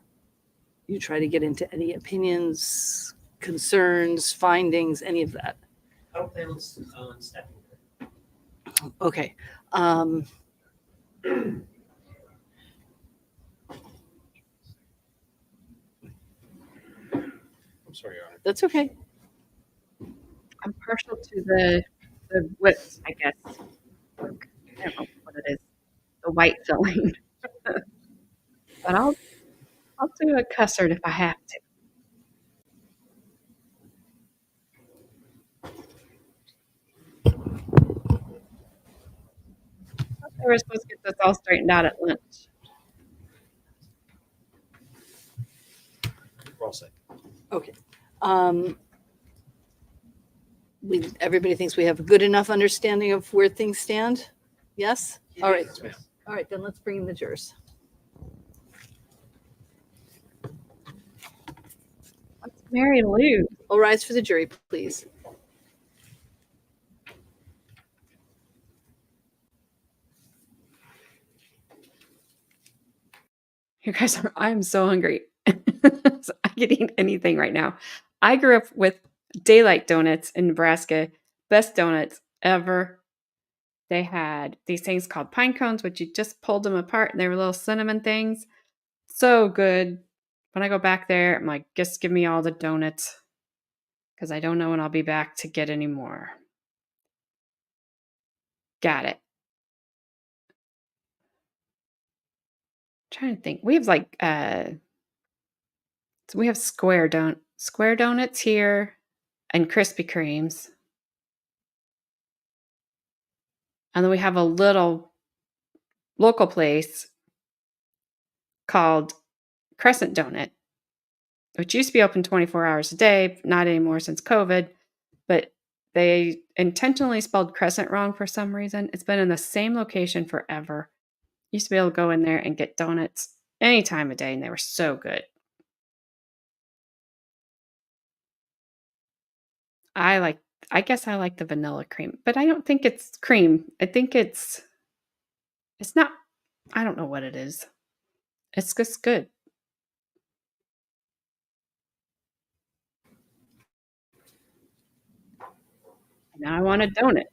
you try to get into any opinions, concerns, findings, any of that. I don't plan on stepping. Okay. I'm sorry, Your Honor. That's okay. I'm partial to the width, I guess. I don't know what it is. The white filling. But I'll do a custard if I have to. They were supposed to get this all straightened out at lunch. We're all set. Okay. Everybody thinks we have a good enough understanding of where things stand? Yes? All right. Yes, ma'am. All right, then let's bring in the jurors. What's Mary Lou? All rise for the jury, please. You guys are, I'm so hungry. So I could eat anything right now. I grew up with Daylight Donuts in Nebraska. Best donuts ever. They had these things called pine cones, which you just pulled them apart and they were little cinnamon things. So good. When I go back there, I'm like, just give me all the donuts because I don't know when I'll be back to get any more. Got it. Trying to think. We have like so we have square donuts here and Krispy Kremes. And then we have a little local place called Crescent Donut, which used to be open 24 hours a day, not anymore since COVID, but they intentionally spelled Crescent wrong for some reason. It's been in the same location forever. Used to be able to go in there and get donuts any time of day, and they were so good. I guess I like the vanilla cream, but I don't think it's cream. I think it's not, I don't know what it is. It's just good. Now I want a donut.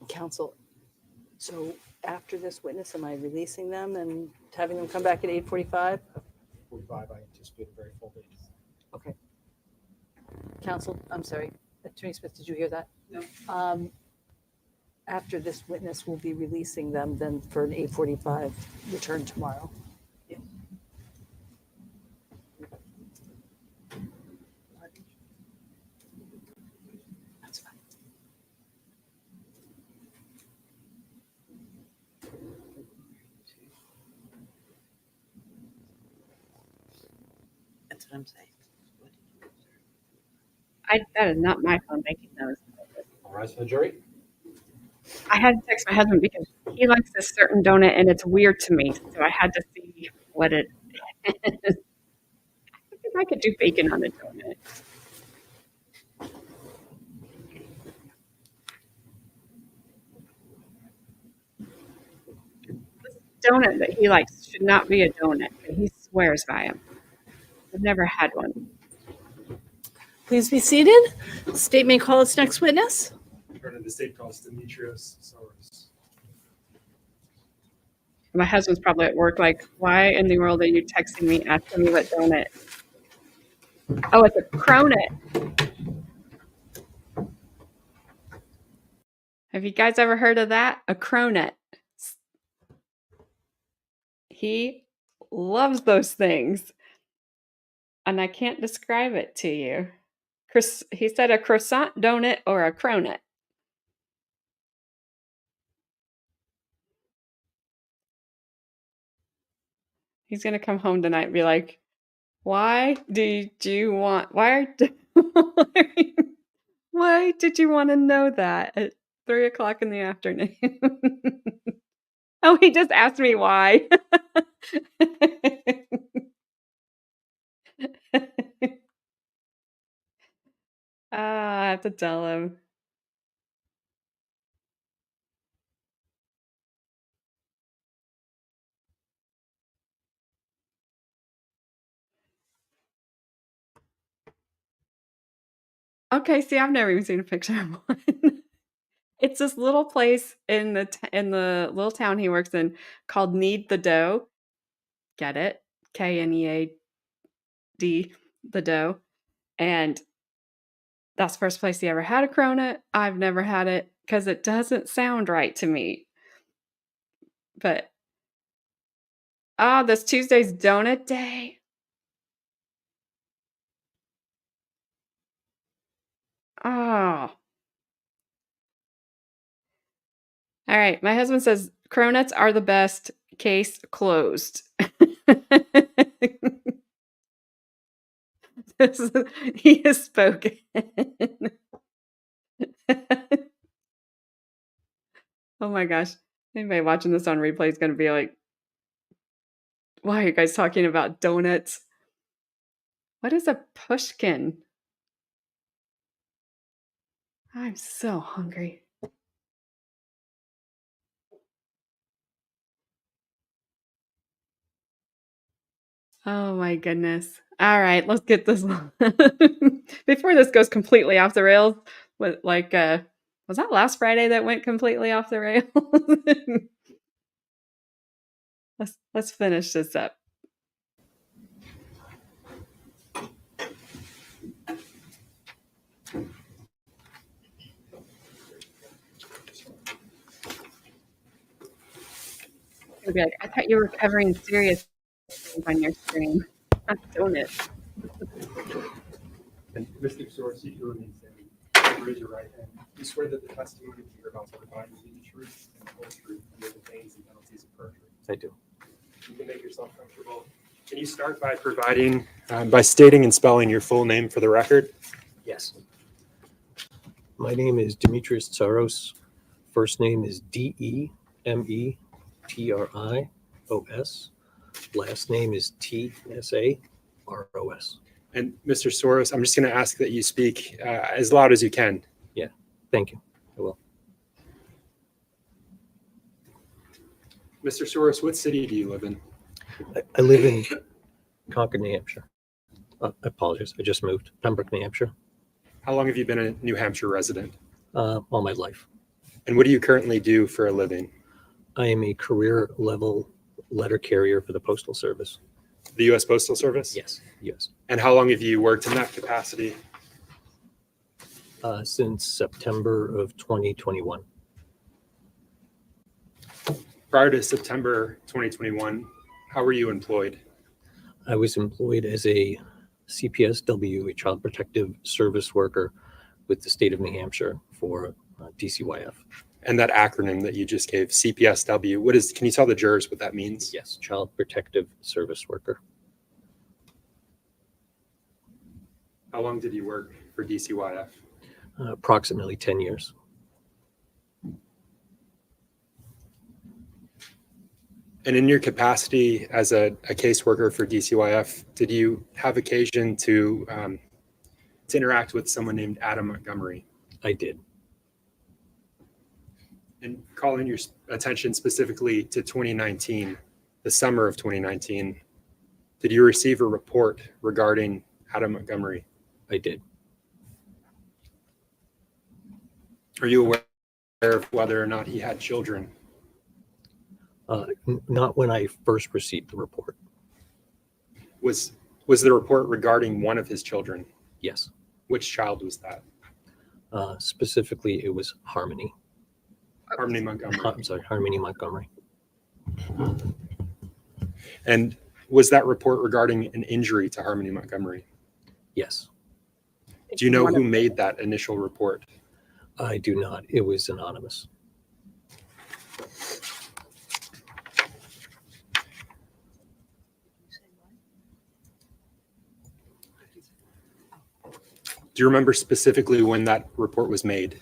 Counsel, so after this witness, am I releasing them and having them come back at 8:45? 45, I anticipate a very full day. Okay. Counsel, I'm sorry. Attorney Smith, did you hear that? No. After this witness, we'll be releasing them then for an 8:45 return tomorrow. Yeah. That's fine. That's what I'm saying. That is not my phone making those. All rise for the jury. I had to text my husband because he likes this certain donut and it's weird to me. So I had to see what it is. I think I could do bacon on a donut. This donut that he likes should not be a donut, but he swears by them. I've never had one. Please be seated. State may call its next witness. Attorney of the state calls Demetrius Soros. My husband's probably at work like, why in the world are you texting me asking me what donut? Oh, it's a cronut. Have you guys ever heard of that? A cronut. He loves those things. And I can't describe it to you. He said a croissant donut or a cronut. He's going to come home tonight and be like, why did you want to know that at 3:00 in the afternoon? Oh, he just asked me why. I have to tell him. Okay, see, I've never even seen a picture of one. It's this little place in the little town he works in called Knead the Dough. Get it? KNEAD, the dough. And that's the first place he ever had a cronut. I've never had it because it doesn't sound right to me. But this Tuesday's donut day. Oh. All right. My husband says cronuts are the best. Case closed. He has spoken. Oh my gosh. Anybody watching this on replay is going to be like, why are you guys talking about donuts? What is a pushkin? I'm so hungry. Oh my goodness. All right, let's get this before this goes completely off the rails. Was that last Friday that went completely off the rails? Let's finish this up. It'll be like, I thought you were covering serious things on your screen. Not donuts. And Mr. Soros, you do remain standing. Raise your right hand. You swear that the testimony that you're about to provide will be the truth and the whole truth under the pains and penalties of perjury. I do. You can make yourself comfortable. Can you start by by stating and spelling your full name for the record? Yes. My name is Demetrius Soros. First name is Demetrios. Last name is Tsaros. And Mr. Soros, I'm just going to ask that you speak as loud as you can. Yeah, thank you. I will. Mr. Soros, what city do you live in? I live in Concord, New Hampshire. I apologize. I just moved. Pembroke, New Hampshire. How long have you been a New Hampshire resident? All my life. And what do you currently do for a living? I am a career level letter carrier for the Postal Service. The U.S. Postal Service? Yes. And how long have you worked in that capacity? Since September of 2021. Prior to September 2021, how were you employed? I was employed as a CPSW, a Child Protective Service worker with the state of New Hampshire for DCYF. And that acronym that you just gave, CPSW, can you tell the jurors what that means? Yes, Child Protective Service worker. How long did you work for DCYF? Approximately 10 years. And in your capacity as a caseworker for DCYF, did you have occasion to interact with someone named Adam Montgomery? I did. And calling your attention specifically to 2019, the summer of 2019, did you receive a report regarding Adam Montgomery? I did. Are you aware of whether or not he had children? Not when I first received the report. Was the report regarding one of his children? Yes. Which child was that? Specifically, it was Harmony. Harmony Montgomery. I'm sorry, Harmony Montgomery. And was that report regarding an injury to Harmony Montgomery? Yes. Do you know who made that initial report? I do not. It was anonymous. Do you remember specifically when that report was made?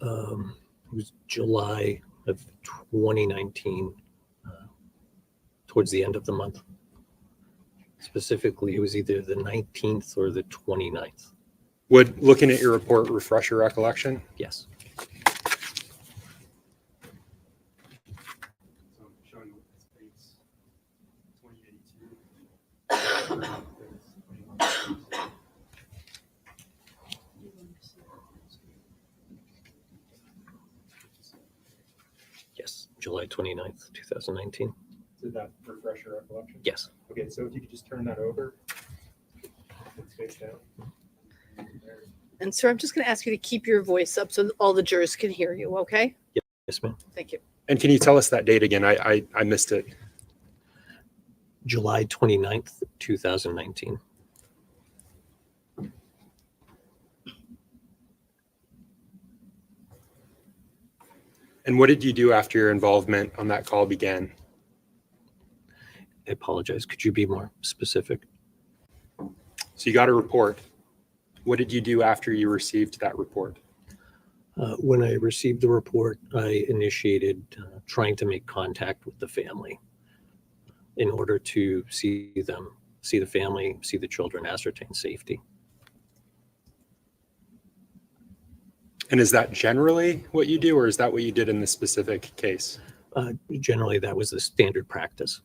It was July of 2019, towards the end of the month. Specifically, it was either the 19th or the 29th. Would looking at your report refresh your recollection? Yes. Yes, July 29th, 2019. Did that refresh your recollection? Yes. Okay, so if you could just turn that over. It's face down. And sir, I'm just going to ask you to keep your voice up so all the jurors can hear you, okay? Yes, ma'am. Thank you. And can you tell us that date again? I missed it. July 29th, 2019. And what did you do after your involvement on that call began? I apologize. Could you be more specific? So you got a report. What did you do after you received that report? When I received the report, I initiated trying to make contact with the family in order to see them, see the family, see the children, ascertain safety. And is that generally what you do, or is that what you did in this specific case? Generally, that was the standard practice.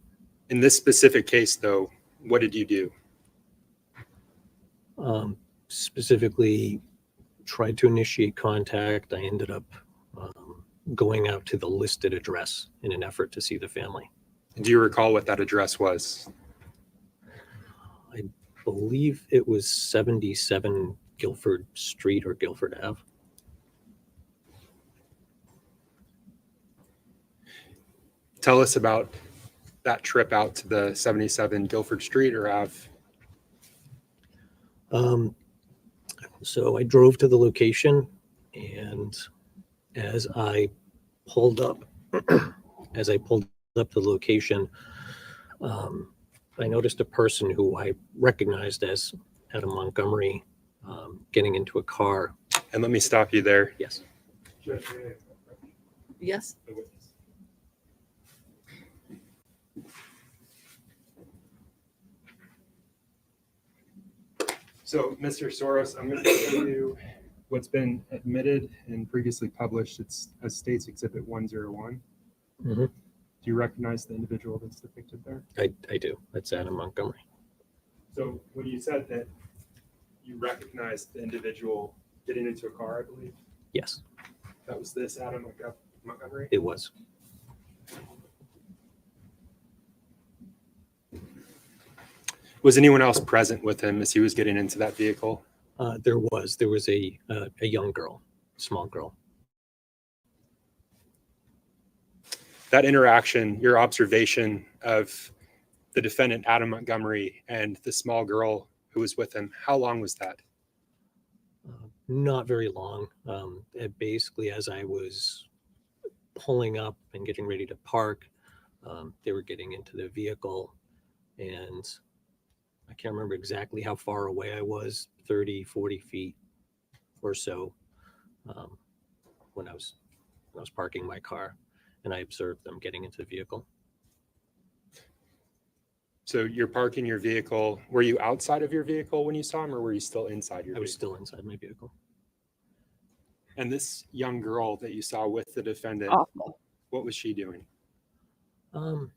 In this specific case, though, what did you do? Specifically, tried to initiate contact. I ended up going out to the listed address in an effort to see the family. Do you recall what that address was? I believe it was 77 Guilford Street or Guilford Ave. Tell us about that trip out to the 77 Guilford Street or Ave. So I drove to the location, and as I pulled up, the location, I noticed a person who I recognized as Adam Montgomery getting into a car. And let me stop you there. Yes. Yes. So, Mr. Soros, I'm going to show you what's been admitted and previously published. It's as State's Exhibit 101. Mhm. Do you recognize the individual that's depicted there? I do. That's Adam Montgomery. So, when you said that you recognized the individual getting into a car, I believe, Yes, that was this Adam Montgomery? it was. Was anyone else present with him as he was getting into that vehicle? There was a young girl, small girl. That interaction, your observation of the defendant, Adam Montgomery, and the small girl who was with him, how long was that? Not very long. Basically, as I was pulling up and getting ready to park, they were getting into the vehicle, and I can't remember exactly how far away I was, 30, 40 feet or so, when I was parking my car, and I observed them getting into the vehicle. So you're parking your vehicle. Were you outside of your vehicle when you saw him, or were you still inside your I was vehicle? still inside my vehicle. And this young girl that you saw with the defendant, Awful. what was she doing? And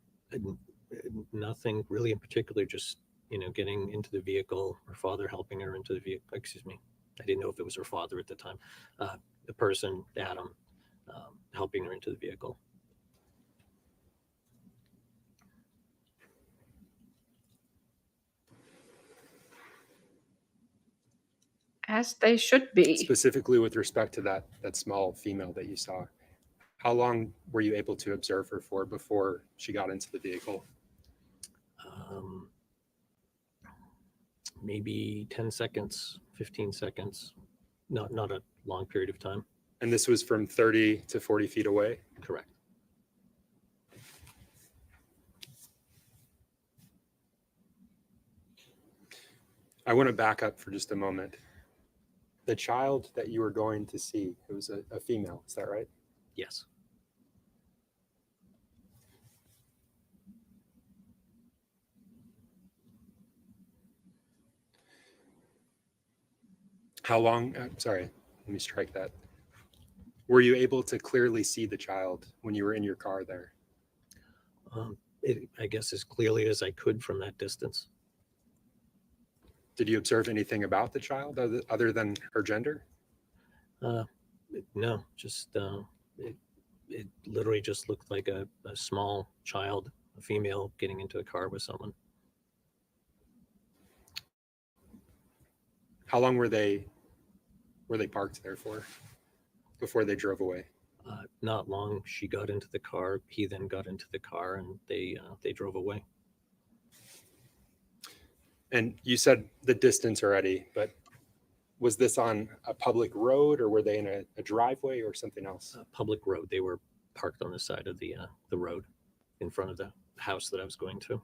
nothing really in particular, just, getting into the vehicle, her father helping her into the vehicle. Excuse me. I didn't know if it was her father at the time. The person, Adam, helping her into the vehicle. As they should be. Specifically with respect to that small female that you saw, how long were you able to observe her for before she got into the vehicle? Maybe 10 seconds, 15 seconds, not a long period of time. And this was from 30 to 40 feet away? Correct. I want to back up for just a moment. The child that you were going to see, it was a female, is that right? Yes. How long? Sorry, let me strike that. Were you able to clearly see the child when you were in your car there? I guess as clearly as I could from that distance. Did you observe anything about the child other than her gender? No, just it literally just looked like a small child, a female, getting into a car with someone. How long were they parked there for before they drove away? Not long. She got into the car. He then got into the car, and they drove away. And you said the distance already, but was this on a public road, or were they in a driveway or something else? Public road. They were parked on the side of the road in front of the house that I was going to.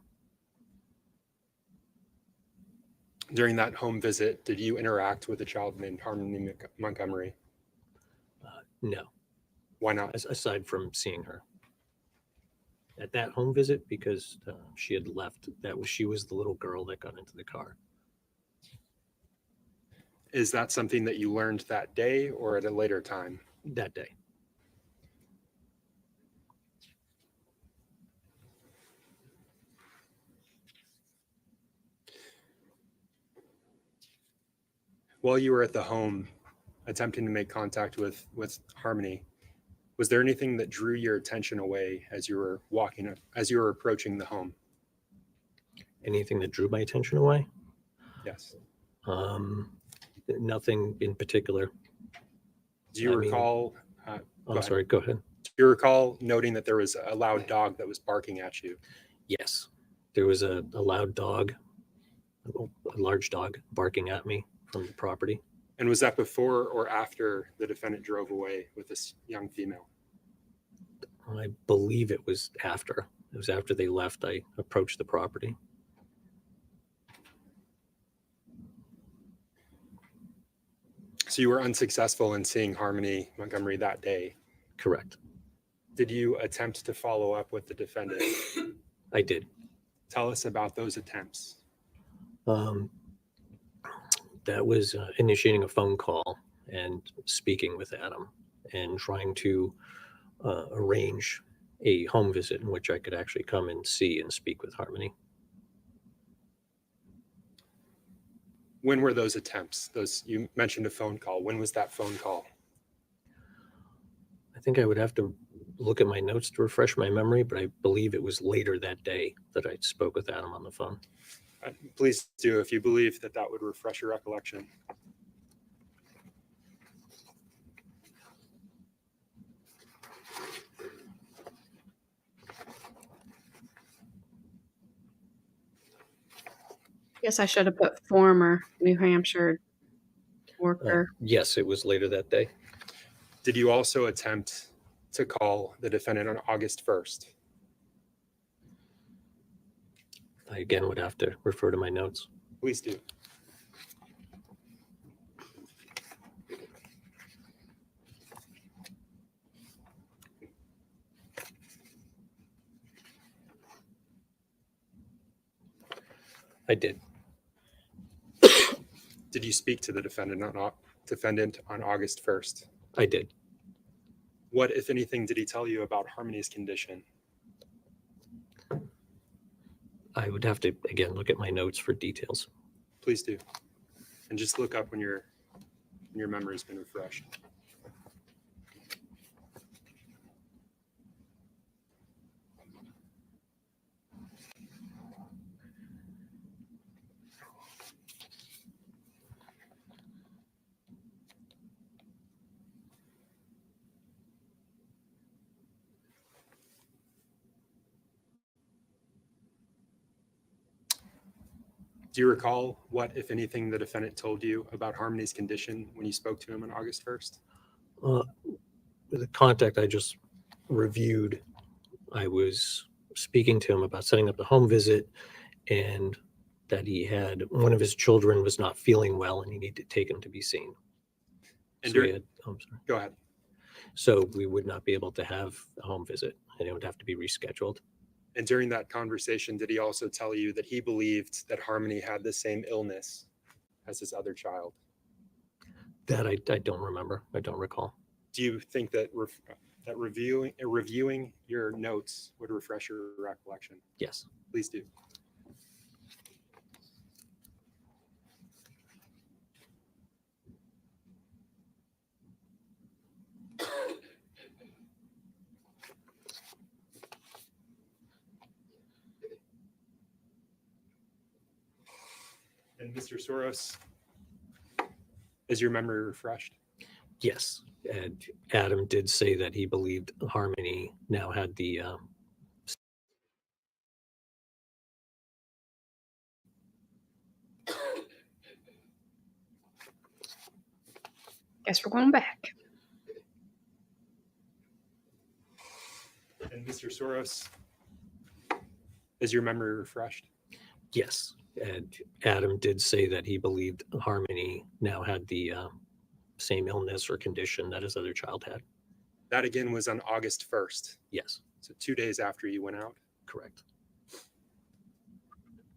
During that home visit, did you interact with a child named Harmony Montgomery? No. Why not? Aside from seeing her at that home visit, because she had left. She was the little girl that got into the car. Is that something that you learned that day or at a later time? That day. While you were at the home attempting to make contact with Harmony, was there anything that drew your attention away as you were approaching the home? Anything that drew my attention away? Yes. Nothing in particular. Do you recall? I'm sorry, go ahead. Do you recall noting that there was a loud dog that was barking at you? Yes. There was a loud dog, a large dog barking at me from the property. And was that before or after the defendant drove away with this young female? I believe it was after. It was after they left. I approached the property. So you were unsuccessful in seeing Harmony Montgomery that day? Correct. Did you attempt to follow up with the defendant? I did. Tell us about those attempts. That was initiating a phone call and speaking with Adam and trying to arrange a home visit in which I could actually come and see and speak with Harmony. When were those attempts? You mentioned a phone call. When was that phone call? I think I would have to look at my notes to refresh my memory, but I believe it was later that day that I spoke with Adam on the phone. Please do, if you believe that would refresh your recollection. Guess I should have put former New Hampshire worker. Yes, it was later that day. Did you also attempt to call the defendant on August 1st? I again would have to refer to my notes. Please do. I did. Did you speak to the defendant on August 1st? I did. What, if anything, did he tell you about Harmony's condition? I would have to, again, look at my notes for details. Please do. And just look up when your memory has been refreshed. Do you recall what, if anything, the defendant told you about Harmony's condition when you spoke to him on August 1st? The contact I just reviewed, I was speaking to him about setting up the home visit and that he had one of his children was not feeling well and he needed to take him to be seen. And So we had, I'm sorry. Go ahead. So we would not be able to have a home visit and it would have to be rescheduled. And during that conversation, did he also tell you that he believed that Harmony had the same illness as his other child? That I don't remember. I don't recall. Do you think that that reviewing your notes would refresh your recollection? Yes. Please do. And Mr. Soros, is your memory refreshed? Yes. And Adam did say that he believed Harmony now had the Guess we're going back. And Mr. Soros, is your memory refreshed? yes. And Adam did say that he believed Harmony now had the same illness or condition that his other child had. That again was on August 1st. Yes. So 2 days after you went out. Correct.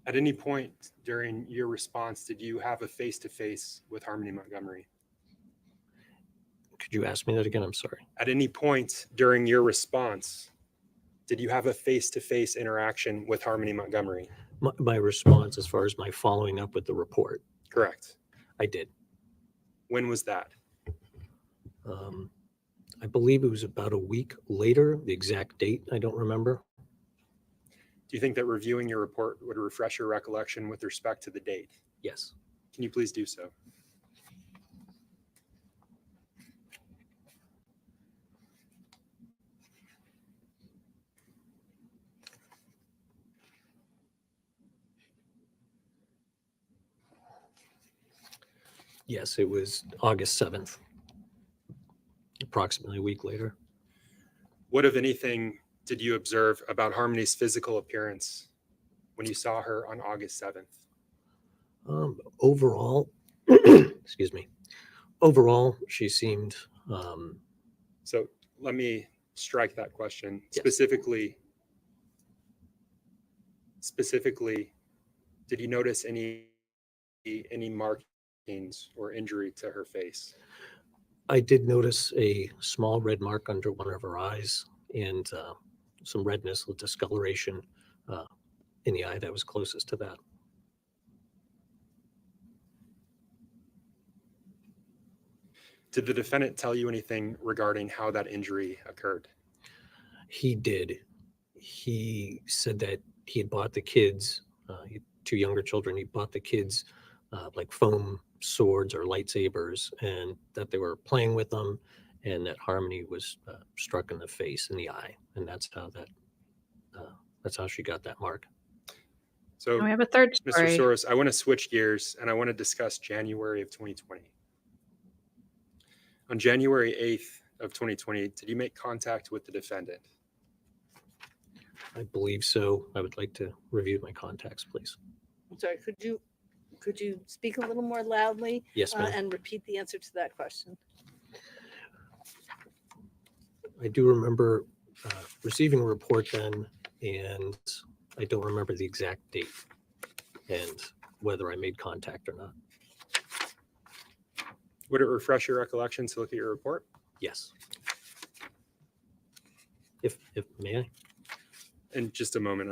At any point during your response, did you have a face-to-face with Harmony Montgomery? Could you ask me that again? I'm sorry. At any point during your response, did you have a face-to-face interaction with Harmony Montgomery? My response as far as my following up with the report, Correct. I did. When was that? I believe it was about a week later. The exact date, I don't remember. Do you think that reviewing your report would refresh your recollection with respect to the date? Yes. Can you please do so? Yes, it was August 7th, approximately a week later. What, if anything, did you observe about Harmony's physical appearance when you saw her on August 7th? Overall, excuse me, overall, she seemed, So let me strike that question. Yes. Specifically, did you notice any markings or injury to her face? I did notice a small red mark under one of her eyes and some redness with discoloration in the eye that was closest to that. Did the defendant tell you anything regarding how that injury occurred? He did. He said that he had bought the kids, he had 2 younger children, he bought the kids like foam swords or lightsabers and that they were playing with them and that Harmony was struck in the face, in the eye. And that's how she got that mark. So We have a third story. Mr. Soros, I want to switch gears and I want to discuss January of 2020. On January 8th of 2020, did you make contact with the defendant? I believe so. I would like to review my contacts, please. I'm sorry, could you Could you speak a little more loudly? Yes, ma'am. And repeat the answer to that question? I do remember receiving a report then, and I don't remember the exact date and whether I made contact or not. Would it refresh your recollection to look at your report? Yes. If may I? In just a moment,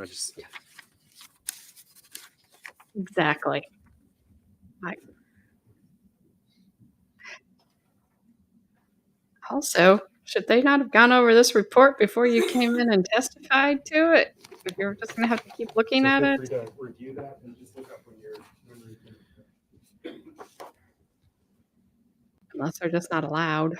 Exactly. Also, should they not have gone over this report before you came in and testified to it? If you're just going to have to keep looking at it? to review that and just look up when you're Unless they're just not allowed.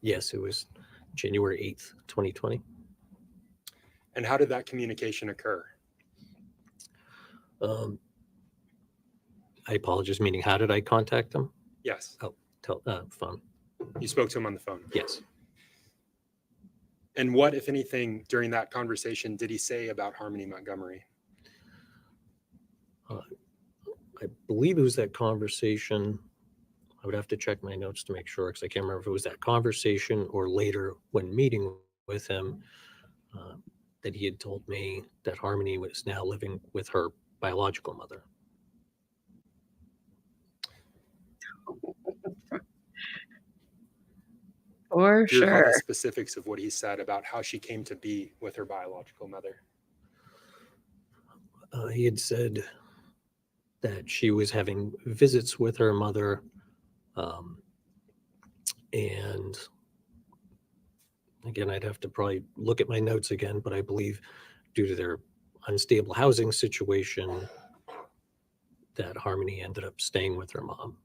Yes, it was January 8th, 2020. And how did that communication occur? I apologize, meaning how did I contact them? Yes. Oh, phone. You spoke to him on the phone. Yes. And what, if anything, during that conversation did he say about Harmony Montgomery? I believe it was that conversation. I would have to check my notes to make sure because I can't remember if it was that conversation or later when meeting with him that he had told me that Harmony was now living with her biological mother. For Do you recall sure. the specifics of what he said about how she came to be with her biological mother? He had said that she was having visits with her mother, and again, I'd have to probably look at my notes again, but I believe due to their unstable housing situation that Harmony ended up staying with her mom.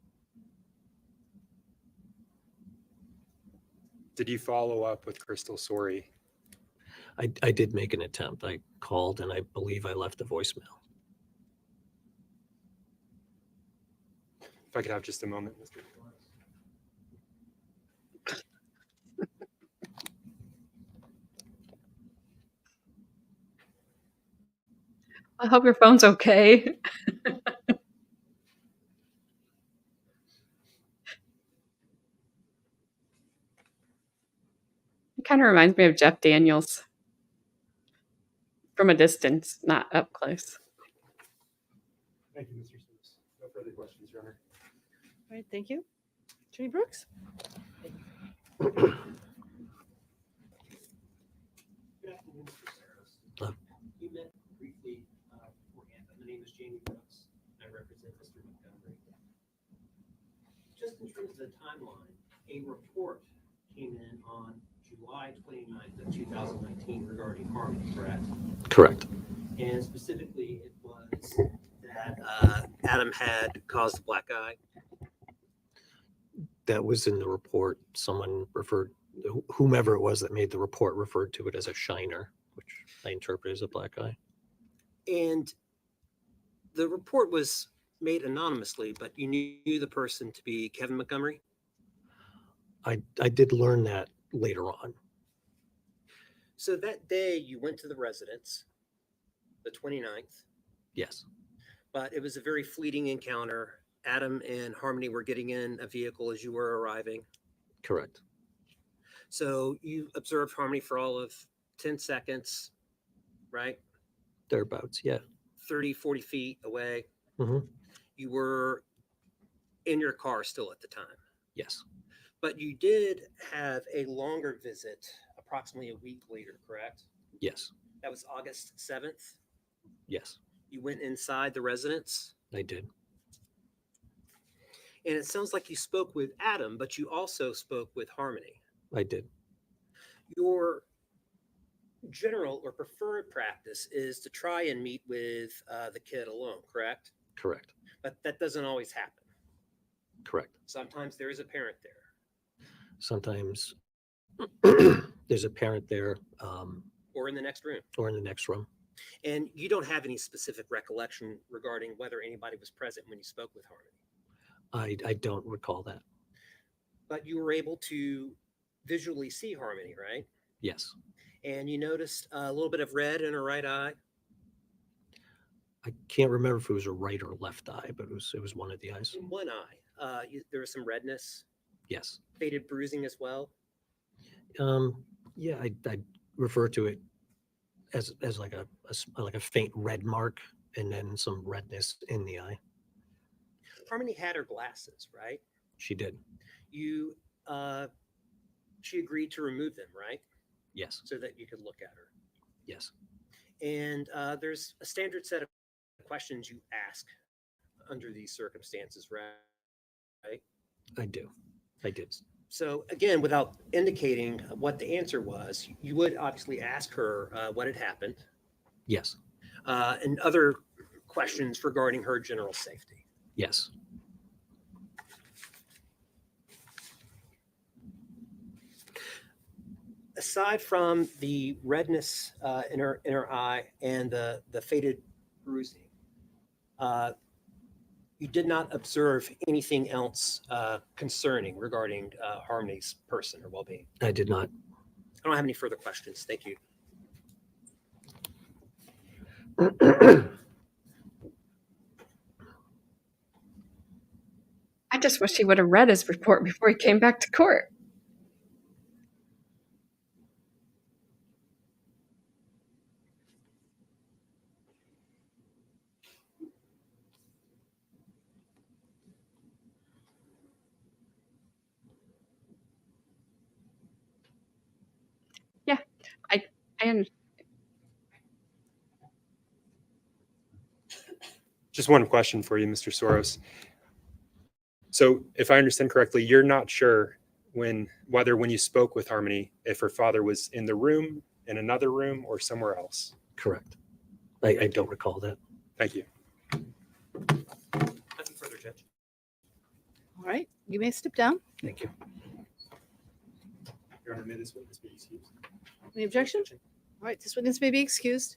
Did you follow up with Crystal Sorey? I did make an attempt. I called and I believe I left a voicemail. If I could have just a moment, Mr. I hope your phone's okay. It kind of reminds me of Jeff Daniels from a distance, not up close. Thank you, Mr. Smith. No further questions, Your Honor. All right, thank you. Attorney Brooks? Good afternoon, Mr. Saros. You met briefly beforehand. My name is Jamie Brooks. I represent Mr. Montgomery. Just in terms of the timeline, a report came in on July 29th of 2019 regarding Harmony, correct? Correct. And specifically, it was that Adam had caused a black eye. That was in the report. Someone referred, whomever it was that made the report referred to it as a shiner, which I interpret as a black eye. And the report was made anonymously, but you knew the person to be Kevin Montgomery? I did learn that later on. So that day you went to the residence, the 29th, Yes. but it was a very fleeting encounter. Adam and Harmony were getting in a vehicle as you were arriving. Correct. So you observed Harmony for all of 10 seconds, right? Thereabouts. Yeah. 30, 40 feet away. Mhm. You were in your car still at the time. Yes. But you did have a longer visit approximately a week later, correct? Yes. That was August 7th. Yes. You went inside the residence. I did. And it sounds like you spoke with Adam, but you also spoke with Harmony. I did. Your general or preferred practice is to try and meet with the kid alone, correct? Correct. But that doesn't always happen. Correct. Sometimes there is a parent there. Sometimes there's a parent there Or in the next room. or in the next room. And you don't have any specific recollection regarding whether anybody was present when you spoke with Harmony. I don't recall that. But you were able to visually see Harmony, right? Yes. And you noticed a little bit of red in her right eye. I can't remember if it was a right or left eye, but it was one of the eyes. In one eye, there was some redness, Yes. faded bruising as well. Yeah, I refer to it as like a faint red mark and then some redness in the eye. Harmony had her glasses, right? She did. You, she agreed to remove them, right? Yes. So that you could look at her. Yes. And there's a standard set of questions you ask under these circumstances, right? I do. I did. So again, without indicating what the answer was, you would obviously ask her what had happened. Yes. And other questions regarding her general safety. Yes. Aside from the redness in her eye and the faded bruising, you did not observe anything else concerning regarding Harmony's person or well-being. I did not. I don't have any further questions. Thank you. I just wish he would have read his report before he came back to court. Yeah, I Just one question for you, Mr. Soros. So if I understand correctly, you're not sure whether when you spoke with Harmony, if her father was in the room, in another room, or somewhere else. Correct. I don't recall that. Thank you. Nothing further, Judge. All right, you may step down. Thank you. Your Honor, may this witness be excused? Any objection? All right, this witness may be excused.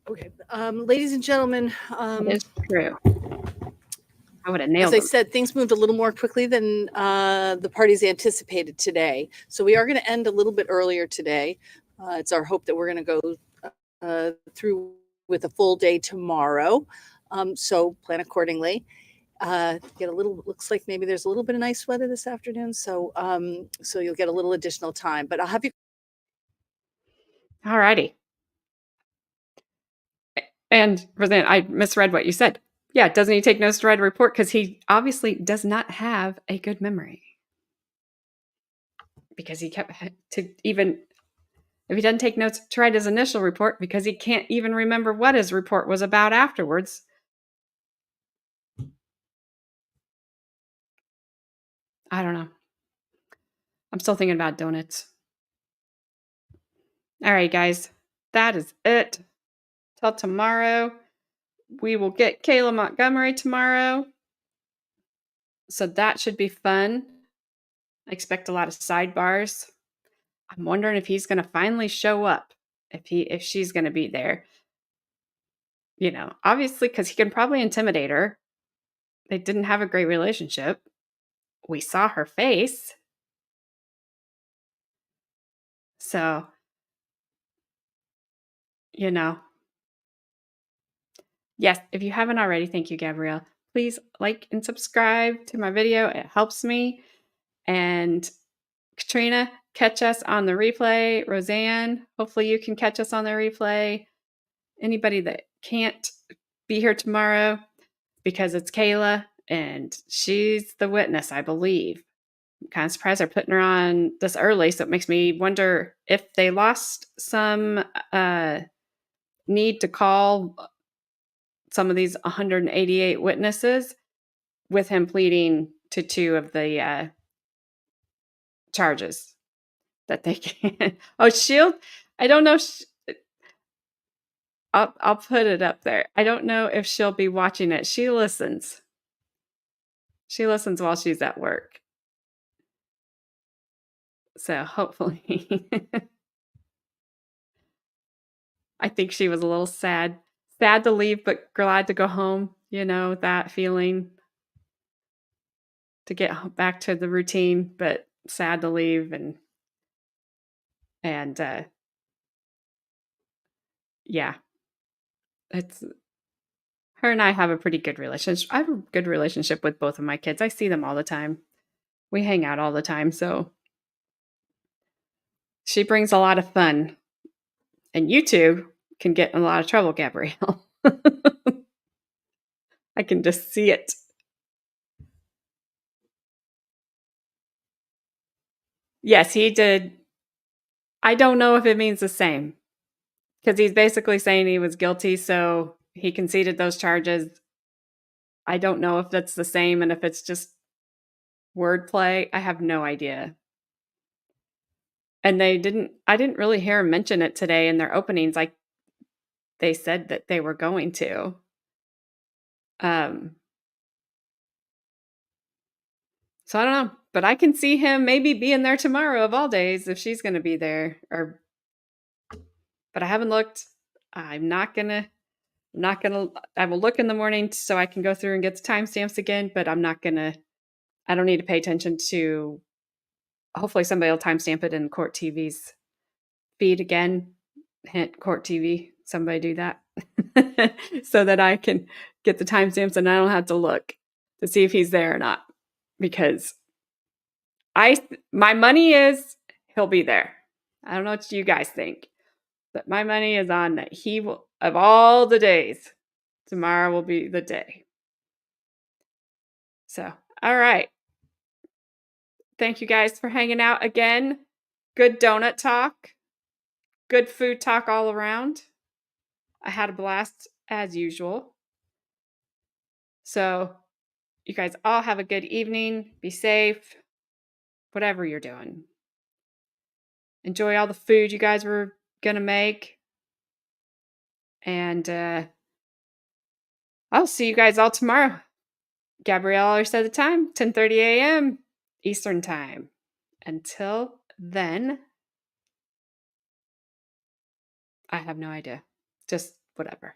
Okay, ladies and gentlemen, it's true. I would have nailed as I him. said, things moved a little more quickly than the parties anticipated today. So we are going to end a little bit earlier today. It's our hope that we're going to go through with a full day tomorrow. So plan accordingly. Get a little, looks like maybe there's a little bit of nice weather this afternoon. So so you'll get a little additional time, but I'll have you. All righty. And Roseanne, I misread what you said. Yeah, doesn't he take notes to write a report? Because he obviously does not have a good memory. Because he kept to even, if he doesn't take notes to write his initial report, because he can't even remember what his report was about afterwards. I don't know. I'm still thinking about donuts. All right, guys, that is it. Till tomorrow. We will get Kayla Montgomery tomorrow. So that should be fun. I expect a lot of sidebars. I'm wondering if he's going to finally show up, if she's going to be there. You know, obviously, because he can probably intimidate her. They didn't have a great relationship. We saw her face. So, you know. Yes, if you haven't already, thank you, Gabrielle. Please like and subscribe to my video. It helps me. And Katrina, catch us on the replay. Roseanne, hopefully you can catch us on the replay. Anybody that can't be here tomorrow, because it's Kayla and she's the witness, I believe. I'm kind of surprised they're putting her on this early, so it makes me wonder if they lost some need to call some of these 188 witnesses with him pleading to 2 of the charges that they can. Oh, Shield, I don't know. I'll put it up there. I don't know if she'll be watching it. She listens. She listens while she's at work. So hopefully. I think she was a little sad. Sad to leave, but glad to go home. You know, that feeling to get back to the routine. But sad to leave, and yeah, it's her and I have a pretty good relationship. I have a good relationship with both of my kids. I see them all the time. We hang out all the time, so she brings a lot of fun. And you two can get in a lot of trouble, Gabrielle. I can just see it. Yes, he did. I don't know if it means the same because he's basically saying he was guilty, so he conceded those charges. I don't know if that's the same and if it's just wordplay. I have no idea. And I didn't really hear him mention it today in their openings like they said that they were going to. So I don't know, but I can see him maybe being there tomorrow of all days if she's going to be there but I haven't looked. I will look in the morning so I can go through and get the timestamps again, but I don't need to pay attention to, hopefully somebody will timestamp it in Court TV's feed again. Hint, Court TV, somebody do that so that I can get the timestamps and I don't have to look to see if he's there or not, because my money is he'll be there. I don't know what you guys think, but my money is on that he will, of all the days, tomorrow will be the day. So, all right. Thank you guys for hanging out again. Good donut talk. Good food talk all around. I had a blast as usual. So, you guys all have a good evening. Be safe. Whatever you're doing. Enjoy all the food you guys were going to make. And I'll see you guys all tomorrow. Gabrielle already said the time, 10:30 a.m. Eastern Time. Until then, I have no idea. Just whatever.